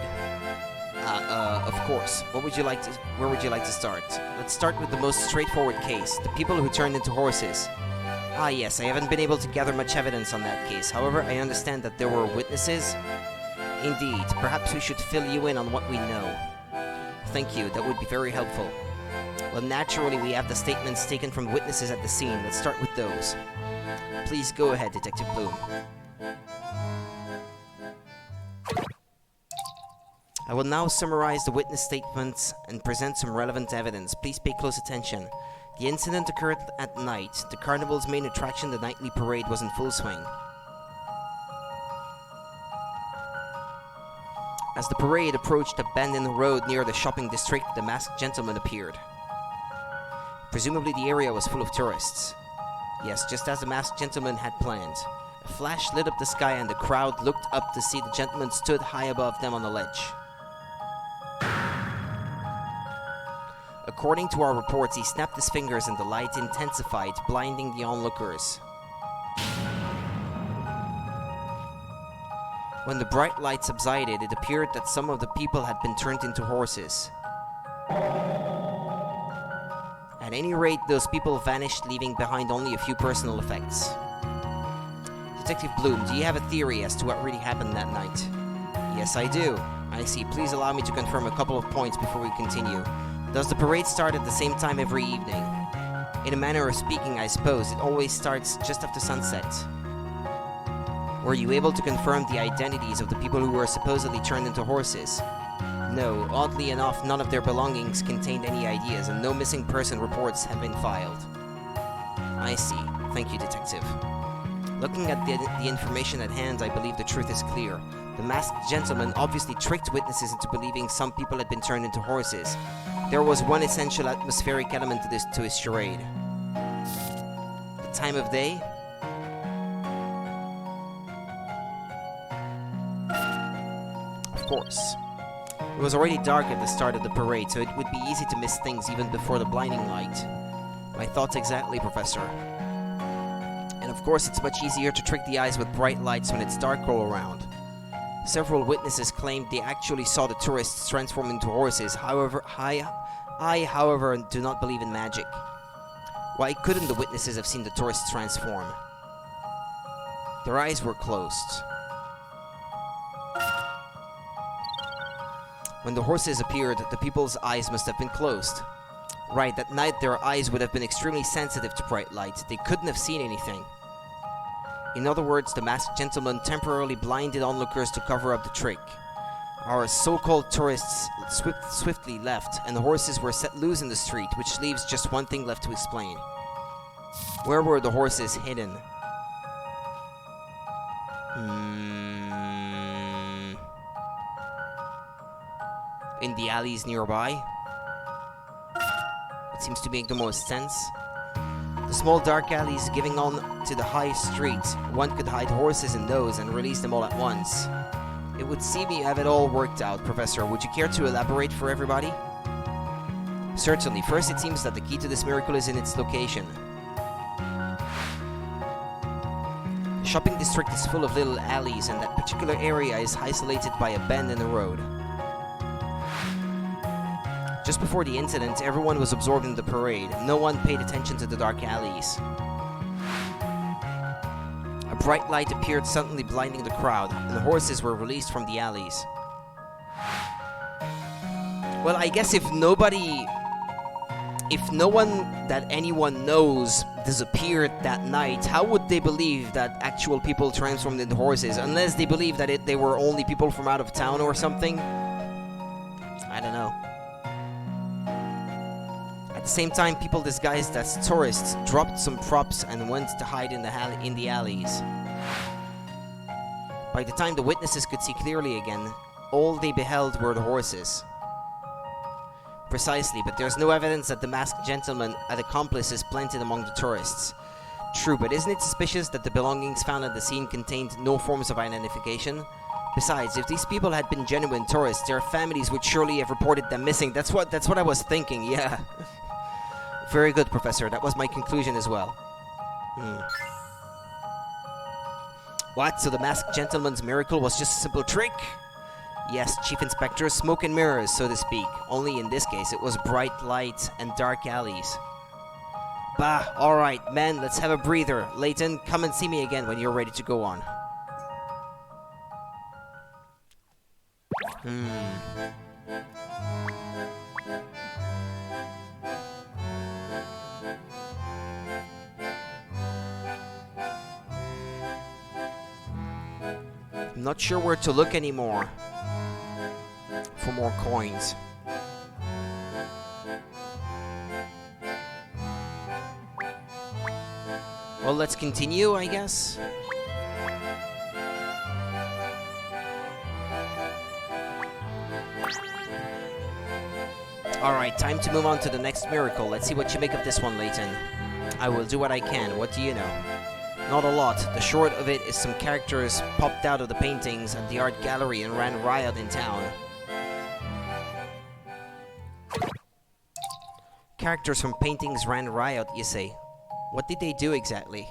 A: Of course. Where would you like to start? Let's start with the most straightforward case. The people who turned into horses. Ah, yes, I haven't been able to gather much evidence on that case. However, I understand that there were witnesses. Indeed. Perhaps we should fill you in on what we know. Thank you. That would be very helpful. Well, naturally, we have the statements taken from witnesses at the scene. Let's start with those. Please go ahead, Detective Bloom. I will now summarize the witness statements and present some relevant evidence. Please pay close attention. The incident occurred at night. The carnival's main attraction, the nightly parade, was in full swing. As the parade approached a bend in the road near the shopping district, the masked gentleman appeared. Presumably the area was full of tourists. Yes, just as the masked gentleman had planned. A flash lit up the sky and the crowd looked up to see the gentleman stood high above them on the ledge. According to our reports, he snapped his fingers and the light intensified, blinding the onlookers. When the bright light subsided, it appeared that some of the people had been turned into horses. At any rate, those people vanished, leaving behind only a few personal effects. Detective Bloom, do you have a theory as to what really happened that night? Yes, I do. I see. Please allow me to confirm a couple of points before we continue. Does the parade start at the same time every evening? In a manner of speaking, I suppose, it always starts just after sunset. Were you able to confirm the identities of the people who were supposedly turned into horses? No, oddly enough, none of their belongings contained any ideas, and no missing person reports have been filed. I see. Thank you, Detective. Looking at the information at hand, I believe the truth is clear. The masked gentleman obviously tricked witnesses into believing some people had been turned into horses. There was one essential atmospheric element to his charade. The time of day? Of course. It was already dark at the start of the parade, so it would be easy to miss things even before the blinding light. My thoughts exactly, Professor. And of course, it's much easier to trick the eyes with bright lights when it's dark all around. Several witnesses claimed they actually saw the tourists transform into horses. However, I, however, do not believe in magic. Why couldn't the witnesses have seen the tourists transform? Their eyes were closed. When the horses appeared, the people's eyes must have been closed. Right, that night their eyes would have been extremely sensitive to bright light. They couldn't have seen anything. In other words, the masked gentleman temporarily blinded onlookers to cover up the trick. Our so-called tourists swiftly left, and the horses were set loose in the street, which leaves just one thing left to explain. Where were the horses hidden? In the alleys nearby? It seems to make the most sense. The small dark alleys giving on to the high street, one could hide horses in those and release them all at once. It would seem you have it all worked out, Professor. Would you care to elaborate for everybody? Certainly. First, it seems that the key to this miracle is in its location. The shopping district is full of little alleys, and that particular area is isolated by a bend in the road. Just before the incident, everyone was absorbed in the parade. No one paid attention to the dark alleys. A bright light appeared, suddenly blinding the crowd, and the horses were released from the alleys. Well, I guess if no one that anyone knows disappeared that night, how would they believe that actual people transformed into horses? Unless they believe that they were only people from out of town or something? I don't know. At the same time, people disguised as tourists dropped some props and went to hide in the alleys. By the time the witnesses could see clearly again, all they beheld were the horses. Precisely, but there's no evidence that the masked gentleman had accomplices planted among the tourists. True, but isn't it suspicious that the belongings found at the scene contained no forms of identification? Besides, if these people had been genuine tourists, their families would surely have reported them missing. That's what I was thinking, yeah. Very good, Professor. That was my conclusion as well. What? So the masked gentleman's miracle was just a simple trick? Yes, Chief Inspector, smoke and mirrors, so to speak. Only in this case, it was bright light and dark alleys. Bah, alright, men, let's have a breather. Layton, come and see me again when you're ready to go on. I'm not sure where to look anymore for more coins. Well, let's continue, I guess. Alright, time to move on to the next miracle. Let's see what you make of this one, Layton. I will do what I can. What do you know? Not a lot. The short of it is some characters popped out of the paintings at the art gallery and ran riot in town. Characters from paintings ran riot, you say? What did they do exactly?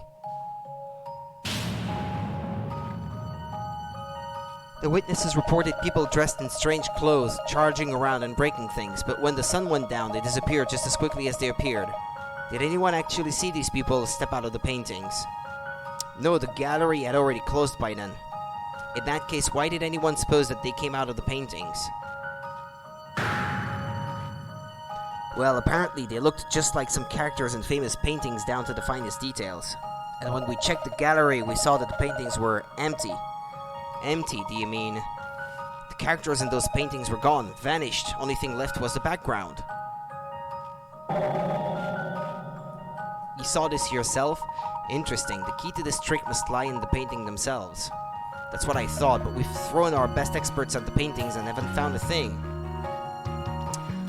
A: The witnesses reported people dressed in strange clothes, charging around and breaking things, but when the sun went down, they disappeared just as quickly as they appeared. Did anyone actually see these people step out of the paintings? No, the gallery had already closed by then. In that case, why did anyone suppose that they came out of the paintings? Well, apparently they looked just like some characters in famous paintings down to the finest details. And when we checked the gallery, we saw that the paintings were empty. Empty, do you mean? The characters in those paintings were gone, vanished. Only thing left was the background. You saw this yourself? Interesting. The key to this trick must lie in the painting themselves. That's what I thought, but we've thrown our best experts at the paintings and haven't found a thing.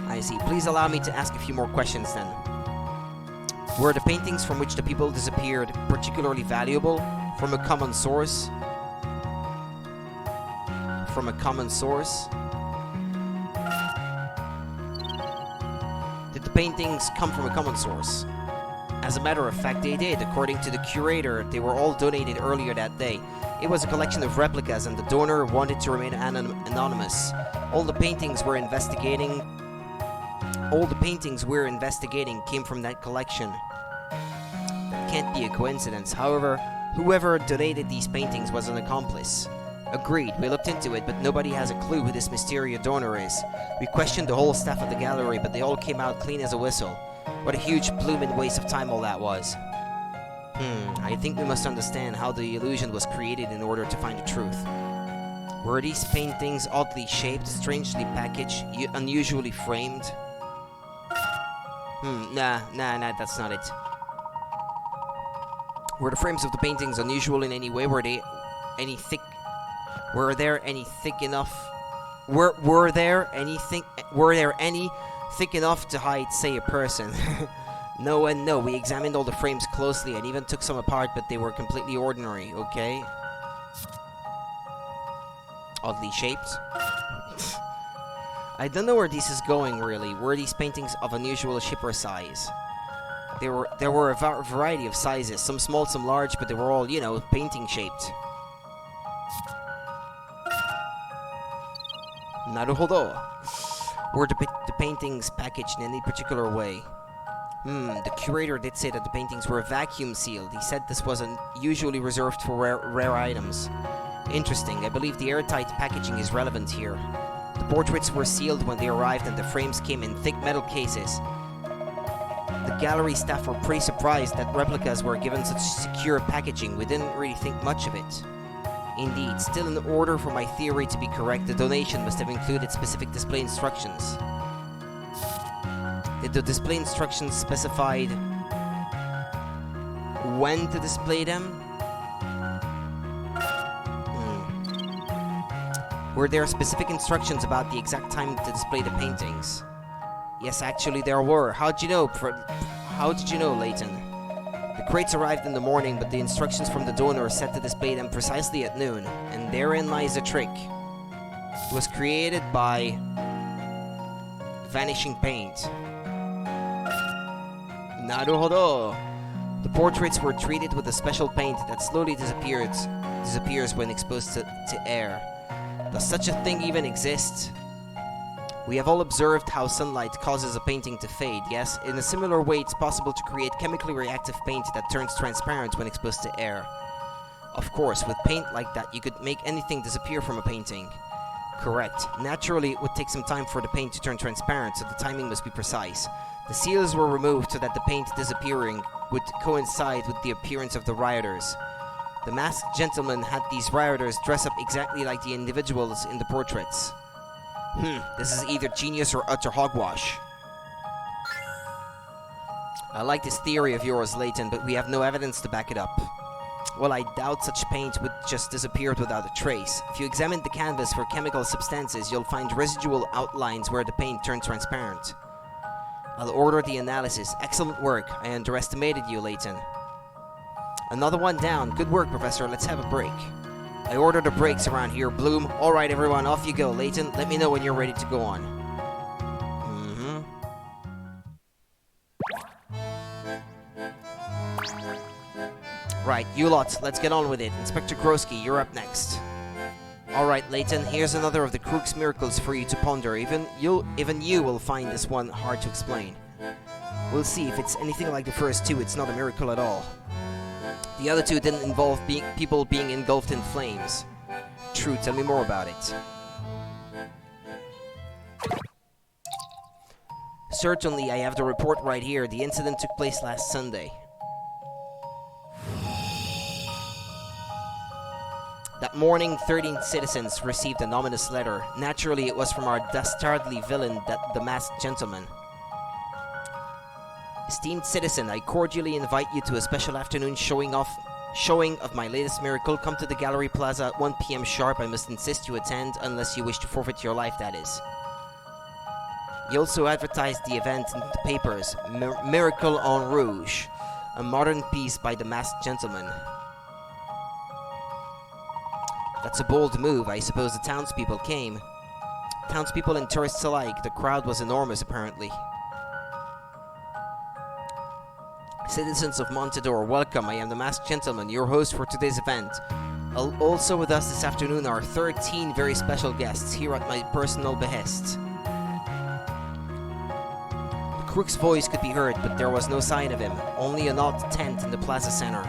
A: I see. Please allow me to ask a few more questions then. Were the paintings from which the people disappeared particularly valuable? From a common source? From a common source? Did the paintings come from a common source? As a matter of fact, they did. According to the curator, they were all donated earlier that day. It was a collection of replicas and the donor wanted to remain anonymous. All the paintings we're investigating came from that collection. That can't be a coincidence. However, whoever donated these paintings was an accomplice. Agreed, we looked into it, but nobody has a clue who this mysterious donor is. We questioned the whole staff of the gallery, but they all came out clean as a whistle. What a huge blooming waste of time all that was. I think we must understand how the illusion was created in order to find the truth. Were these paintings oddly shaped, strangely packaged, unusually framed? Nah, that's not it. Were the frames of the paintings unusual in any way? Were there any thick enough to hide, say, a person? No and no. We examined all the frames closely and even took some apart, but they were completely ordinary, okay? Oddly shaped? I don't know where this is going, really. Were these paintings of unusual shape or size? There were a variety of sizes, some small, some large, but they were all, painting shaped. Naruhodo. Were the paintings packaged in any particular way? The curator did say that the paintings were vacuum sealed. He said this wasn't usually reserved for rare items. Interesting. I believe the airtight packaging is relevant here. The portraits were sealed when they arrived and the frames came in thick metal cases. The gallery staff were pretty surprised that replicas were given such secure packaging. We didn't really think much of it. Indeed, still in order for my theory to be correct, the donation must have included specific display instructions. Did the display instructions specified when to display them? Were there specific instructions about the exact time to display the paintings? Yes, actually there were. How did you know, Layton? The crates arrived in the morning, but the instructions from the donor said to display them precisely at noon, and therein lies the trick. It was created by vanishing paint. Naruhodo! The portraits were treated with a special paint that slowly disappears when exposed to air. Does such a thing even exist? We have all observed how sunlight causes a painting to fade, yes? In a similar way, it's possible to create chemically reactive paint that turns transparent when exposed to air. Of course, with paint like that, you could make anything disappear from a painting. Correct. Naturally, it would take some time for the paint to turn transparent, so the timing must be precise. The seals were removed so that the paint disappearing would coincide with the appearance of the rioters. The masked gentleman had these rioters dress up exactly like the individuals in the portraits. This is either genius or utter hogwash. I like this theory of yours, Layton, but we have no evidence to back it up. Well, I doubt such paint would just disappear without a trace. If you examine the canvas for chemical substances, you'll find residual outlines where the paint turned transparent. I'll order the analysis. Excellent work. I underestimated you, Layton. Another one down. Good work, Professor. Let's have a break. I ordered the brakes around here, Bloom. Alright, everyone, off you go. Layton, let me know when you're ready to go on. Right, you lot, let's get on with it. Inspector Grosky, you're up next. Alright, Layton, here's another of the Crook's miracles for you to ponder. Even you will find this one hard to explain. We'll see. If it's anything like the first two, it's not a miracle at all. The other two didn't involve people being engulfed in flames. True, tell me more about it. Certainly, I have the report right here. The incident took place last Sunday. That morning, 13 citizens received an ominous letter. Naturally, it was from our dastardly villain, the masked gentleman. Esteemed citizen, I cordially invite you to a special afternoon showing of my latest miracle. Come to the Gallery Plaza at 1 p.m. sharp. I must insist you attend, unless you wish to forfeit your life, that is. He also advertised the event in the papers. Miracle en Rouge, a modern piece by the masked gentleman. That's a bold move. I suppose the townspeople came. Townspeople and tourists alike. The crowd was enormous, apparently. Citizens of Montador, welcome. I am the masked gentleman, your host for today's event. Also with us this afternoon are 13 very special guests here at my personal behest. The Crook's voice could be heard, but there was no sign of him. Only an odd tent in the plaza center.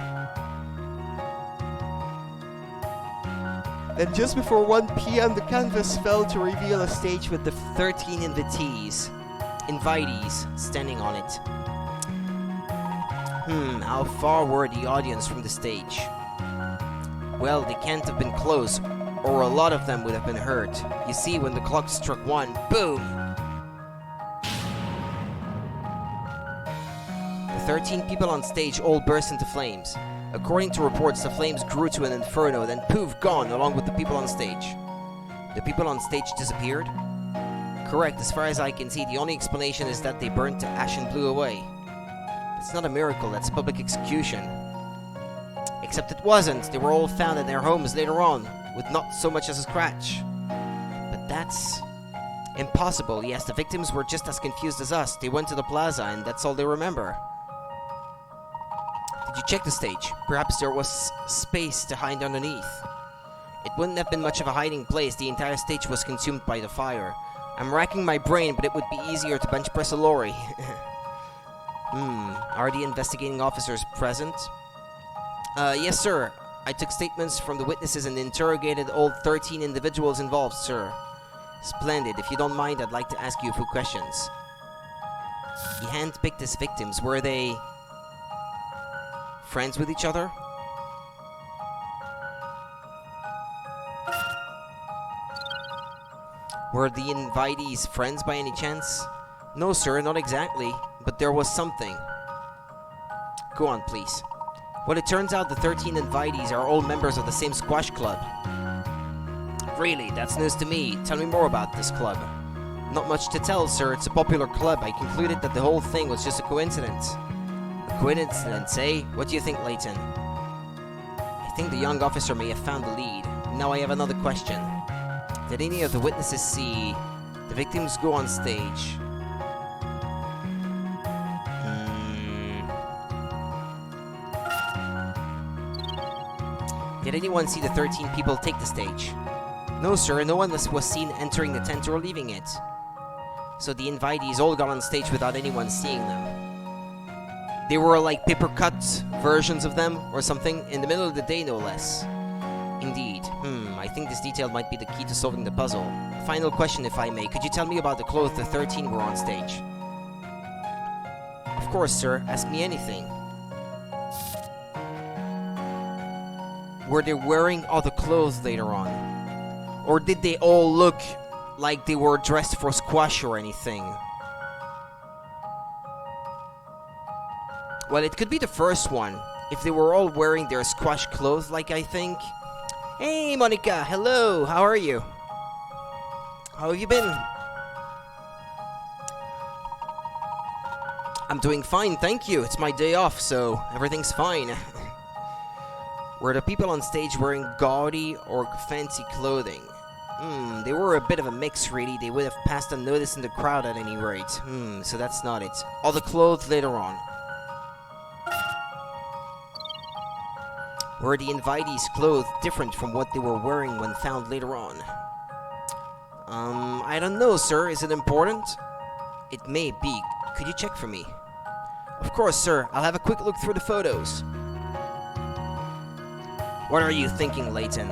A: Then just before 1 p.m. the canvas fell to reveal a stage with the 13 invitees standing on it. How far were the audience from the stage? Well, they can't have been close, or a lot of them would have been hurt. You see, when the clock struck 1, boom! The 13 people on stage all burst into flames. According to reports, the flames grew to an inferno, then poof, gone, along with the people on stage. The people on stage disappeared? Correct, as far as I can see, the only explanation is that they burnt to ash and blew away. It's not a miracle, that's public execution. Except it wasn't. They were all found in their homes later on, with not so much as a scratch. But that's impossible. Yes, the victims were just as confused as us. They went to the plaza, and that's all they remember. Did you check the stage? Perhaps there was space to hide underneath. It wouldn't have been much of a hiding place. The entire stage was consumed by the fire. I'm racking my brain, but it would be easier to bench press a lorry. Are the investigating officers present? Yes, sir. I took statements from the witnesses and interrogated all 13 individuals involved, sir. Splendid. If you don't mind, I'd like to ask you a few questions. He handpicked his victims. Were they friends with each other? Were the invitees friends by any chance? No, sir, not exactly. But there was something. Go on, please. Well, it turns out the 13 invitees are all members of the same squash club. Really? That's news to me. Tell me more about this club. Not much to tell, sir. It's a popular club. I concluded that the whole thing was just a coincidence. A coincidence, eh? What do you think, Layton? I think the young officer may have found the lead. Now I have another question. Did any of the witnesses see the victims go on stage? Did anyone see the 13 people take the stage? No, sir. No one was seen entering the tent or leaving it. So the invitees all got on stage without anyone seeing them. They were like paper-cut versions of them or something, in the middle of the day, no less. Indeed. I think this detail might be the key to solving the puzzle. Final question, if I may. Could you tell me about the clothes the 13 were on stage? Of course, sir. Ask me anything. Were they wearing other clothes later on? Or did they all look like they were dressed for squash or anything? Well, it could be the first one. If they were all wearing their squash clothes, like I think. Hey, Monica. Hello. How are you? How have you been? I'm doing fine, thank you. It's my day off, so everything's fine. Were the people on stage wearing gaudy or fancy clothing? They were a bit of a mix, really. They would have passed unnoticed in the crowd at any rate. So that's not it. All the clothes later on. Were the invitees' clothes different from what they were wearing when found later on? I don't know, sir. Is it important? It may be. Could you check for me? Of course, sir. I'll have a quick look through the photos. What are you thinking, Layton?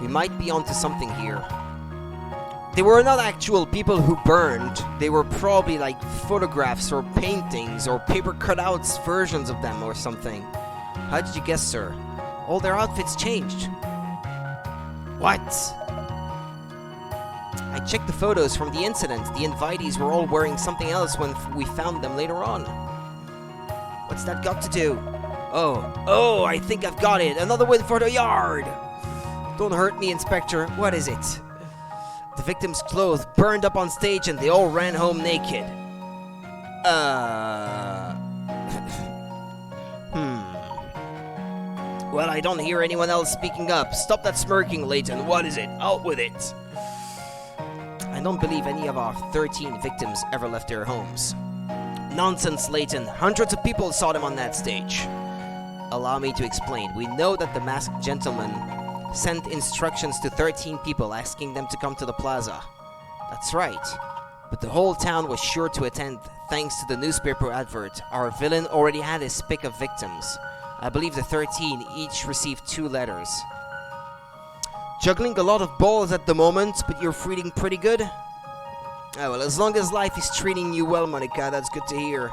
A: We might be onto something here. They were not actual people who burned. They were probably like photographs or paintings or paper cutouts versions of them or something. How did you guess, sir? All their outfits changed. What? I checked the photos from the incident. The invitees were all wearing something else when we found them later on. What's that got to do? Oh, I think I've got it. Another win for the yard. Don't hurt me, Inspector. What is it? The victims' clothes burned up on stage and they all ran home naked. Well, I don't hear anyone else speaking up. Stop that smirking, Layton. What is it? Out with it. I don't believe any of our 13 victims ever left their homes. Nonsense, Layton. Hundreds of people saw them on that stage. Allow me to explain. We know that the masked gentleman sent instructions to 13 people asking them to come to the plaza. That's right. But the whole town was sure to attend thanks to the newspaper advert. Our villain already had his pick of victims. I believe the 13 each received 2 letters. Juggling a lot of balls at the moment, but you're feeling pretty good? Oh, well, as long as life is treating you well, Monica, that's good to hear.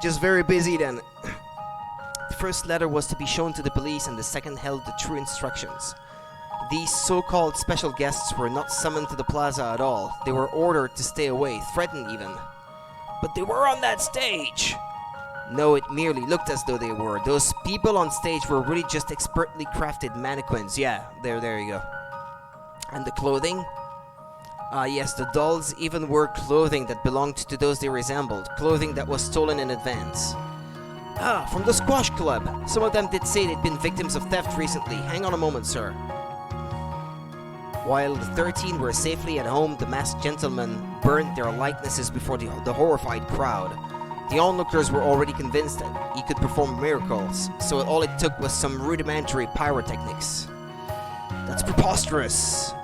A: Just very busy then. The first letter was to be shown to the police and the second held the true instructions. These so-called special guests were not summoned to the plaza at all. They were ordered to stay away, threatened even. But they were on that stage! No, it merely looked as though they were. Those people on stage were really just expertly crafted mannequins. Yeah, there you go. And the clothing? Yes, the dolls even wore clothing that belonged to those they resembled. Clothing that was stolen in advance. From the squash club. Some of them did say they'd been victims of theft recently. Hang on a moment, sir. While the 13 were safely at home, the masked gentleman burned their likenesses before the horrified crowd. The onlookers were already convinced that he could perform miracles, so all it took was some rudimentary pyrotechnics. That's preposterous.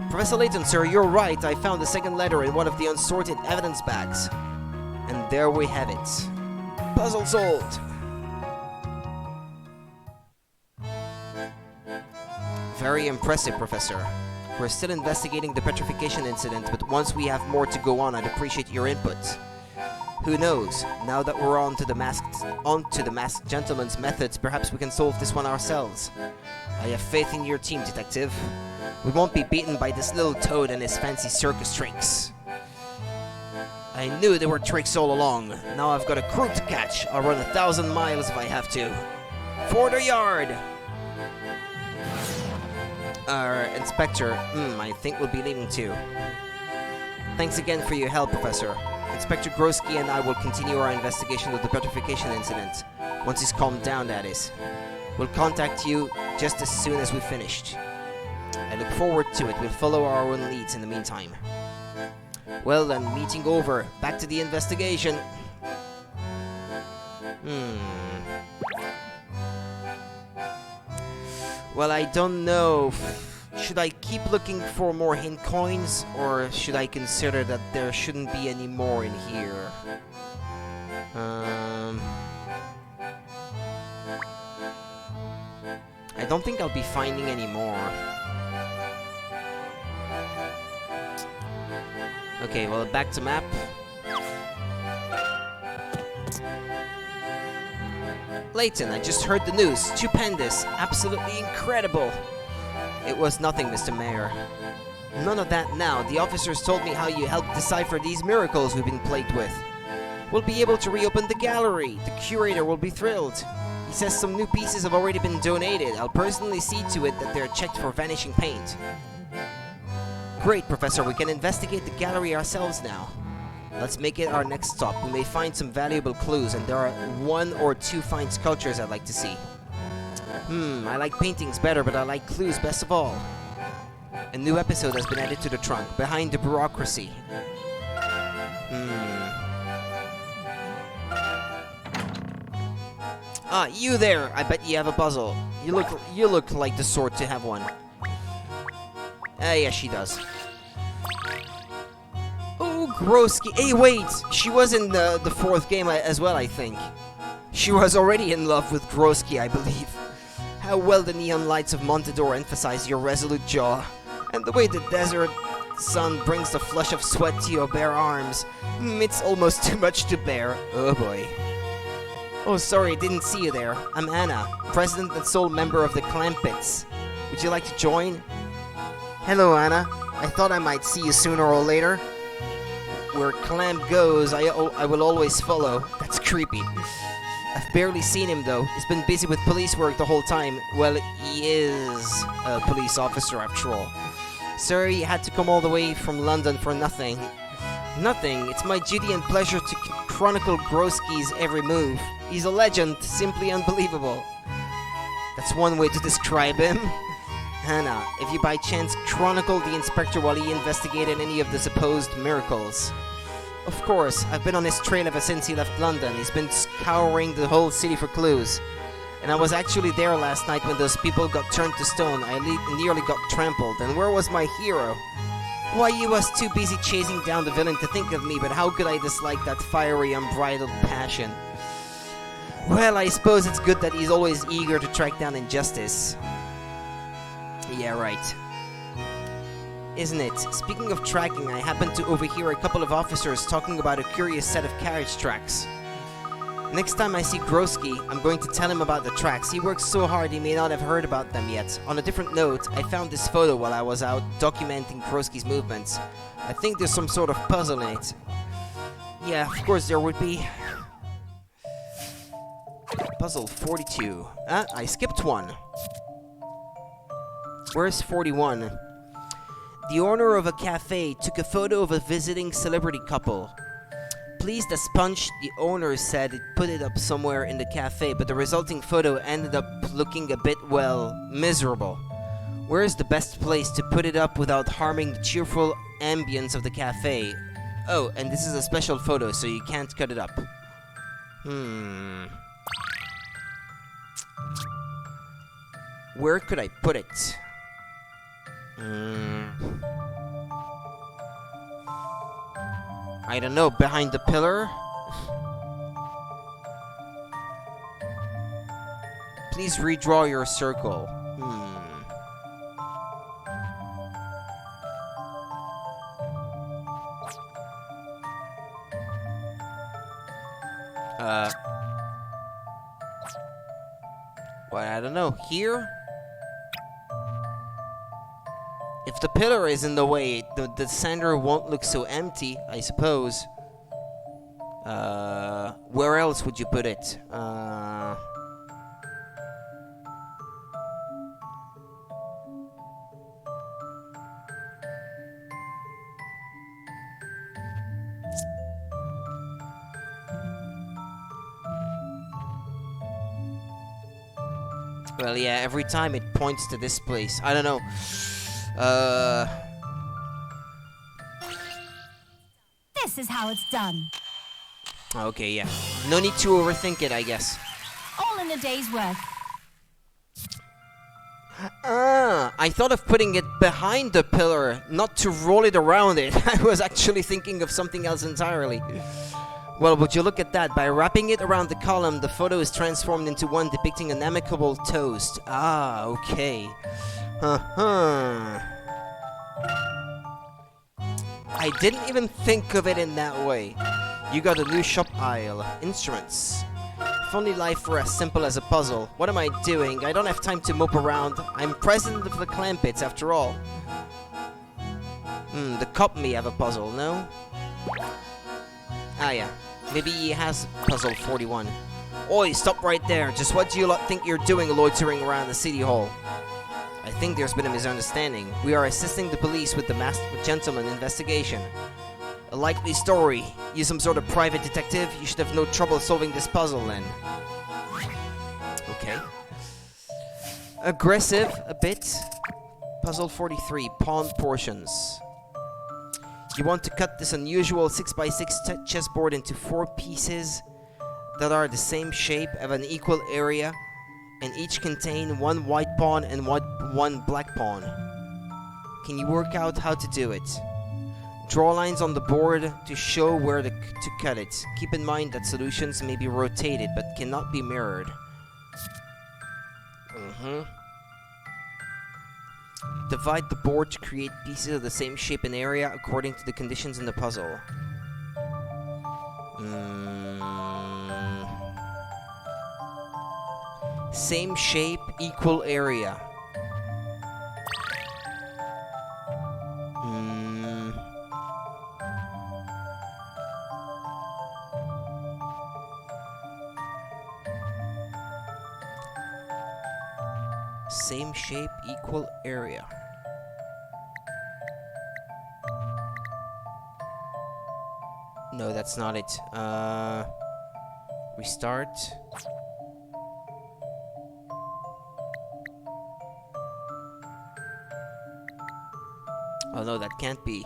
A: Professor Layton, sir, you're right. I found the second letter in one of the unsorted evidence bags. And there we have it. Puzzle solved. Very impressive, Professor. We're still investigating the petrification incident, but once we have more to go on, I'd appreciate your input. Who knows? Now that we're on to the masked gentleman's methods, perhaps we can solve this one ourselves. I have faith in your team, Detective. We won't be beaten by this little toad and his fancy circus tricks. I knew there were tricks all along. Now I've got a crew to catch. I'll run 1,000 miles if I have to. For the yard! Inspector, I think we'll be leaving too. Thanks again for your help, Professor. Inspector Grosky and I will continue our investigation of the petrification incident. Once he's calmed down, that is. We'll contact you just as soon as we've finished. I look forward to it. We'll follow our own leads in the meantime. Well then, meeting over. Back to the investigation. Well, I don't know. Should I keep looking for more hint coins, or should I consider that there shouldn't be any more in here? I don't think I'll be finding any more. Okay, well, back to map. Layton, I just heard the news. Stupendous. Absolutely incredible. It was nothing, Mr. Mayor. None of that now. The officers told me how you helped decipher these miracles we've been plagued with. We'll be able to reopen the gallery. The curator will be thrilled. He says some new pieces have already been donated. I'll personally see to it that they're checked for vanishing paint. Great, Professor. We can investigate the gallery ourselves now. Let's make it our next stop. We may find some valuable clues, and there are 1 or 2 fine sculptures I'd like to see. I like paintings better, but I like clues best of all. A new episode has been added to the trunk, Behind the Bureaucracy. Ah, you there! I bet you have a puzzle. You look like the sort to have one. Yeah, she does. Oh, Groski. Hey, wait! She was in the 4th game as well, I think. She was already in love with Groski, I believe. How well the neon lights of Montador emphasize your resolute jaw. And the way the desert sun brings the flush of sweat to your bare arms. It's almost too much to bear. Oh boy. Oh, sorry, didn't see you there. I'm Anna, president and sole member of the Clampets. Would you like to join? Hello, Anna. I thought I might see you sooner or later. Where Clamp goes, I will always follow. That's creepy. I've barely seen him, though. He's been busy with police work the whole time. Well, he is a police officer, after all. Sorry you had to come all the way from London for nothing. Nothing. It's my duty and pleasure to chronicle Groski's every move. He's a legend, simply unbelievable. That's one way to describe him. Hannah, if you by chance chronicled the inspector while he investigated any of the supposed miracles. Of course, I've been on his trail ever since he left London. He's been scouring the whole city for clues. And I was actually there last night when those people got turned to stone. I nearly got trampled. And where was my hero? Why, you was too busy chasing down the villain to think of me, but how could I dislike that fiery, unbridled passion? Well, I suppose it's good that he's always eager to track down injustice. Yeah, right. Isn't it? Speaking of tracking, I happened to overhear a couple of officers talking about a curious set of carriage tracks. Next time I see Groski, I'm going to tell him about the tracks. He works so hard he may not have heard about them yet. On a different note, I found this photo while I was out documenting Groski's movements. I think there's some sort of puzzle in it. Yeah, of course there would be. Puzzle 42. Ah, I skipped one. Where's 41? The owner of a cafe took a photo of a visiting celebrity couple. Pleased as punch, the owner said it put it up somewhere in the cafe, but the resulting photo ended up looking a bit, well, miserable. Where is the best place to put it up without harming the cheerful ambience of the cafe? Oh, and this is a special photo, so you can't cut it up. Where could I put it? I don't know, behind the pillar? Please redraw your circle. Well, I don't know. Here? If the pillar is in the way, the center won't look so empty, I suppose. Where else would you put it? Well, yeah, every time it points to this place. I don't know.
E: This is how it's done.
A: Okay, yeah. No need to overthink it, I guess.
E: All in a day's work.
A: I thought of putting it behind the pillar, not to roll it around it. I was actually thinking of something else entirely. Well, would you look at that? By wrapping it around the column, the photo is transformed into one depicting an amicable toast. Ah, okay. I didn't even think of it in that way. You got a new shop aisle. Instruments. If only life were as simple as a puzzle. What am I doing? I don't have time to mope around. I'm president of the Clampets, after all. The cop may have a puzzle, no? Ah, yeah. Maybe he has puzzle 41. Oi, stop right there. Just what do you lot think you're doing loitering around the city hall? I think there's been a misunderstanding. We are assisting the police with the masked gentleman investigation. A likely story. You some sort of private detective? You should have no trouble solving this puzzle then. Okay. Aggressive, a bit. Puzzle 43, pawn portions. You want to cut this unusual 6x6 chessboard into 4 pieces that are the same shape, have an equal area, and each contain 1 white pawn and 1 black pawn. Can you work out how to do it? Draw lines on the board to show where to cut it. Keep in mind that solutions may be rotated but cannot be mirrored. Divide the board to create pieces of the same shape and area according to the conditions in the puzzle. Same shape, equal area. Same shape, equal area. No, that's not it. Restart. Oh no, that can't be.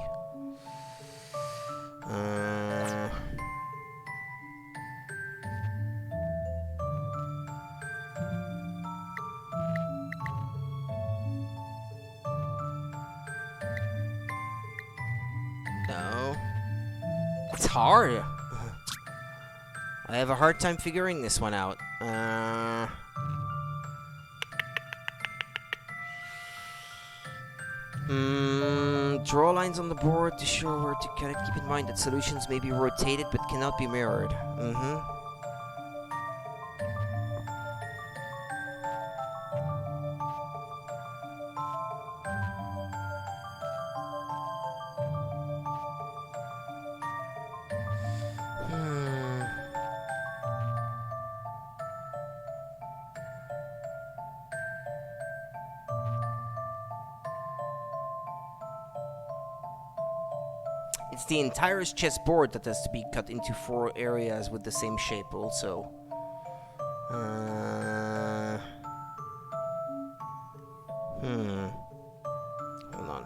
A: No. It's hard. I have a hard time figuring this one out. Draw lines on the board to show where to cut it. Keep in mind that solutions may be rotated but cannot be mirrored. It's the entire chessboard that has to be cut into 4 areas with the same shape also. Hold on.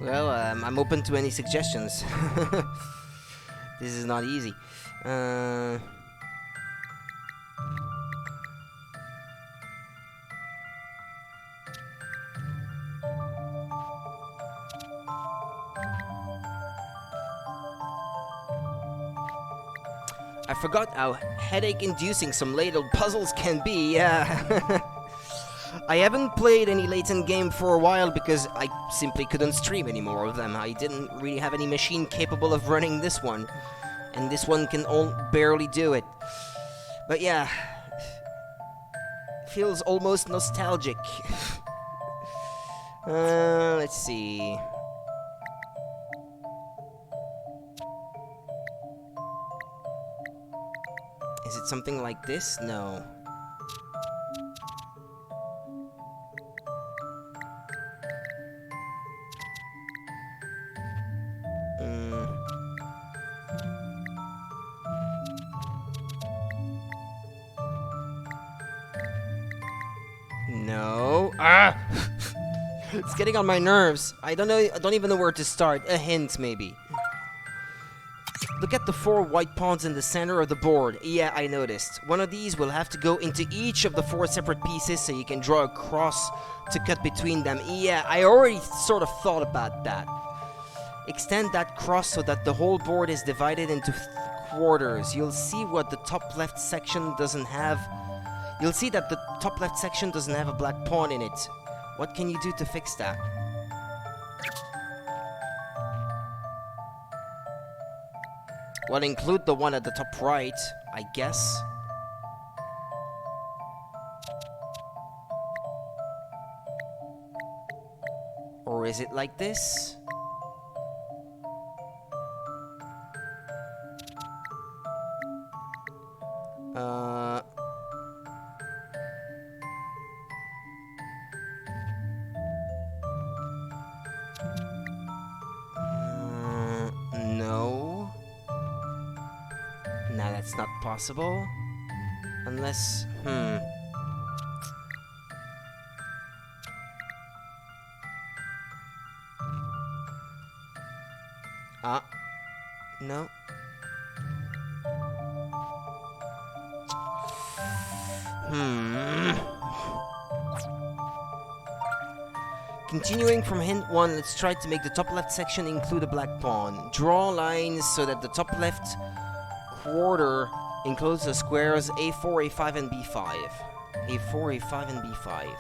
A: Well, I'm open to any suggestions. This is not easy. I forgot how headache-inducing some ladle puzzles can be, yeah. I haven't played any Layton game for a while because I simply couldn't stream any more of them. I didn't really have any machine capable of running this one. And this one can barely do it. But yeah, feels almost nostalgic. Let's see. Is it something like this? No. No. Ah! It's getting on my nerves. I don't even know where to start. A hint, maybe. Look at the 4 white pawns in the center of the board. Yeah, I noticed. One of these will have to go into each of the 4 separate pieces so you can draw a cross to cut between them. Yeah, I already sort of thought about that. Extend that cross so that the whole board is divided into quarters. You'll see what the top left section doesn't have. You'll see that the top left section doesn't have a black pawn in it. What can you do to fix that? Well, include the one at the top right, I guess. Or is it like this? No. Nah, that's not possible. Unless, no. Continuing from hint 1, let's try to make the top left section include a black pawn. Draw lines so that the top left quarter includes the squares A4, A5, and B5. A4, A5, and B5.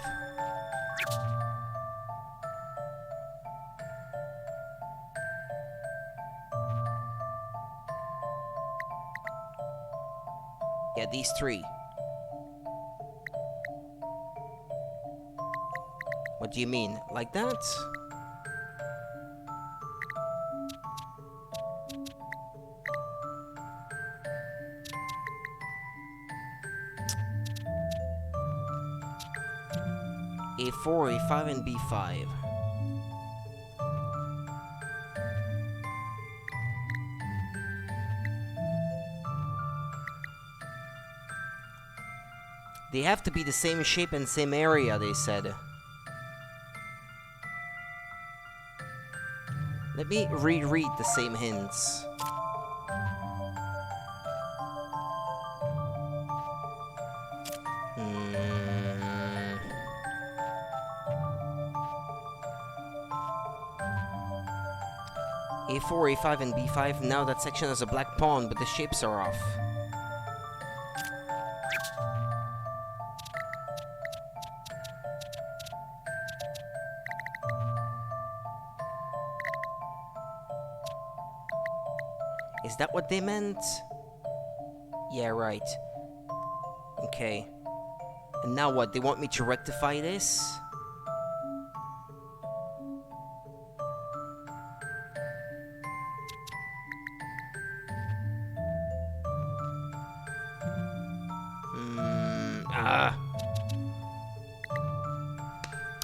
A: Yeah, these three. What do you mean? Like that? A4, A5, and B5. They have to be the same shape and same area, they said. Let me reread the same hints. A4, A5, and B5. Now that section has a black pawn, but the shapes are off. Is that what they meant? Yeah, right. Okay. And now what? They want me to rectify this?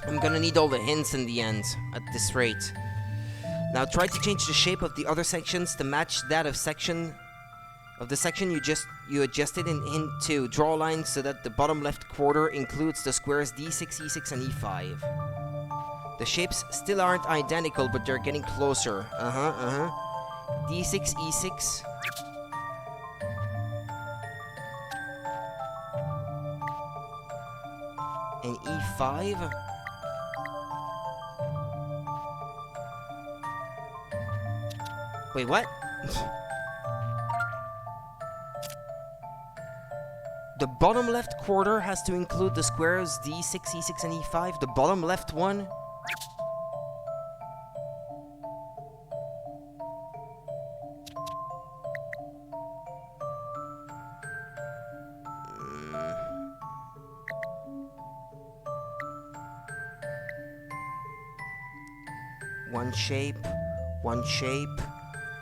A: I'm gonna need all the hints in the end, at this rate. Now try to change the shape of the other sections to match that of the section you adjusted in hint 2. Draw lines so that the bottom left quarter includes the squares D6, E6, and E5. The shapes still aren't identical, but they're getting closer. D6, E6. And E5. Wait, what? The bottom left quarter has to include the squares D6, E6, and E5. The bottom left one? One shape, one shape.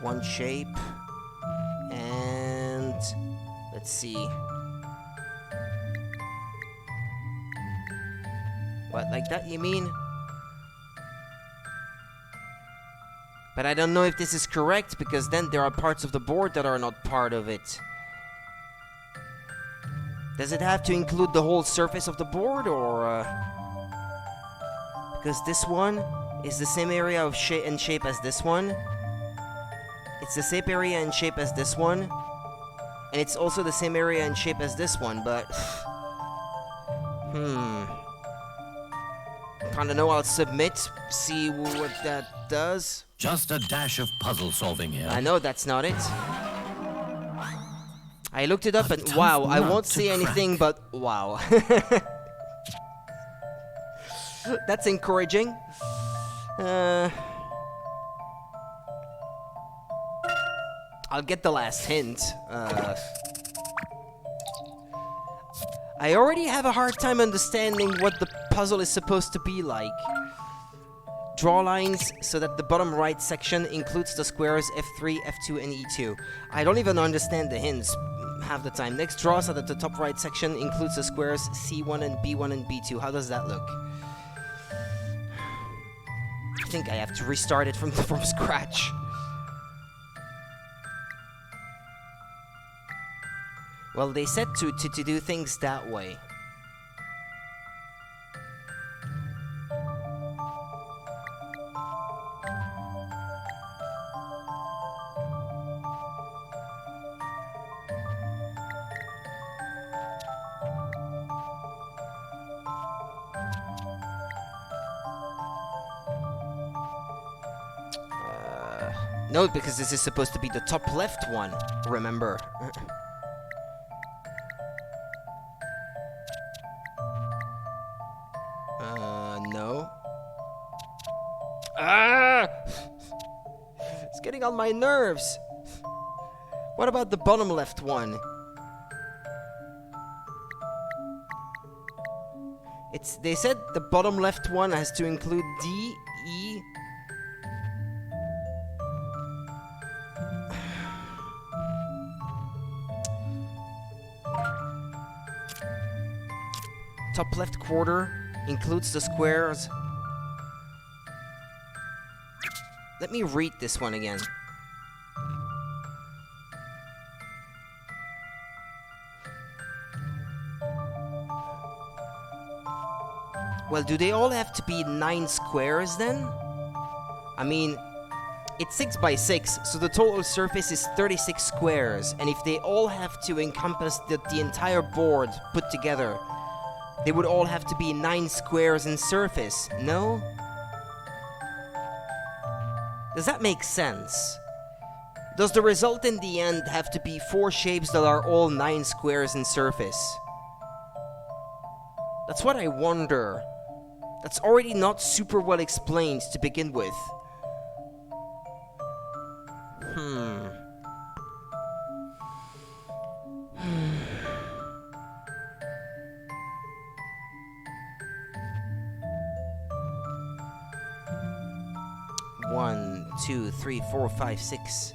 A: One shape, and let's see. What, like that you mean? But I don't know if this is correct, because then there are parts of the board that are not part of it. Does it have to include the whole surface of the board, or because this one is the same area of shape as this one. It's the same area and shape as this one. And it's also the same area and shape as this one, but... Kinda know, I'll submit, see what that does.
F: Just a dash of puzzle solving here.
A: I know that's not it. I looked it up and wow, I won't say anything but wow. That's encouraging. I'll get the last hint. I already have a hard time understanding what the puzzle is supposed to be like. Draw lines so that the bottom right section includes the squares F3, F2, and E2. I don't even understand the hints. have the time. Next draw so that the top right section includes the squares C1 and B1 and B2. How does that look? I think I have to restart it from scratch. Well, they said to do things that way. No, because this is supposed to be the top left one, remember. No. Ah! It's getting on my nerves. What about the bottom left one? They said the bottom left one has to include D, E. Top left quarter includes the squares. Let me read this one again. Well, do they all have to be 9 squares then? I mean, it's 6 by 6, so the total surface is 36 squares. And if they all have to encompass the entire board put together, they would all have to be 9 squares in surface, no? Does that make sense? Does the result in the end have to be 4 shapes that are all 9 squares in surface? That's what I wonder. That's already not super well explained to begin with. One, 2, 3, 4, 5, 6.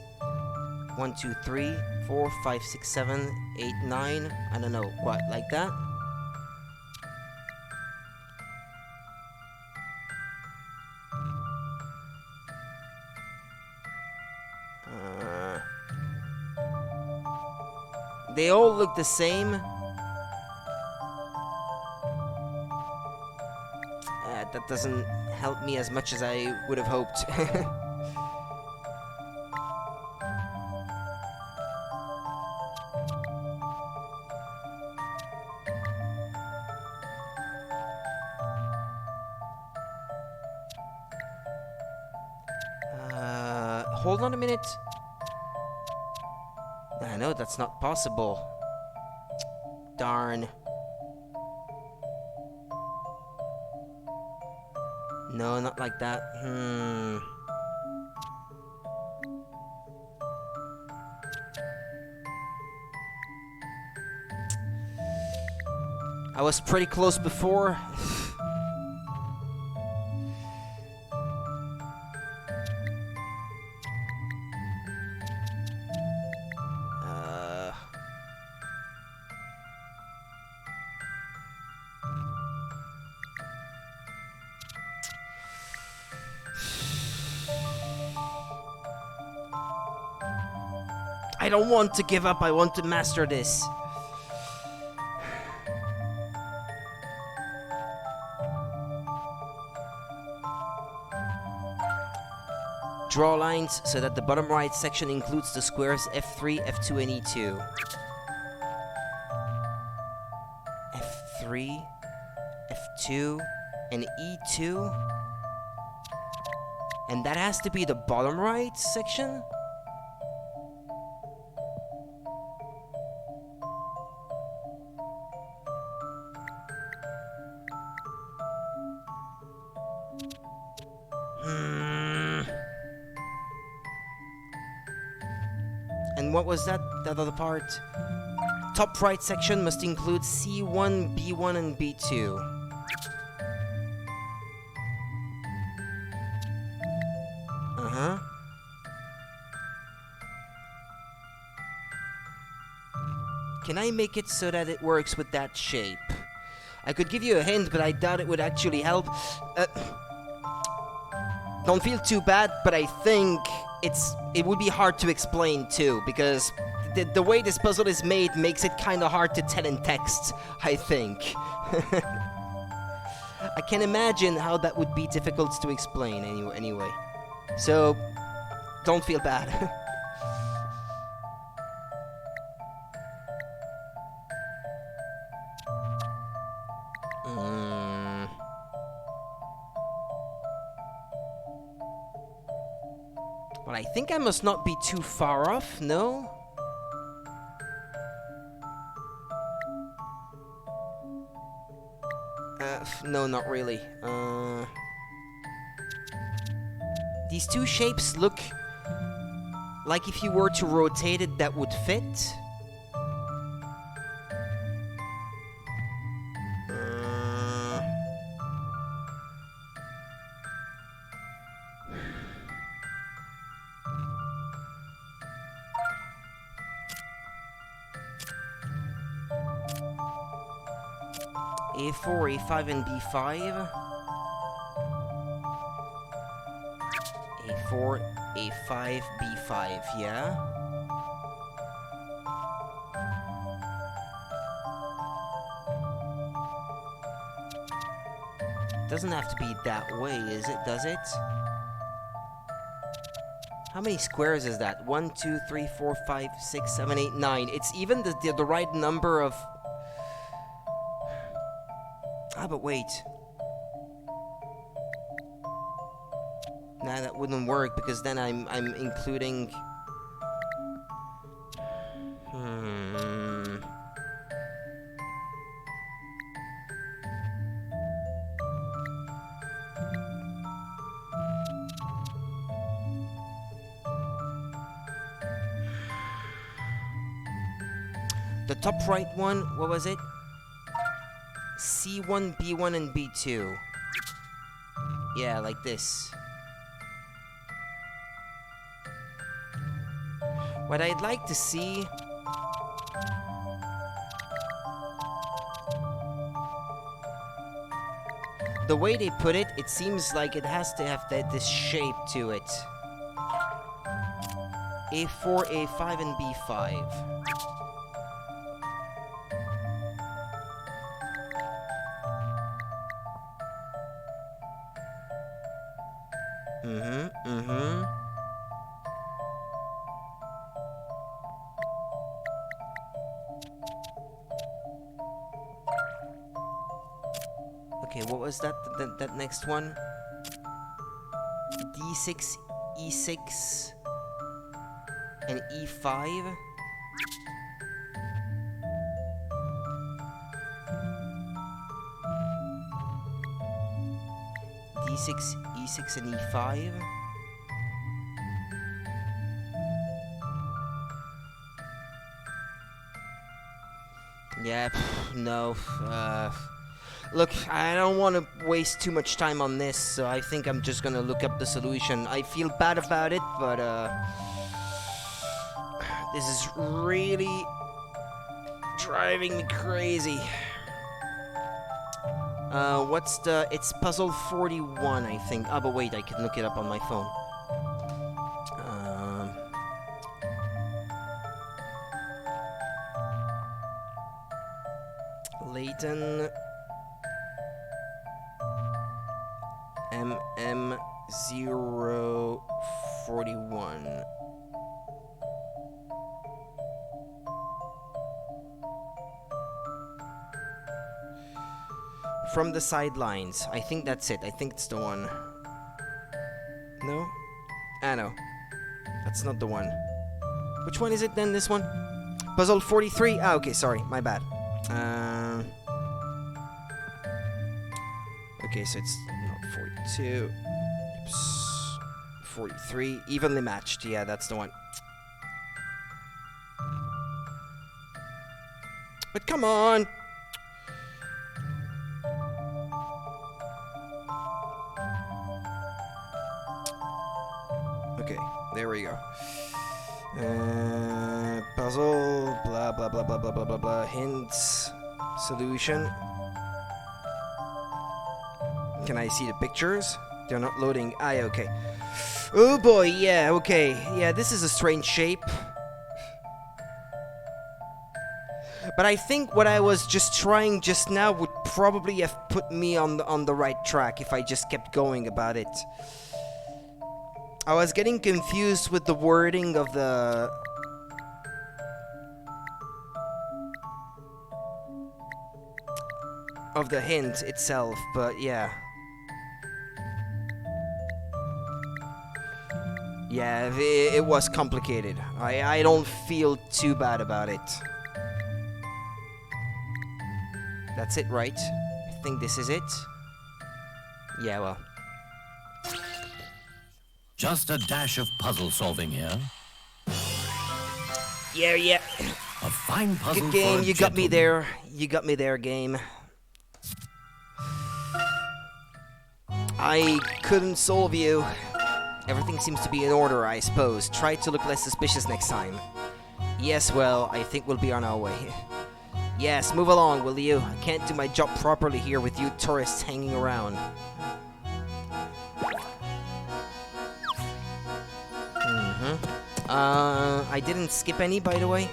A: 1, 2, 3, 4, 5, 6, 7, 8, 9. I don't know, what, like that? They all look the same. That doesn't help me as much as I would have hoped. Hold on a minute. I know that's not possible. Darn. No, not like that. I was pretty close before. I don't want to give up, I want to master this. Draw lines so that the bottom right section includes the squares F3, F2, and E2. F3, F2, and E2. And that has to be the bottom right section? And what was that other part? Top right section must include C1, B1, and B2. Can I make it so that it works with that shape? I could give you a hint, but I doubt it would actually help. Don't feel too bad, but I think it would be hard to explain too, because the way this puzzle is made makes it kind of hard to tell in text, I think. I can imagine how that would be difficult to explain anyway. So, don't feel bad. Well, I think I must not be too far off, no? No, not really. These two shapes look like if you were to rotate it, that would fit. A4, A5, and B5. A4, A5, B5, yeah? Doesn't have to be that way, is it? Does it? How many squares is that? 1, 2, 3, 4, 5, 6, 7, 8, 9. It's even the right number of... Ah, but wait. Nah, that wouldn't work because then I'm including... The top right one, what was it? C1, B1, and B2. Yeah, like this. What I'd like to see... The way they put it, it seems like it has to have this shape to it. A4, A5, and B5. Okay, what was that next one? D6, E6, and E5? D6, E6, and E5? Yeah, no, look, I don't want to waste too much time on this, so I think I'm just gonna look up the solution. I feel bad about it, but, this is really driving me crazy. It's puzzle 41, I think. Oh, but wait, I can look it up on my phone. Layton... MM041. From the sidelines. I think that's it. I think it's the one. No? Ah, no. That's not the one. Which one is it then, this one? Puzzle 43? Ah, okay, sorry. My bad. Okay, so it's not 42. Oops. 43. Evenly matched. Yeah, that's the one. But come on! Okay, there we go. Puzzle, blah. blah blah blah blah blah blah blah blah. Hints. Solution. Can I see the pictures? They're not loading. Okay. Oh boy, yeah, okay. Yeah, this is a strange shape. But I think what I was just trying just now would probably have put me on the right track if I just kept going about it. I was getting confused with the wording of the hint itself, but yeah. Yeah, it was complicated. I don't feel too bad about it. That's it, right? I think this is it. Yeah, well.
F: Just a dash of puzzle solving here.
A: Yeah.
F: A fine puzzle.
A: Good game,
F: for a
A: you got me
F: gentleman.
A: there. You got me there, game. I couldn't solve you. Everything seems to be in order, I suppose. Try to look less suspicious next time. Yes, well, I think we'll be on our way. Yes, move along, will you? I can't do my job properly here with you tourists hanging around. I didn't skip any, by the way.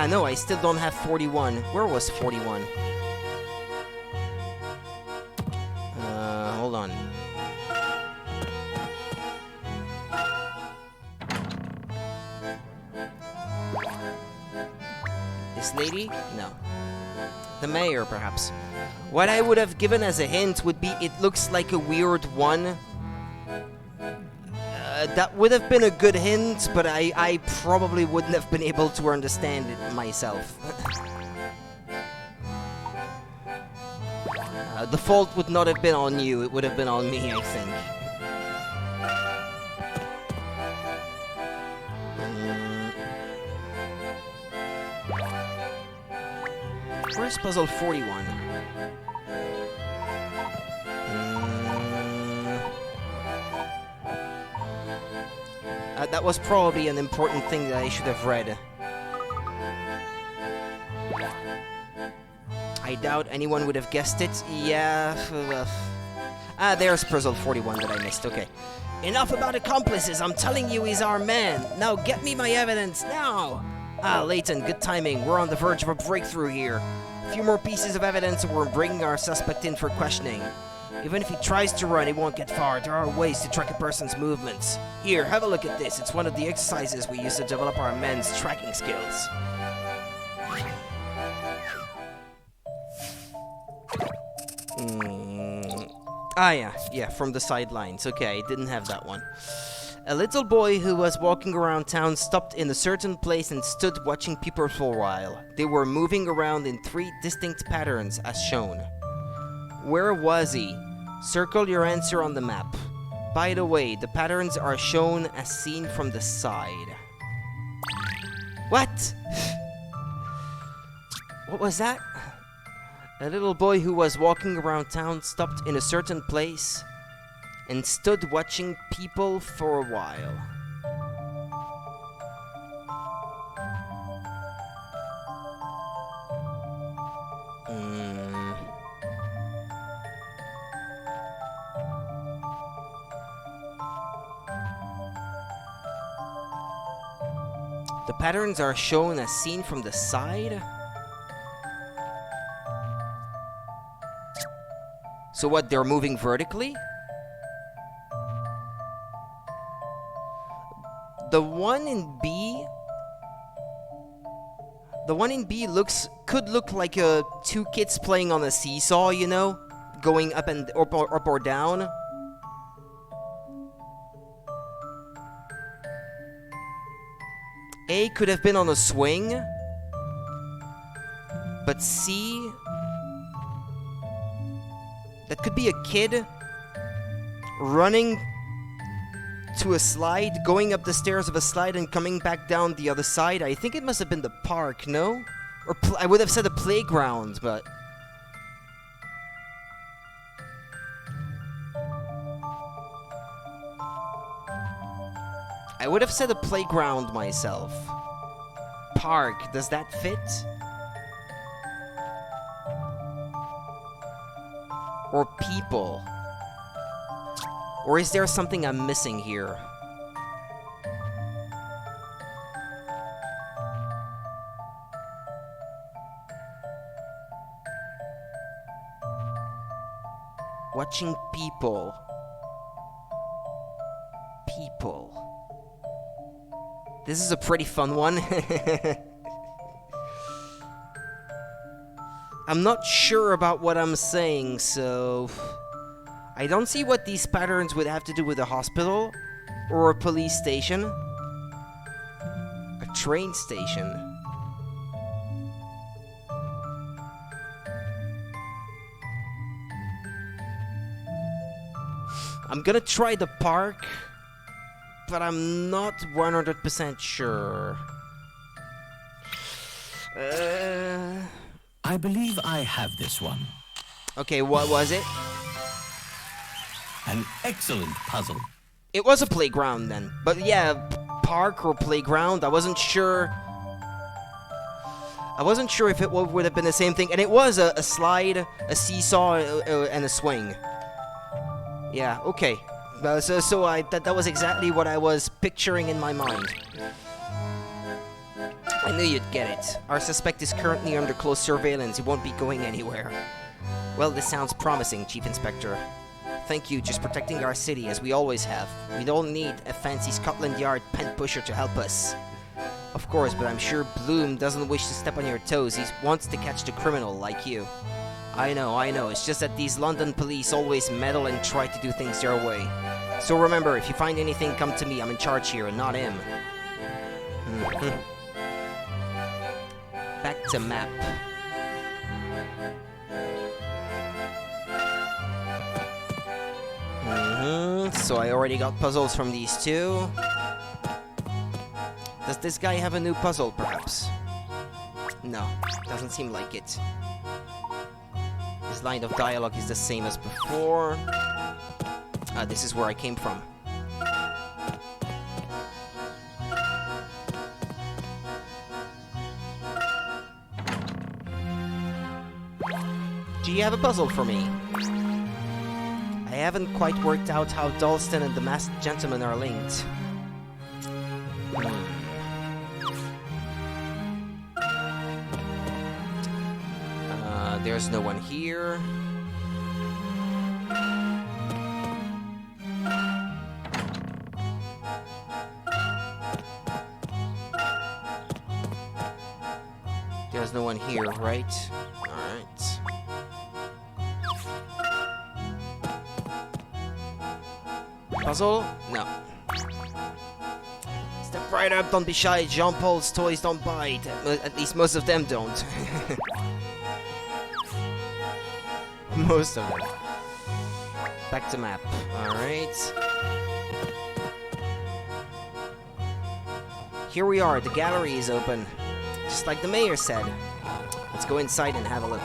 A: No, I still don't have 41. Where was 41? Hold on. This lady? No. The mayor, perhaps. What I would have given as a hint would be it looks like a weird one. That would have been a good hint, but I probably wouldn't have been able to understand it myself. The fault would not have been on you, it would have been on me, I think. Where's puzzle 41? That was probably an important thing that I should have read. I doubt anyone would have guessed it. Yeah. There's puzzle 41 that I missed. Okay. Enough about accomplices. I'm telling you he's our man. Now get me my evidence, now. Layton, good timing. We're on the verge of a breakthrough here. A few more pieces of evidence and we're bringing our suspect in for questioning. Even if he tries to run, he won't get far. There are ways to track a person's movements. Here, have a look at this. It's one of the exercises we use to develop our men's tracking skills. Yeah, from the sidelines. Okay, I didn't have that one. A little boy who was walking around town stopped in a certain place and stood watching people for a while. They were moving around in 3 distinct patterns as shown. Where was he? Circle your answer on the map. By the way, the patterns are shown as seen from the side. What? What was that? A little boy who was walking around town stopped in a certain place and stood watching people for a while. The patterns are shown as seen from the side? So what, they're moving vertically? The one in B could look like 2 kids playing on a seesaw, you know? Going up or down. A could have been on a swing. But C... that could be a kid running to a slide, going up the stairs of a slide and coming back down the other side. I think it must have been the park, no? Or I would have said a playground, but... I would have said a playground myself. Park, does that fit? Or people? Or is there something I'm missing here? Watching people. People. This is a pretty fun one. I'm not sure about what I'm saying, so... I don't see what these patterns would have to do with a hospital, or a police station. A train station. I'm gonna try the park, but I'm not 100% sure.
B: I believe I have this one.
A: Okay, what was it?
B: An excellent puzzle.
A: It was a playground then. But yeah, park or playground, I wasn't sure. I wasn't sure if it would have been the same thing. And it was a slide, a seesaw, and a swing. Yeah, okay. That was exactly what I was picturing in my mind. I knew you'd get it. Our suspect is currently under close surveillance. He won't be going anywhere. Well, this sounds promising, Chief Inspector. Thank you, just protecting our city as we always have. We don't need a fancy Scotland Yard pen pusher to help us. Of course, but I'm sure Bloom doesn't wish to step on your toes. He wants to catch the criminal like you. I know. It's just that these London police always meddle and try to do things their way. So remember, if you find anything, come to me. I'm in charge here and not him. Back to map. So I already got puzzles from these two. Does this guy have a new puzzle, perhaps? No, doesn't seem like it. His line of dialogue is the same as before. This is where I came from. Do you have a puzzle for me? I haven't quite worked out how Dalston and the Masked Gentleman are linked. There's no one here. There's no one here, right? Alright. Puzzle? No. Step right up, don't be shy. Jean-Paul's toys don't bite. At least most of them don't. Most of them. Back to map. Alright. Here we are. The gallery is open. Just like the mayor said. Let's go inside and have a look.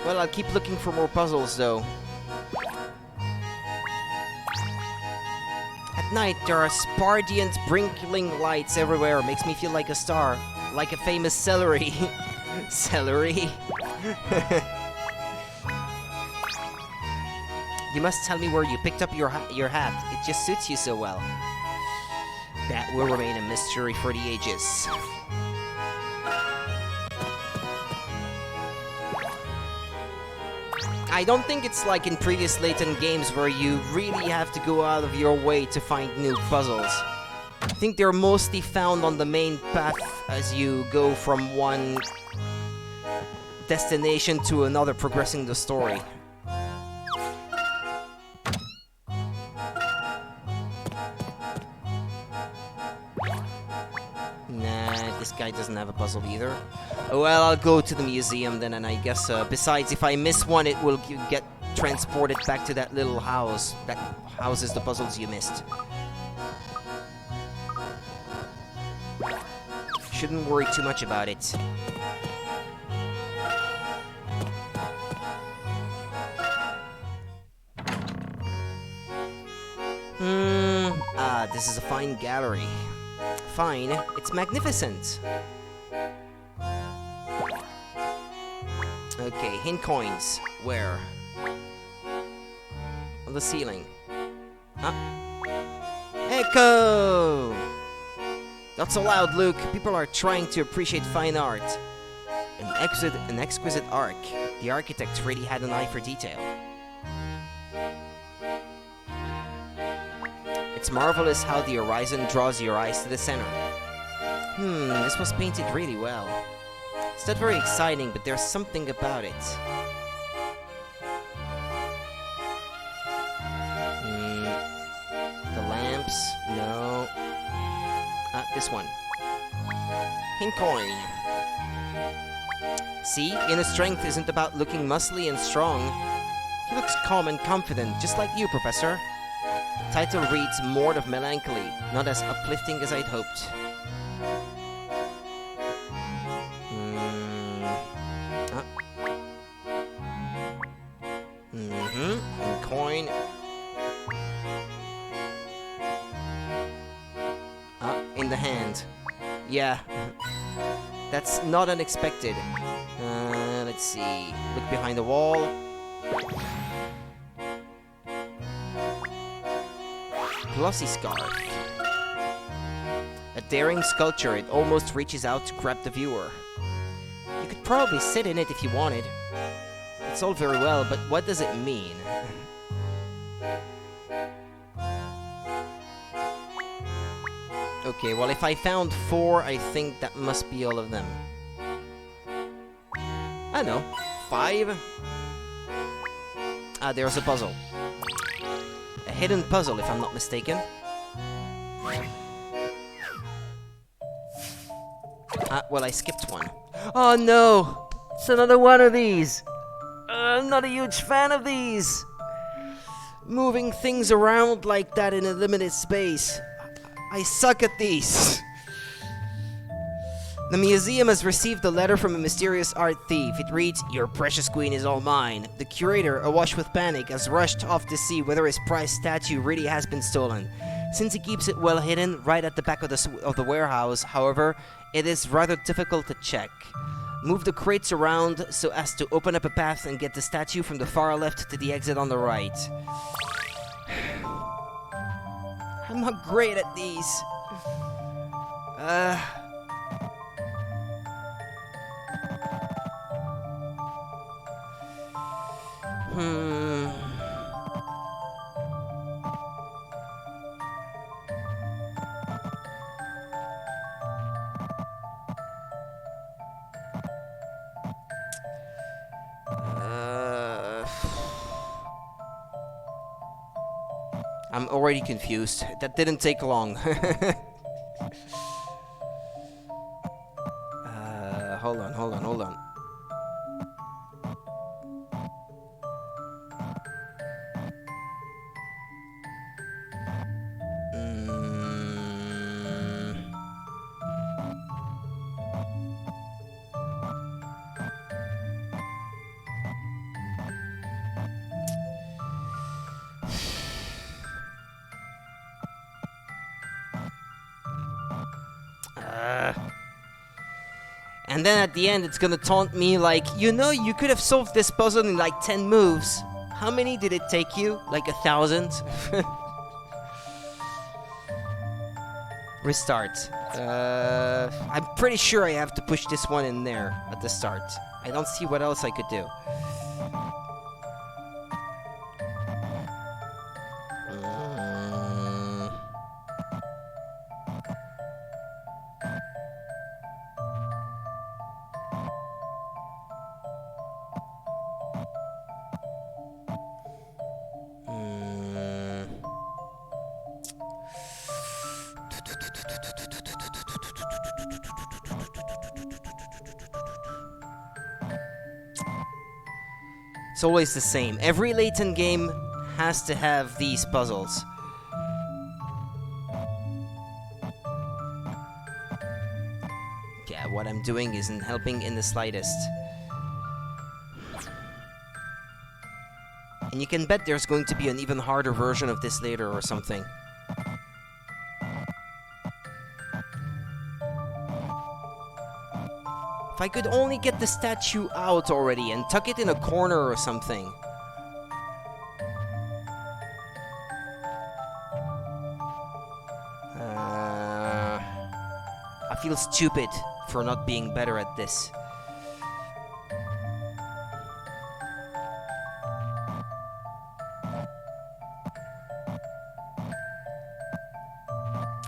A: Well, I'll keep looking for more puzzles, though. At night, there are spardiant, brinkling lights everywhere. Makes me feel like a star. Like a famous celery. Celery? You must tell me where you picked up your hat. It just suits you so well. That will remain a mystery for the ages. I don't think it's like in previous Layton games where you really have to go out of your way to find new puzzles. I think they're mostly found on the main path as you go from one destination to another, progressing the story. Nah, this guy doesn't have a puzzle either. Well, I'll go to the museum then, and I guess, besides, if I miss one, it will get transported back to that little house that houses the puzzles you missed. Shouldn't worry too much about it. this is a fine gallery. Fine, it's magnificent. Okay, hint coins. Where? On the ceiling. Echo! Not so loud, Luke. People are trying to appreciate fine art. An exquisite arc. The architect really had an eye for detail. It's marvelous how the horizon draws your eyes to the center. This was painted really well. It's not very exciting, but there's something about it. The lamps, no. This one. Hint coin. See, inner strength isn't about looking muscly and strong. He looks calm and confident, just like you, Professor. The title reads Mourn of Melancholy, not as uplifting as I'd hoped. And coin. In the hand. Yeah. That's not unexpected. Let's see. Look behind the wall. Glossy scarf. A daring sculpture, it almost reaches out to grab the viewer. You could probably sit in it if you wanted. It's all very well, but what does it mean? Okay, well if I found 4, I think that must be all of them. I don't know. 5? There's a puzzle. A hidden puzzle, if I'm not mistaken. Well, I skipped one. Oh no! It's another one of these! I'm not a huge fan of these! Moving things around like that in a limited space. I suck at these! The museum has received a letter from a mysterious art thief. It reads, "Your precious queen is all mine." The curator, awash with panic, has rushed off to see whether his prized statue really has been stolen. Since he keeps it well hidden, right at the back of the warehouse, however, it is rather difficult to check. Move the crates around so as to open up a path and get the statue from the far left to the exit on the right. I'm not great at these. I'm already confused. That didn't take long. Hold on. And then at the end, it's gonna taunt me like, you know, you could have solved this puzzle in like 10 moves. How many did it take you? Like 1,000? Restart. I'm pretty sure I have to push this one in there at the start. I don't see what else I could do. It's always the same. Every Layton game has to have these puzzles. Yeah, what I'm doing isn't helping in the slightest. And you can bet there's going to be an even harder version of this later or something. If I could only get the statue out already and tuck it in a corner or something. I feel stupid for not being better at this.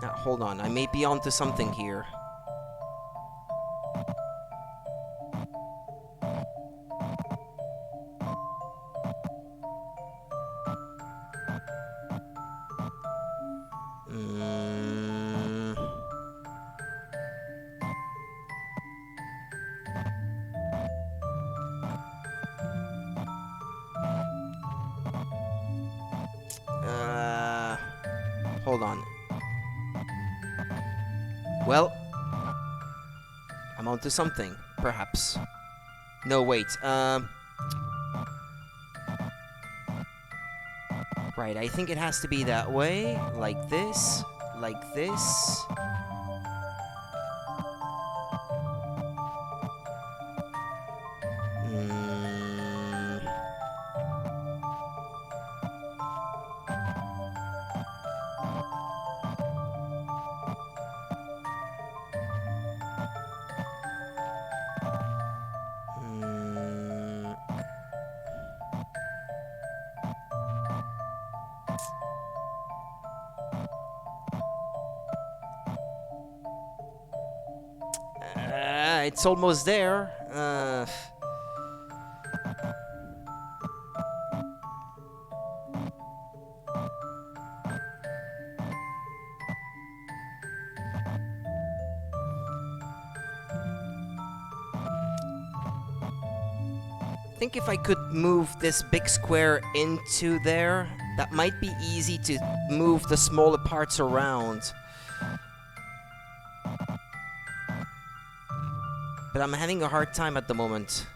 A: Hold on, I may be onto something here. Hold on. Well, I'm onto something, perhaps. No, wait, right, I think it has to be that way, like this, like this. It's almost there. I think if I could move this big square into there, that might be easy to move the smaller parts around. But I'm having a hard time at the moment.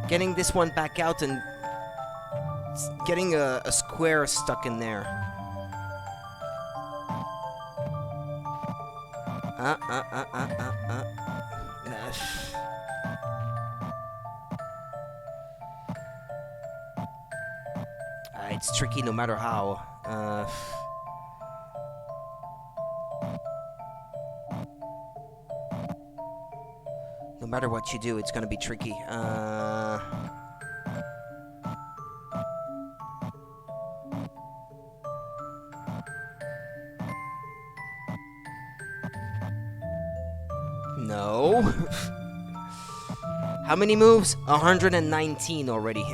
A: Getting this one back out and getting a square stuck in there. It's tricky no matter how. No matter what you do, it's gonna be tricky. No. How many moves? 119 already.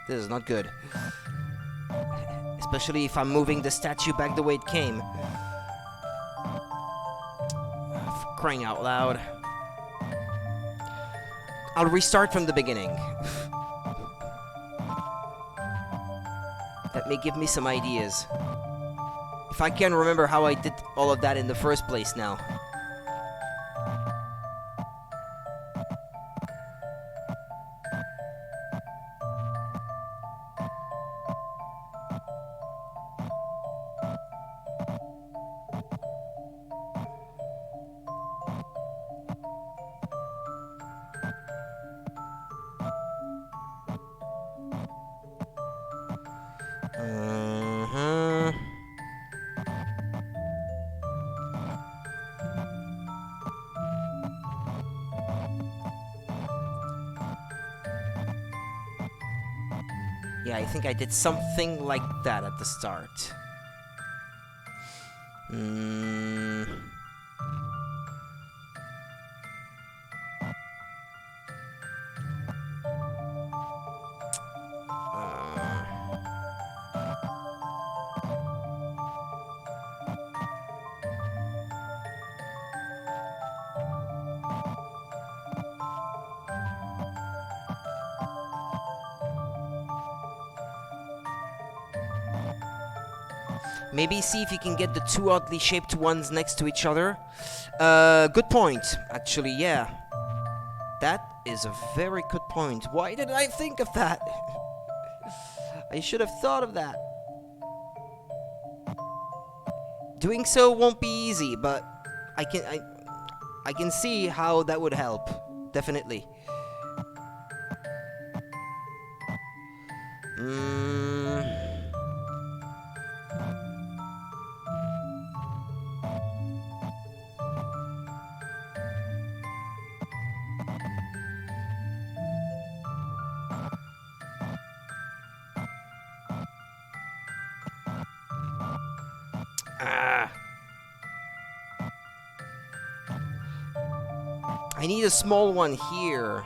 A: This is not good. Especially if I'm moving the statue back the way it came. For crying out loud. I'll restart from the beginning. That may give me some ideas. If I can remember how I did all of that in the first place now. Yeah, I think I did something like that at the start. Maybe see if you can get the two oddly shaped ones next to each other. Good point, actually, yeah. That is a very good point. Why didn't I think of that? I should have thought of that. Doing so won't be easy, but I can see how that would help. Definitely. I need a small one here.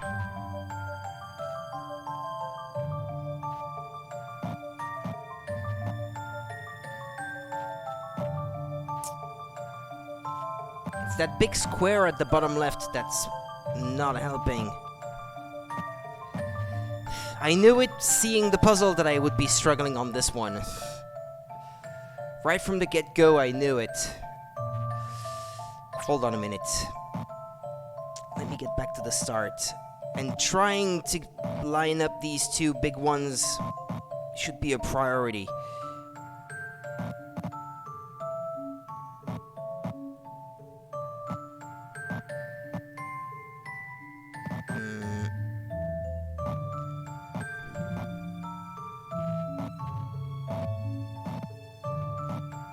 A: It's that big square at the bottom left that's not helping. I knew it, seeing the puzzle, that I would be struggling on this one. Right from the get-go, I knew it. Hold on a minute. Let me get back to the start. And trying to line up these two big ones should be a priority.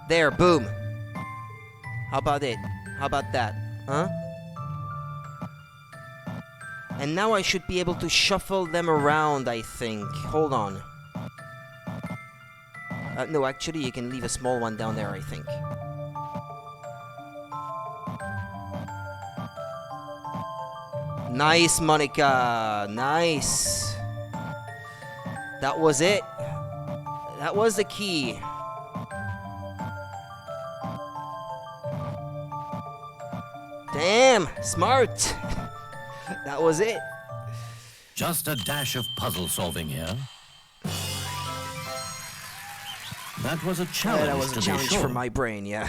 A: There, boom. How about it? How about that? Huh? And now I should be able to shuffle them around, I think. Hold on. No, actually, you can leave a small one down there, I think. Nice, Monica. Nice. That was it. That was the key. Damn, smart. That was it.
F: Just a dash of puzzle solving here. That was a challenge.
A: That was a challenge for my brain, yeah.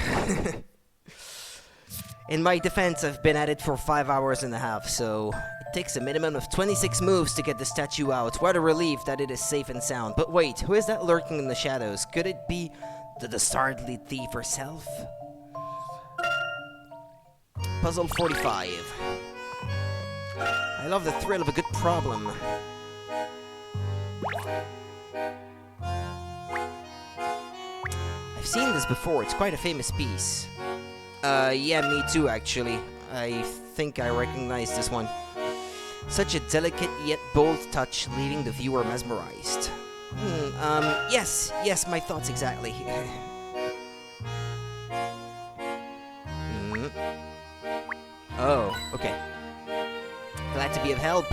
A: In my defense, I've been at it for 5.5 hours, so it takes a minimum of 26 moves to get the statue out. What a relief that it is safe and sound. But wait, who is that lurking in the shadows? Could it be the dastardly thief herself? Puzzle 45. I love the thrill of a good problem. I've seen this before, it's quite a famous piece. Yeah, me too, actually. I think I recognize this one. Such a delicate yet bold touch, leaving the viewer mesmerized. Yes, my thoughts exactly. Oh, okay. Glad to be of help.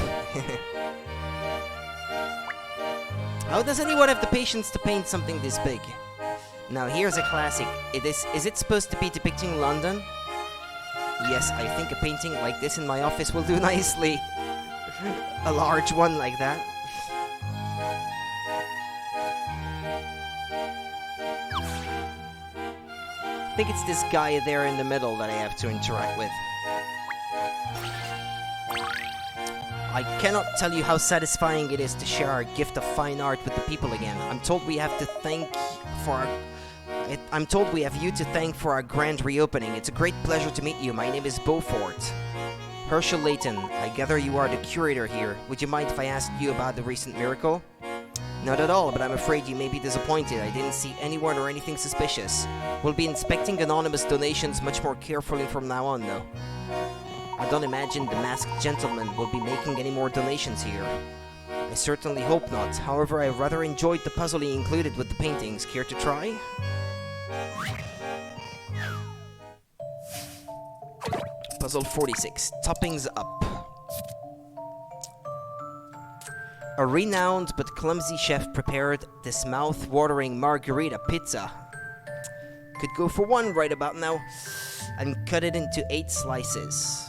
A: How does anyone have the patience to paint something this big? Now here's a classic. Is it supposed to be depicting London? Yes, I think a painting like this in my office will do nicely. A large one like that. I think it's this guy there in the middle that I have to interact with. I cannot tell you how satisfying it is to share our gift of fine art with the people again. I'm told we have you to thank for our grand reopening. It's a great pleasure to meet you. My name is Beaufort. Herschel Layton. I gather you are the curator here. Would you mind if I asked you about the recent miracle? Not at all, but I'm afraid you may be disappointed. I didn't see anyone or anything suspicious. We'll be inspecting anonymous donations much more carefully from now on, though. I don't imagine the masked gentleman will be making any more donations here. I certainly hope not. However, I rather enjoyed the puzzle he included with the paintings. Care to try? Puzzle 46. Toppings up. A renowned but clumsy chef prepared this mouth-watering margarita pizza. Could go for one right about now. And cut it into 8 slices.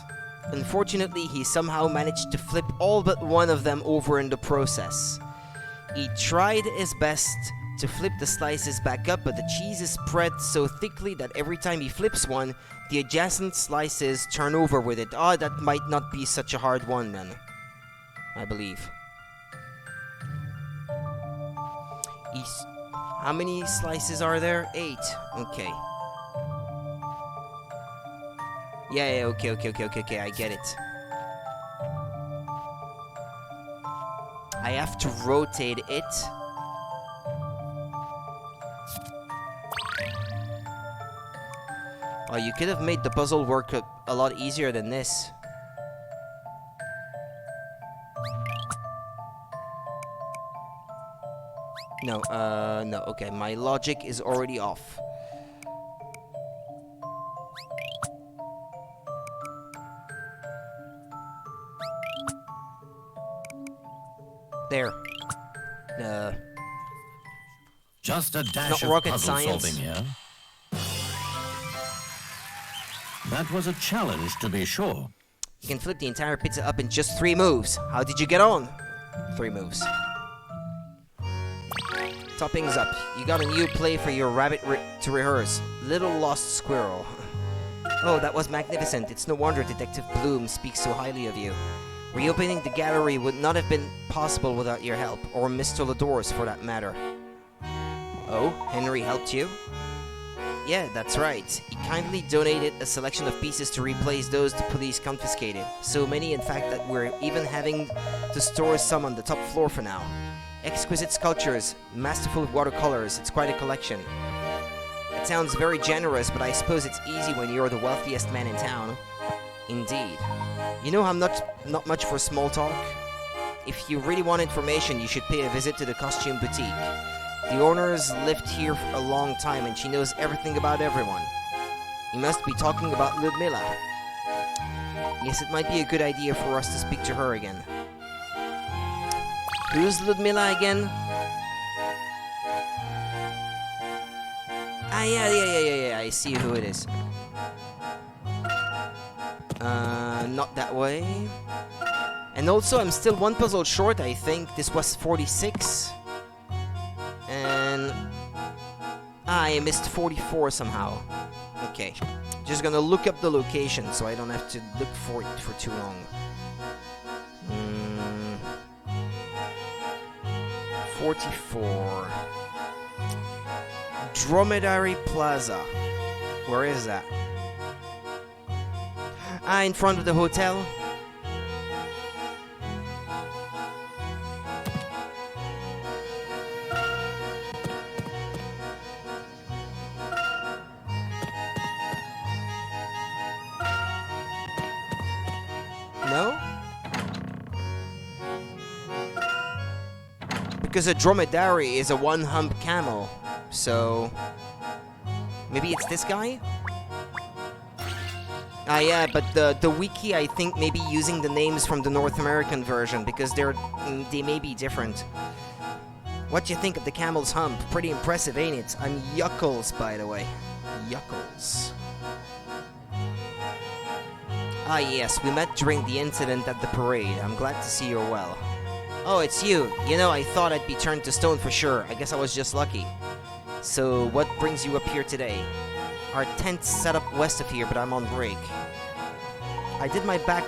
A: Unfortunately, he somehow managed to flip all but one of them over in the process. He tried his best to flip the slices back up, but the cheese is spread so thickly that every time he flips one, the adjacent slices turn over with it. Oh, that might not be such a hard one then, I believe. How many slices are there? 8. Okay. Yeah, okay, I get it. I have to rotate it. Oh, you could have made the puzzle work a lot easier than this. No, no, okay, my logic is already off. There.
F: Just a dash
A: Not
F: of
A: rocket
F: puzzle
A: science.
F: solving here. That was a challenge, to be sure.
A: You can flip the entire pizza up in just 3 moves. How did you get on? 3 moves. Toppings up. You got a new play for your rabbit to rehearse. Little Lost Squirrel. Oh, that was magnificent. It's no wonder Detective Bloom speaks so highly of you. Reopening the gallery would not have been possible without your help, or Mr. Lador's for that matter. Oh, Henry helped you? Yeah, that's right. He kindly donated a selection of pieces to replace those the police confiscated. So many, in fact, that we're even having to store some on the top floor for now. Exquisite sculptures, masterful watercolors, it's quite a collection. It sounds very generous, but I suppose it's easy when you're the wealthiest man in town. Indeed. You know I'm not much for small talk. If you really want information, you should pay a visit to the costume boutique. The owner's lived here for a long time and she knows everything about everyone. You must be talking about Ludmilla. Yes, it might be a good idea for us to speak to her again. Who's Ludmilla again? Ah, yeah, I see who it is. Not that way. And also, I'm still 1 puzzle short, I think. This was 46. And I missed 44 somehow. Okay. Just gonna look up the location so I don't have to look for it for too long. 44. Dromedary Plaza. Where is that? Ah, in front of the hotel. No? Because a dromedary is a one-hump camel, so maybe it's this guy? Ah, yeah, but the wiki, I think, may be using the names from the North American version, because they may be different. What do you think of the camel's hump? Pretty impressive, ain't it? I'm Yuckles, by the way. Yuckles. Ah, yes, we met during the incident at the parade. I'm glad to see you're well. Oh, it's you. You know, I thought I'd be turned to stone for sure. I guess I was just lucky. So, what brings you up here today? Our tent's set up west of here, but I'm on break. I did my back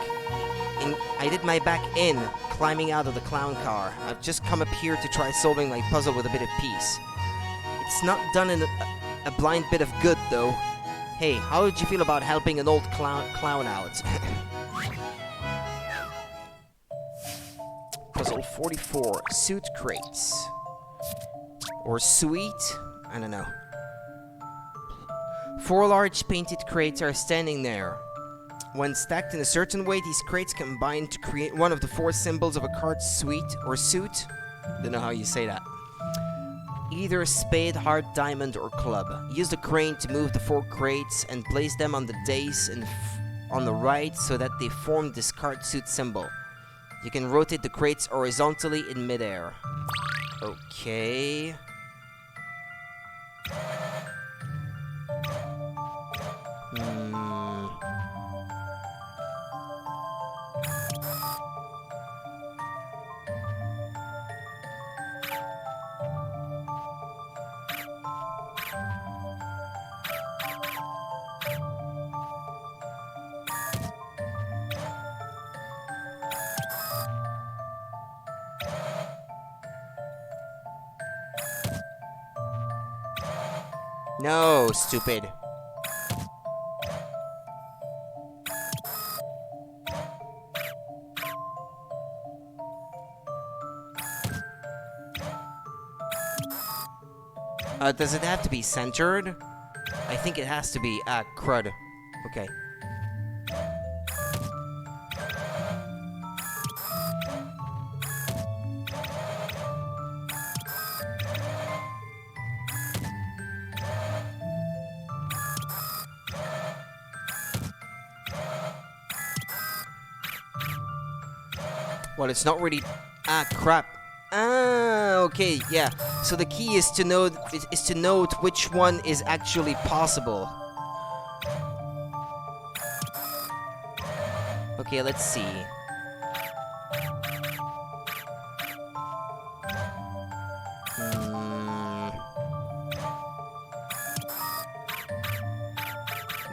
A: in climbing out of the clown car. I've just come up here to try solving my puzzle with a bit of peace. It's not done in a blind bit of good, though. Hey, how did you feel about helping an old clown out? Puzzle 44, suit crates. Or suite? I don't know. 4 large painted crates are standing there. When stacked in a certain way, these crates combine to create one of the 4 symbols of a card suite or suit. Don't know how you say that. Either spade, heart, diamond, or club. Use the crane to move the 4 crates and place them on the dais on the right so that they form this card suit symbol. You can rotate the crates horizontally in midair. Okay. No, stupid. Does it have to be centered? I think it has to be. Ah, crud. Okay. Well, it's not really... Ah, crap. Ah, okay, yeah. So the key is to note which one is actually possible. Okay, let's see.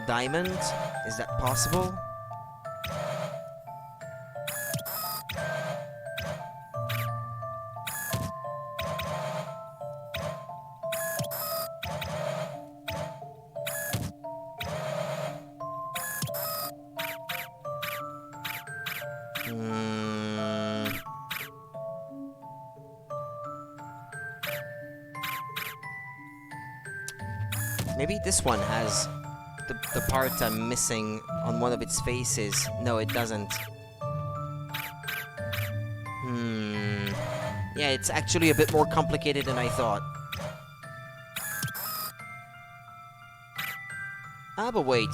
A: Diamond? Is that possible? Maybe this one has the part I'm missing on one of its faces. No, it doesn't. Yeah, it's actually a bit more complicated than I thought. Ah, but wait.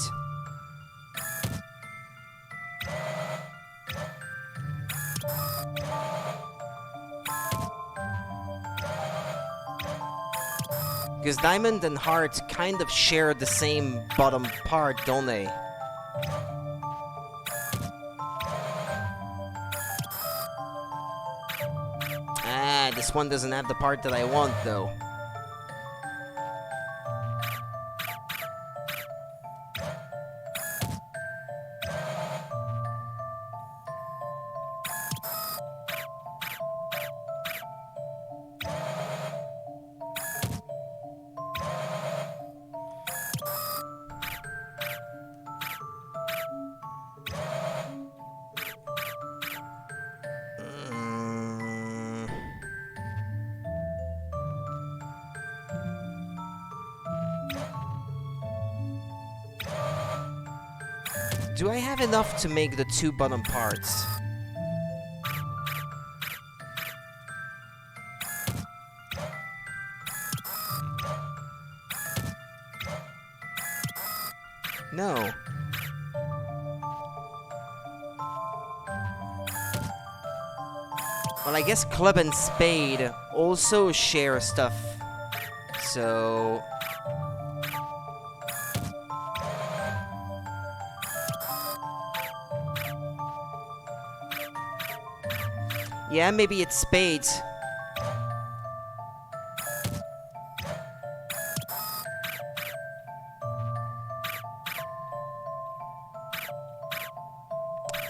A: Because Diamond and Heart kind of share the same bottom part, don't they? Ah, this one doesn't have the part that I want, though. Do I have enough to make the two bottom parts? No. Well, I guess Club and Spade also share stuff. So... yeah, maybe it's Spades.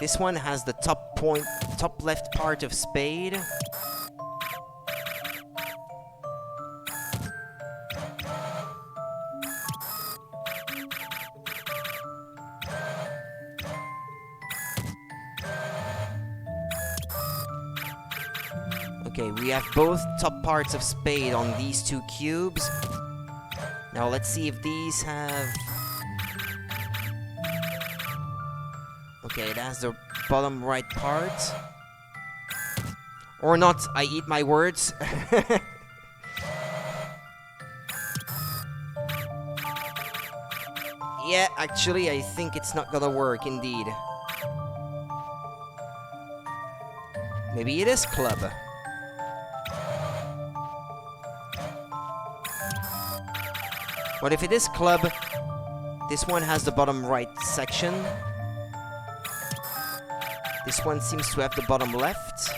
A: This one has the top left part of Spade. Okay, we have both top parts of Spade on these two cubes. Now let's see if these have... okay, that's the bottom right part. Or not, I eat my words. Yeah, actually, I think it's not gonna work, indeed. Maybe it is Club. But if it is Club, this one has the bottom right section. This one seems to have the bottom left.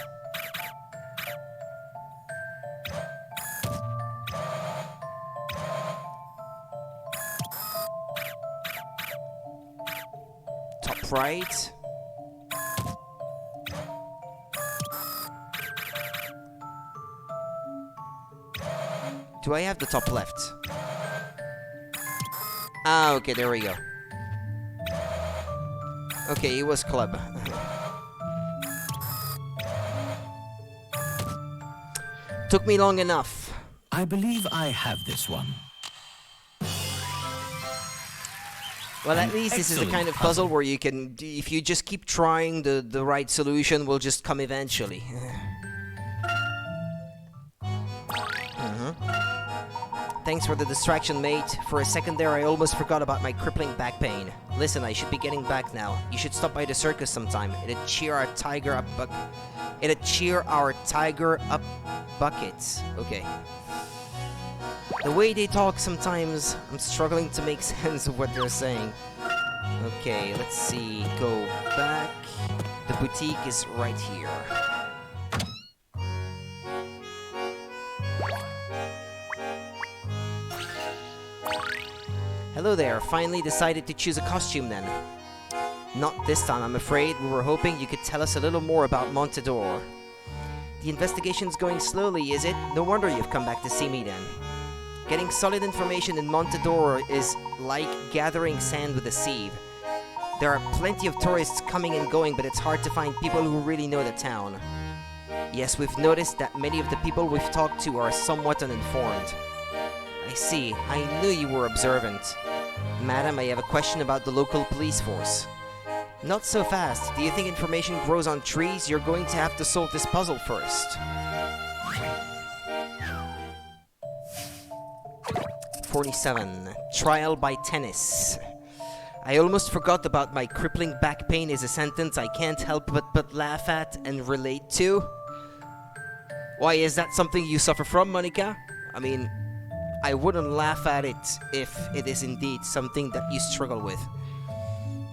A: Top right. Do I have the top left? Ah, okay, there we go. Okay, it was club. Took me long enough.
B: I believe I have this one.
A: Well, at least this is the kind of puzzle where you can, if you just keep trying, the right solution will just come eventually. Thanks for the distraction, mate. For a second there, I almost forgot about my crippling back pain. Listen, I should be getting back now. You should stop by the circus sometime. It'd cheer our tiger up buckets. Okay. The way they talk sometimes, I'm struggling to make sense of what they're saying. Okay, let's see. Go back. The boutique is right here. Hello there, finally decided to choose a costume then. Not this time, I'm afraid. We were hoping you could tell us a little more about Montador. The investigation's going slowly, is it? No wonder you've come back to see me then. Getting solid information in Montador is like gathering sand with a sieve. There are plenty of tourists coming and going, but it's hard to find people who really know the town. Yes, we've noticed that many of the people we've talked to are somewhat uninformed. I see. I knew you were observant. Madam, I have a question about the local police force. Not so fast. Do you think information grows on trees? You're going to have to solve this puzzle first. 47. Trial by tennis. I almost forgot about my crippling back pain is a sentence I can't help but laugh at and relate to. Why, is that something you suffer from, Monica? I mean, I wouldn't laugh at it if it is indeed something that you struggle with.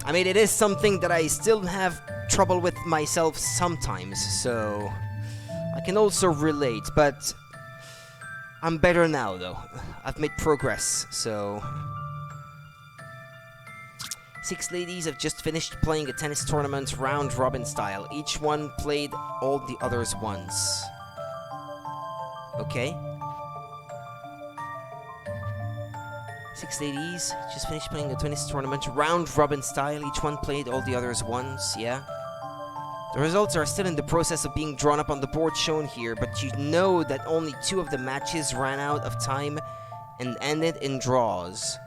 A: I mean, it is something that I still have trouble with myself sometimes, so I can also relate, but I'm better now, though. I've made progress, so... 6 ladies have just finished playing a tennis tournament round-robin style. Each one played all the others once. Okay. 6 ladies just finished playing a tennis tournament round-robin style. Each one played all the others once, yeah? The results are still in the process of being drawn up on the board shown here, but you know that only 2 of the matches ran out of time and ended in draws.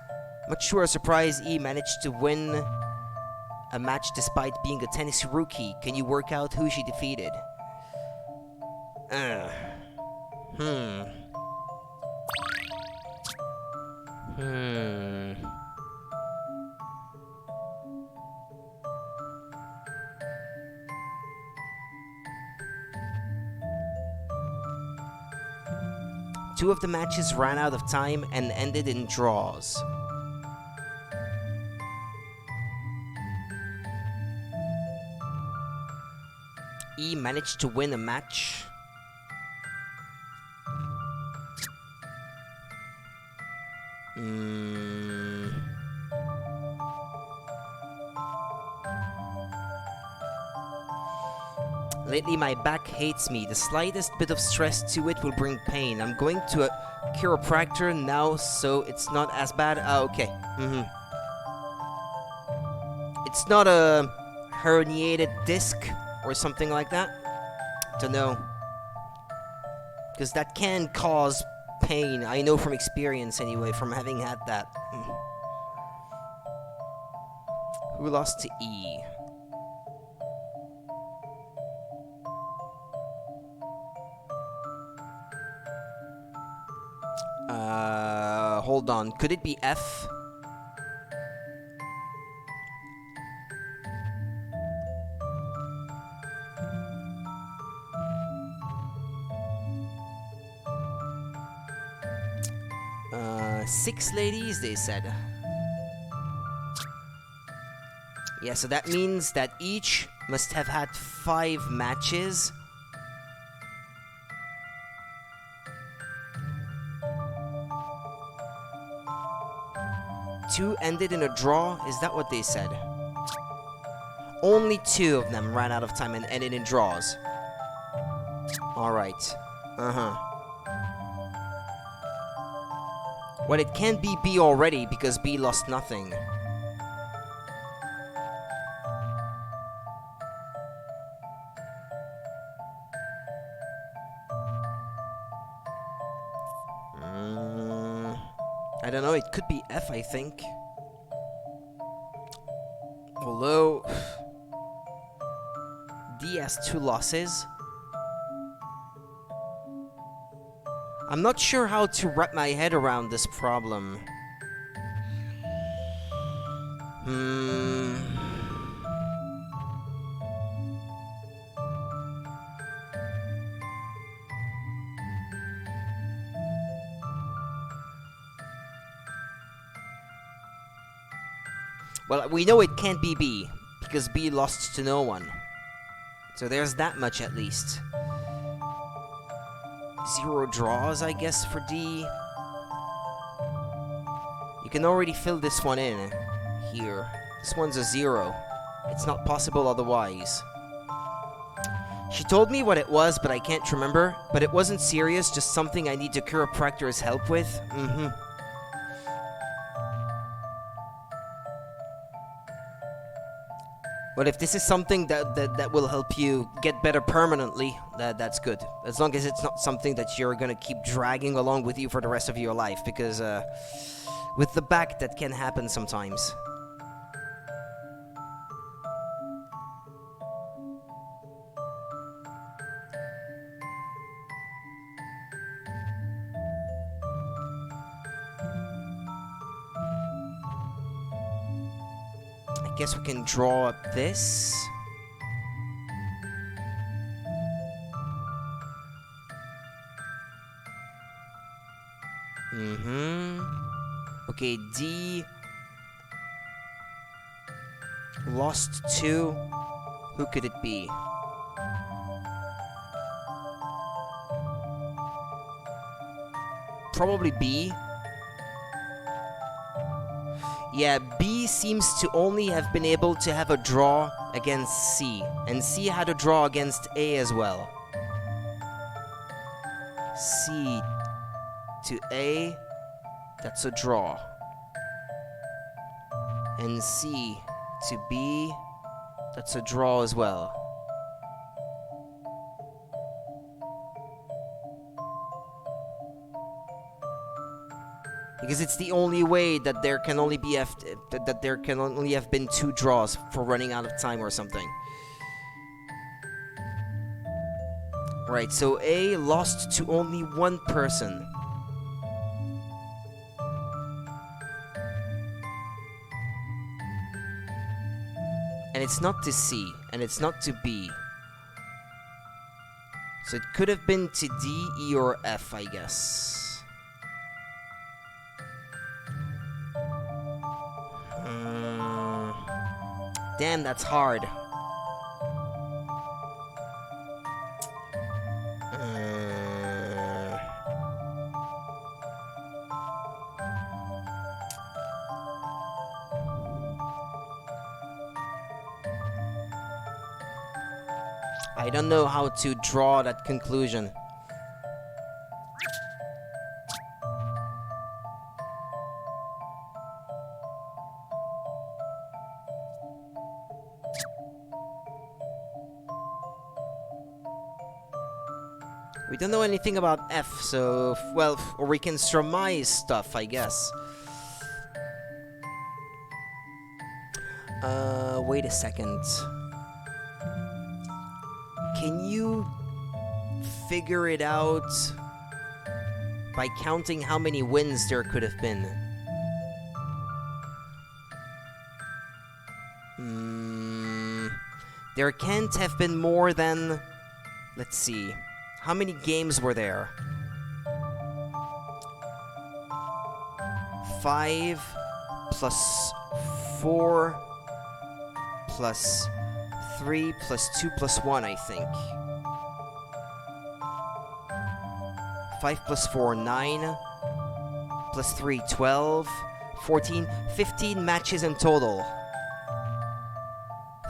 A: Much to our surprise, E managed to win a match despite being a tennis rookie. Can you work out who she defeated? Two of the matches ran out of time and ended in draws. E managed to win a match. Lately my back hates me. The slightest bit of stress to it will bring pain. I'm going to a chiropractor now, so it's not as bad. Ah, okay. It's not a herniated disc or something like that. Don't know. Because that can cause pain. I know from experience anyway, from having had that. Who lost to E? Hold on. Could it be F? Six ladies, they said. Yeah, so that means that each must have had 5 matches. Two ended in a draw? Is that what they said? Only 2 of them ran out of time and ended in draws. Alright. Well, it can't be B already, because B lost nothing. I don't know, it could be F, I think. Although... D has 2 losses. I'm not sure how to wrap my head around this problem. Well, we know it can't be B, because B lost to no one. So there's that much at least. 0 draws, I guess, for D. You can already fill this one in here. This one's a 0. It's not possible otherwise. She told me what it was, but I can't remember. But it wasn't serious, just something I need a chiropractor's help with. Well, if this is something that will help you get better permanently, that's good. As long as it's not something that you're gonna keep dragging along with you for the rest of your life, because with the back, that can happen sometimes. I guess we can draw up this. Okay, D lost 2. Who could it be? Probably B. Yeah, B seems to only have been able to have a draw against C. And C had a draw against A as well. C to A, that's a draw. And C to B, that's a draw as well. Because it's the only way that there can only be that there can only have been 2 draws for running out of time or something. Right, so A lost to only 1 person. And it's not to C, and it's not to B. So it could have been to D, E, or F, I guess. Damn, that's hard. I don't know how to draw that conclusion. We don't know anything about F, so, well, or we can surmise stuff, I guess. Wait a second. Can you figure it out by counting how many wins there could have been? There can't have been more than... Let's see. How many games were there? 5 plus 4 plus 3 plus 2 plus 1, I think. 5 plus 4, 9. Plus 3, 12. 14, 15 matches in total.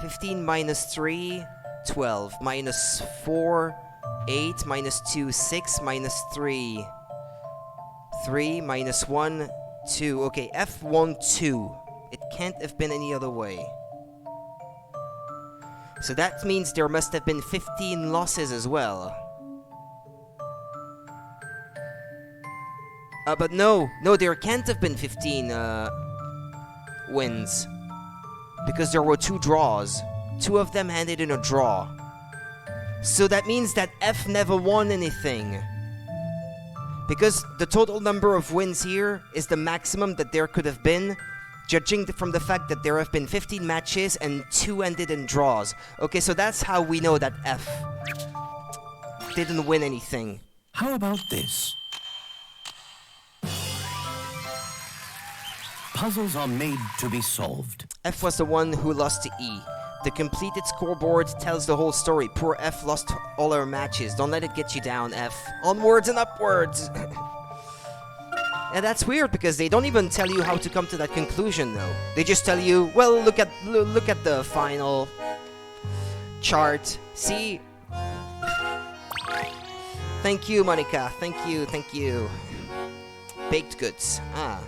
A: 15 minus 3, 12. Minus 4, 8. Minus 2, 6. Minus 3, 3 minus 1, 2. Okay, F1, 2. It can't have been any other way. So that means there must have been 15 losses as well. But no, there can't have been 15 wins. Because there were 2 draws. 2 of them ended in a draw. So that means that F never won anything. Because the total number of wins here is the maximum that there could have been, judging from the fact that there have been 15 matches and 2 ended in draws. Okay, so that's how we know that F didn't win anything.
B: How about this? Puzzles are made to be solved.
A: F was the one who lost to E. The completed scoreboard tells the whole story. Poor F lost all her matches. Don't let it get you down, F. Onwards and upwards! And that's weird, because they don't even tell you how to come to that conclusion, though. They just tell you, well, look at the final chart. See? Thank you, Monica. Thank you. Baked goods. Ah.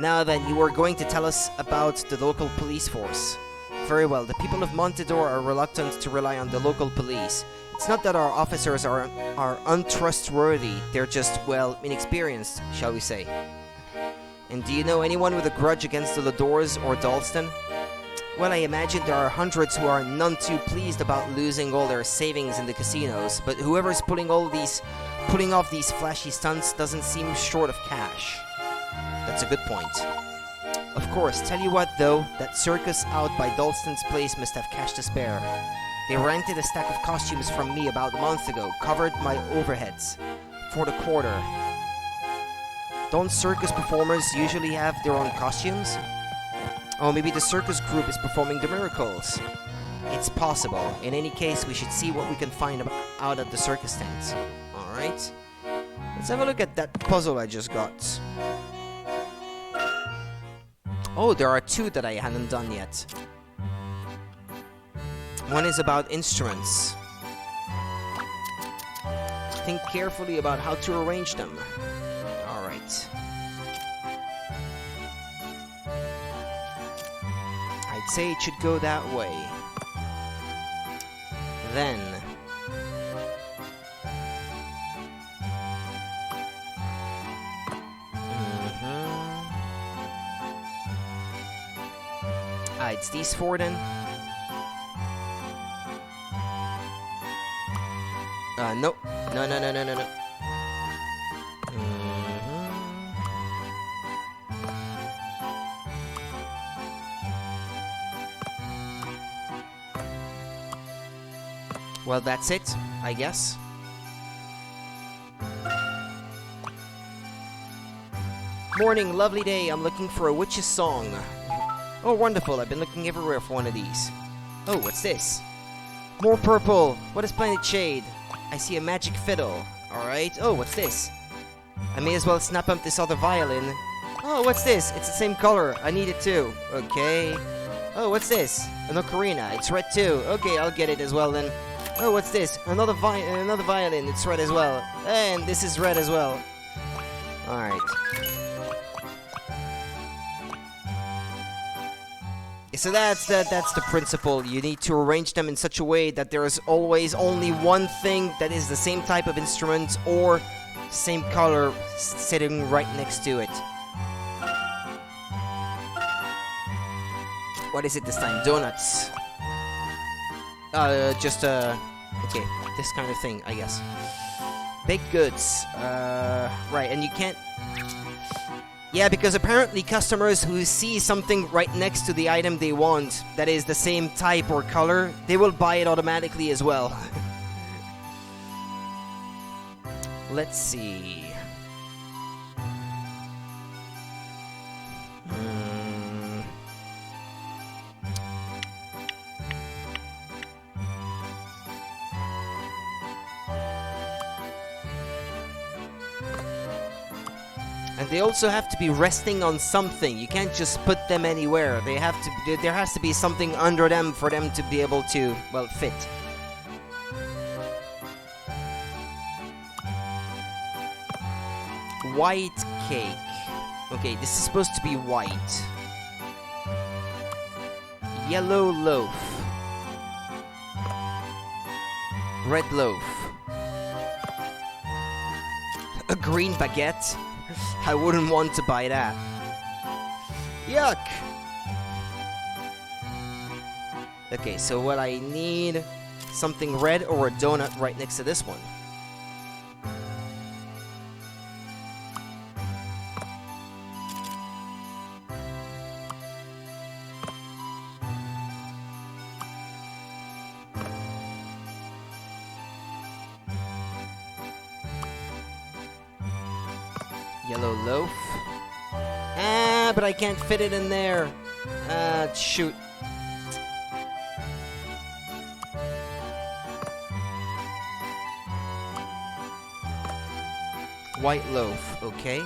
A: Now then, you are going to tell us about the local police force. Very well, the people of Montador are reluctant to rely on the local police. It's not that our officers are untrustworthy, they're just, well, inexperienced, shall we say. And do you know anyone with a grudge against the Ladors or Dalston? Well, I imagine there are hundreds who are none too pleased about losing all their savings in the casinos, but whoever's pulling off these flashy stunts doesn't seem short of cash. That's a good point. Of course, tell you what though, that circus out by Dalston's place must have cash to spare. They rented a stack of costumes from me about a month ago, covered my overheads, for the quarter. Don't circus performers usually have their own costumes? Oh, maybe the circus group is performing the miracles. It's possible. In any case, we should see what we can find out at the circus tent. Alright. Let's have a look at that puzzle I just got. Oh, there are 2 that I hadn't done yet. One is about instruments. Think carefully about how to arrange them. Alright. I'd say it should go that way. Then... it's these 4 then. Nope. No. Well, that's it, I guess. Morning, lovely day. I'm looking for a witch's song. Oh, wonderful. I've been looking everywhere for one of these. Oh, what's this? More purple. What is Planet Shade? I see a magic fiddle. Alright. Oh, what's this? I may as well snap up this other violin. Oh, what's this? It's the same color. I need it too. Okay. Oh, what's this? An ocarina. It's red too. Okay, I'll get it as well then. Oh, what's this? Another violin. It's red as well. And this is red as well. Alright. So that's the principle. You need to arrange them in such a way that there is always only one thing that is the same type of instrument or same color sitting right next to it. What is it this time? Donuts. Okay, this kind of thing, I guess. Baked goods. Right, and you can't... Yeah, because apparently customers who see something right next to the item they want that is the same type or color, they will buy it automatically as well. Let's see. And they also have to be resting on something. You can't just put them anywhere. They have to. There has to be something under them for them to be able to, well, fit. White cake. Okay, this is supposed to be white. Yellow loaf. Red loaf. A green baguette? I wouldn't want to buy that. Yuck! Okay, so what I need... something red or a donut right next to this one. Yellow loaf. Ah, but I can't fit it in there. Shoot. White loaf, okay.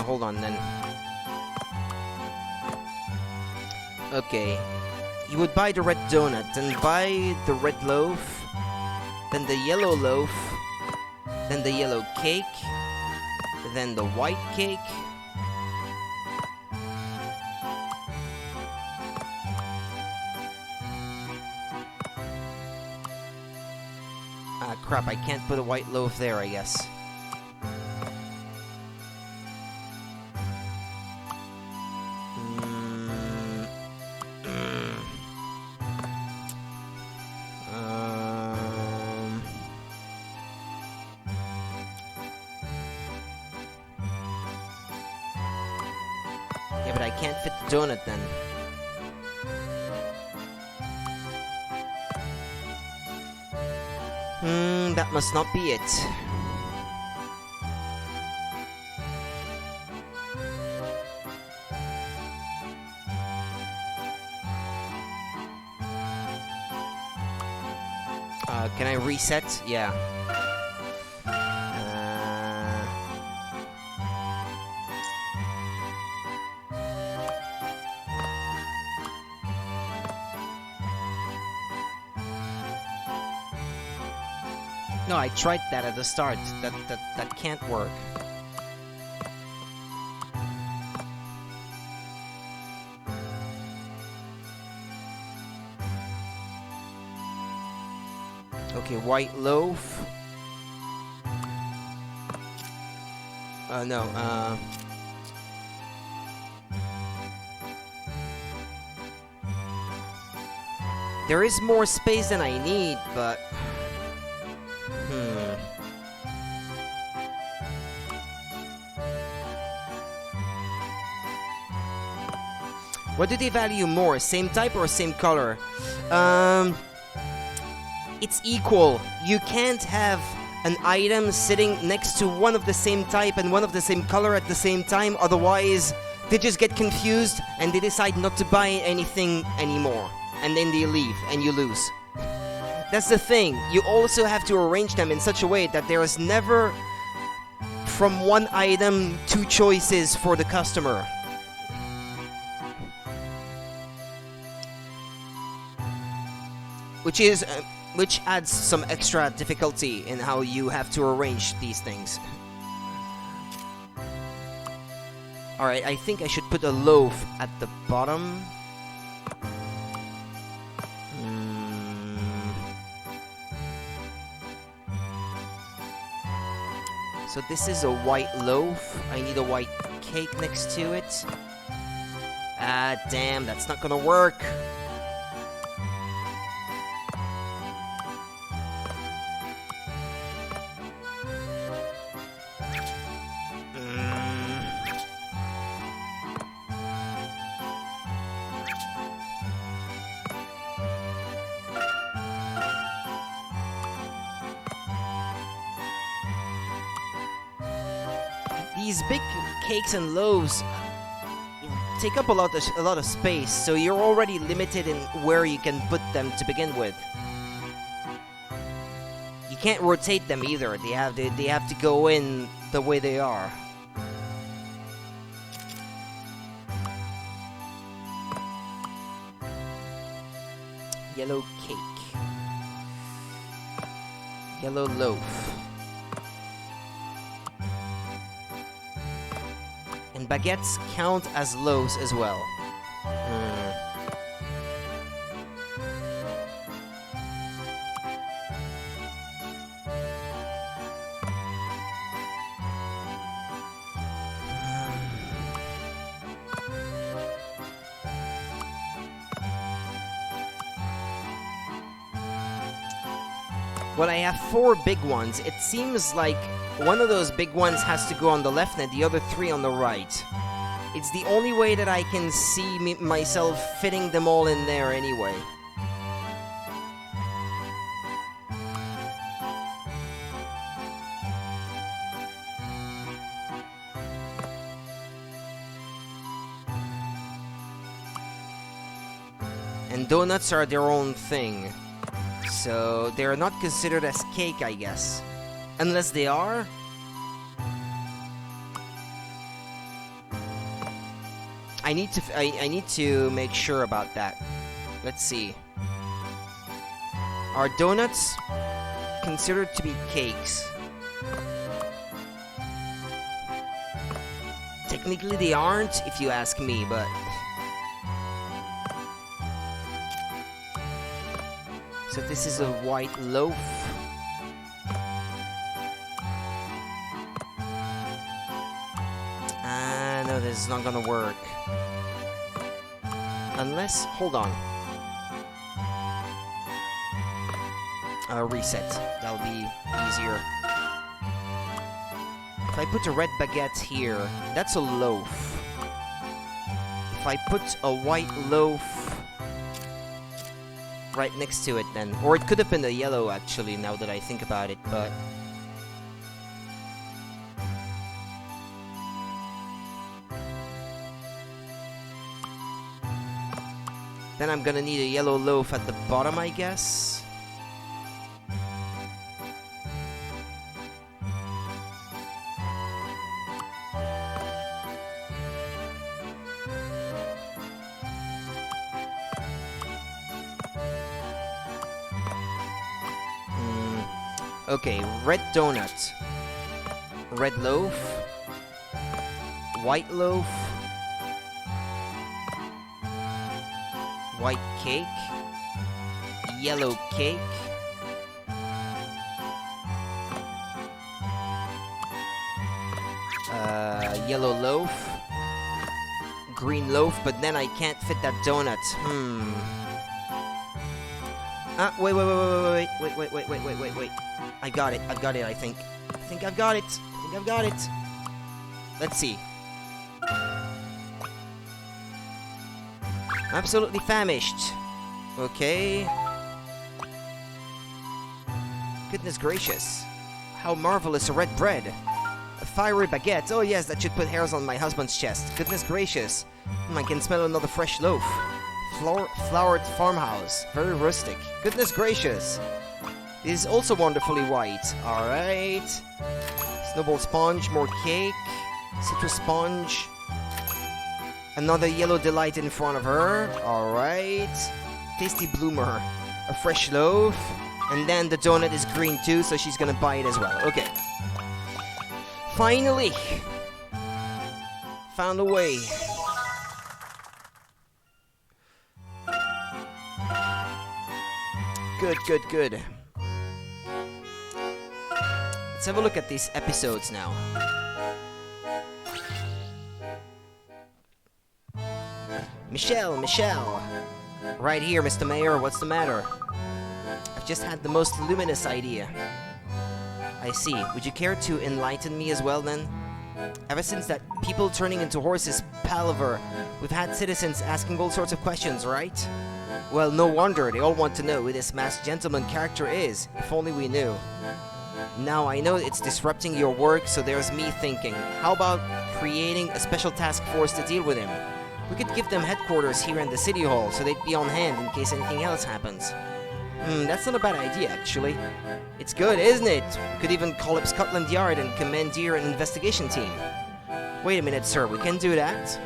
A: Hold on then. Okay. You would buy the red donut, then buy the red loaf, then the yellow loaf, then the yellow cake, then the white cake. Ah, crap, I can't put a white loaf there, I guess. Yeah, but I can't fit the donut then. That must not be it. Can I reset? Yeah. No, I tried that at the start. That can't work. Okay, white loaf. No, there is more space than I need, but... What do they value more? Same type or same color? It's equal. You can't have an item sitting next to one of the same type and one of the same color at the same time, otherwise they just get confused and they decide not to buy anything anymore. And then they leave and you lose. That's the thing. You also have to arrange them in such a way that there is never, from one item, two choices for the customer. Which adds some extra difficulty in how you have to arrange these things. Alright, I think I should put a loaf at the bottom. So this is a white loaf. I need a white cake next to it. Ah, damn, that's not gonna work. These big cakes and loaves take up a lot of space, so you're already limited in where you can put them to begin with. You can't rotate them either. They have to go in the way they are. Yellow cake. Yellow loaf. And baguettes count as loaves as well. Well, I have 4 big ones. It seems like one of those big ones has to go on the left and the other 3 on the right. It's the only way that I can see myself fitting them all in there anyway. And donuts are their own thing. So they're not considered as cake, I guess. Unless they are? I need to make sure about that. Let's see. Are donuts considered to be cakes? Technically they aren't, if you ask me, but... So this is a white loaf. No, this is not gonna work. Unless, hold on. Reset. That'll be easier. If I put a red baguette here, that's a loaf. If I put a white loaf right next to it then. Or it could have been a yellow actually, now that I think about it, but... Then I'm gonna need a yellow loaf at the bottom, I guess. Okay, red donut, red loaf, white loaf, white cake, yellow cake, yellow loaf, green loaf, but then I can't fit that donut. Wait. I've got it, I think. I've got it. Let's see. Absolutely famished. Okay. Goodness gracious. How marvelous a red bread. A fiery baguette. Oh yes, that should put hairs on my husband's chest. Goodness gracious. I can smell another fresh loaf. Flowered farmhouse. Very rustic. Goodness gracious. This is also wonderfully white. Alright. Snowball sponge, more cake. Citrus sponge. Another yellow delight in front of her. Alright. Tasty bloomer. A fresh loaf. And then the donut is green too, so she's gonna buy it as well. Okay. Finally! Found a way. Good. Let's have a look at these episodes now. Michelle! Right here, Mr. Mayor, what's the matter? I've just had the most luminous idea. I see. Would you care to enlighten me as well, then? Ever since that people turning into horses palaver, we've had citizens asking all sorts of questions, right? Well, no wonder. They all want to know who this masked gentleman character is. If only we knew. Now, I know it's disrupting your work, so there's me thinking, how about creating a special task force to deal with him? We could give them headquarters here in the city hall, so they'd be on hand in case anything else happens. That's not a bad idea, actually. It's good, isn't it? We could even call up Scotland Yard and commandeer an investigation team. Wait a minute, sir, we can do that?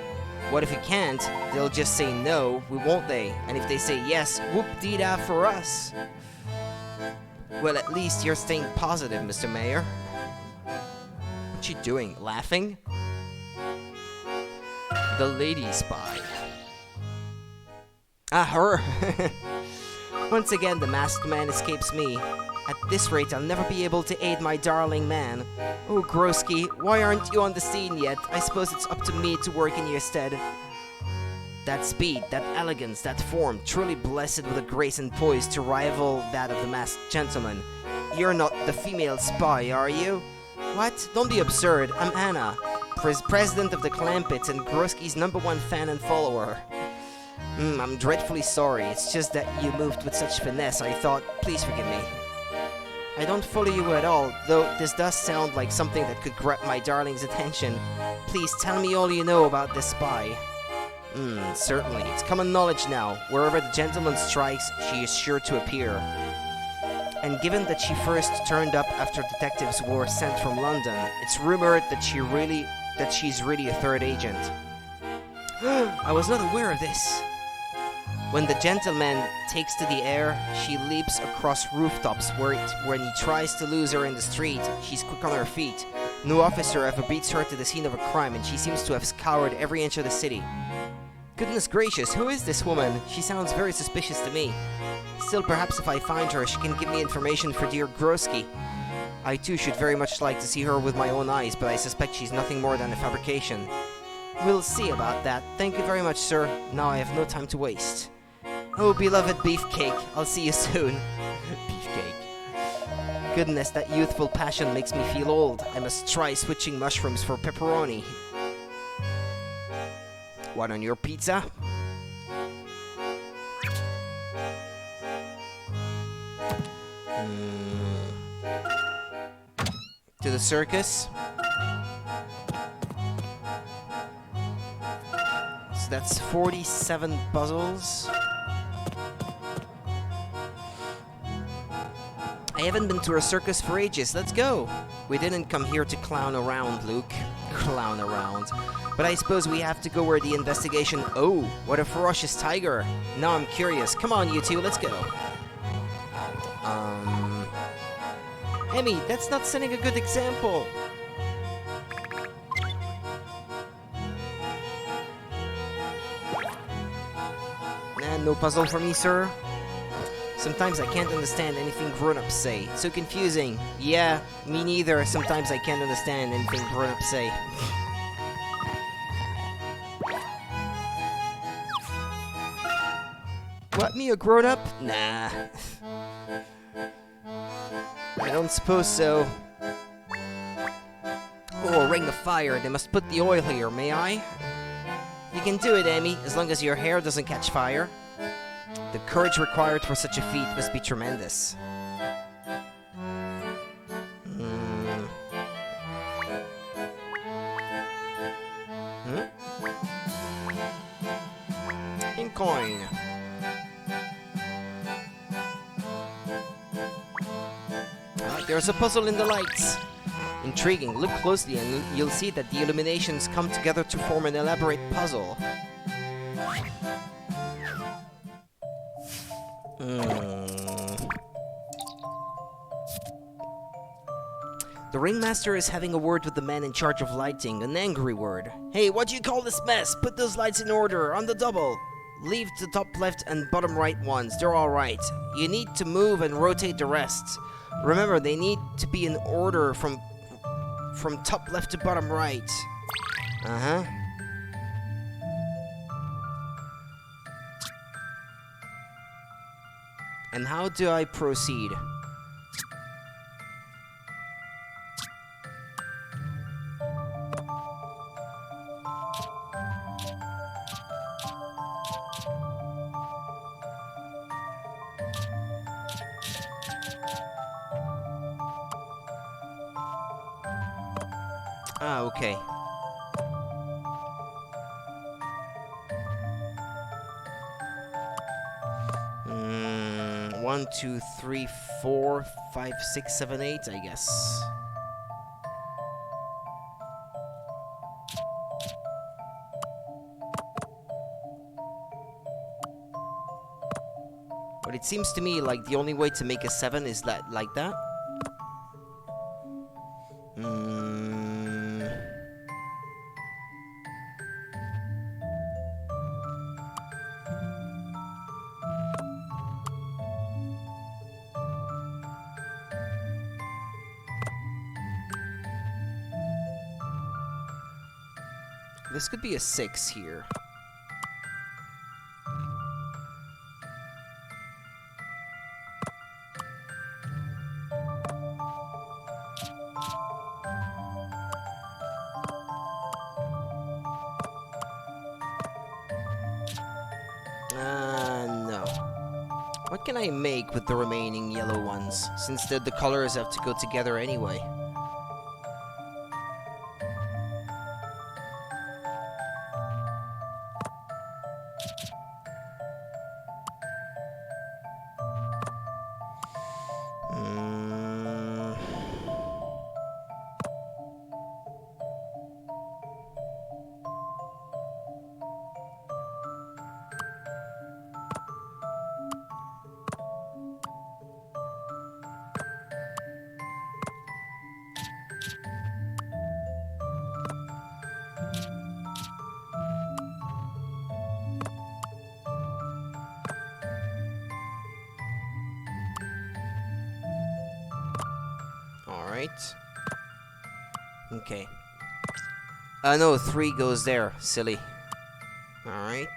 A: What if we can't? They'll just say no, won't they? And if they say yes, whoop-dee-da for us. Well, at least you're staying positive, Mr. Mayor. What you doing? Laughing? The lady spy. Ah, her! Once again, the masked man escapes me. At this rate, I'll never be able to aid my darling man. Oh, Grosky, why aren't you on the scene yet? I suppose it's up to me to work in your stead. That speed, that elegance, that form, truly blessed with a grace and poise to rival that of the masked gentleman. You're not the female spy, are you? What? Don't be absurd. I'm Anna, president of the Clampets and Grosky's #1 fan and follower. I'm dreadfully sorry. It's just that you moved with such finesse, I thought. Please forgive me. I don't follow you at all, though this does sound like something that could grab my darling's attention. Please tell me all you know about this spy. Certainly. It's common knowledge now. Wherever the gentleman strikes, she is sure to appear. And given that she first turned up after detectives were sent from London, it's rumored that she's really a third agent. I was not aware of this. When the gentleman takes to the air, she leaps across rooftops when he tries to lose her in the street, she's quick on her feet. No officer ever beats her to the scene of a crime, and she seems to have scoured every inch of the city. Goodness gracious, who is this woman? She sounds very suspicious to me. Still, perhaps if I find her, she can give me information for dear Grosky. I too should very much like to see her with my own eyes, but I suspect she's nothing more than a fabrication. We'll see about that. Thank you very much, sir. Now I have no time to waste. Oh, beloved beefcake, I'll see you soon. Beefcake. Goodness, that youthful passion makes me feel old. I must try switching mushrooms for pepperoni. What on your pizza? To the circus? So that's 47 puzzles. I haven't been to a circus for ages. Let's go. We didn't come here to clown around, Luke. Clown around. But I suppose we have to go where the investigation... Oh, what a ferocious tiger. Now I'm curious. Come on, you two, let's go. Emmy, that's not setting a good example. No puzzle for me, sir. Sometimes I can't understand anything grown-ups say. It's so confusing. Yeah, me neither. Sometimes I can't understand anything grown-ups say. What, me a grown-up? Nah. I don't suppose so. Oh, a ring of fire. They must put the oil here, may I? You can do it, Amy, as long as your hair doesn't catch fire. The courage required for such a feat must be tremendous. In coin. There's a puzzle in the lights. Intriguing. Look closely and you'll see that the illuminations come together to form an elaborate puzzle. The ringmaster is having a word with the man in charge of lighting, an angry word. Hey, what do you call this mess? Put those lights in order, on the double. Leave the top left and bottom right ones, they're alright. You need to move and rotate the rest. Remember, they need to be in order from top left to bottom right. Uh-huh. And how do I proceed? Ah, okay. One, two, three, 4, 5, 6, 7, 8, I guess. But it It seems to me like the only way to make a 7 is that like that. This could be a 6 here. No. What can I make with the remaining yellow ones, since the colors have to go together anyway? Alright. Okay. No, 3 goes there. Silly. Alright.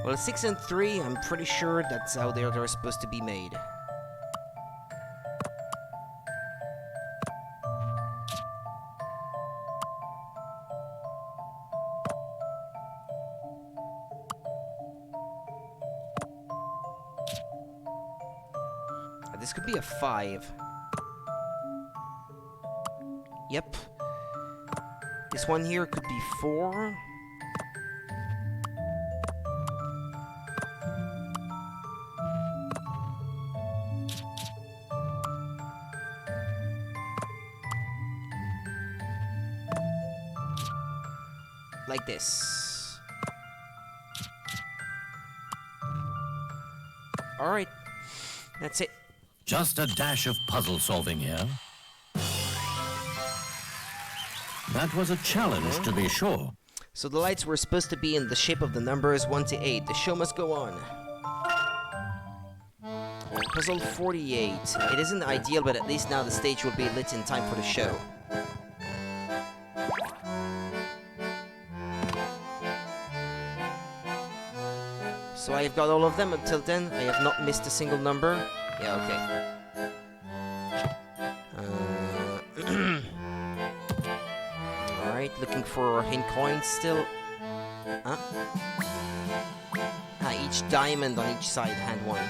A: Well, 6 and 3, I'm pretty sure that's how they're supposed to be made. This could be a 5. Yep. This one here could be 4. Like this. Alright. That's it.
F: Just a dash of puzzle solving here. That was a challenge, to be sure.
A: So the lights were supposed to be in the shape of the numbers 1 to 8. The show must go on. Puzzle 48. It isn't ideal, but at least now the stage will be lit in time for the show. So I've got all of them until then. I have not missed a single number. Yeah, okay. Alright, looking for hint coins still. Huh? Ah, each diamond on each side, hand 1.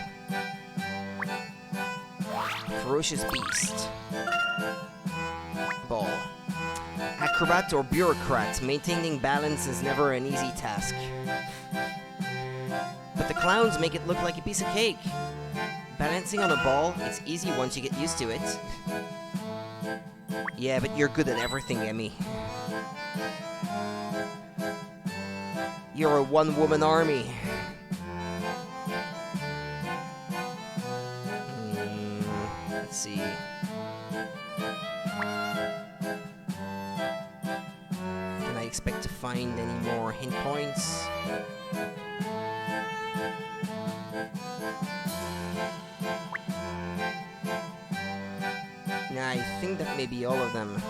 A: Ferocious beast. Ball. Acrobat or bureaucrat, maintaining balance is never an easy task. But the clowns make it look like a piece of cake. Balancing on a ball, it's easy once you get used to it. Yeah, but you're good at everything, Emmy. You're a one-woman army. Let's see. Can I expect to find any more hint points? Nah, I think that may be all of them.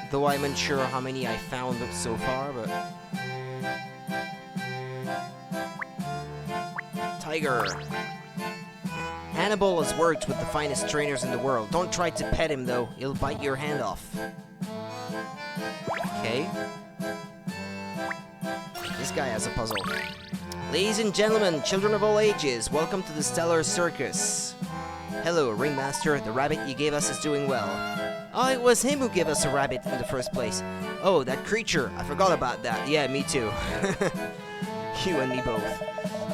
A: Though I'm unsure how many I found so far, but... Tiger. Hannibal has worked with the finest trainers in the world. Don't try to pet him, though. He'll bite your hand off. Okay. This guy has a puzzle. Ladies and gentlemen, children of all ages, welcome to the Stellar Circus. Hello, Ringmaster. The rabbit you gave us is doing well. Oh, it was him who gave us a rabbit in the first place. Oh, that creature. I forgot about that. Yeah, me too. You and me both.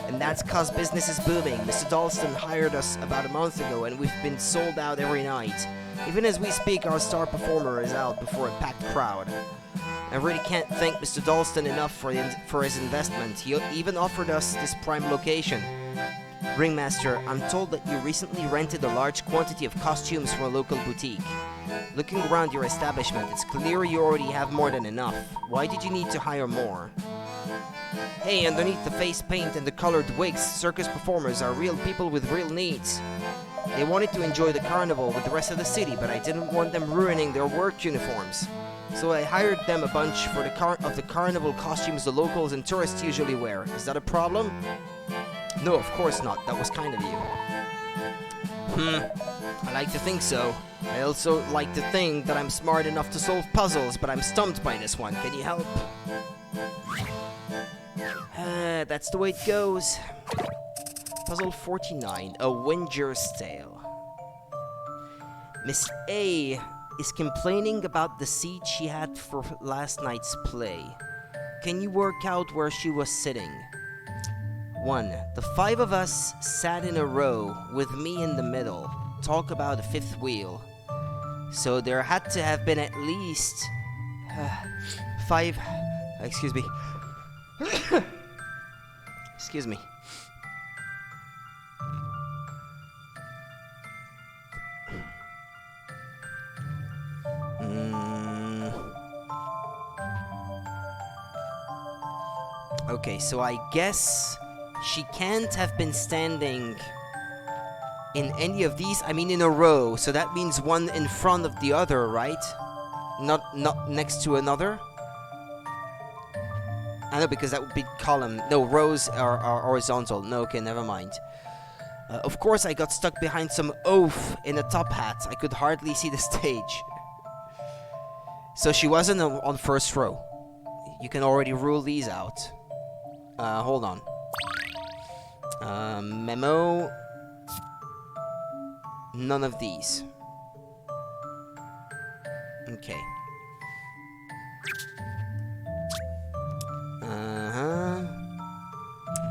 A: And that's cause business is booming. Mr. Dalston hired us about a month ago, and we've been sold out every night. Even as we speak, our star performer is out before a packed crowd. I really can't thank Mr. Dalston enough for his investment. He even offered us this prime location. Ringmaster, I'm told that you recently rented a large quantity of costumes from a local boutique. Looking around your establishment, it's clear you already have more than enough. Why did you need to hire more? Hey, underneath the face paint and the colored wigs, circus performers are real people with real needs. They wanted to enjoy the carnival with the rest of the city, but I didn't want them ruining their work uniforms. So I hired them a bunch for the carnival costumes the locals and tourists usually wear. Is that a problem? No, of course not. That was kind of you. I like to think so. I also like to think that I'm smart enough to solve puzzles, but I'm stumped by this one. Can you help? That's the way it goes. Puzzle 49, A Winger's Tale. Miss A is complaining about the seat she had for last night's play. Can you work out where she was sitting? 1. The 5 of us sat in a row with me in the middle. Talk about a fifth wheel. So there had to have been at least 5... Excuse me. Excuse me. Okay, so I guess she can't have been standing in any of these. I mean, in a row. So that means one in front of the other, right? Not next to another. I know, because that would be column. No, rows are horizontal. No, okay, never mind. Of course, I got stuck behind some oaf in a top hat. I could hardly see the stage. So she wasn't on first row. You can already rule these out. Hold on. Memo. None of these. Okay.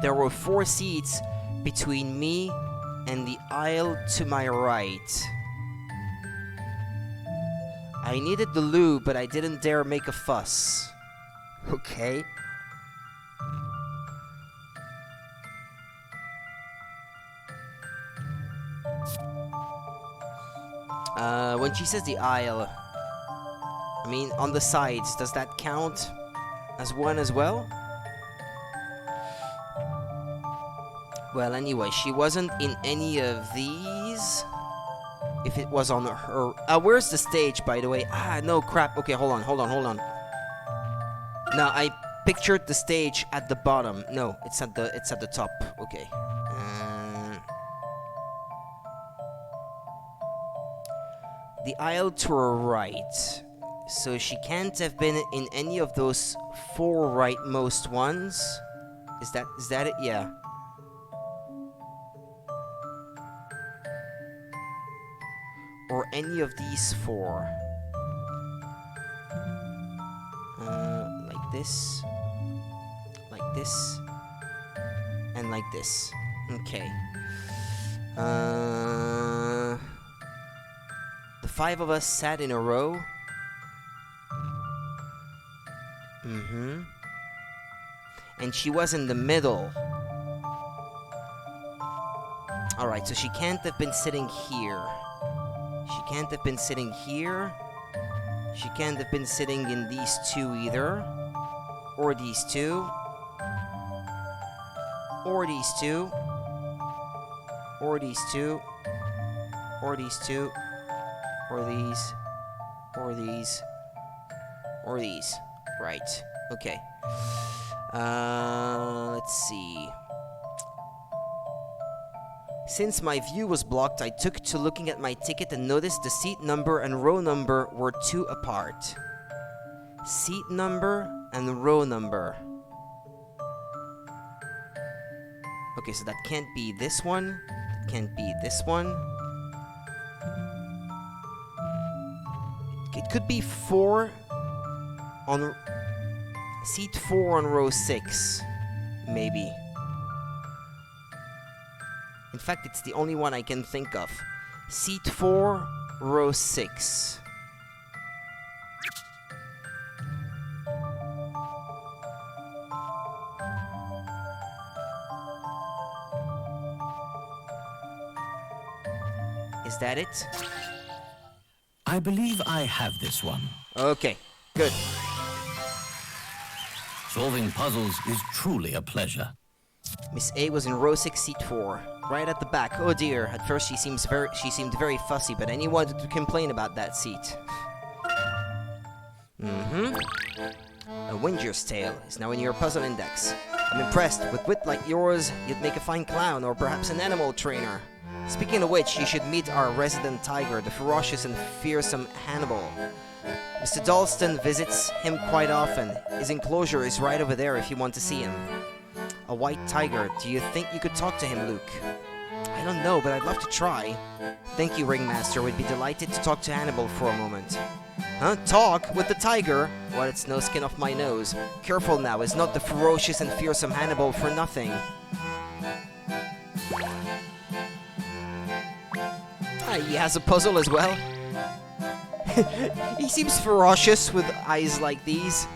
A: There were 4 seats between me and the aisle to my right. I needed the lube, but I didn't dare make a fuss. Okay. When she says the aisle, I mean, on the sides, does that count as one as well? Well, anyway, she wasn't in any of these. If it was on her... where's the stage, by the way? No, crap. Okay, hold on. No, I pictured the stage at the bottom. No, it's at the top. Okay. The aisle to her right. So she can't have been in any of those 4 rightmost ones. Is that it? Yeah. Or any of these 4. Like this, and like this. Okay. The 5 of us sat in a row. And she was in the middle. Alright, so she can't have been sitting here. She can't have been sitting here. She can't have been sitting in these 2 either. Or these 2. Or these 2. Or these 2. Or these 2. Or these. Or these. Or these. Right. Okay. Let's see. Since my view was blocked, I took to looking at my ticket and noticed the seat number and row number were 2 apart. Seat number and row number. Okay, so that can't be this one. That can't be this one. could be 4 on seat 4 on row 6, maybe. In fact, it's the only one I can think of. Seat 4, row 6. Is that it?
B: I believe I have this one.
A: Okay, good.
B: Solving puzzles is truly a pleasure.
A: Miss A was in row 6, seat 4, right at the back. Oh dear, at first she seemed very fussy, but anyone to complain about that seat. A Winger's Tale is now in your puzzle index. I'm impressed. With wit like yours, you'd make a fine clown or perhaps an animal trainer. Speaking of which, you should meet our resident tiger, the ferocious and fearsome Hannibal. Mr. Dalston visits him quite often. His enclosure is right over there if you want to see him. A white tiger. Do you think you could talk to him, Luke? I don't know, but I'd love to try. Thank you, Ringmaster. We'd be delighted to talk to Hannibal for a moment. Huh? Talk? With the tiger? Well, it's no skin off my nose. Careful now, it's not the ferocious and fearsome Hannibal for nothing. He has a puzzle as well. He seems ferocious with eyes like these.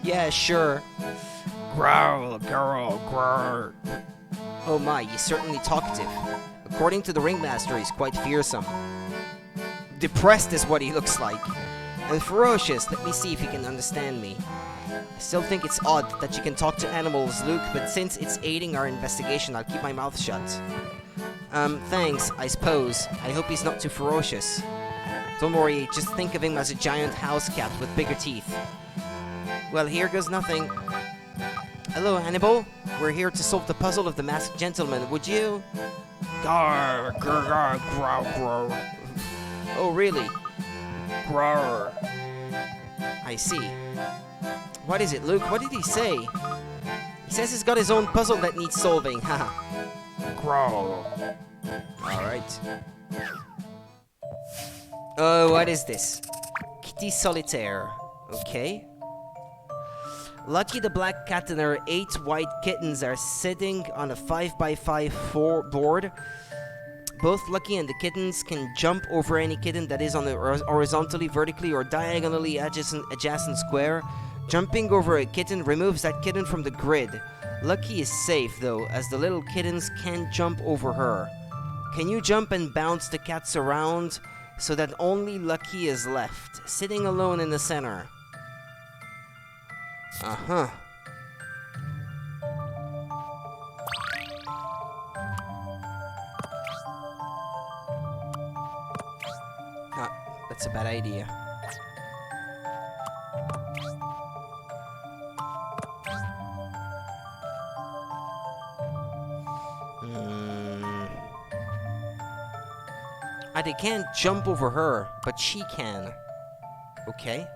A: Yeah, sure. Growl, growl, growl. Oh my, he's certainly talkative. According to the Ringmaster, he's quite fearsome. Depressed is what he looks like. And ferocious, let me see if he can understand me. I still think it's odd that you can talk to animals, Luke, but since it's aiding our investigation, I'll keep my mouth shut. Thanks, I suppose. I hope he's not too ferocious. Don't worry, just think of him as a giant house cat with bigger teeth. Well, here goes nothing. Hello, Hannibal. We're here to solve the puzzle of the masked gentleman. Would you? Grr, grr, grr, grr, grr. Oh, really? Grr. I see. What is it, Luke? What did he say? He says he's got his own puzzle that needs solving. Haha. Growl. Alright. Oh, what is this? Kitty Solitaire. Okay. Lucky the black cat and her 8 white kittens are sitting on a 5x5 board. Both Lucky and the kittens can jump over any kitten that is on the horizontally, vertically, or diagonally adjacent square. Jumping over a kitten removes that kitten from the grid. Lucky is safe, though, as the little kittens can't jump over her. Can you jump and bounce the cats around so that only Lucky is left, sitting alone in the center? Uh-huh. That's a bad idea. They can't jump over her, but she can. Okay.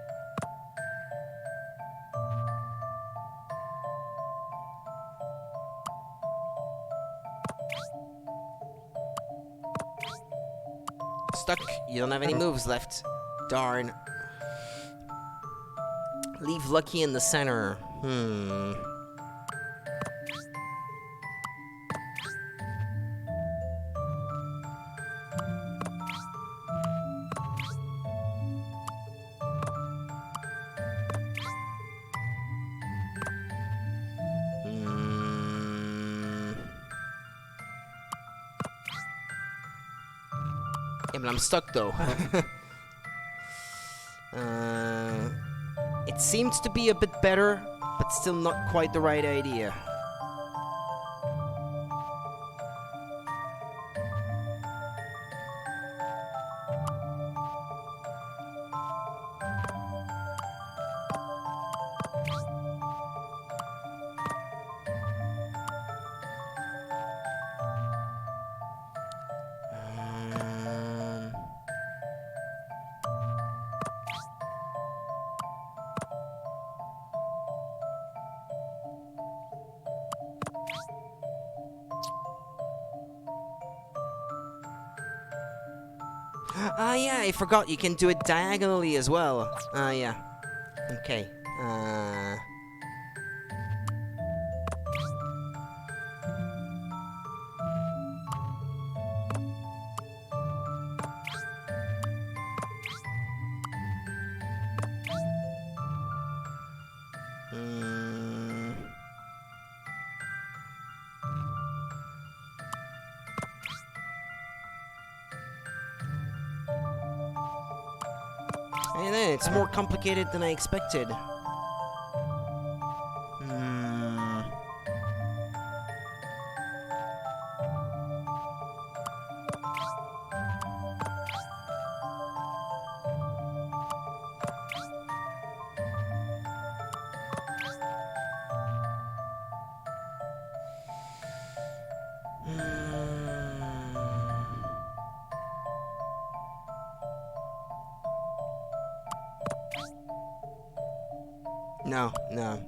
A: Stuck. You don't have any moves left. Darn. Leave Lucky in the center. Yeah, but I'm stuck though. It seems to be a bit better, but still not quite the right idea. Ah, yeah, I forgot you can do it diagonally as well. Ah, yeah. Okay. And then it's more complicated than I expected. No, no.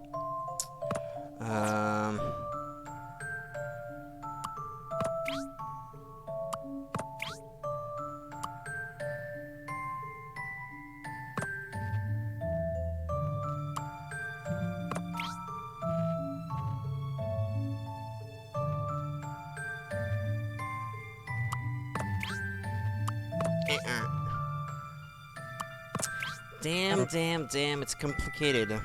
A: Damn, it's complicated.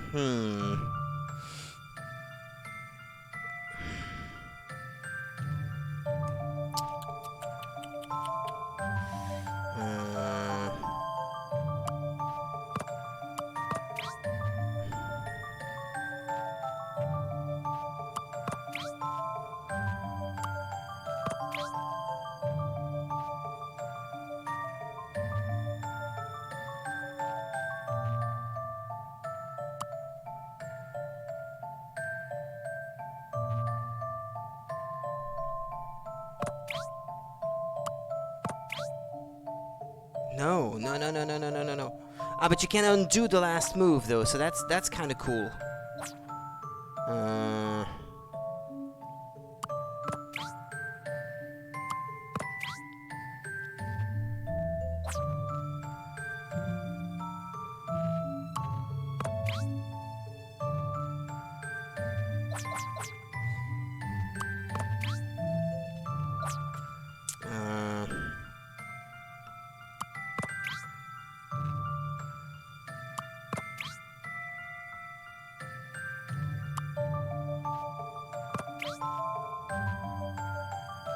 A: No. Ah, but you can undo the last move though, so that's kind of cool.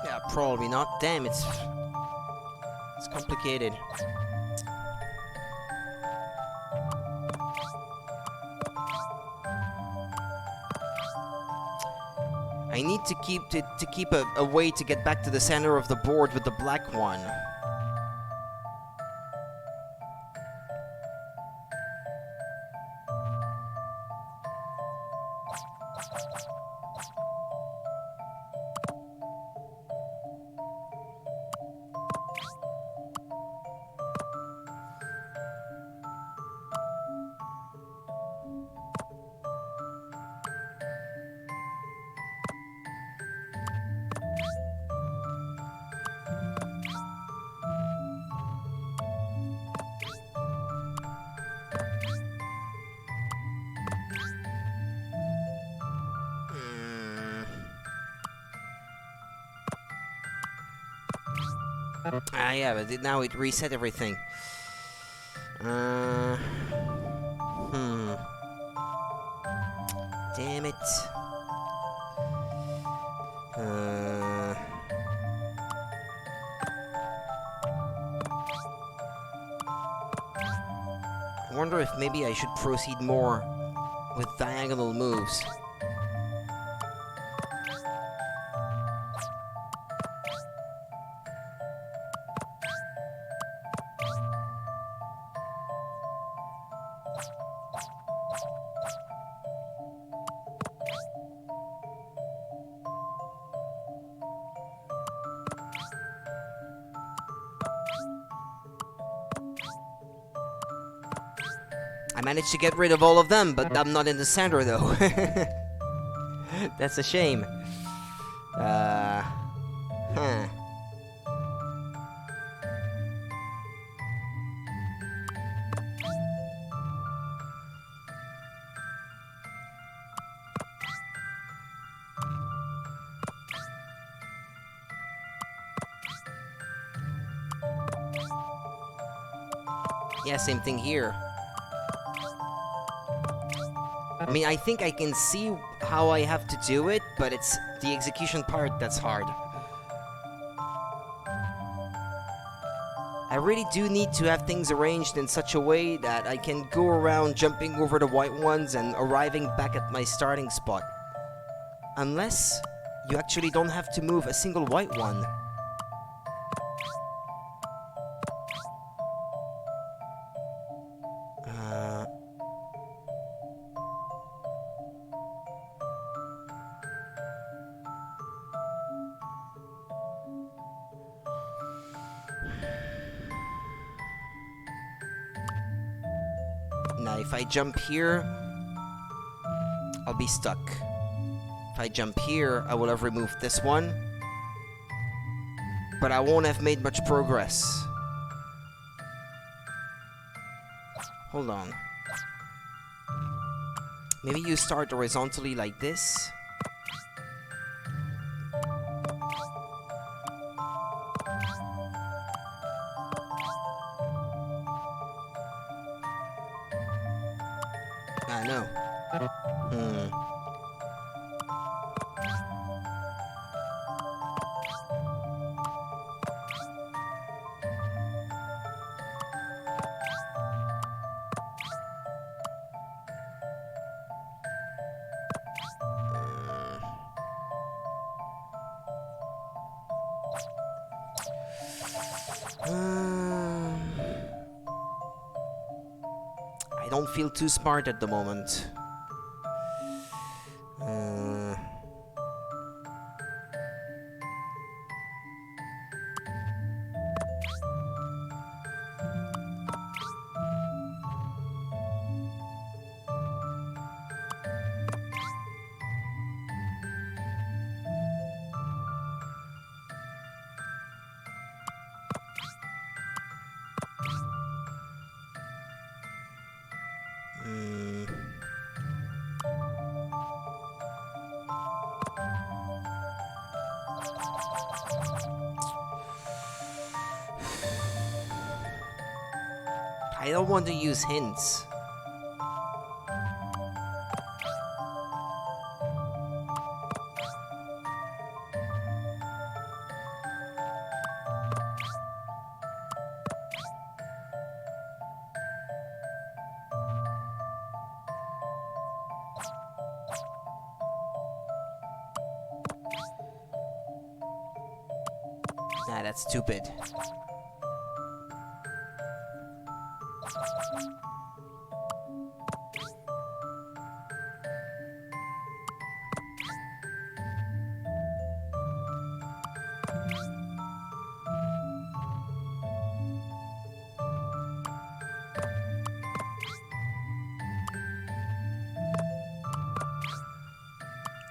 A: Yeah, probably not. Damn, it's complicated. I need to keep a way to get back to the center of the board with the black one. Ah, yeah, but now it reset everything. Damn it. I wonder if maybe I should proceed more with diagonal moves. I managed to get rid of all of them, but I'm not in the center though. That's a shame. Yeah, same thing here. I mean, I think I can see how I have to do it, but it's the execution part that's hard. I really do need to have things arranged in such a way that I can go around jumping over the white ones and arriving back at my starting spot. Unless you actually don't have to move a single white one. Now, if I jump here, I'll be stuck. If I jump here, I will have removed this one. But I won't have made much progress. Hold on. Maybe you start horizontally like this. I know. I don't feel too smart at the moment. I don't want to use hints. Nah, that's stupid.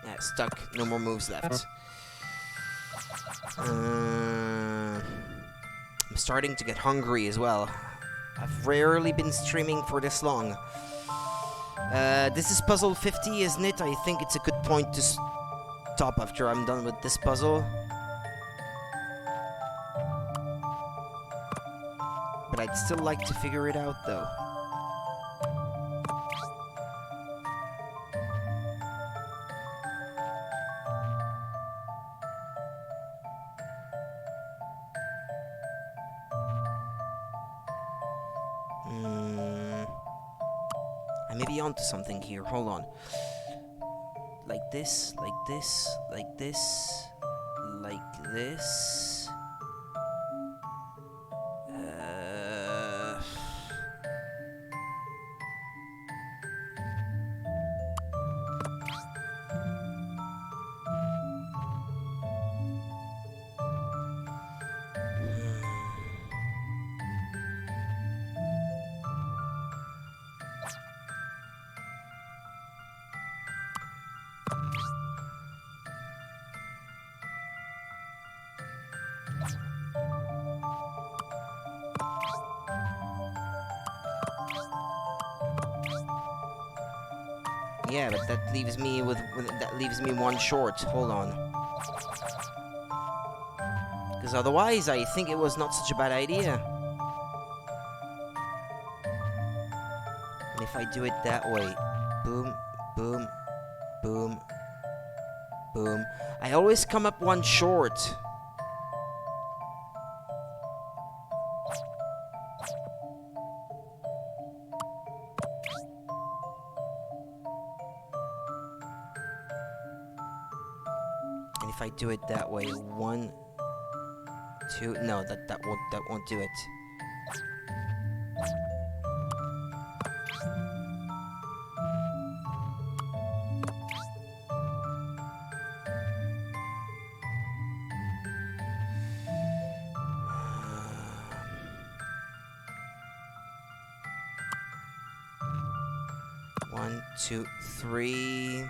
A: Yeah, stuck. No more moves left. I'm starting to get hungry as well. I've rarely been streaming for this long. This is puzzle 50, isn't it? I think it's a good point to stop after I'm done with this puzzle. But I'd still like to figure it out, though. I may be onto something here. Hold on. Like this, like this, like this, like this. Yeah, but that leaves me with one short. Hold on. Because otherwise, I think it was not such a bad idea. if I do it that way? Boom, boom, boom, boom. I always come up one short. And if I do it that way, 1, 2, no, that won't do it. One, two, three.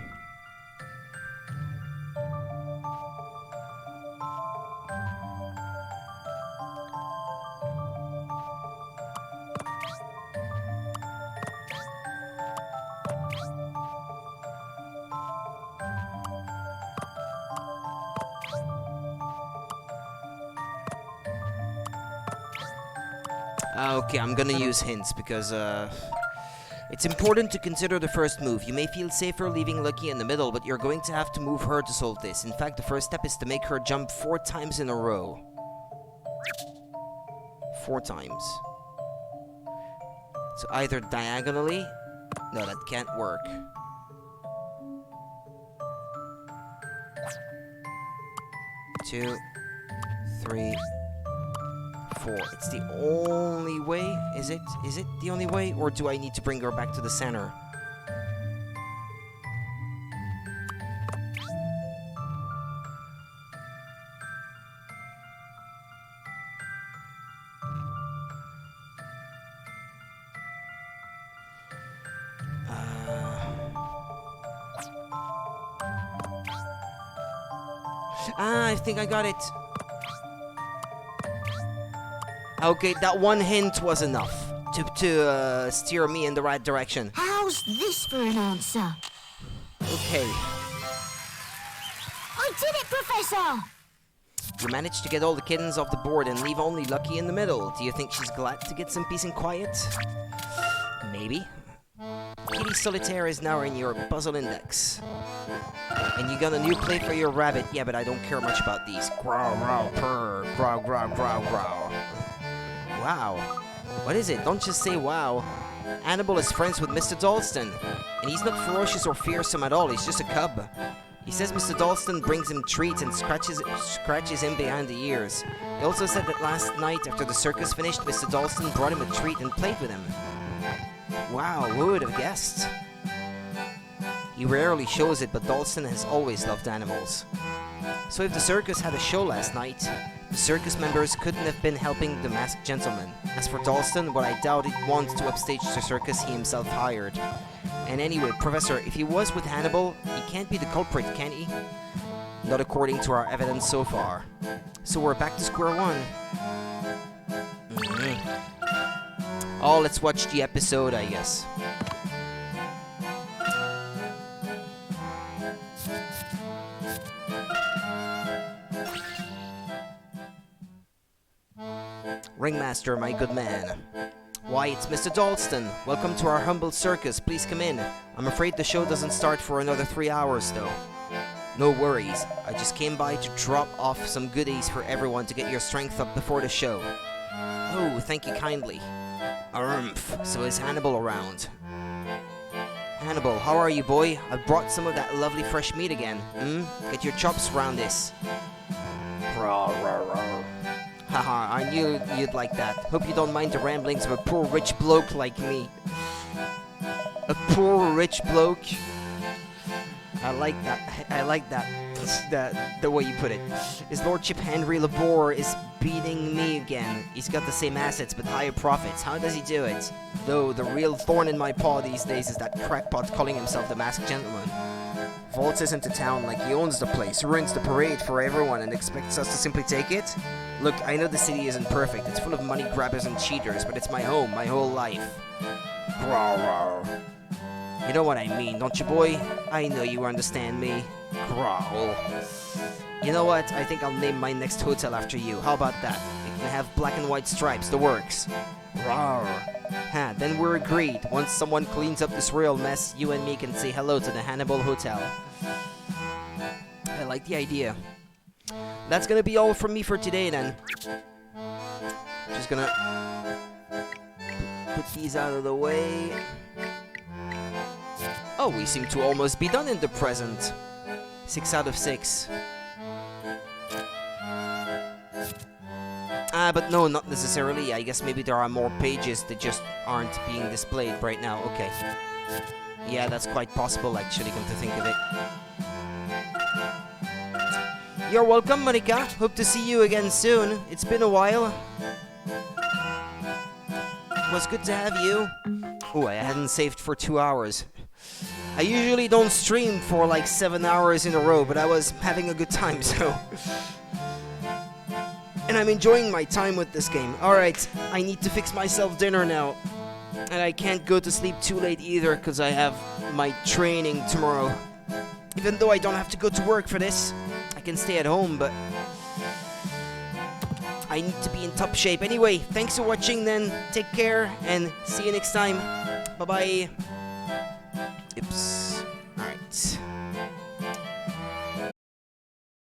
A: Okay, I'm gonna use hints because it's important to consider the first move. You may feel safer leaving Lucky in the middle, but you're going to have to move her to solve this. In fact, the first step is to make her jump 4 times in a row. 4 times. So either diagonally... No, that can't work. Two, 3, 4. It's the only way? Is it? Is it the only way? Or do I need to bring her back to the center? I think I got it. Okay, that one hint was enough to steer me in the right direction.
H: How's this for an answer?
A: Okay.
H: I did it, Professor!
A: You managed to get all the kittens off the board and leave only Lucky in the middle. Do you think she's glad to get some peace and quiet? Maybe. Kitty Solitaire is now in your puzzle index. And you got a new plate for your rabbit. Yeah, but I don't care much about these. Growl, growl, purr. Growl, growl, growl, growl. Wow. What is it? Don't just say wow. Hannibal is friends with Mr. Dalston. And he's not ferocious or fearsome at all. He's just a cub. He says Mr. Dalston brings him treats and scratches him behind the ears. He also said that last night, after the circus finished, Mr. Dalston brought him a treat and played with him. Wow, who would have guessed? He rarely shows it, but Dalston has always loved animals. So if the circus had a show last night, the circus members couldn't have been helping the masked gentleman. As for Dalston, what I doubt it wants to upstage the circus he himself hired. And anyway, Professor, if he was with Hannibal, he can't be the culprit, can he? Not according to our evidence so far. So we're back to square one. Oh, let's watch the episode, I guess. Ringmaster, my good man. Why, it's Mr. Dalston. Welcome to our humble circus. Please come in. I'm afraid the show doesn't start for another 3 hours, though. No worries. I just came by to drop off some goodies for everyone to get your strength up before the show. Oh, thank you kindly. So is Hannibal around? Hannibal, how are you, boy? I brought some of that lovely fresh meat again. Get your chops around this. Haha, I knew you'd like that. Hope you don't mind the ramblings of a poor rich bloke like me. A poor rich bloke? I like that. I like that. The way you put it. His Lordship Henry Labor is beating me again. He's got the same assets but higher profits. How does he do it? Though the real thorn in my paw these days is that crackpot calling himself the Masked Gentleman. Waltzes into town like he owns the place, ruins the parade for everyone and expects us to simply take it? Look, I know the city isn't perfect. It's full of money grabbers and cheaters, but it's my home, my whole life. Growl. You know what I mean, don't you, boy? I know you understand me. Growl. You know what? I think I'll name my next hotel after you. How about that? It can have black and white stripes, the works. Rawr. Ha, then we're agreed. Once someone cleans up this royal mess, you and me can say hello to the Hannibal Hotel. I like the idea. That's gonna be all from me for today then. Just gonna put these out of the way. Oh, we seem to almost be done in the present. 6 out of 6. But no, not necessarily. I guess maybe there are more pages that just aren't being displayed right now. Okay. Yeah, that's quite possible, actually, come to think of it. You're welcome, Monica. Hope to see you again soon. It's been a while. It was good to have you. Oh, I hadn't saved for 2 hours. I usually don't stream for like 7 hours in a row, but I was having a good time, so... And I'm enjoying my time with this game. Alright, I need to fix myself dinner now. And I can't go to sleep too late either, because I have my training tomorrow. Even though I don't have to go to work for this, I can stay at home, but... I need to be in top shape. Anyway, thanks for watching then. Take care, and see you next time. Bye-bye. Oops. Alright.